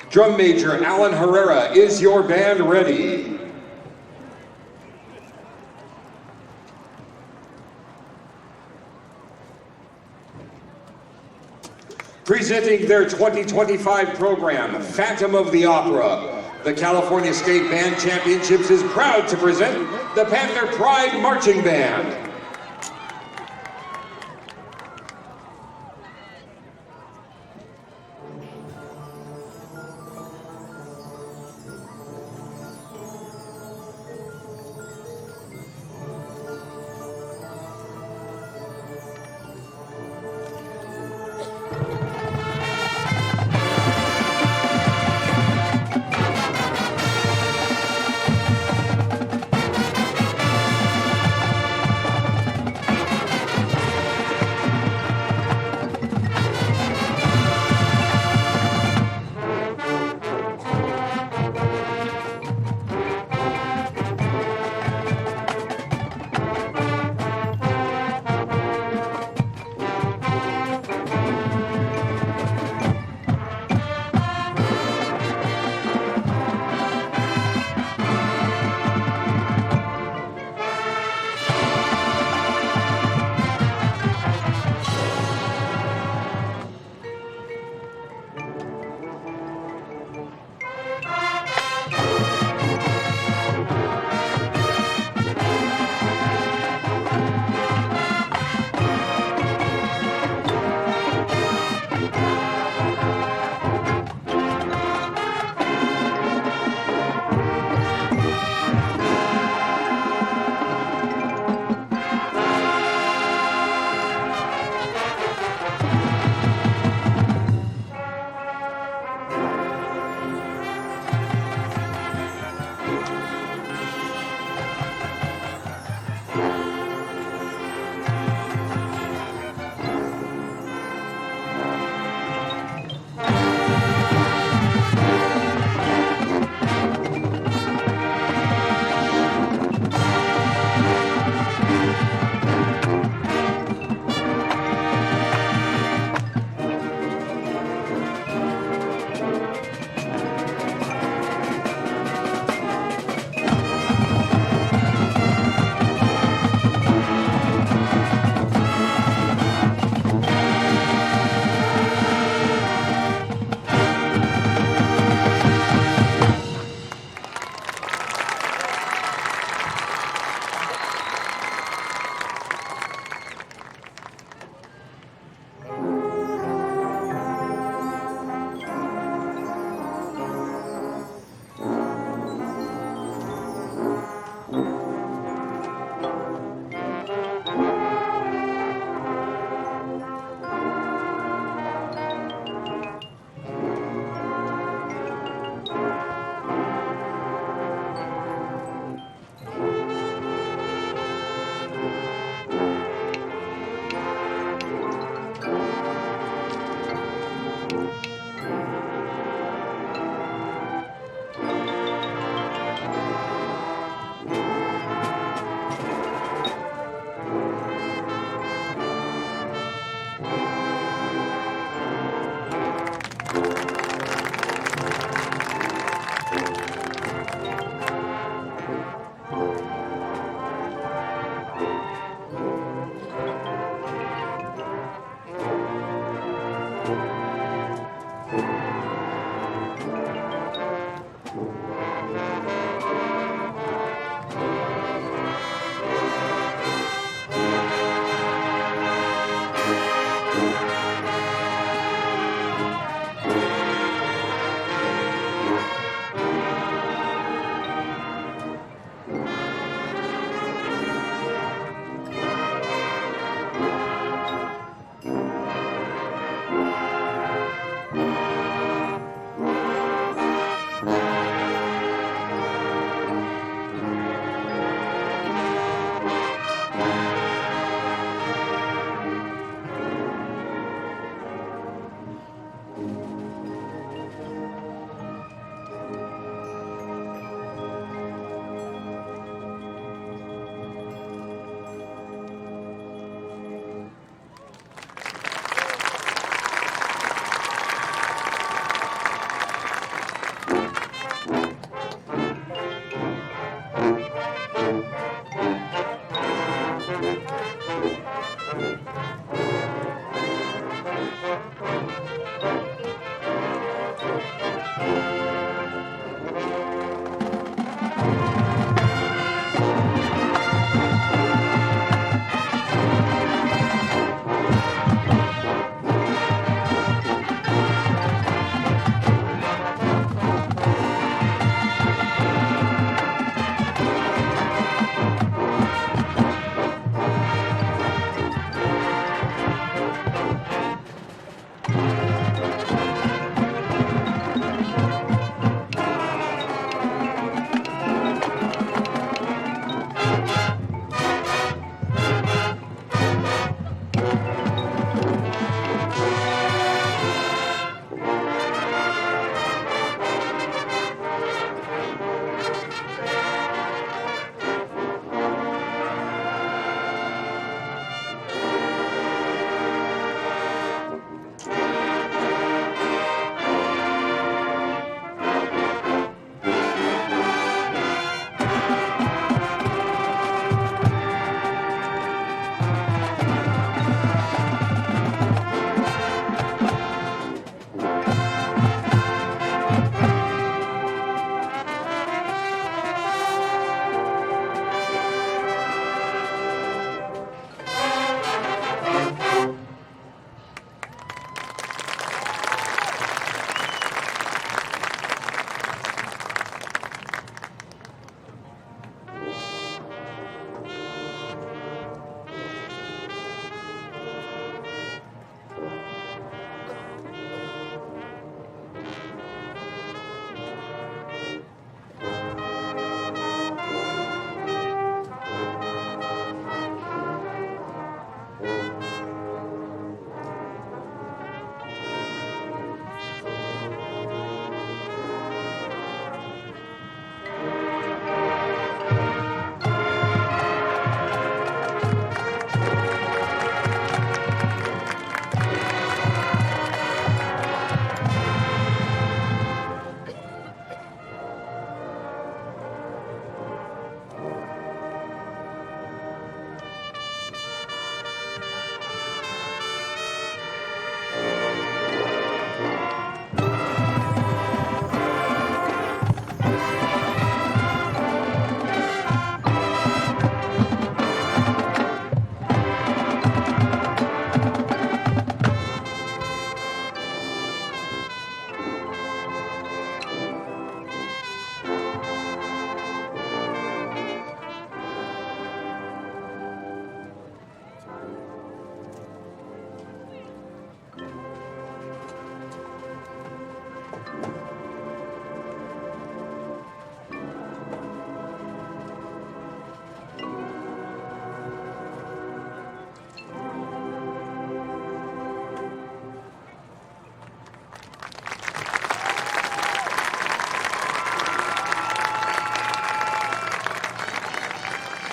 Drum major Alan Herrera, is your band ready? Presenting their 2025 program, Phantom of the Opera, the California State Band Championships is proud to present the Panther Pride Marching Band.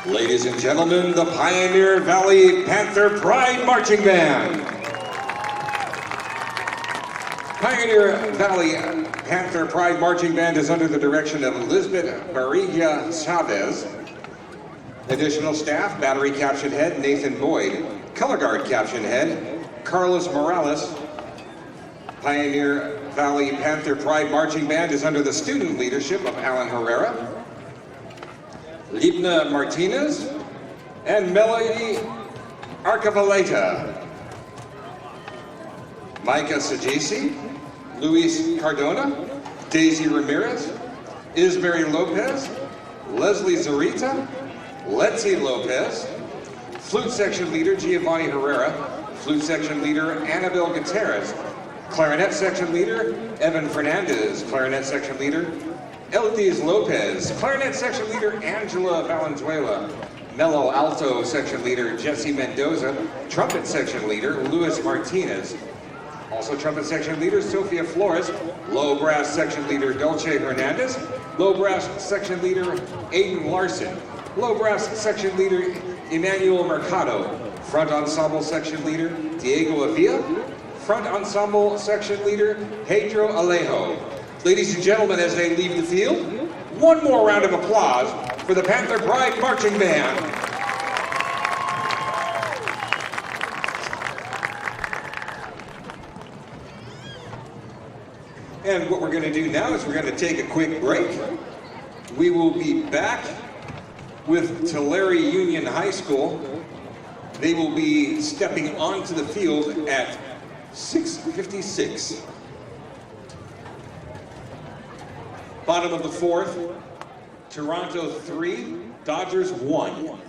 Ladies and gentlemen, the Pioneer Valley Panther Pride Marching Band. Pioneer Valley Panther Pride Marching Band is under the direction of Elizabeth Maria Chavez. Additional staff, Battery Caption Head Nathan Boyd, Color Guard Caption Head Carlos Morales. Pioneer Valley Panther Pride Marching Band is under the student leadership of Alan Herrera, Libna Martinez, and Melody Arcavaleta. Micah Sajisi, Luis Cardona, Daisy Ramirez, Ismary Lopez, Leslie Zarita, Letzi Lopez, Flute Section Leader Giovanni Herrera, Flute Section Leader Annabelle Gutierrez, Clarinet Section Leader Evan Fernandez, Clarinet Section Leader Eldiz Lopez, Clarinet Section Leader Angela Valenzuela, Mellow Alto Section Leader Jesse Mendoza, Trumpet Section Leader Luis Martinez, also Trumpet Section Leader Sofia Flores, Low Brass Section Leader Dolce Hernandez, Low Brass Section Leader Aiden Larson, Low Brass Section Leader Emmanuel Mercado, Front Ensemble Section Leader Diego Avila, Front Ensemble Section Leader Pedro Alejo. Ladies and gentlemen, as they leave the field, one more round of applause for the Panther Pride Marching Band. And what we're going to do now is we're going to take a quick break. We will be back with Tulare Union High School. They will be stepping onto the field at 6:56. Bottom of the fourth, Toronto 3, Dodgers 1.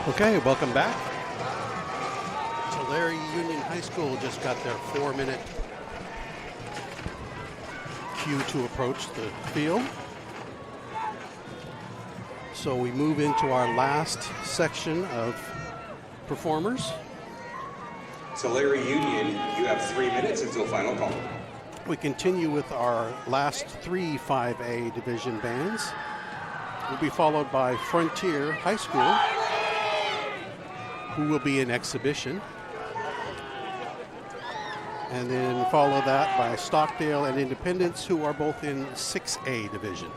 Okay, welcome back. Tulare Union High School just got their 4-minute cue to approach the field. So we move into our last section of performers. Tulare Union, you have 3 minutes until final call. We continue with our last 3 5A division bands. We'll be followed by Frontier High School, who will be in exhibition. And then follow that by Stockdale and Independence, who are both in 6A division.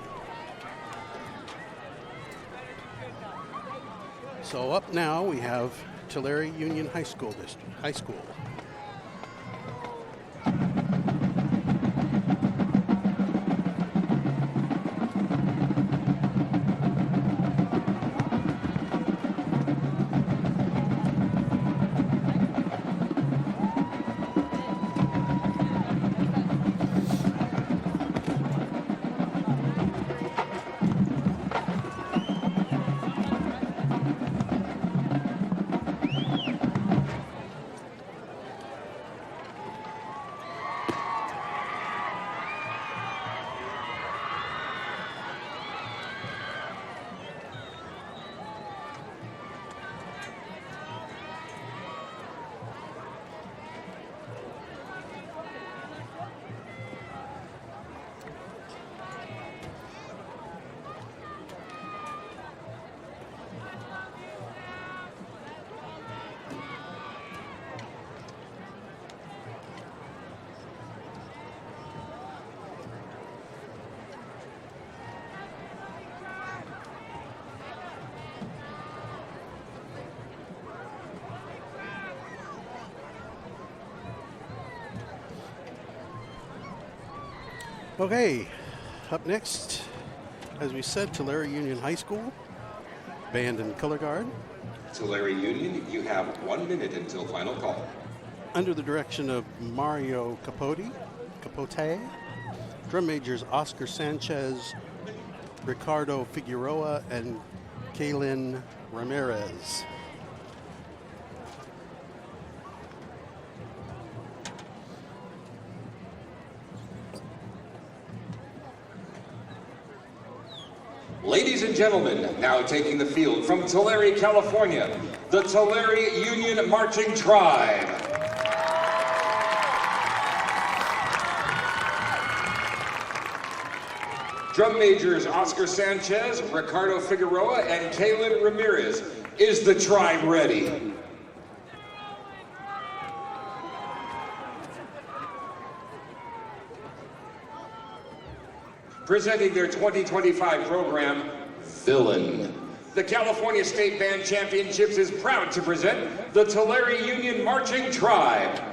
So up now we have Tulare Union High School District. High School. Okay, up next, as we said, Tulare Union High School, band and color guard. Tulare Union, you have 1 minute until final call. Under the direction of Mario Capote, drum majors Oscar Sanchez, Ricardo Figueroa, and Kaylin Ramirez. Ladies and gentlemen, now taking the field from Tulare, California, the Tulare Union Marching Tribe. Drum majors Oscar Sanchez, Ricardo Figueroa, and Kaylin Ramirez. Is the tribe ready? Presenting their 2025 program, Villain. The California State Band Championships is proud to present the Tulare Union Marching Tribe.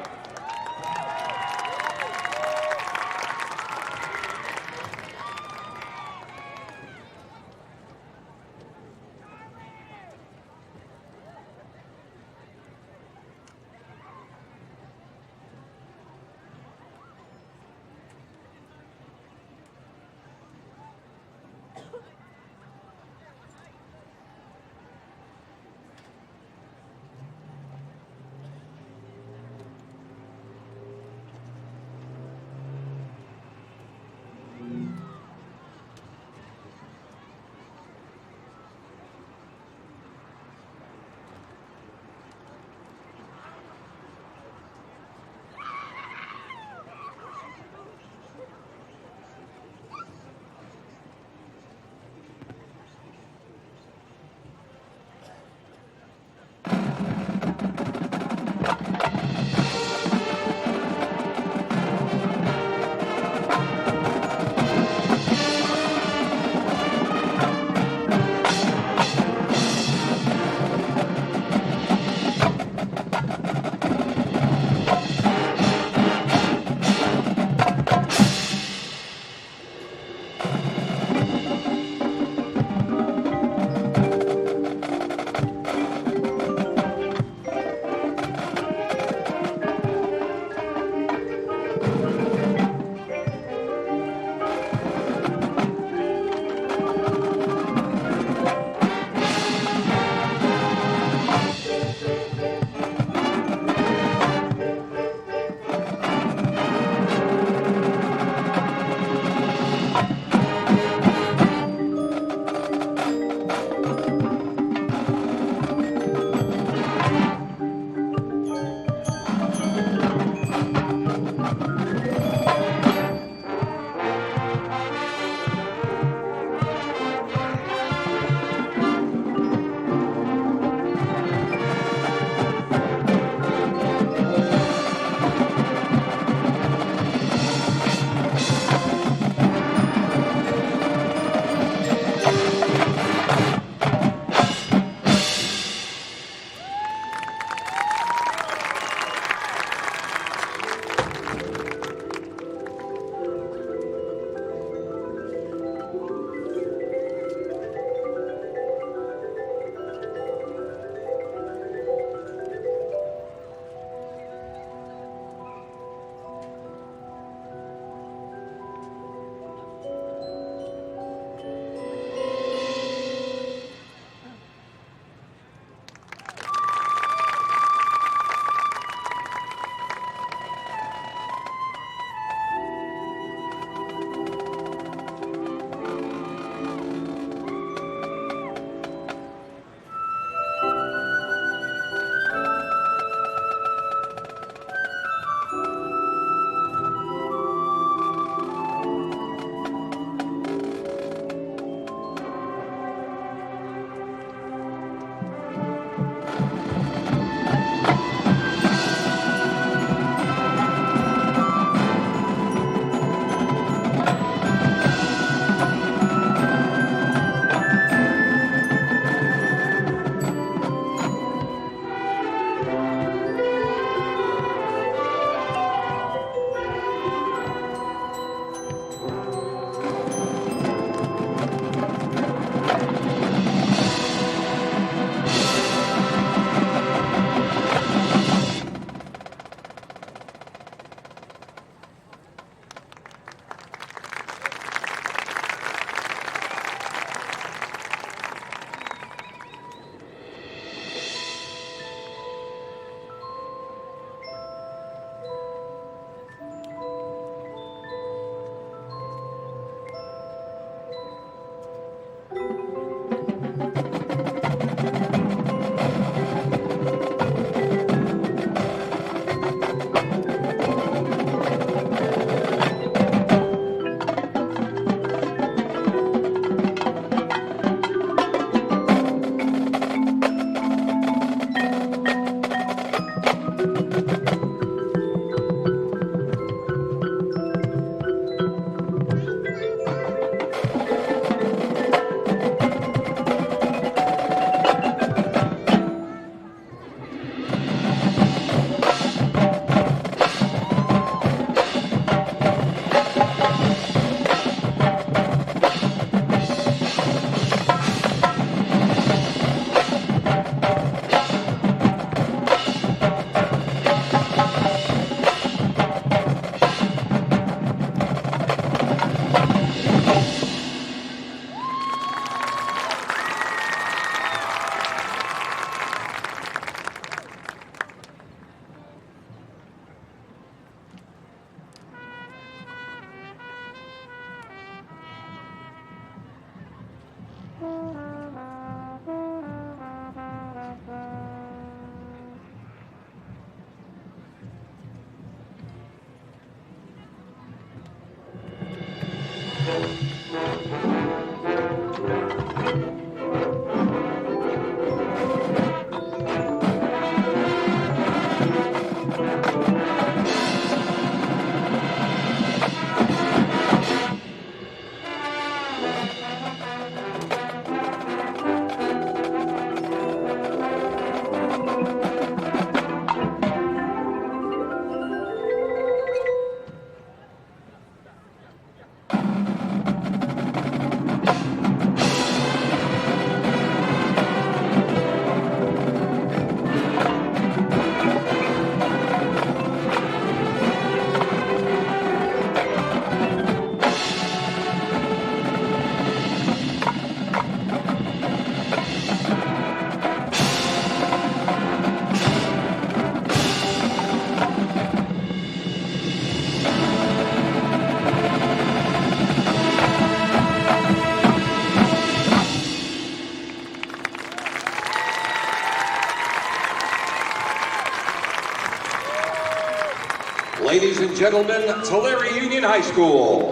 Ladies and gentlemen, Tulare Union High School.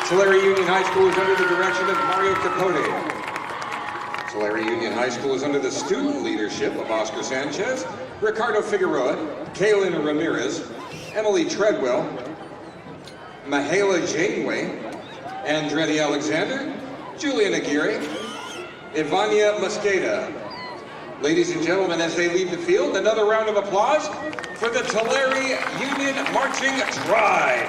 Tulare Union High School is under the direction of Mario Capote. Tulare Union High School is under the student leadership of Oscar Sanchez, Ricardo Figueroa, Kaylin Ramirez, Emily Treadwell, Mahala Janeway, Andretti Alexander, Julian Aguirre, Ivania Mosqueda. Ladies and gentlemen, as they leave the field, another round of applause for the Tulare Union Marching Tribe.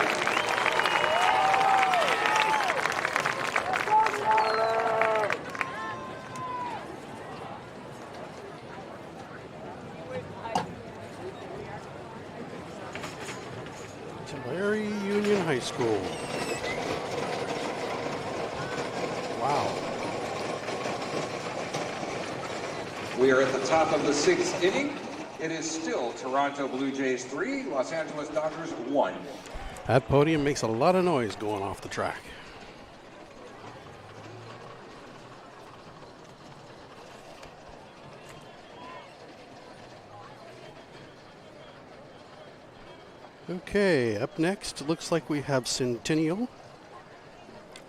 Tulare Union High School. Wow. We are at the top of the 6th inning. It is still Toronto Blue Jays 3, Los Angeles Dodgers 1. That podium makes a lot of noise going off the track. Okay, up next, it looks like we have Centennial,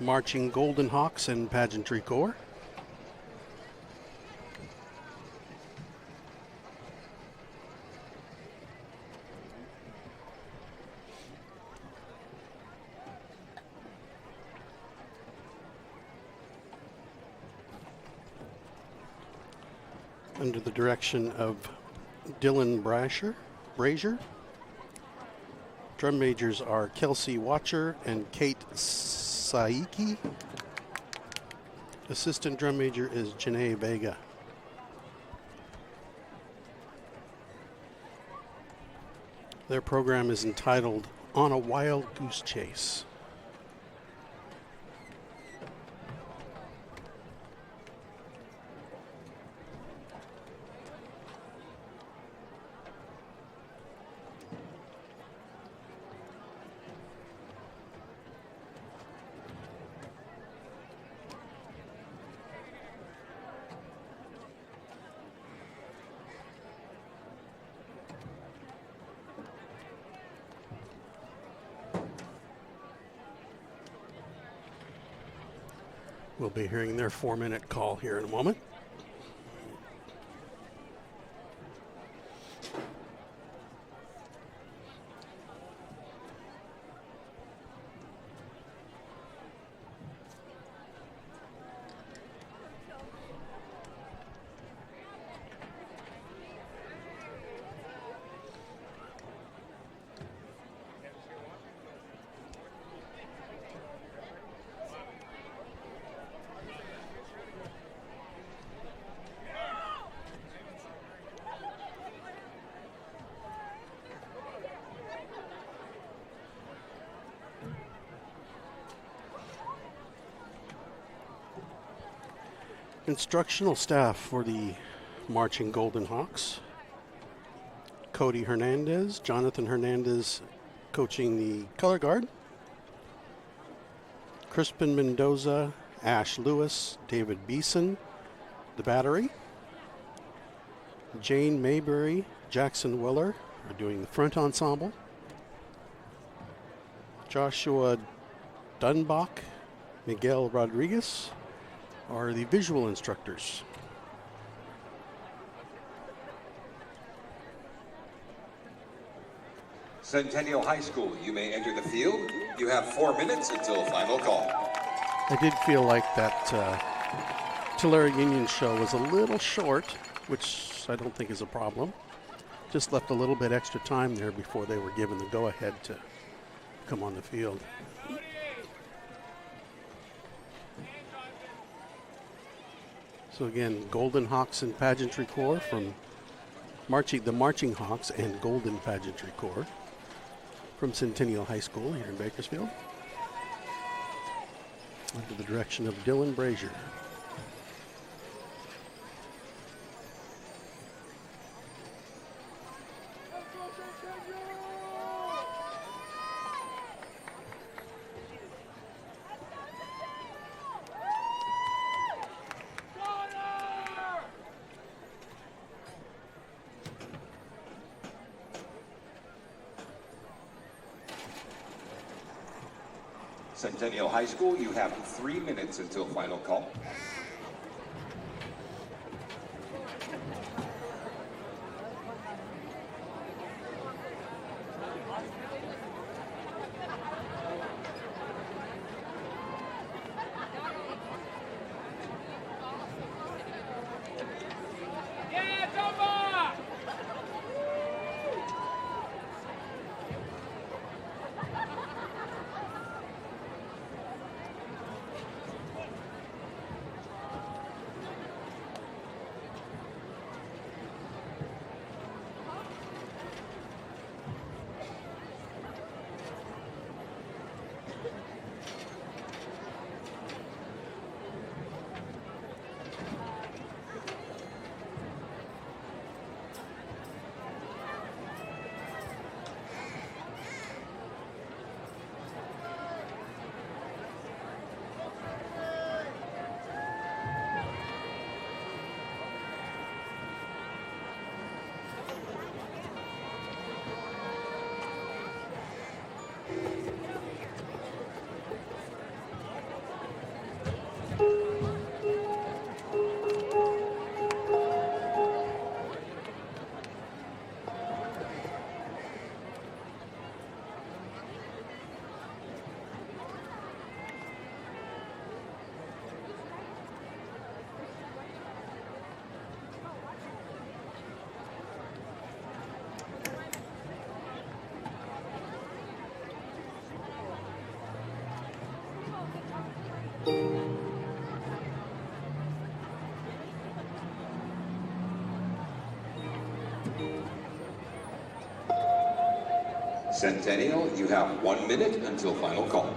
Marching Golden Hawks and Pageantry Corps. Under the direction of Dylan Brazier. Drum majors are Kelsey Watcher and Kate Saiki. Assistant drum major is Janae Vega. Their program is entitled On a Wild Goose Chase. We'll be hearing their 4-minute call here in a moment. Instructional staff for the Marching Golden Hawks: Cody Hernandez, Jonathan Hernandez coaching the color guard, Crispin Mendoza, Ash Lewis, David Beeson, the battery, Jane Mayberry, Jackson Weller are doing the front ensemble, Joshua Dunbach, Miguel Rodriguez are the visual instructors. Centennial High School, you may enter the field. You have 4 minutes until final call. I did feel like that Tulare Union show was a little short, which I don't think is a problem. Just left a little bit extra time there before they were given the go-ahead to come on the field. So again, Golden Hawks and Pageantry Corps from the Marching Hawks and Golden Pageantry Corps from Centennial High School here in Bakersfield, under the direction of Dylan Brazier. Centennial High School, you have 3 minutes until final call. Centennial, you have 1 minute until final call.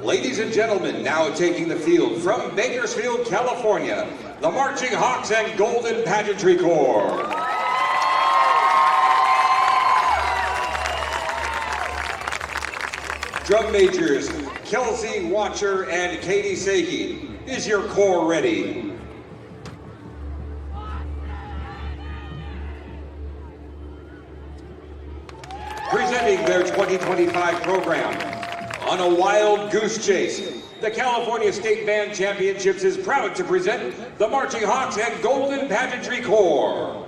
Ladies and gentlemen, now taking the field from Bakersfield, California, the Marching Hawks and Golden Pageantry Corps. Drum majors, Kelsey Watcher and Katie Sagi. Is your corps ready? Presenting their 2025 program, On a Wild Goose Chase, the California State Band Championships is proud to present the Marching Hawks and Golden Pageantry Corps.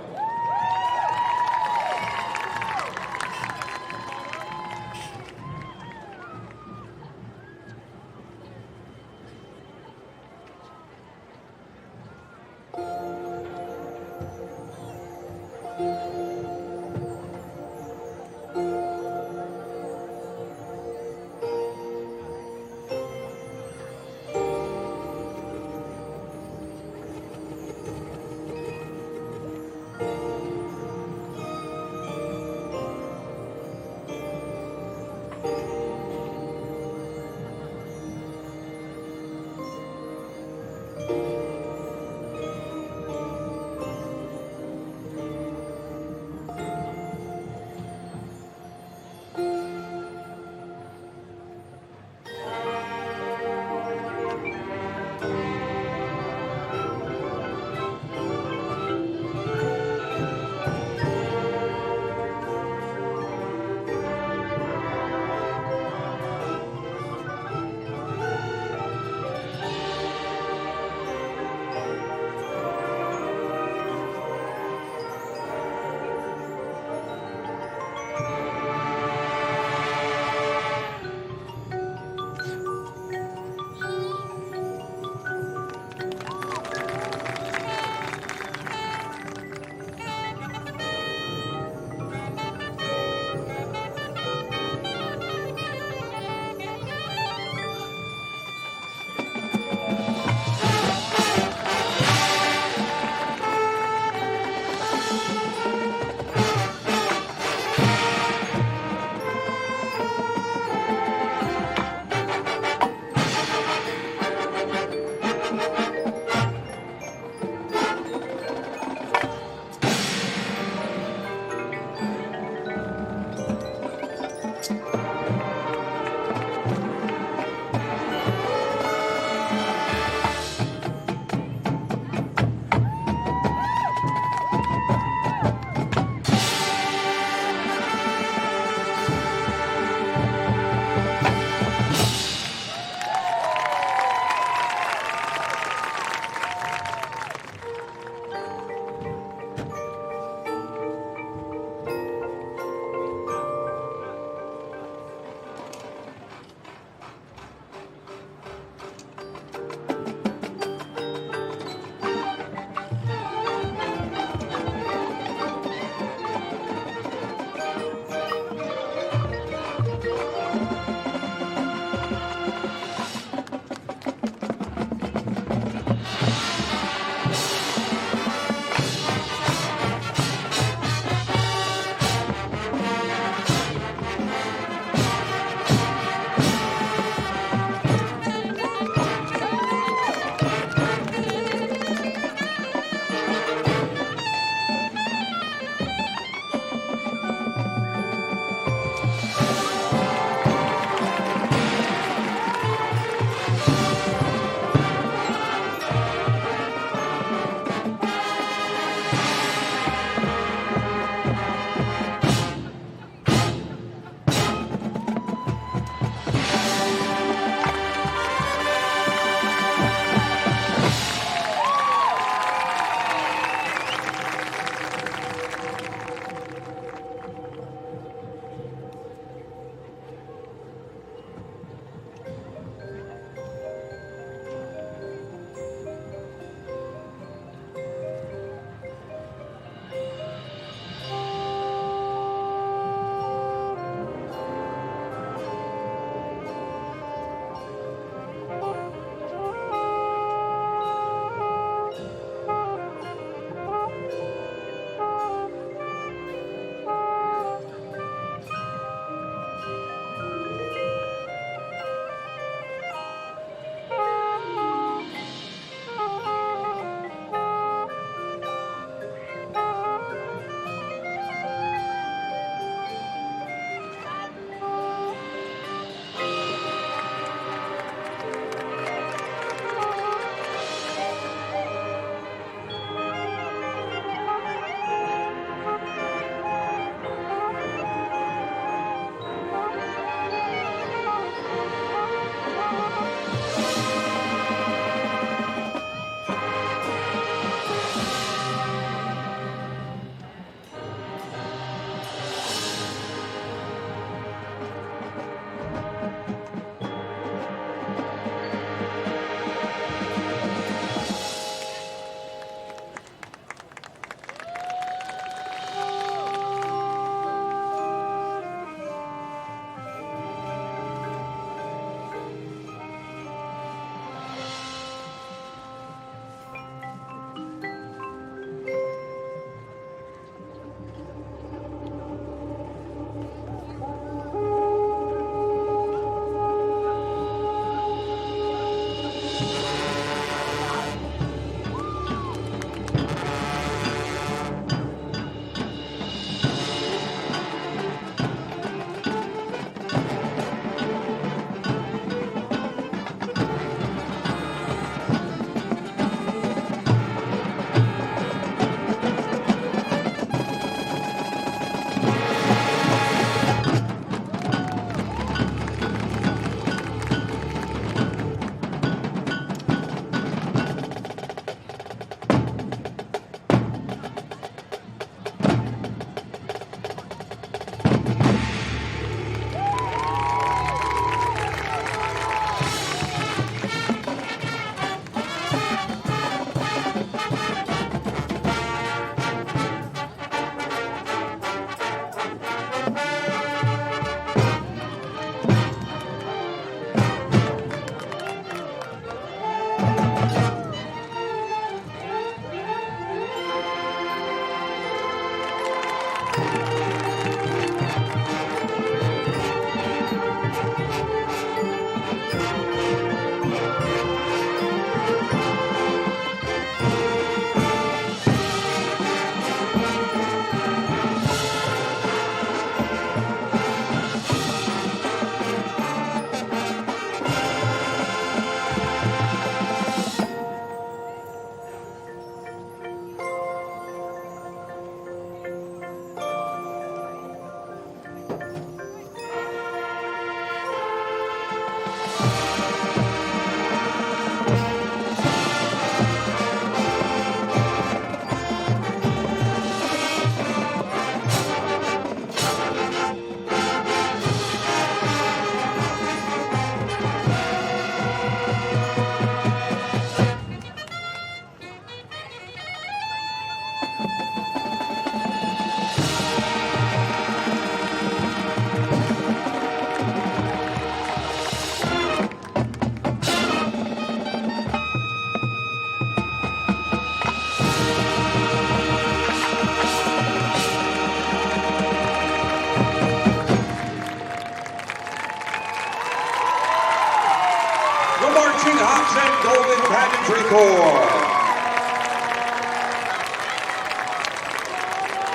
Marching Hawks and Golden Pageantry Corps.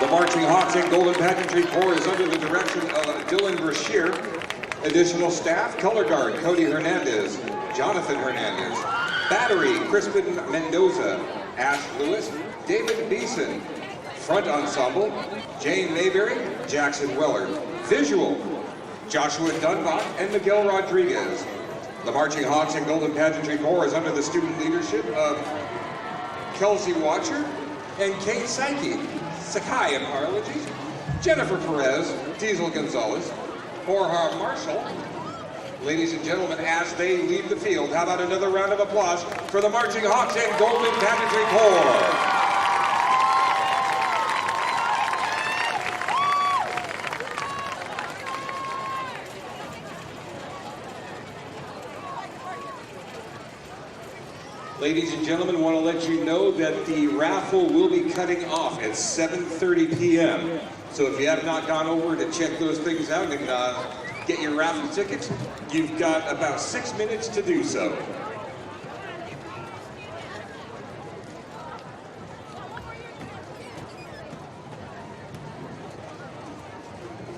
The Marching Hawks and Golden Pageantry Corps is under the direction of Dylan Brashear. Additional staff, color guard, Cody Hernandez, Jonathan Hernandez, battery, Crispin Mendoza, Ash Lewis, David Beeson, front ensemble, Jane Mayberry, Jackson Weller, visual, Joshua Dunbach and Miguel Rodriguez. The Marching Hawks and Golden Pageantry Corps is under the student leadership of Kelsey Watcher and Kate Sakai, apologies, Jennifer Perez, Diesel Gonzalez, Jorge Marshall. Ladies and gentlemen, as they leave the field, how about another round of applause for the Marching Hawks and Golden Pageantry Corps. Ladies and gentlemen, want to let you know that the raffle will be cutting off at 7:30 p.m. So if you have not gone over to check those things out and get your raffle tickets, you've got about 6 minutes to do so.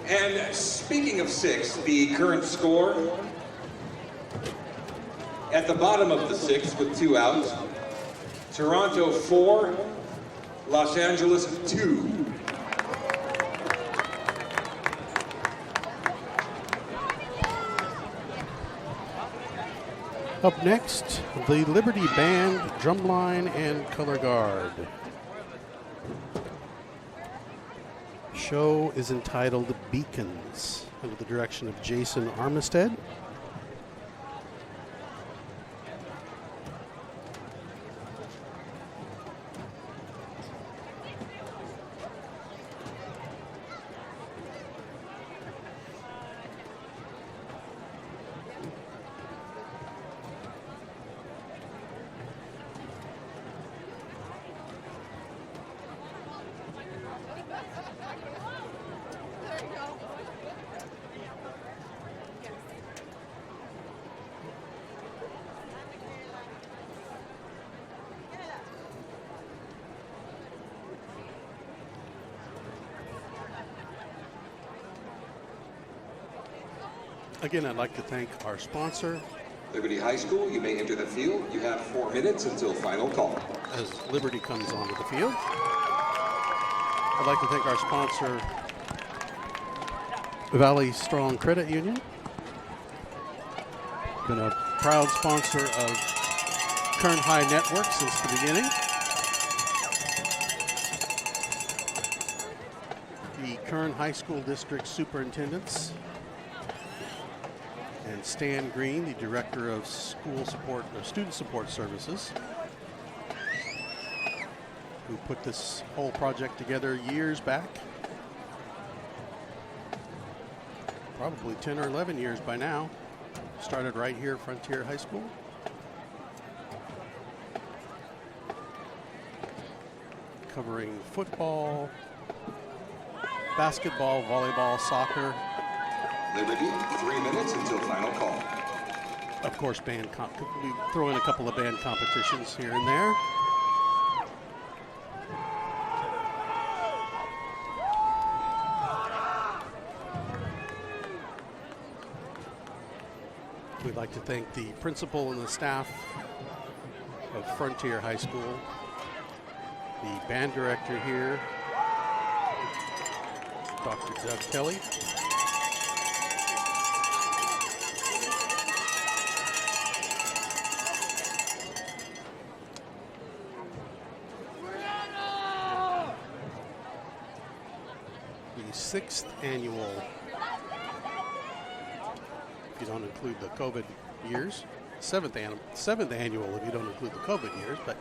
And speaking of 6, the current score at the bottom of the 6th with 2 outs, Toronto 4, Los Angeles 2. Up next, the Liberty Band, drumline, and color guard. The show is entitled Beacons, under the direction of Jason Armistead. Again, I'd like to thank our sponsor, Liberty High School, you may enter the field. You have 4 minutes until final call. as Liberty comes onto the field. I'd like to thank our sponsor, Valley Strong Credit Union. Been a proud sponsor of Kern High Network since the beginning. The Kern High School District Superintendents, and Stan Green, the Director of School Support or Student Support Services, who put this whole project together years back. Probably 10 or 11 years by now. Started right here at Frontier High School. Covering football, basketball, volleyball, soccer. Liberty, 3 minutes until final call. Of course, we throw in a couple of band competitions here and there. We'd like to thank the principal and the staff of Frontier High School, the band director here, Dr. Doug Kelly. The 6th annual, if you don't include the COVID years, 7th annual if you don't include the COVID years, but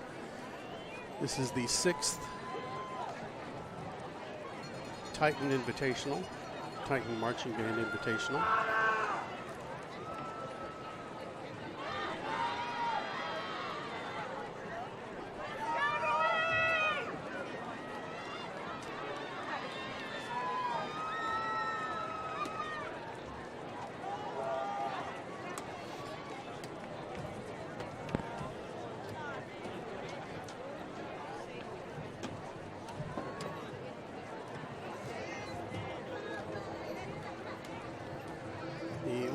this is the 6th Titan Invitational, Titan Marching Band Invitational.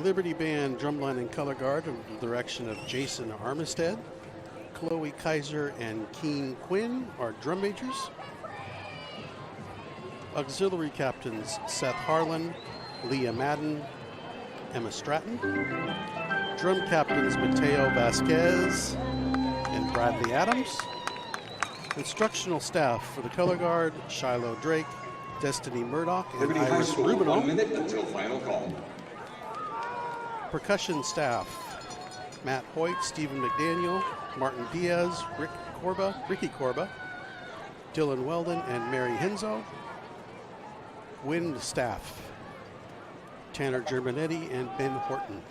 Liberty Band drumline and color guard under the direction of Jason Armistead. Chloe Kaiser and Keen Quinn are drum majors. Auxiliary captains Seth Harlan, Leah Madden, Emma Stratton. Drum captains Mateo Vasquez and Bradley Adams. Instructional staff for the color guard, Shiloh Drake, Destiny Murdoch, and Liberty High Iris School, Rubino. 1 minute until final call. Percussion staff, Matt Hoyt, Stephen McDaniel, Martin Diaz, Ricky Corba, Dylan Weldon, and Mary Hinzo. Wind staff, Tanner Germanetti and Ben Horton.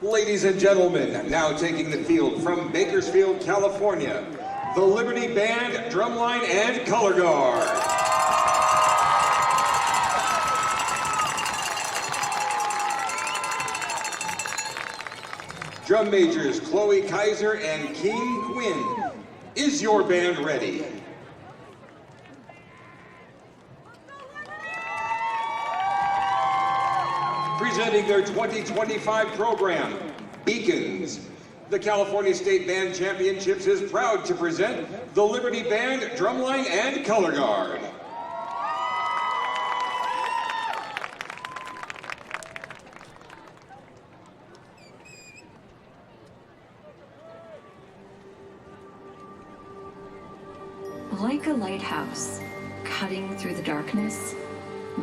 Ladies and gentlemen, now taking the field from Bakersfield, California, the Liberty Band drumline and color guard. Drum majors Chloe Kaiser and Keen Quinn. Is your band ready? Presenting their 2025 program, Beacons. The California State Band Championships is proud to present the Liberty Band drumline and color guard. Like a lighthouse, cutting through the darkness,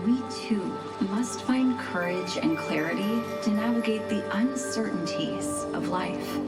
we too must find courage and clarity to navigate the uncertainties of life.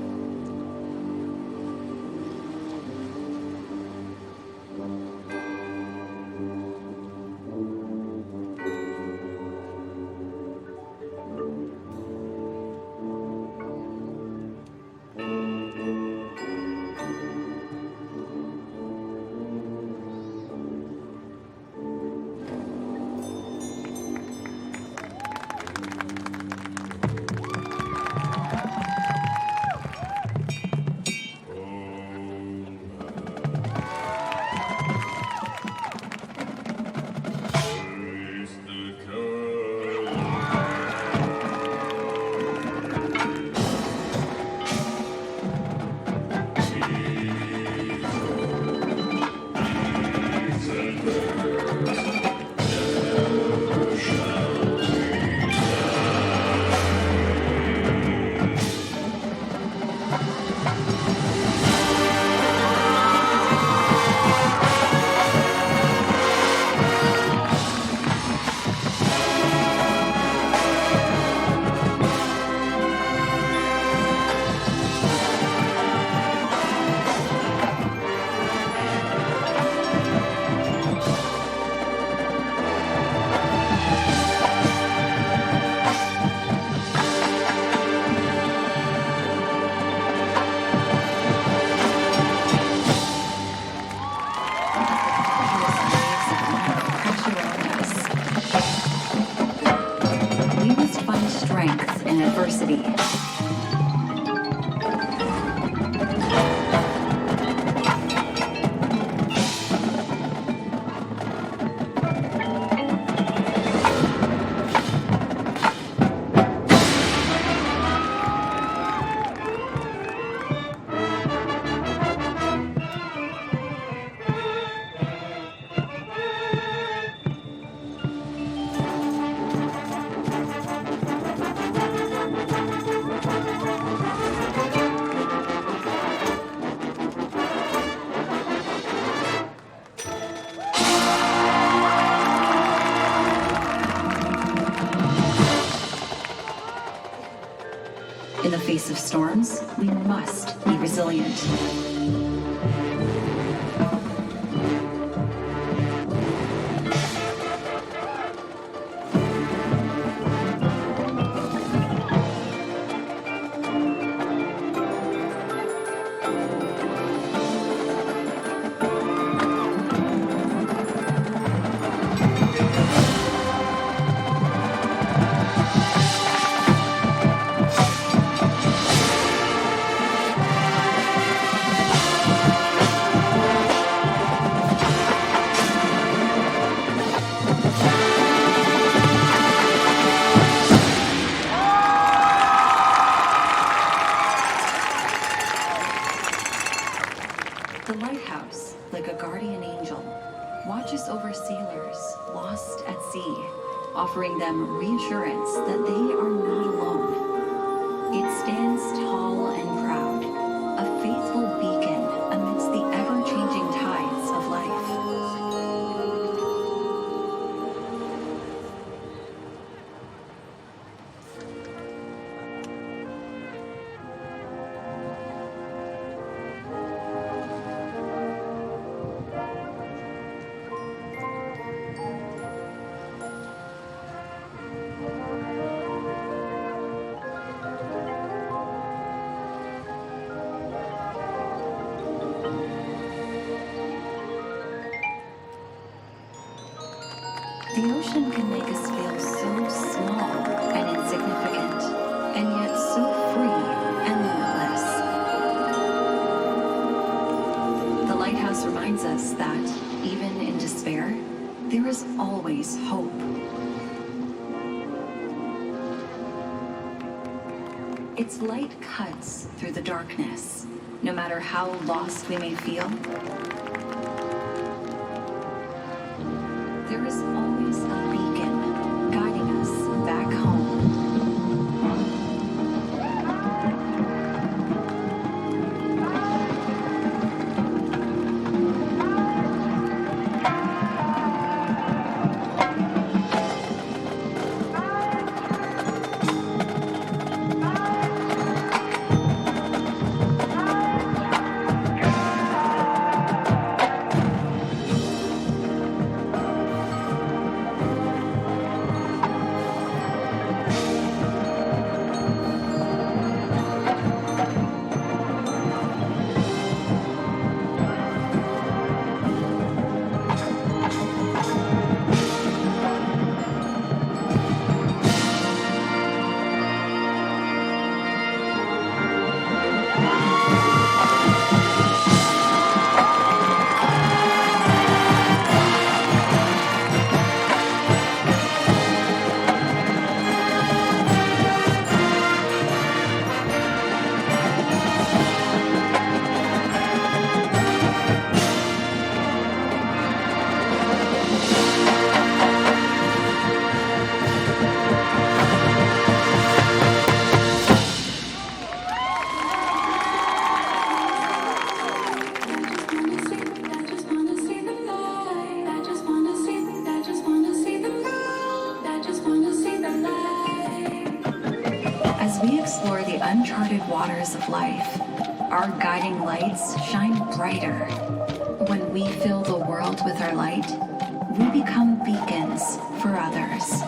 Adversity. In the face of storms, we must be resilient. The lighthouse, like a guardian angel, watches over sailors lost at sea, offering them reassurance that they are not alone. It stands tall and proud, a faithful beacon amidst the ever-changing tides of life. The ocean can make us feel so small and insignificant, and yet so free and limitless. The lighthouse reminds us that, even in despair, there is always hope. Its light cuts through the darkness, no matter how lost we may feel. There is always a beacon guiding us back home. As we explore the uncharted waters of life, our guiding lights shine brighter. When we fill the world with our light, we become beacons for others.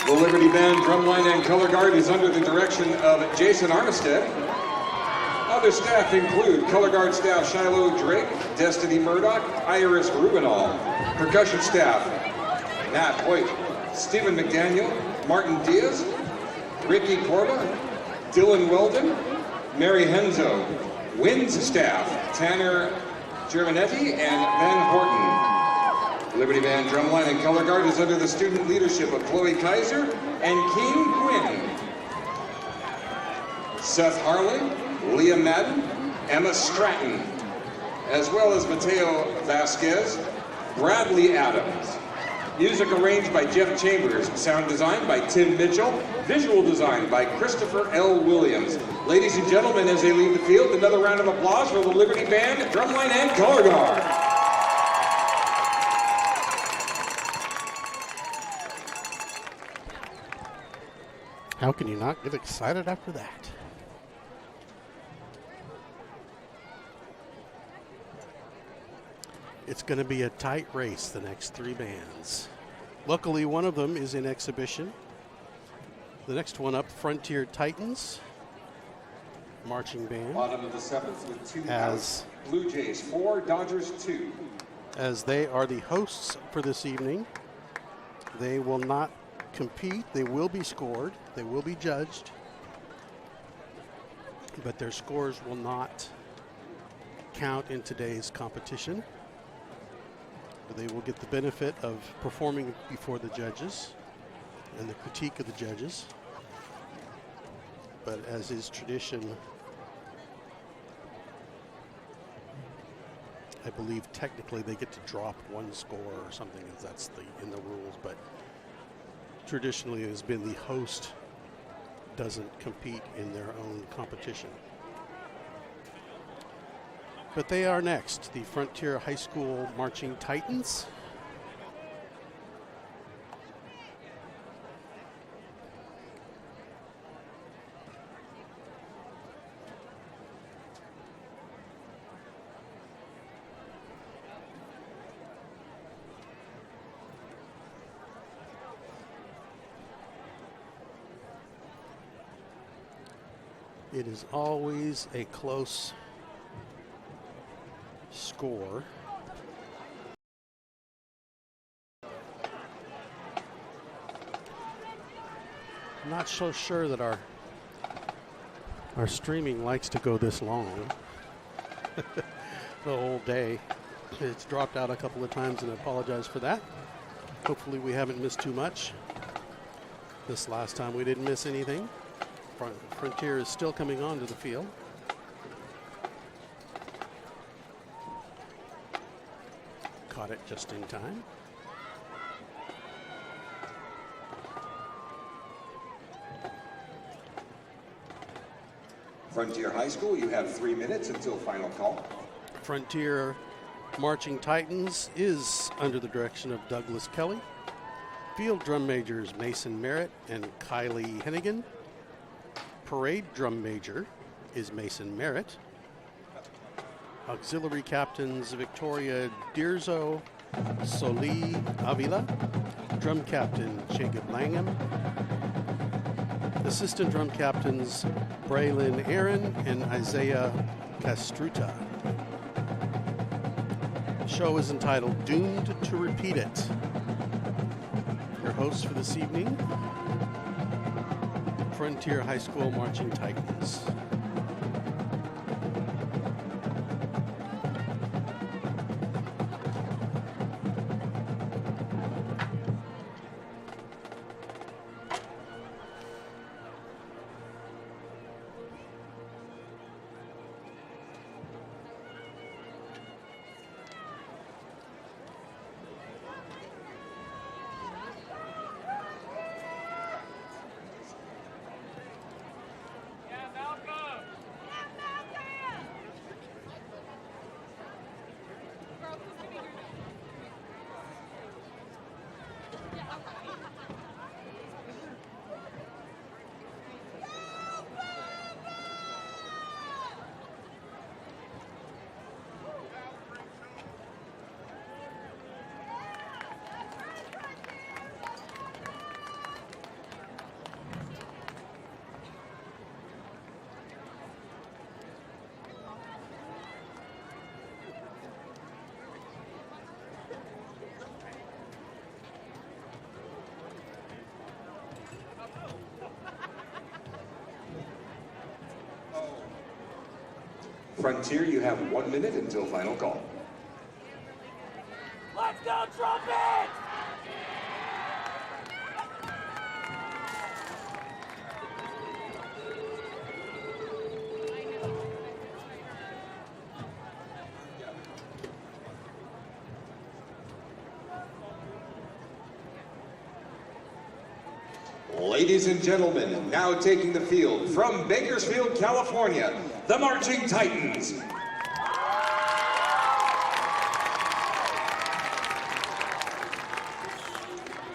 The Liberty Band drumline and color guard is under the direction of Jason Armistead. Other staff include color guard staff Shiloh Drake, Destiny Murdoch, Iris Rubinall. Percussion staff Nat Hoyt, Stephen McDaniel, Martin Diaz, Ricky Corba, Dylan Weldon, Mary Henzo. Winds staff Tanner Germanetti and Ben Horton. Liberty Band drumline and color guard is under the student leadership of Chloe Kaiser and Keen Quinn. Seth Harlan, Leah Madden, Emma Music arranged by Jeff Chambers, sound design by Tim Mitchell, visual design by Christopher L. Williams. Ladies and gentlemen, as they leave the field, another round of applause for the Liberty Band, Drumline, and Color Guard. How can you not get excited after that? It's going to be a tight race, the next three bands. Luckily, one of them is in exhibition. The next one up, Frontier Titans Marching Band. Bottom of the seventh with 2 as outs. Blue Jays 4, Dodgers 2. As they are the hosts for this evening, they will not compete. They will be scored. They will be judged. But their scores will not count in today's competition. They will get the benefit of performing before the judges and the critique of the judges. But as is tradition, I believe technically they get to drop one score or something, as that's in the rules. But traditionally it has been the host doesn't compete in their own competition. But they are next, the Frontier High School Marching Titans. It is always a close score. I'm not so sure that our streaming likes to go this long. The whole day. It's dropped out a couple of times, and I apologize for that. Hopefully we haven't missed too much. This last time we didn't miss anything. Frontier is still coming onto the field. Caught it just in time. Frontier High School, you have 3 minutes until final call. Frontier Marching Titans is under the direction of Douglas Kelly. Field drum majors Mason Merritt and Kylie Hennigan. Parade drum major is Mason Merritt. Auxiliary captains Victoria Dierzo, Soli Avila. Drum captain Jacob Langham. Assistant drum captains Braylon Aaron and Isaiah Castruta. The show is entitled Doomed to Repeat It. Your hosts for this evening, Frontier High School Marching Titans. Frontier, you have 1 minute until final call. Let's go, Trumpet! Ladies and gentlemen, now taking the field from Bakersfield, California, the Marching Titans.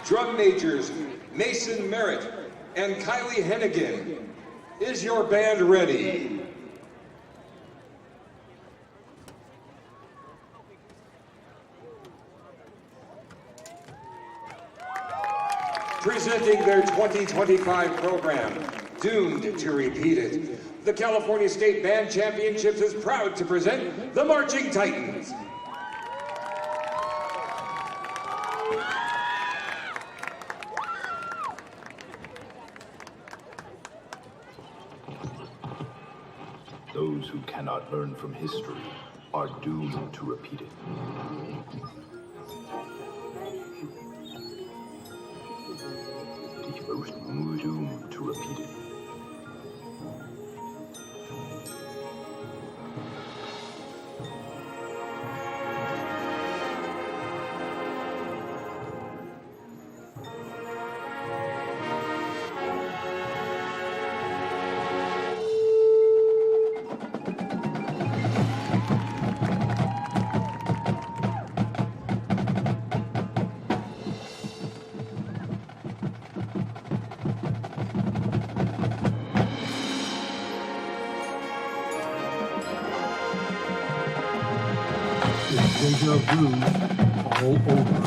Drum majors Mason Merritt and Kylie Hennigan. Is your band ready? Presenting their 2025 program, doomed to repeat it, the California State Band Championships is proud to present the Marching Titans. Those who cannot learn from history are doomed to repeat it. Doomed to repeat it. Deja vu all over.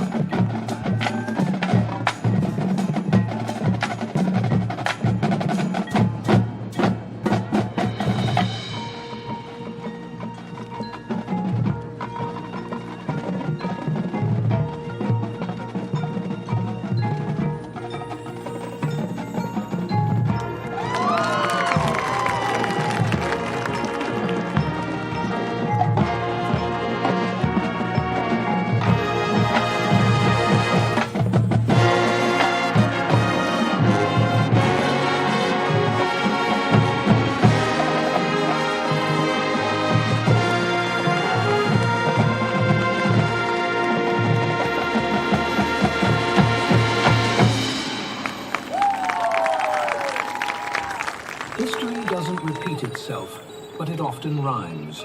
History doesn't repeat itself, but it often rhymes.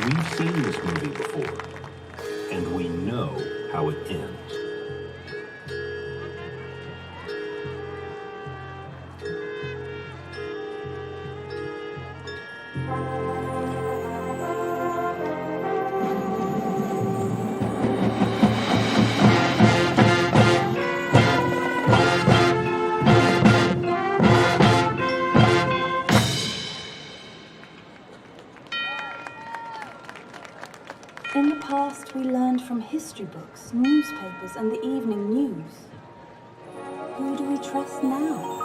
We've seen this movie before, and we know how it ends. In the past, we learned from history books, newspapers, and the evening news. Who do we trust now?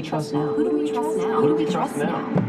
we trust now? Who do we trust now? Who do we trust now?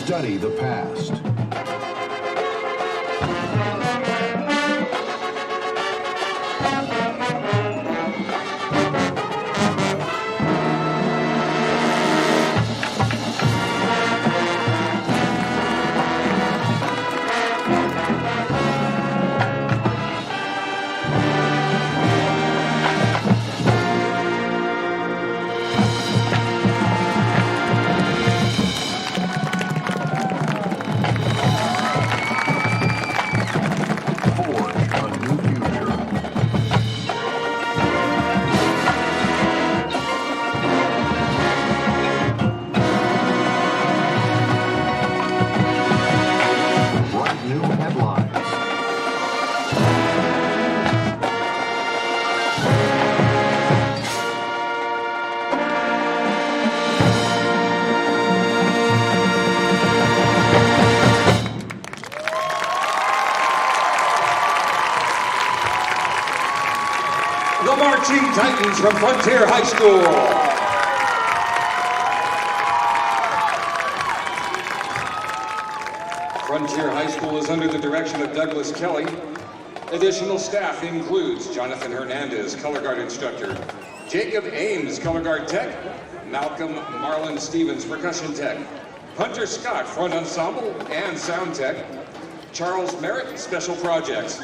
Study the past. The Marching Titans from Frontier High School. Frontier High School is under the direction of Douglas Kelly. Additional staff includes Jonathan Hernandez, color guard instructor, Jacob Ames, color guard tech, Malcolm Marlon Stevens, percussion tech, Hunter Scott, front ensemble and sound tech, Charles Merritt, special projects.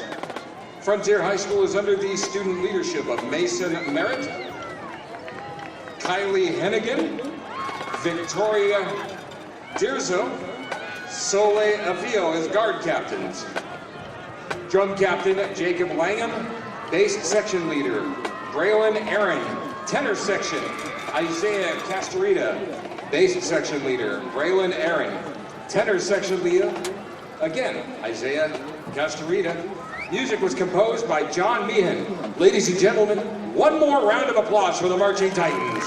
Frontier High School is under the student leadership of Mason Merritt, Kylie Hennigan, Victoria Dirzo, Soleil Avio as guard captains. Drum captain Jacob Langham, bass section leader Braylon Aaron, tenor section Isaiah Castorita, bass section leader Braylon Aaron, tenor section leader again Isaiah Castorita. Music was composed by John Meehan. Ladies and gentlemen, one more round of applause for the Marching Titans.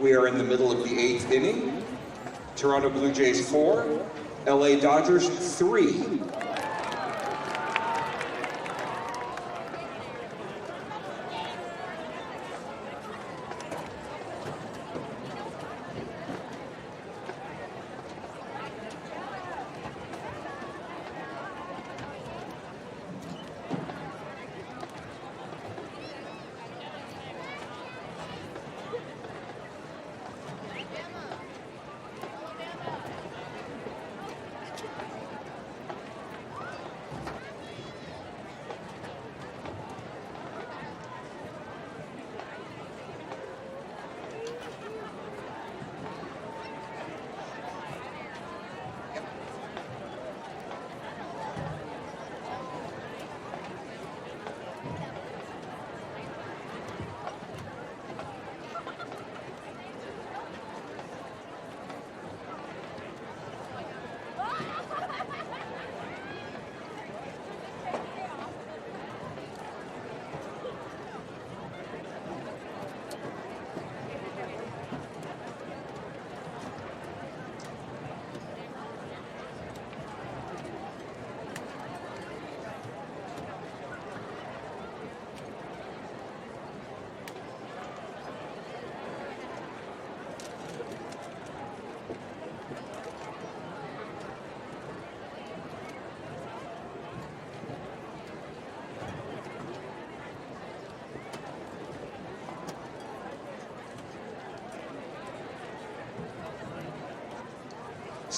We are in the middle of the 8th inning. Toronto Blue Jays 4, LA Dodgers 3.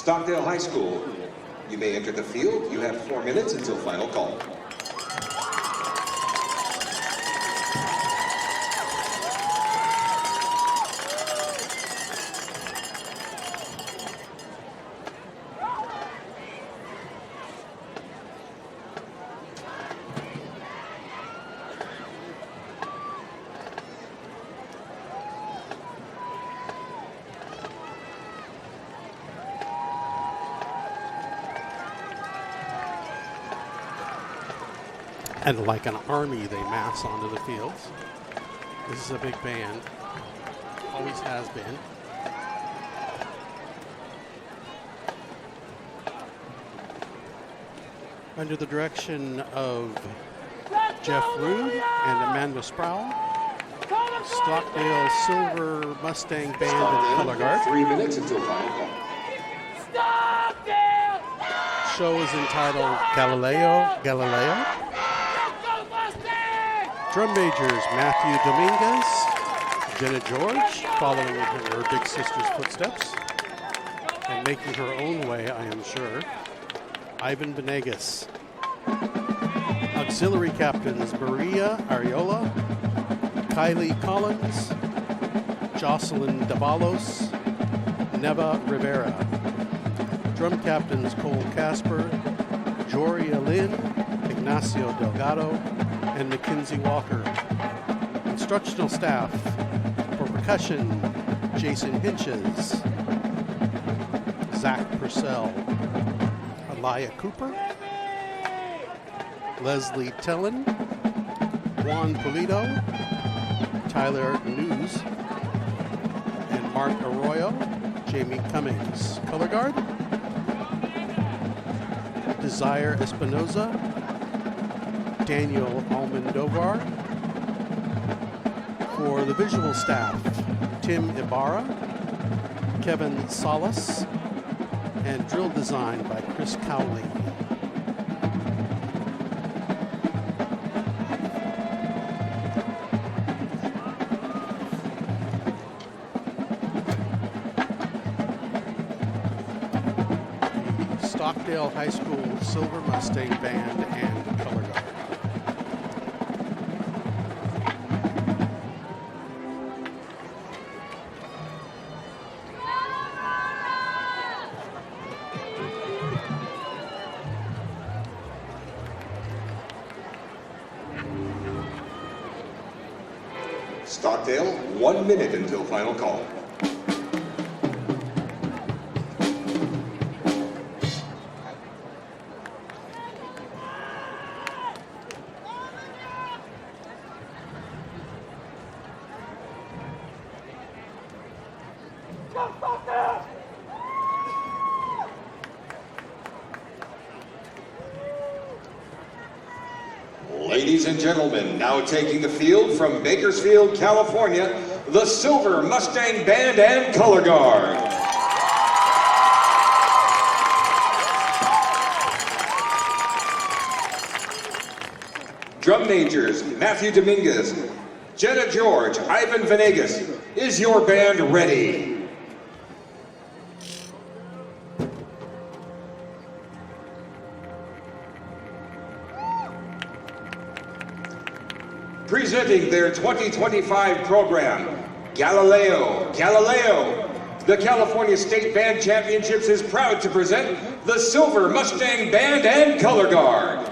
Stockdale High School, you may enter the field. You have 4 minutes until final call. And like an army, they mass onto the fields. This is a big band. Always has been. Under the direction of Jeff Rude and Amanda Sproul, Stockdale Silver Mustang Band and Color Guard. 3 minutes until final call. Stockdale! Show is entitled Galileo. Drum majors Matthew Dominguez, Jenna George, following in her big sister's footsteps, and making her own way, I am sure, Ivan Venegas. Auxiliary captains Maria Ariola, Kylie Collins, Jocelyn Davalos, Neva Rivera. Drum captains Cole Casper, Joria Lynn, Ignacio Delgado, and Mackenzie Walker. Instructional staff for percussion, Jason Hinches, Zach Purcell, Elia Cooper, Leslie Tellen, Juan Polito, Tyler News, and Mark Arroyo, Jamie Cummings. Color guard, Desire Espinoza, Daniel Almendovar. For the visual staff, Tim Ibarra, Kevin Salas, and drill design by Chris Cowley. The Stockdale High School Silver Mustang Band and Color Guard. Stockdale, 1 minute until final call. Ladies and gentlemen, now taking the field from Bakersfield, California, the Silver Mustang Band and Color Guard. Drum majors, Matthew Dominguez, Jenna George, Ivan Venegas. Is your band ready? Presenting their 2025 program, Galileo. The California State Band Championships is proud to present the Silver Mustang Band and Color Guard.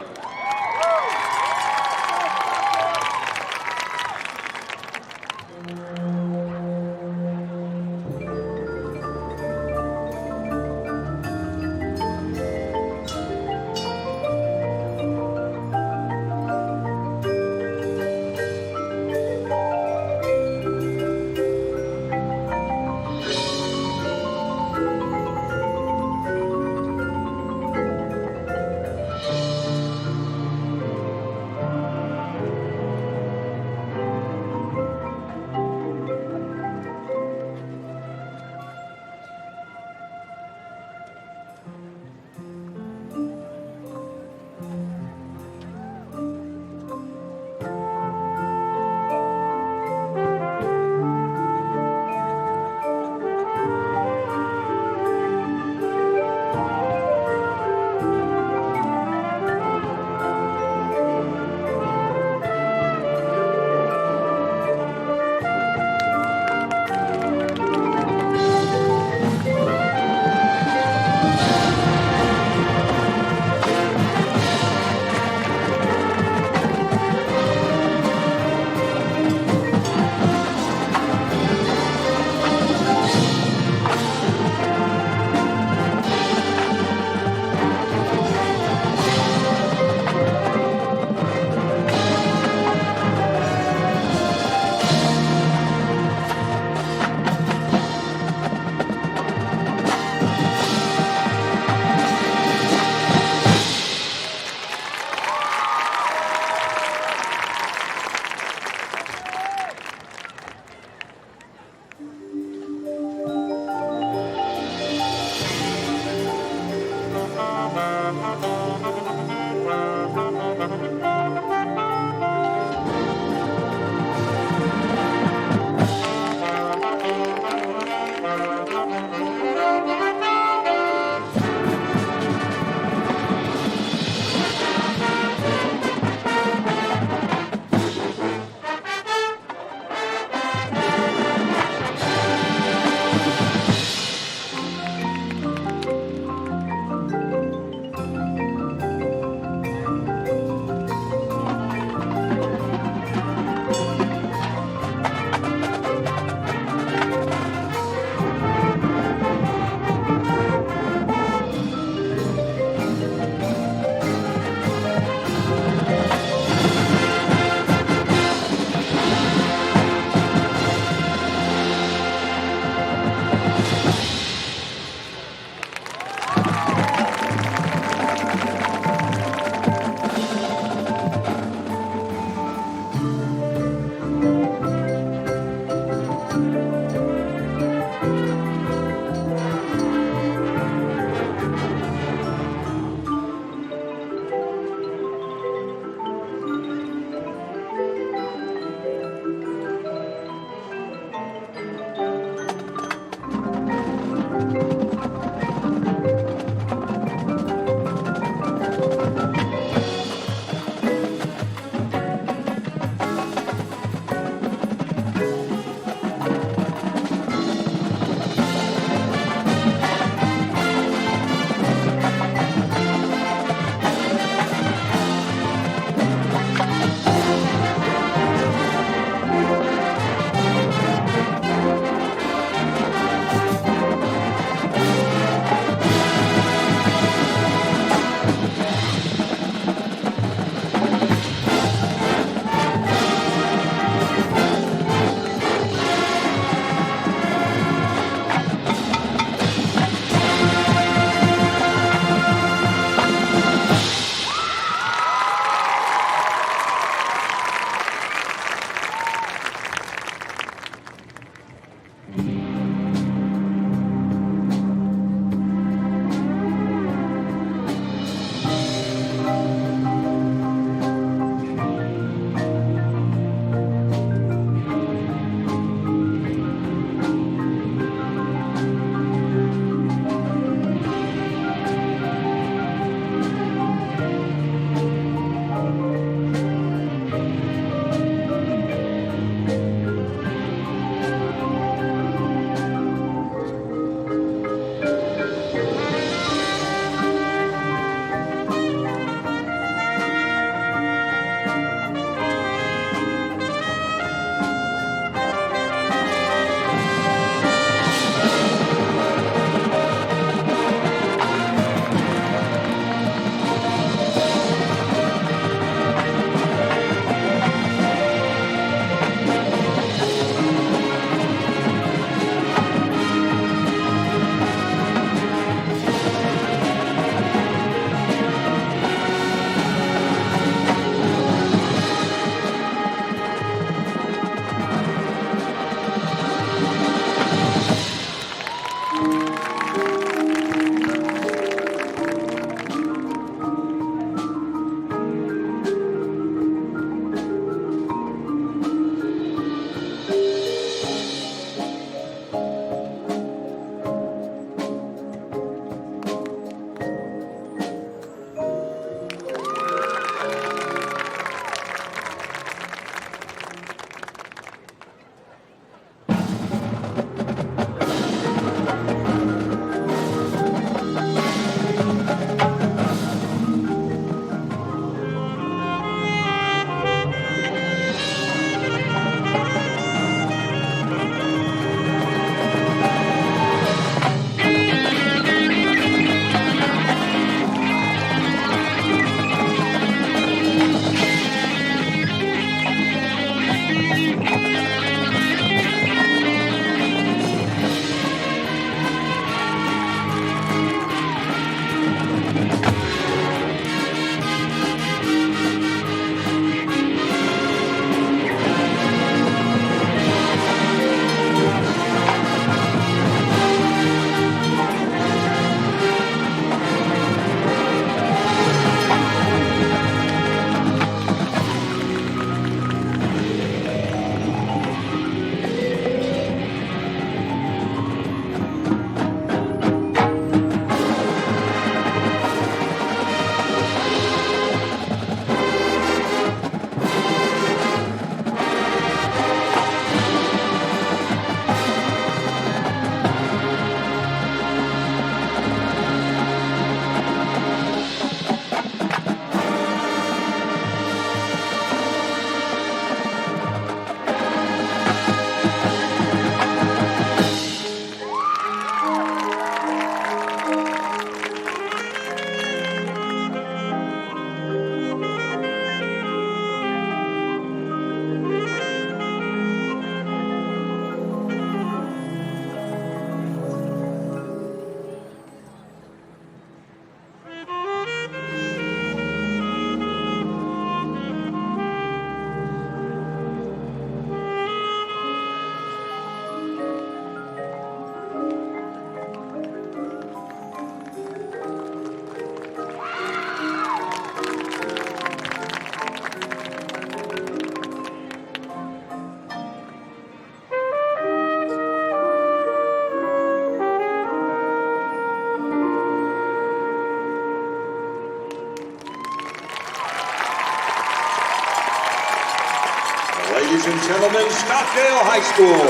Ladies and gentlemen, Stockdale High School.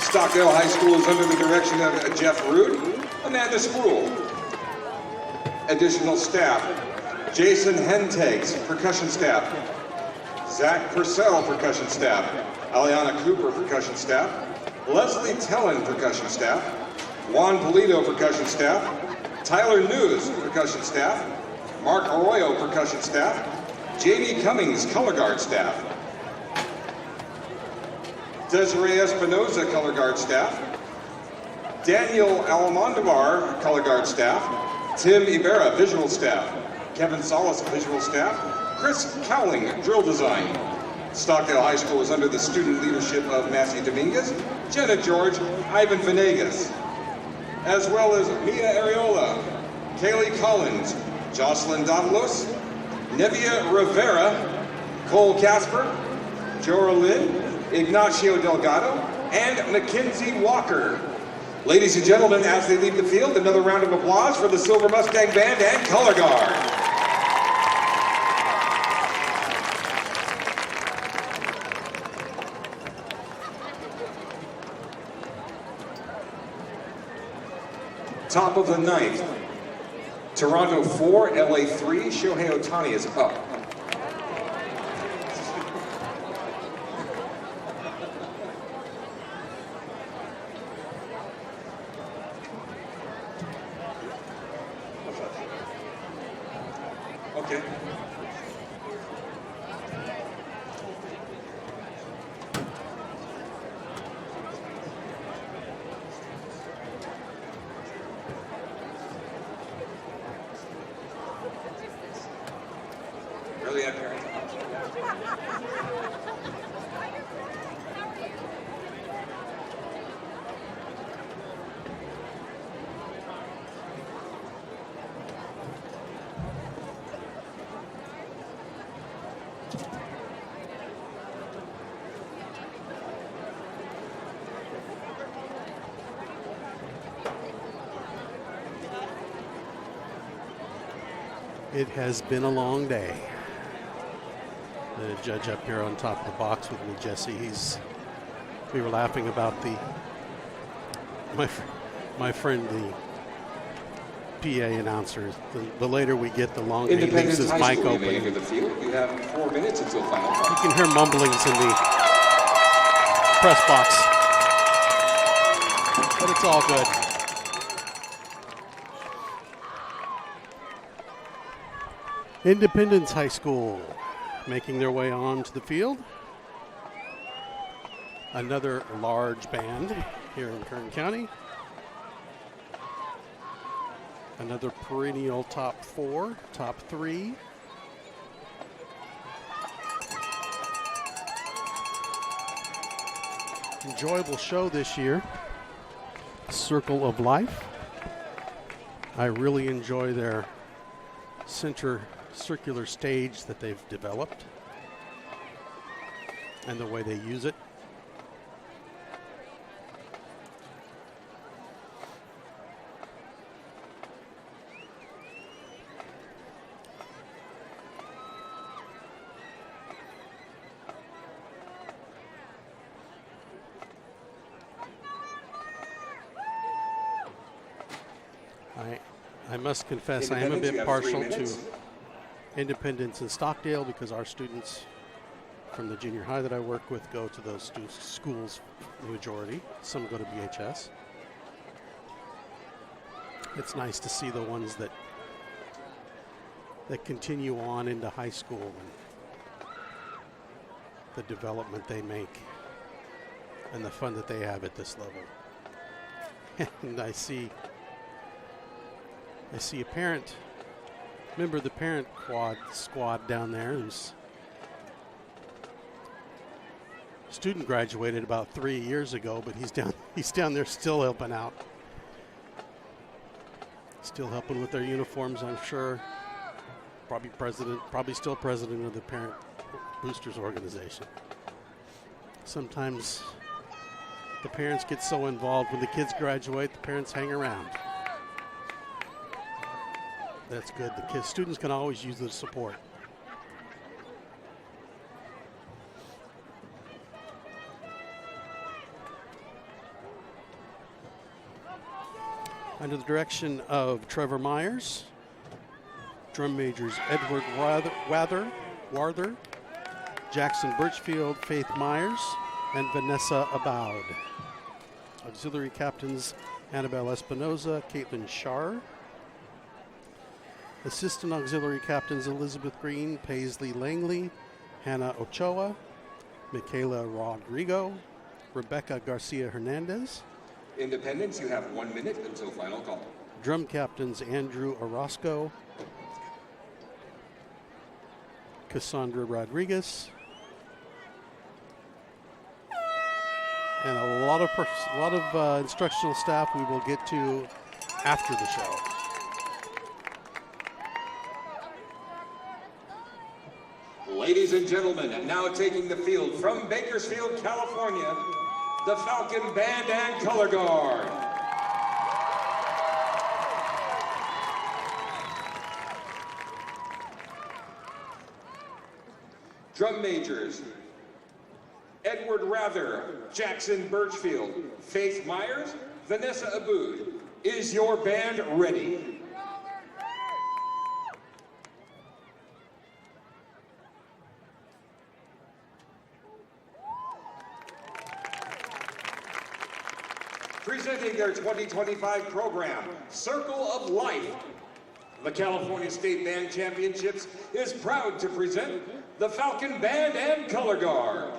Stockdale High School is under the direction of Jeff Root, Amanda Sproul. Additional staff, Jason Hentakes, percussion staff. Zach Purcell, percussion staff. Aliana Cooper, percussion staff. Leslie Tellen, percussion staff. Juan Polito, percussion staff. Tyler News, percussion staff. Mark Arroyo, percussion staff. Jamie Cummings, color guard staff. Desiree Espinoza, color guard staff. Daniel Almondovar, color guard staff. Tim Ibarra, visual staff. Kevin Salas, visual staff. Chris Cowling, drill design. Stockdale High School is under the student leadership of Massey Dominguez, Jenna George, Ivan Venegas, as well as Mia Areola, Kaylee Collins, Jocelyn Davalos, Nevia Rivera, Cole Casper, Jora Lynn, Ignacio Delgado, and Mackenzie Walker. Ladies and gentlemen, as they leave the field, another round of applause for the Silver Mustang Band and Color Guard. Top of the ninth, Toronto 4, LA 3, Shohei Ohtani is up. Okay. Really apparent. It has been a long day. The judge up here on top of the box with me, Jesse, we were laughing about my friend, the PA announcer. The later we get, the longer he leaves his mic open. You the field. You have 4 minutes until final time. You can hear mumblings in the press box, but it's all good. Independence High School making their way onto the field. Another large band here in Kern County. Another perennial top 4, top 3. Enjoyable show this year. Circle of Life. I really enjoy their circular stage that they've developed and the way they use it. I must confess I am a bit partial to Independence in Stockdale because our students from the junior high that I work with go to those schools, the majority. Some go to BHS. It's nice to see the ones that continue on into high school and the development they make and the fun that they have at this level. And I see a parent, member of the parent squad down there whose student graduated about 3 years ago, but he's down there still helping out. Still helping with their uniforms, I'm sure. Probably still president of the parent boosters organization. Sometimes the parents get so involved when the kids graduate, the parents hang around. That's good. The students can always use the support. Under the direction of Trevor Myers, drum majors Edward Warther, Jackson Birchfield, Faith Myers, and Vanessa Aboud. Auxiliary captains Annabelle Espinoza, Caitlin Shar. Assistant auxiliary captains Elizabeth Green, Paisley Langley, Hannah Ochoa, Michaela Rodrigo, Rebecca Garcia Hernandez. Independents, you have 1 minute until final call. Drum captains Andrew Orozco, Cassandra Rodriguez, and a lot of instructional staff we will get to after the show. Ladies and gentlemen, and now taking the field from Bakersfield, California, the Falcon Band and Color Guard. Drum majors, Edward Rather, Jackson Birchfield, Faith Myers, Vanessa Aboud. Is your band ready? Presenting their 2025 program, Circle of Life. The California State Band Championships is proud to present the Falcon Band and Color Guard.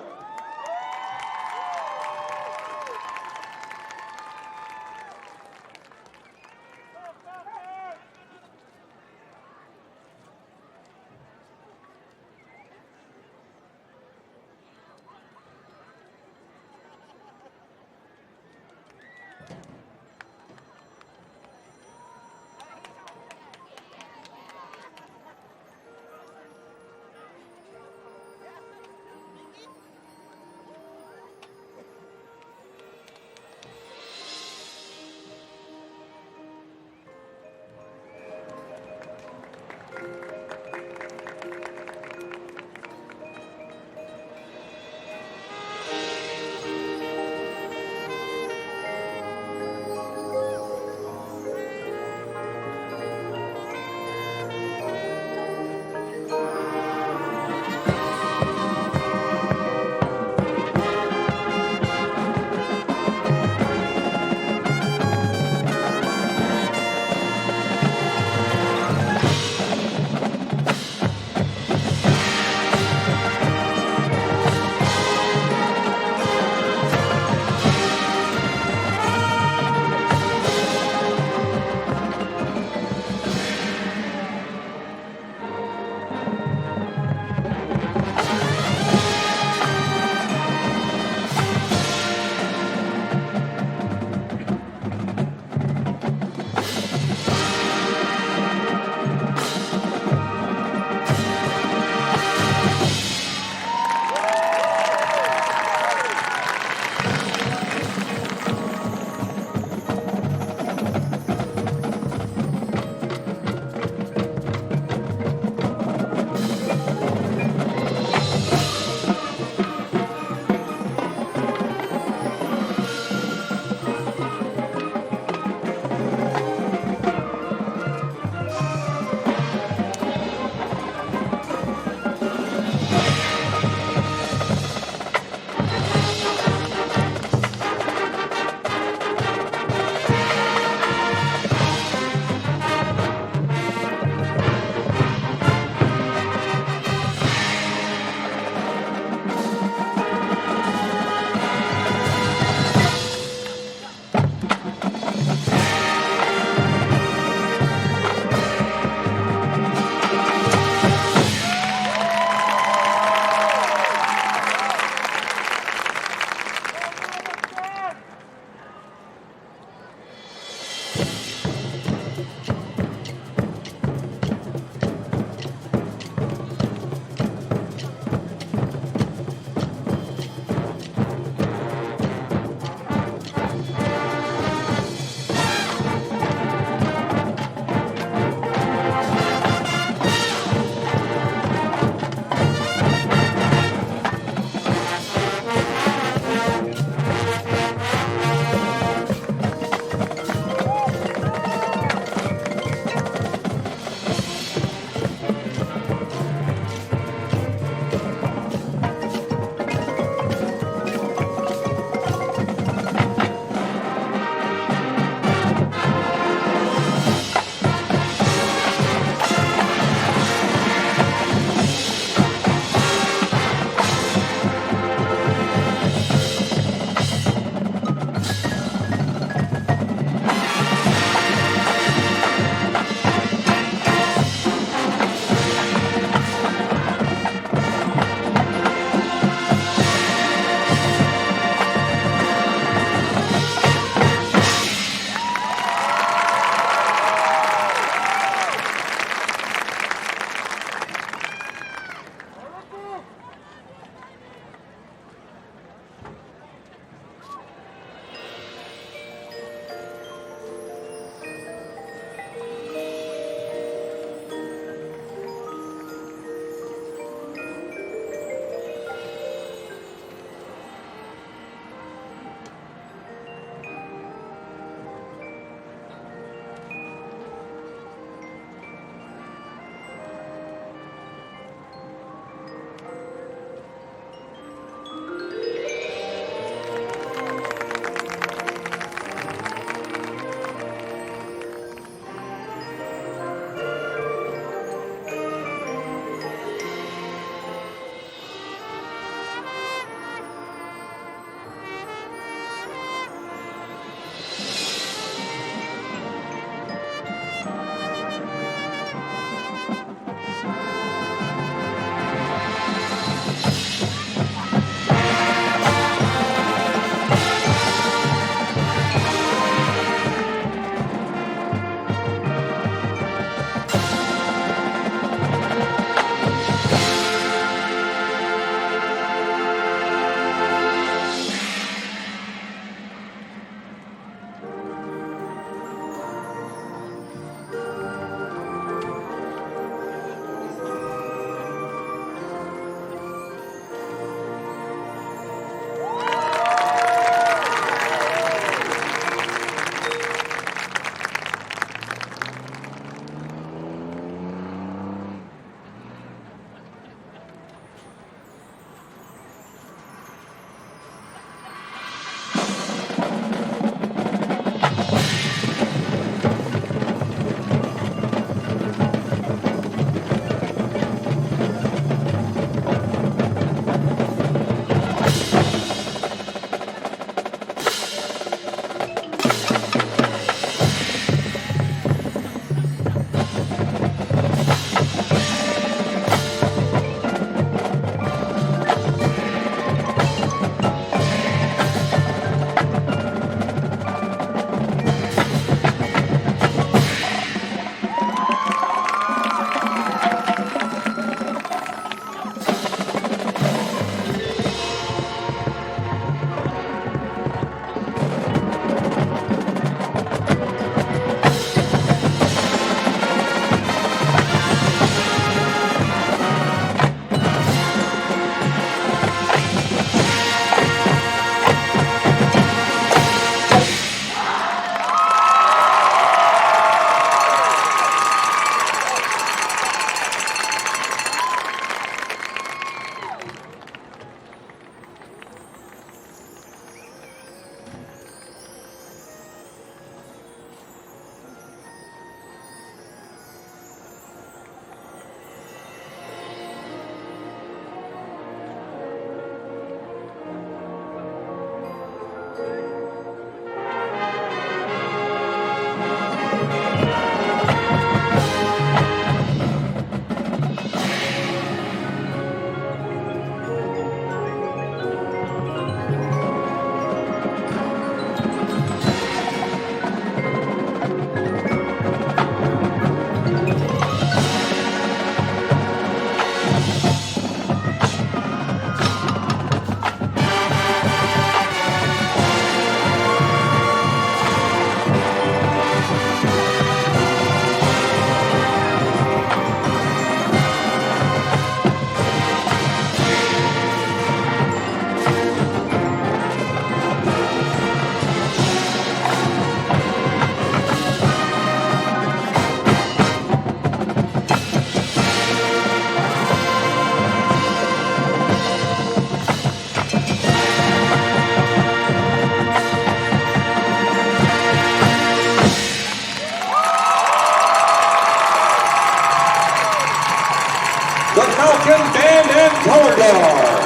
Falcon Band and Color Guard.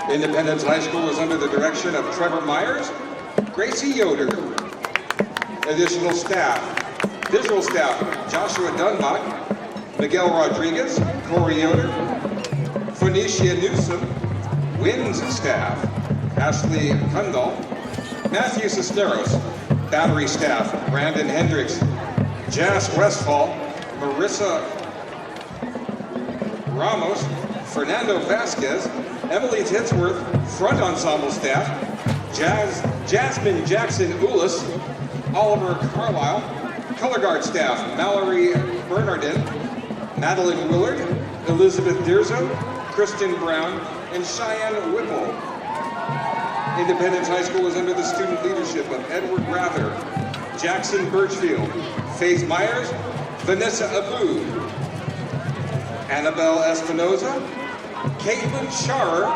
Independence High School is under the direction of Trevor Myers, Gracie Yoder. Additional staff, visual staff, Joshua Dunbach, Miguel Rodriguez, Corey Yoder, Phoenicia Newsom, Winds staff, Ashley Kundal, Matthew Cisneros, battery staff, Brandon Hendricks, Jas Westfall, Marissa Ramos, Fernando Vasquez, Emily Tinsworth, front ensemble staff, Jasmine Jackson Ulis, Oliver Carlisle, color guard staff, Mallory Bernardin, Madeline Willard, Elizabeth Dirzo, Kristen Brown, and Cheyenne Whipple. Independence High School is under the student leadership of Edward Rather, Jackson Birchfield, Faith Myers, Vanessa Abu, Annabelle Espinoza, Caitlin Sharer,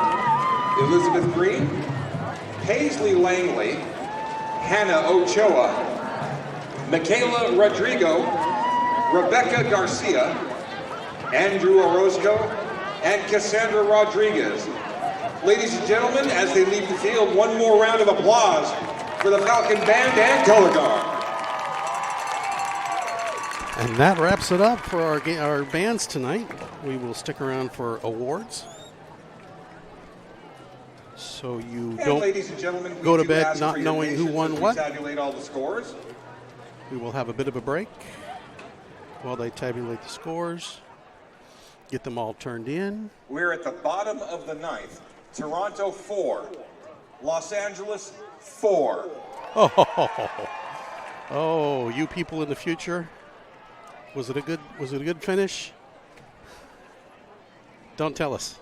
Elizabeth Green, Paisley Langley, Hannah Ochoa, Michaela Rodrigo, Rebecca Garcia, Andrew Orozco, and Cassandra Rodriguez. Ladies and gentlemen, as they leave the field, one more round of applause for the Falcon Band and Color Guard. And that wraps it up for our bands tonight. We will stick around for awards. So you And don't ladies and gentlemen, go to do bed ask not for your knowing who patience won as we what. Tabulate all the scores. We will have a bit of a break while they tabulate the scores, get them all turned in. We're at the bottom of the ninth. Toronto 4, Los Angeles 4. Oh, you people in the future. Was it a good finish? Don't tell us.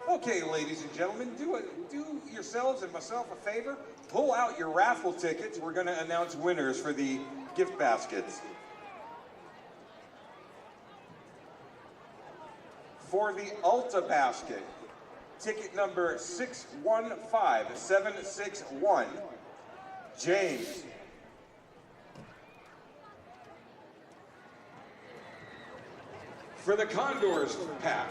Okay, ladies and gentlemen, do yourselves and myself a favor. Pull out your raffle tickets. We're going to announce winners for the gift baskets. For the Ulta basket, ticket number 615761, James. For the Condors pack,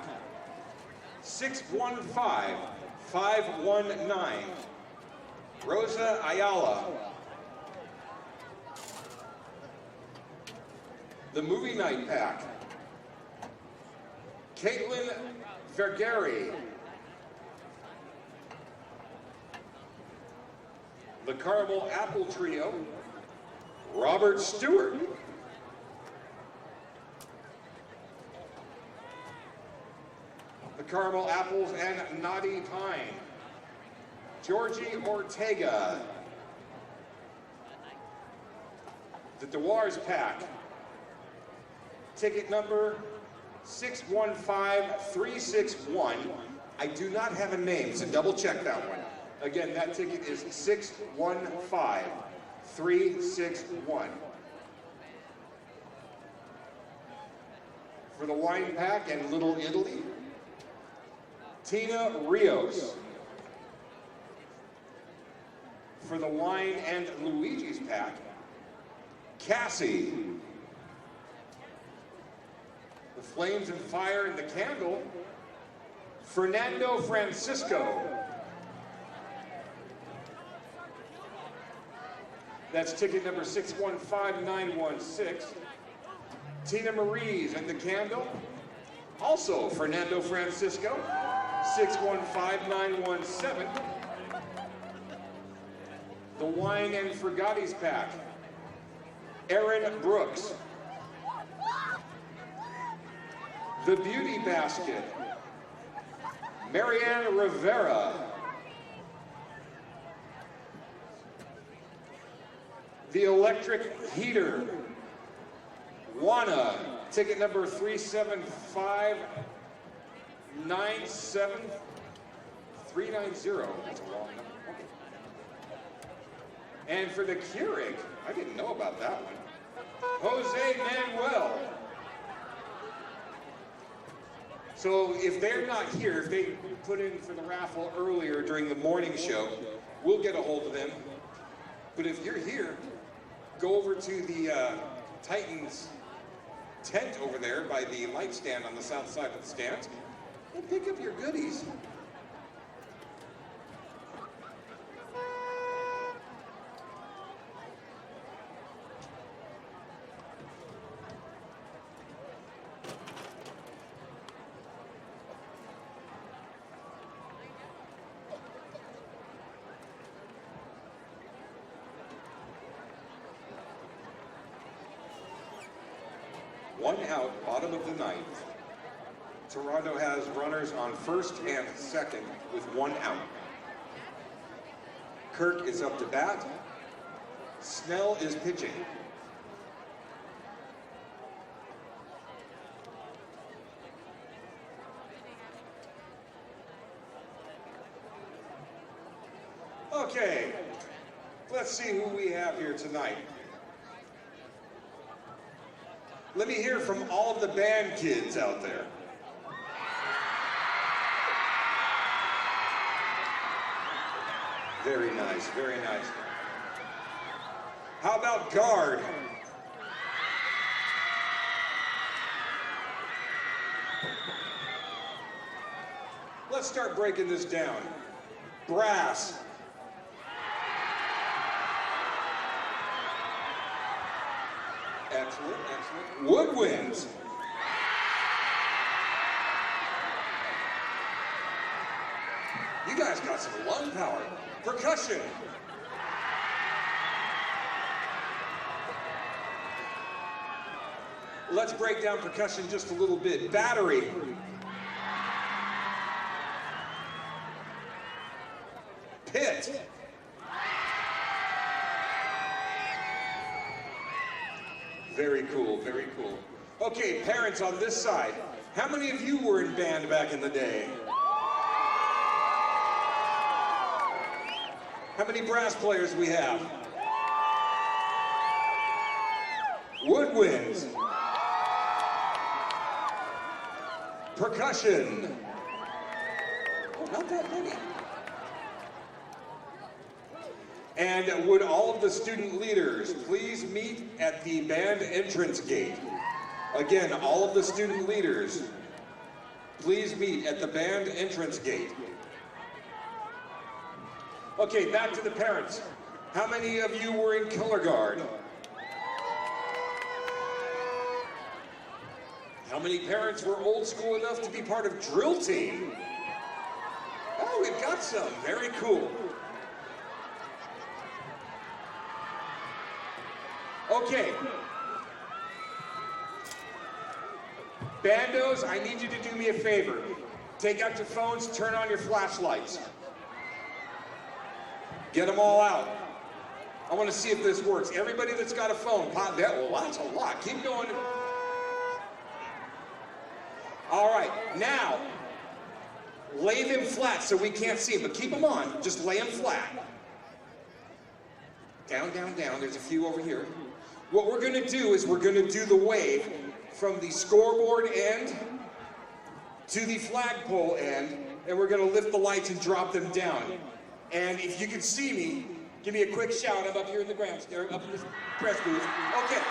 615519, Rosa Ayala. The movie night pack, Caitlin Vergeri. The Caramel Apple Trio, Robert Stewart. The Caramel Apples and Naughty Pine, Georgie Ortega. The Dewars pack, ticket number 615361. I do not have a name, so double check that one. Again, that ticket is 615361. For the wine pack and Little Italy, Tina Rios. For the wine and Luigi's pack, Cassie. The Flames and Fire and the Candle, Fernando Francisco. That's ticket number 615916. Tina Marie's and the Candle, also Fernando Francisco, 615917. The Wine and Frugati's pack, Aaron Brooks. The Beauty Basket, Marianne Rivera. the electric heater. Juana, ticket number 37597390. That's a long number. Okay. And for the Keurig, I didn't know about that one. Jose Manuel. So if they're not here, if they put in for the raffle earlier during the morning show, we'll get a hold of them. But if you're here, go over to the Titans tent over there by the light stand on the south side of the stand and pick up your goodies. One out, bottom of the ninth. Toronto has runners on first and second with one out. Kirk is up to bat. Snell is pitching. Okay, let's see who we have here tonight. Let me hear from all of the band kids out there. Very nice, very nice. How about guard? Let's start breaking this down. Brass. Excellent, excellent. Woodwinds. You guys got some lung power. Percussion. Let's break down percussion just a little bit. Battery. Pit. Very cool, very cool. Okay, parents on this side. How many of you were in band back in the day? How many brass players we have? Woodwinds. Percussion. Oh, not that many. And would all of the student leaders please meet at the band entrance gate? Again, all of the student leaders, please meet at the band entrance gate. Okay, back to the parents. How many of you were in color guard? How many parents were old school enough to be part of drill team? Oh, we've got some. Very cool. Okay. Bandos, I need you to do me a favor. Take out your phones, turn on your flashlights. Get them all out. I want to see if this works. Everybody that's got a phone, pop that. Well, that's a lot. Keep going. All right, now, lay them flat so we can't see them, but keep them on. Just lay them flat. Down, down, down. There's a few over here. What we're going to do is we're going to do the wave from the scoreboard end to the flagpole end, and we're going to lift the lights and drop them down. And if you can see me, give me a quick shout. I'm up here in the grounds, up in this press booth. Okay.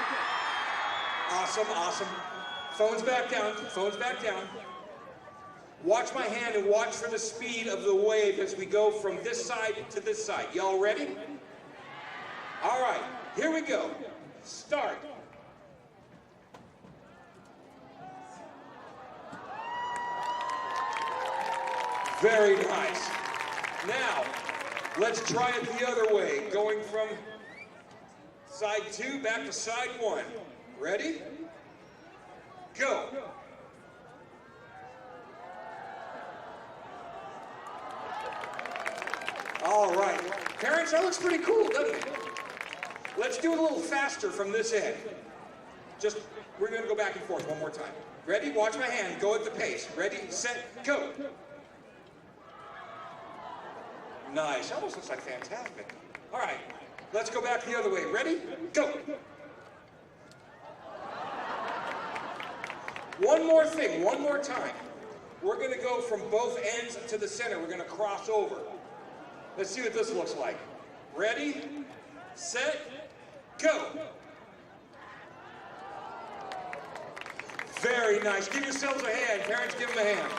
Awesome, awesome. Phones back down, phones back down. Watch my hand and watch for the speed of the wave as we go from this side to this side. Y'all ready? All right, here we go. Start. Very nice. Now, let's try it the other way, going from side 2 back to side 1. Ready? Go. All right. Parents, that looks pretty cool, doesn't it? let's do it a little faster from this end. Just, we're gonna go back and forth one more time. Ready? Watch my hand, go at the pace. Ready, set, go. Nice, almost looks like fantastic. All right, let's go back the other way. Ready? Go. One more thing, one more time. We're gonna go from both ends to the center. We're gonna cross over. Let's see what this looks like. Ready, set, go. Very nice. Give yourselves a hand. Parents, give them a hand.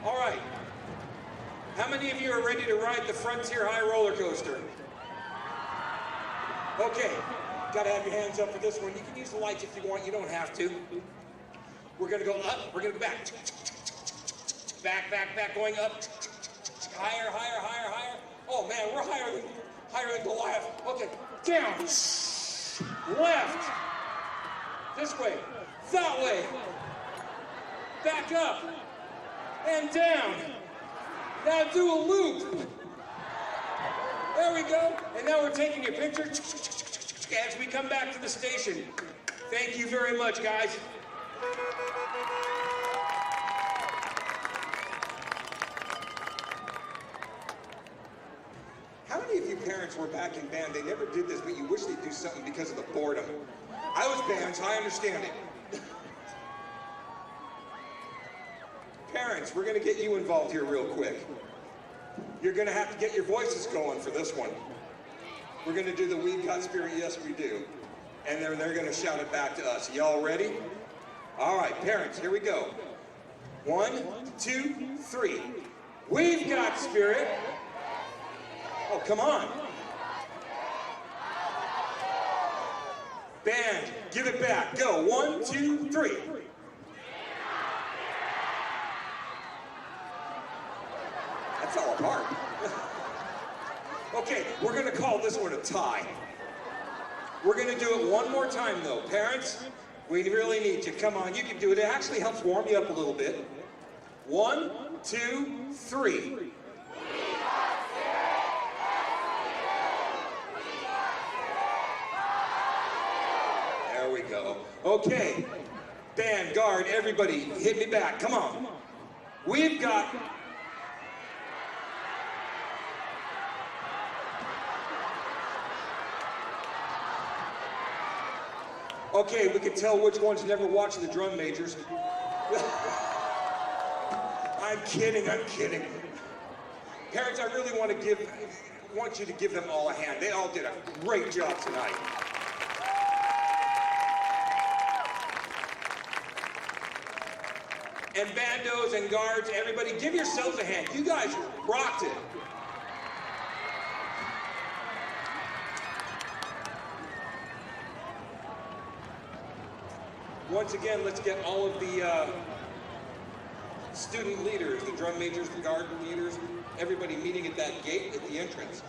All right. How many of you are ready to ride the Frontier High roller coaster? Okay. Got to have your hands up for this one. You can use the lights if you want. You don't have to. We're going to go up. We're going to go back. Back, back, back, going up. Higher, higher, higher, higher. Oh man, we're higher than Goliath. Okay, down. Left. This way. That way. Back up. And down. Now do a loop. There we go. And now we're taking your picture as we come back to the station. Thank you very much, guys. How many of you parents were back in band? They never did this, but you wish they'd do something because of the boredom. I was band, so I understand it. Parents, we're going to get you involved here real quick. You're going to have to get your voices going for this one. We're going to do the We've Got Spirit, Yes We Do. And then they're going to shout it back to us. Y'all ready? All right, parents, here we go. 1, 2, 3. We've got spirit. Oh, come on. Band, give it back. Go. 1, 2, 3. That fell apart. Okay, we're going to call this one a tie. We're going to do it one more time, though. Parents, we really need you. Come on, you can do it. It actually helps warm you up a little bit. 1, 2, 3. There we go. Okay, band, guard, everybody, hit me back. Come on. We've got... Okay, we can tell which ones never watched the drum majors. I'm kidding, I'm kidding. Parents, I really want you to give them all a hand. They all did a great job tonight. And bandos and guards, everybody, give yourselves a hand. You guys rocked it. Once again, let's get all of the student leaders, the drum majors, the guard leaders, everybody meeting at that gate at the entrance.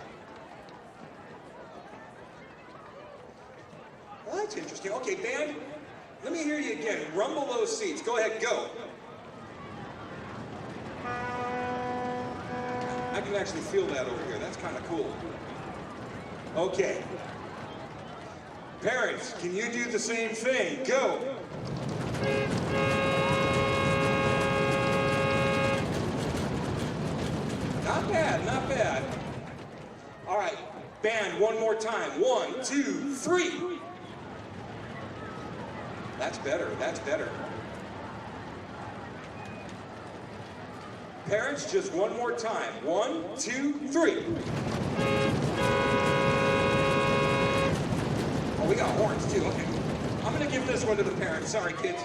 Well, that's interesting. Okay, band, let me hear you again. Rumble those seats. Go ahead, go. I can actually feel that over here. That's kind of cool. Okay. Parents, can you do the same thing? Go. Not bad, not bad. All right, band, one more time. 1, 2, 3. That's better, that's better. Parents, just one more time. 1, 2, 3. Oh, we got horns too, okay. I'm gonna give this one to the parents. Sorry, kids.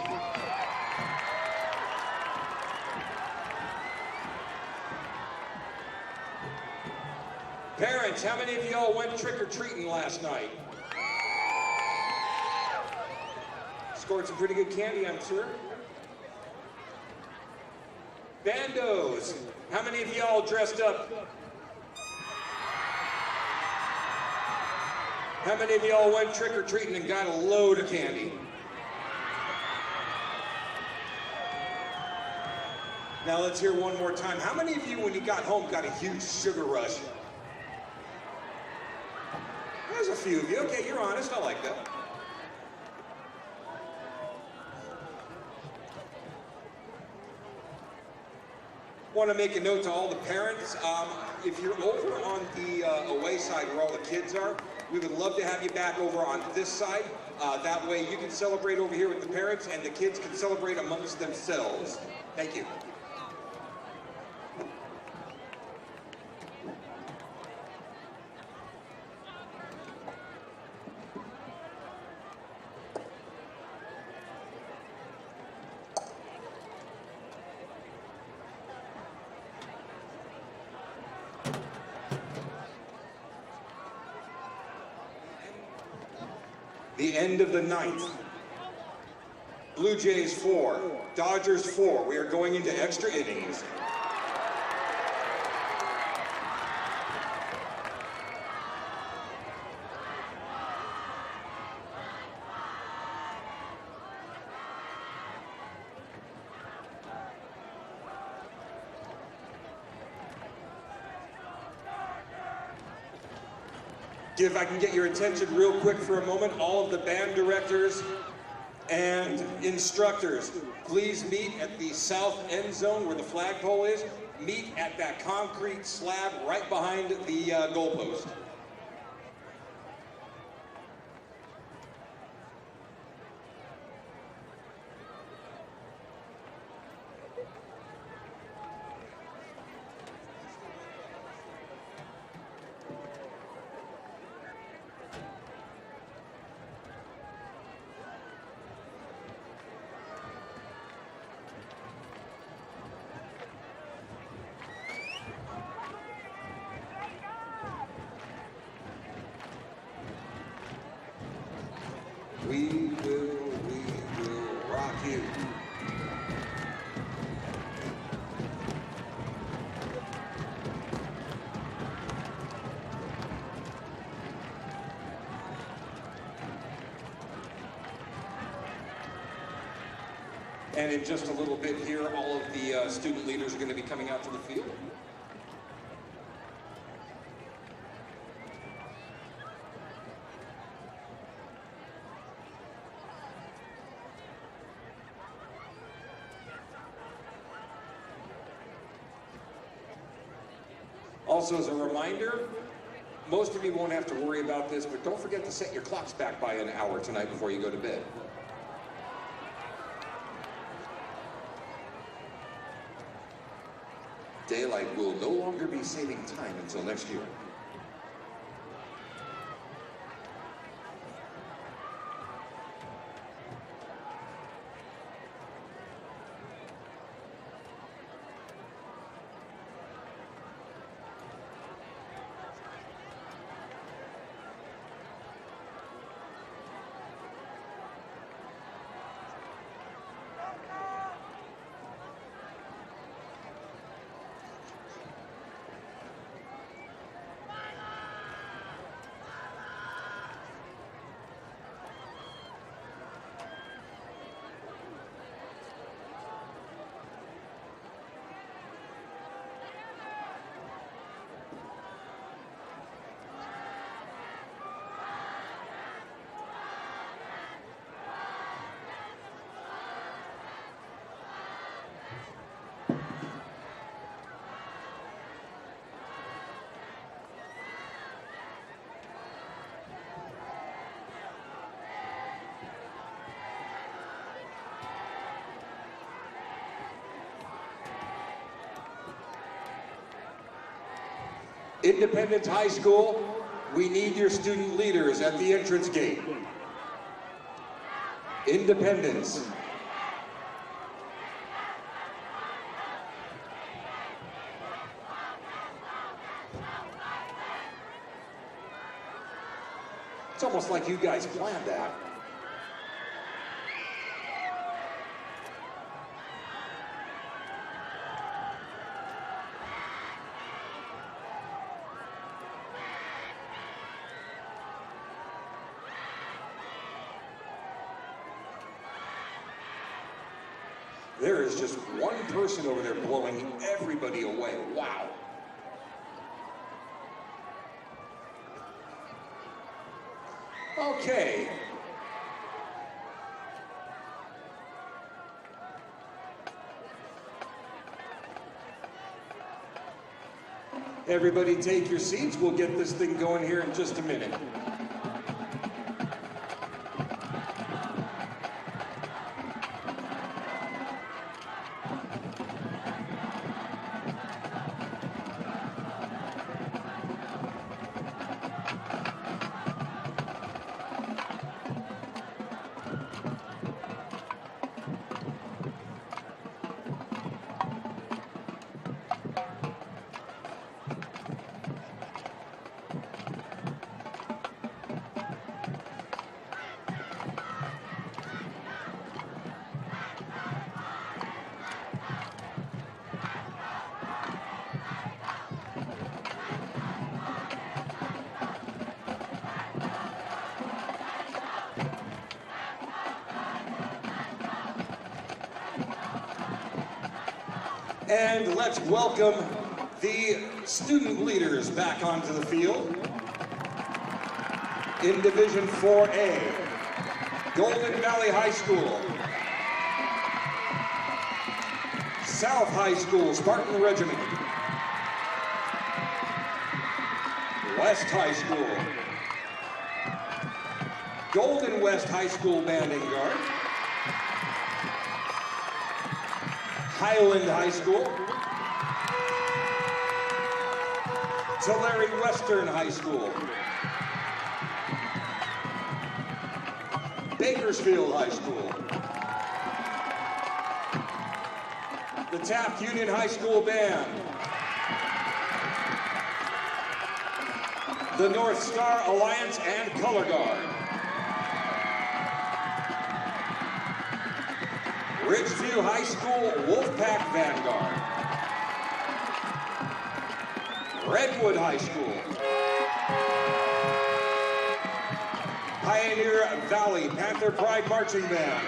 Parents, how many of y'all went trick-or-treating last night? Scored some pretty good candy, I'm sure. Bandos, how many of y'all dressed up? How many of y'all went trick-or-treating and got a load of candy? Now let's hear one more time. How many of you, when you got home, got a huge sugar rush? There's a few of you. Okay, you're honest. I like that. Want to make a note to all the parents. If you're over on the away side where all the kids are, we would love to have you back over on this side. That way you can celebrate over here with the parents and the kids can celebrate amongst themselves. Thank you. The end of the ninth. Blue Jays 4, Dodgers 4. We are going into extra innings. If I can get your attention real quick for a moment, all of the band directors and instructors, please meet at the south end zone where the flagpole is. Meet at that concrete slab right behind the goalpost. We will rock you. And in just a little bit here, all of the student leaders are going to be coming out to the field. Also, as a reminder, most of you won't have to worry about this, but don't forget to set your clocks back by an hour tonight before you go to bed. Daylight will no longer be saving time until next year. Independence High School, we need your student leaders at the entrance gate. Independence. It's almost like you guys planned that. There is just one person over there blowing everybody away. Wow. Okay. Everybody take your seats. We'll get this thing going here in just a minute. And let's welcome the student leaders back onto the field. In Division 4A, Golden Valley High School, South High School, Spartan Regiment, West High School, Golden West High School Band and Guard, Highland High School, Tulare Western High School, Bakersfield High School, the Taft Union High School Band, the North Star Alliance and Color Guard, Ridgeview High School Wolfpack Vanguard, Redwood High School, Pioneer Valley Panther Pride Marching Band,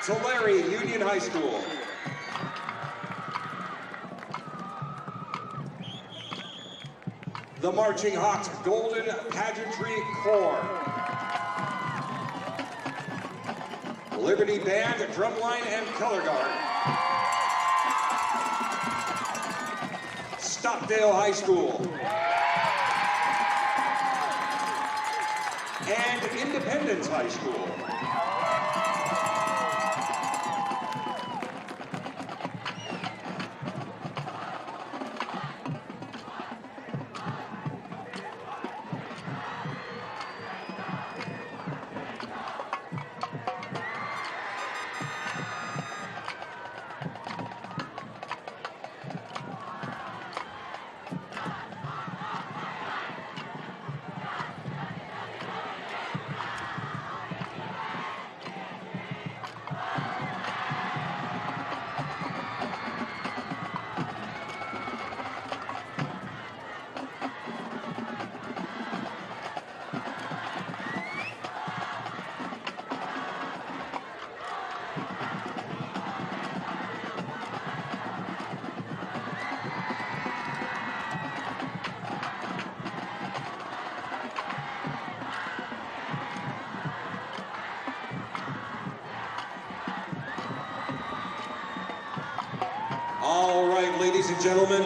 Tulare Union High School, the Marching Hawks Golden Pageantry Corps, Liberty Band, Drumline, and Color Guard, Stockdale High School, and Independence High School. All right, ladies and gentlemen.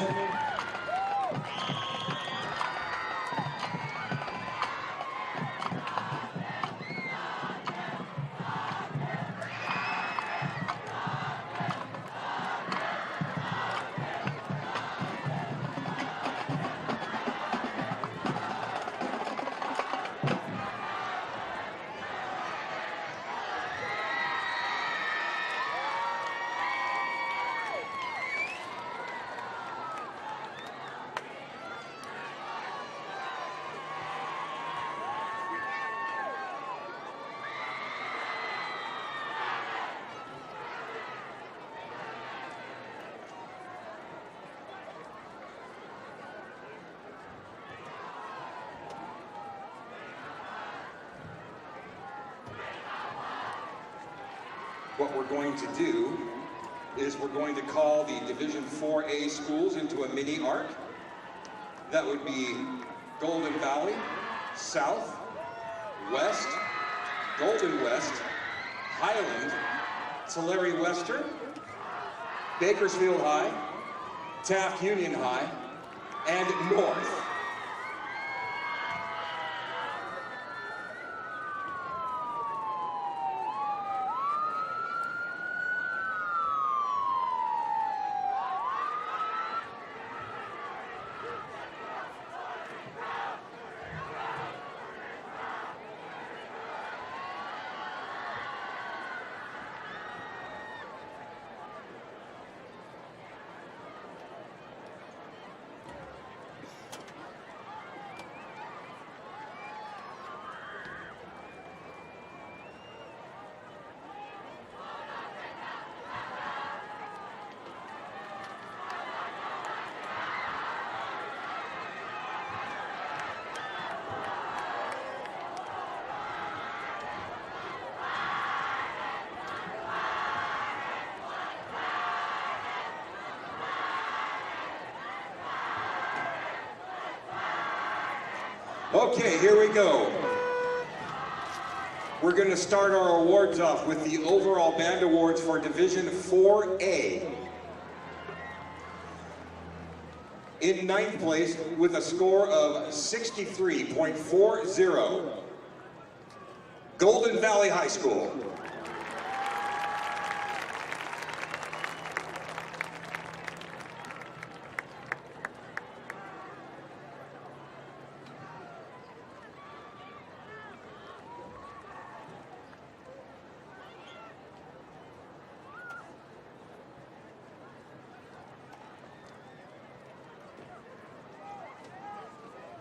we're going to do is we're going to call the Division 4A schools into a mini arc. That would be Golden Valley, South, West, Golden West, Highland, Tulare Western, Bakersfield High, Taft Union High, and North. Okay, here we go. We're going to start our awards off with the overall band awards for Division 4A. In 9th place with a score of 63.40, Golden Valley High School.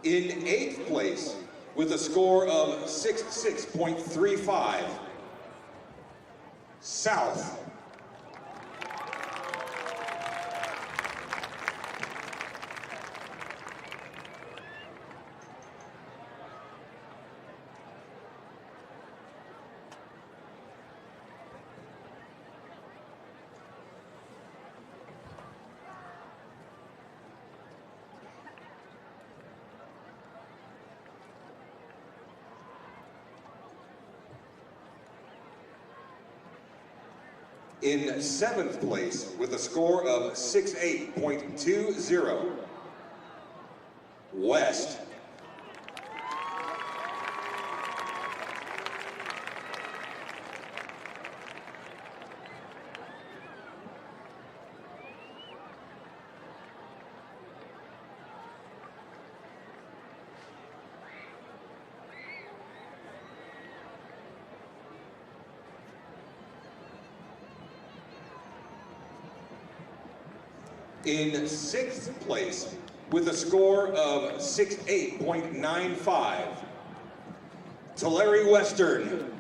In 8th place, with a score of 66.35, South. In 7th place, with a score of 68.20, West. In 6th place, with a score of 68.95, Tulare Western.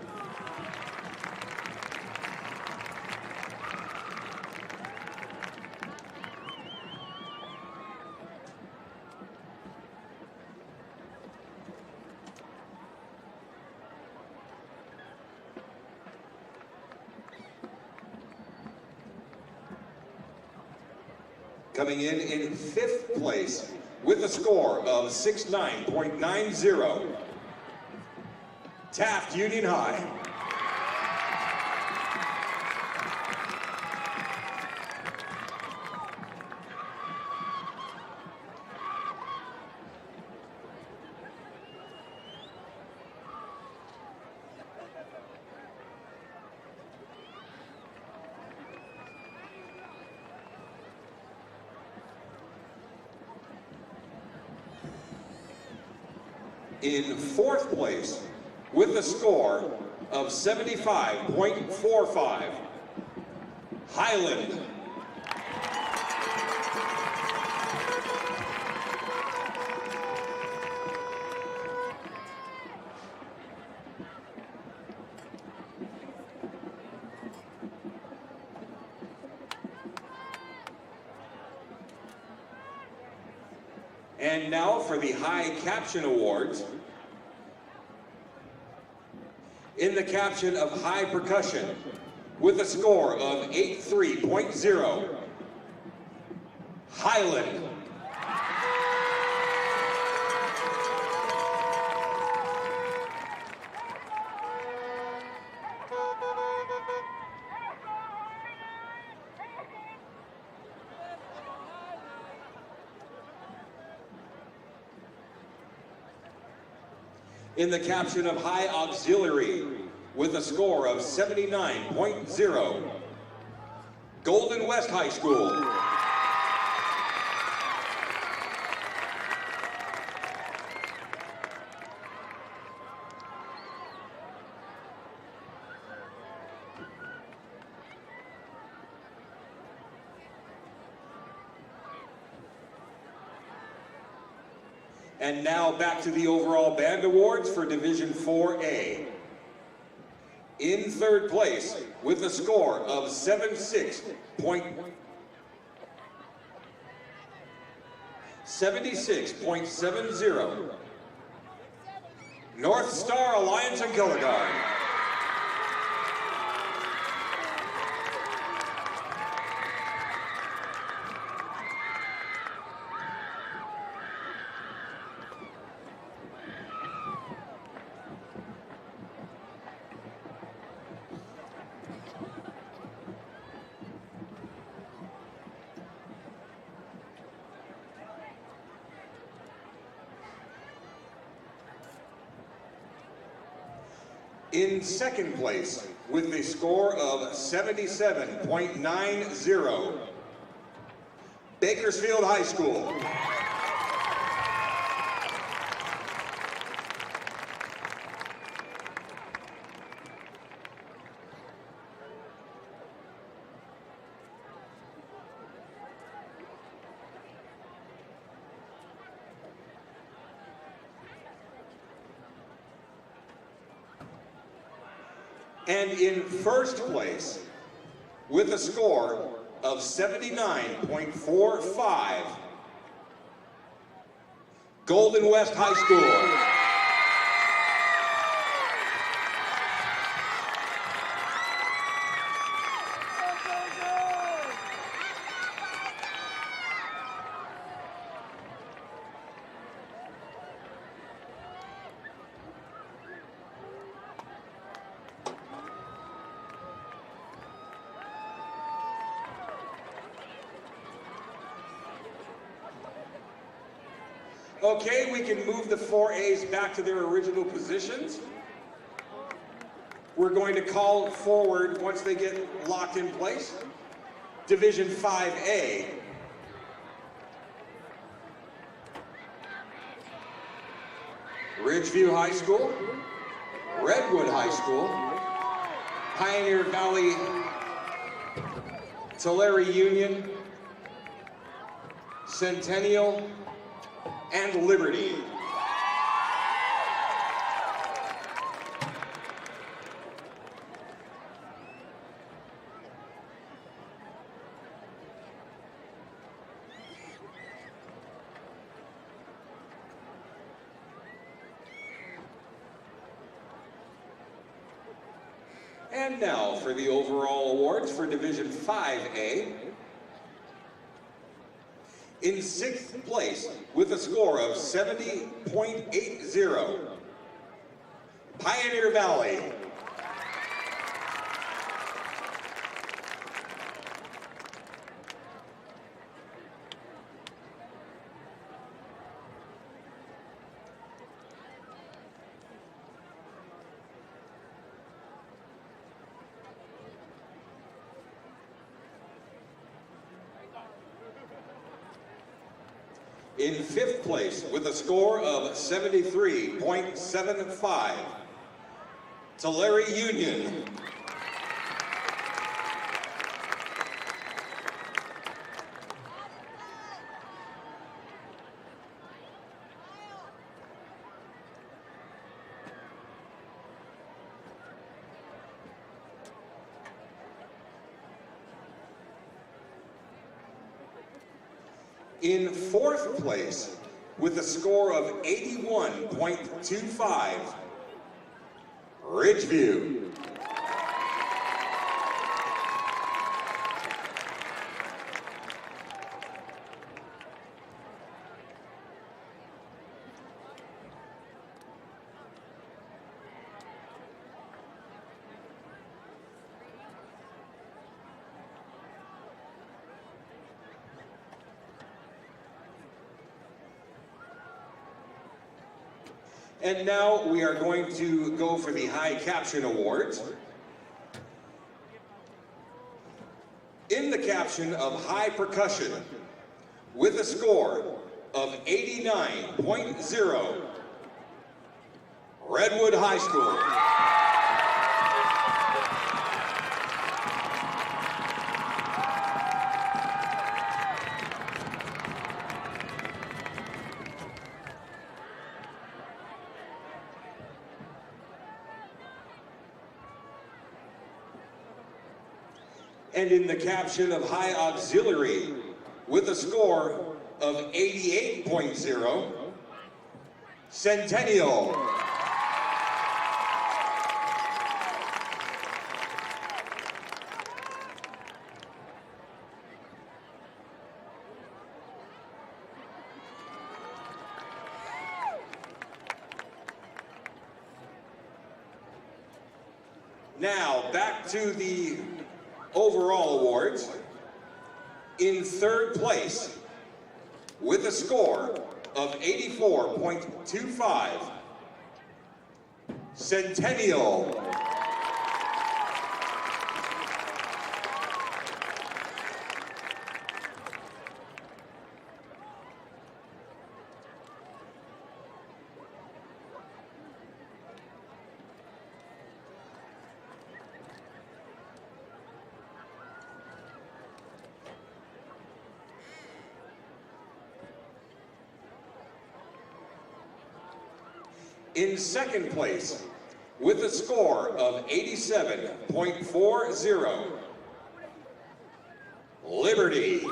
Coming in 5th place with a score of 69.90, Taft Union High. In 4th place, with a score of 75.45, Highland. And now for the High Caption Awards. In the caption of High Percussion, with a score of 83.0, Highland. In the caption of High Auxiliary, with a score of 79.0, Golden West High School. And now back to the overall band awards for Division 4A. In third place, with a score of 76.70, North Star Alliance and Gilligan. In second place, with a score of 77.90, Bakersfield High School. And in first place, with a score of 79.45, Golden West High School. Okay, we can move the 4As back to their original positions. We're going to call forward, once they get locked in place, Division 5A. Ridgeview High School, Redwood High School, Pioneer Valley, Tulare Union, Centennial, and Liberty. And now for the overall awards for Division 5A. In sixth place, with a score of 70.80, Pioneer Valley. In fifth place, with a score of 73.75, Tulare Union. In fourth place, with a score of 81.25, Ridgeview. And now we are going to go for the High Caption Awards. In the caption of High Percussion, with a score of 89.0, Redwood High School. And in the caption of High Auxiliary, with a score of 88.0, Centennial. Now, back to the overall awards. In third place, with a score of 84.25, Centennial. In second place, with a score of 87.40, Liberty.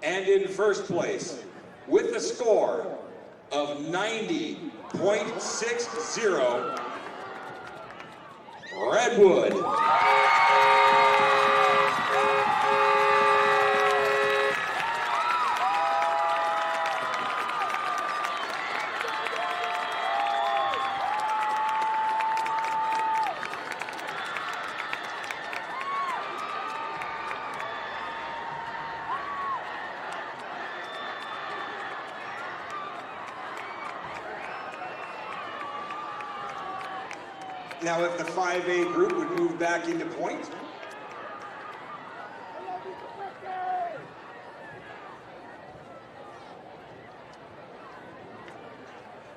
And in first place, with a score of 90.60, Redwood. Now, if the 5A group would move back into point.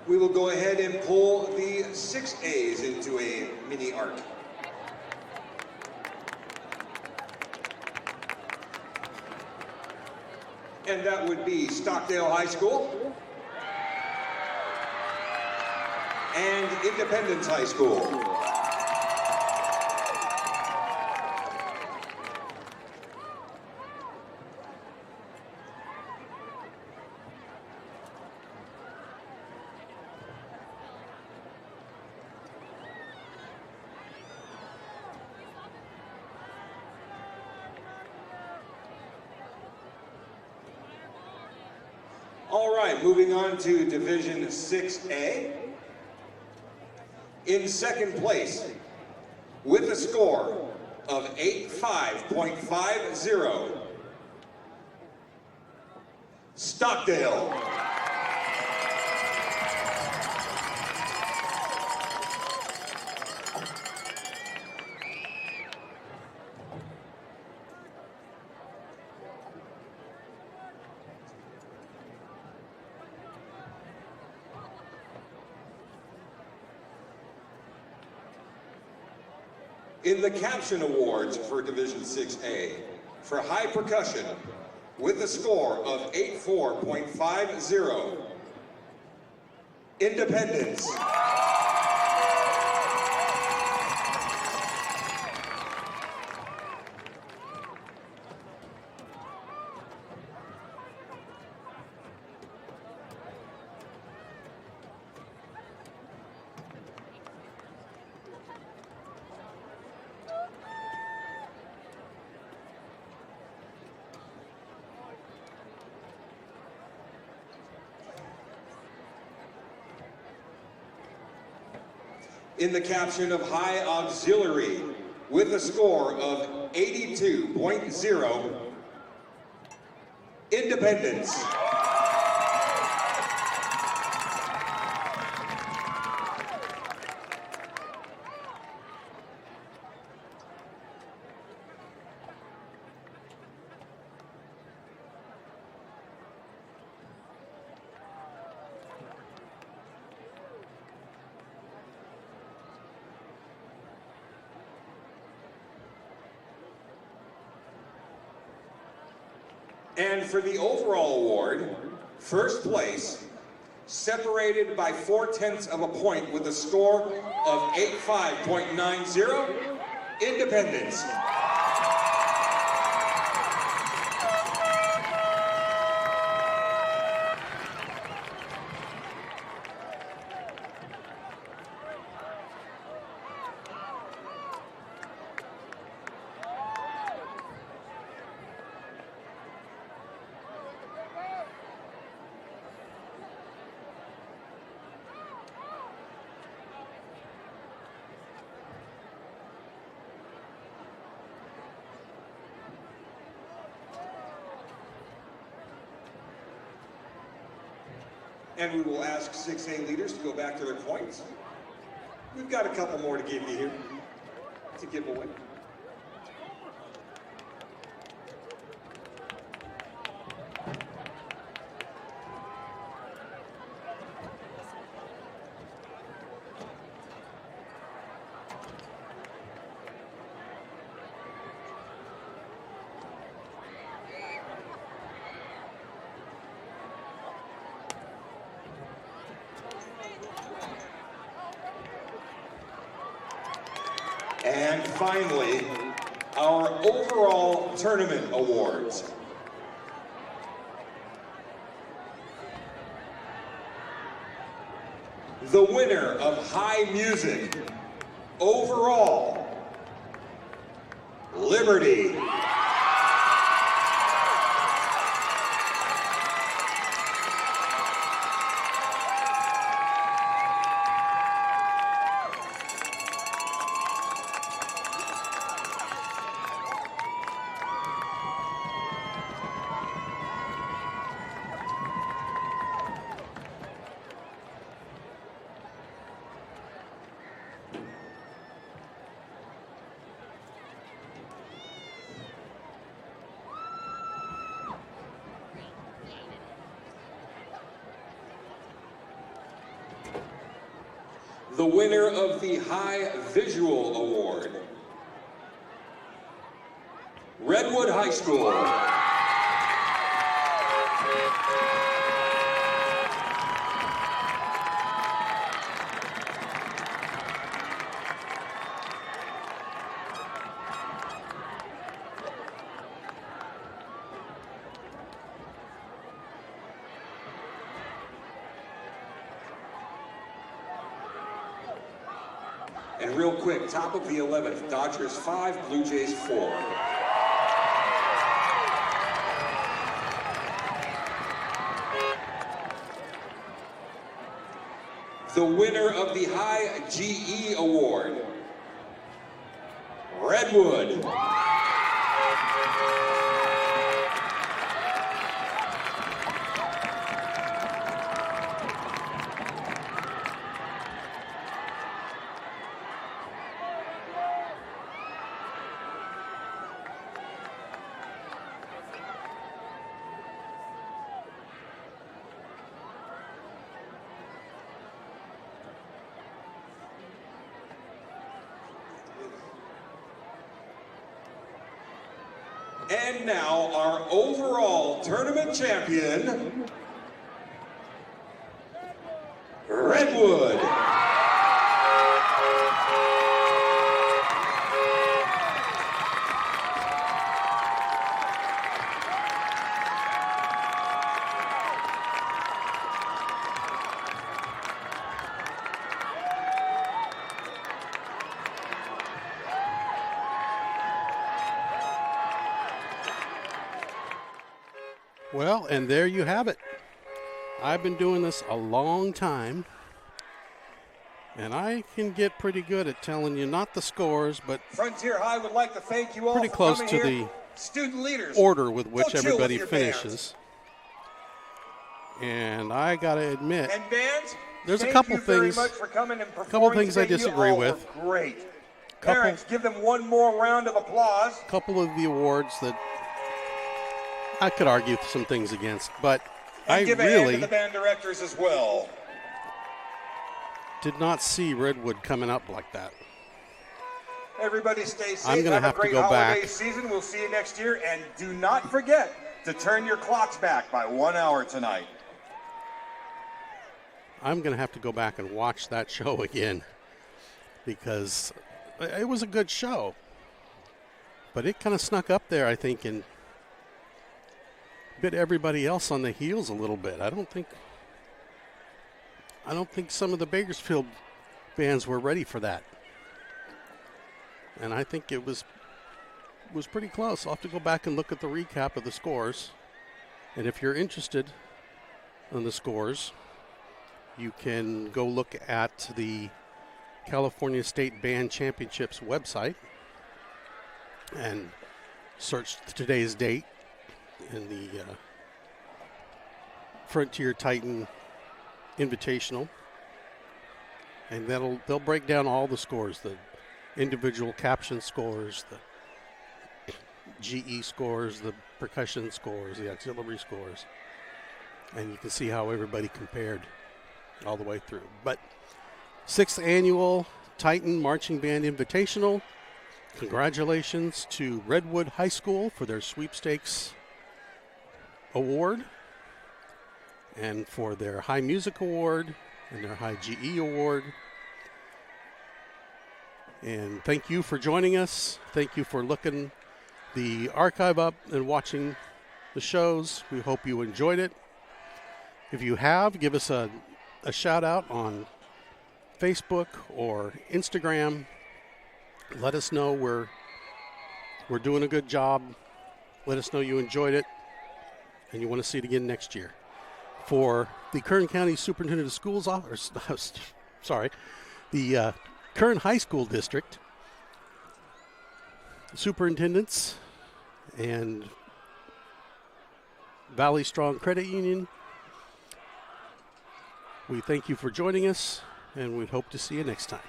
We will go ahead and pull the 6As into a mini arc. And that would be Stockdale High School and Independence High School. All right, moving on to Division 6A. In second place, with a score of 85.50, Stockdale. In the Caption Awards for Division 6A, for High Percussion, with a score of 84.50, Independence. in the caption of High Auxiliary with a score of 82.0, Independence. And for the overall award, first place, separated by 0.4 of a point with a score of 85.90, Independence. And we will ask 6A leaders to go back to their points. We've got a couple more to give you here to give away. And finally, our overall tournament awards. The winner of High Music, overall, Liberty. The winner of the High Visual Award, Redwood High School. And real quick, top of the 11th, Dodgers 5, Blue Jays 4. The winner of the High GE Award, Redwood. And now our overall tournament champion, Redwood. Well, and there you have it. I've been doing this a long time, And I can get pretty good at telling you not the scores, but Frontier High would like to thank you all pretty for close coming to here. the Student leaders, order with which go chill everybody with your finishes. And I got to admit, And bands, there's a thank couple you very things, much for coming and couple performing things I today. disagree You all with. were great. Parents, give them one more round of applause. A couple of the awards that I could argue some things against, but And I give a hand really to the band directors as well. did not see Redwood coming up like that. Everybody stay safe. I'm gonna have a to great go holiday back. season. We'll see you next year. And do not forget to turn your clocks back by 1 hour tonight. I'm going to have to go back and watch that show again because it was a good show. But it kind of snuck up there, I think, and bit everybody else on the heels a little bit. I don't think some of the Bakersfield bands were ready for that. And I think it was pretty close. I'll have to go back and look at the recap of the scores. And if you're interested in the scores, you can go look at the California State Band Championships website and search today's date in the Frontier Titan Invitational. And they'll break down all the scores, the individual caption scores, the GE scores, the percussion scores, the auxiliary scores. And you can see how everybody compared all the way through. But 6th Annual Titan Marching Band Invitational. Congratulations to Redwood High School for their sweepstakes award and for their High Music Award and their High GE Award. And thank you for joining us. Thank you for looking the archive up and watching the shows. We hope you enjoyed it. If you have, give us a shout out on Facebook or Instagram. Let us know we're doing a good job. Let us know you enjoyed it and you want to see it again next year. For the Kern County Superintendent of Schools office, the Kern High School District superintendents and Valley Strong Credit Union, we thank you for joining us, and we hope to see you next time.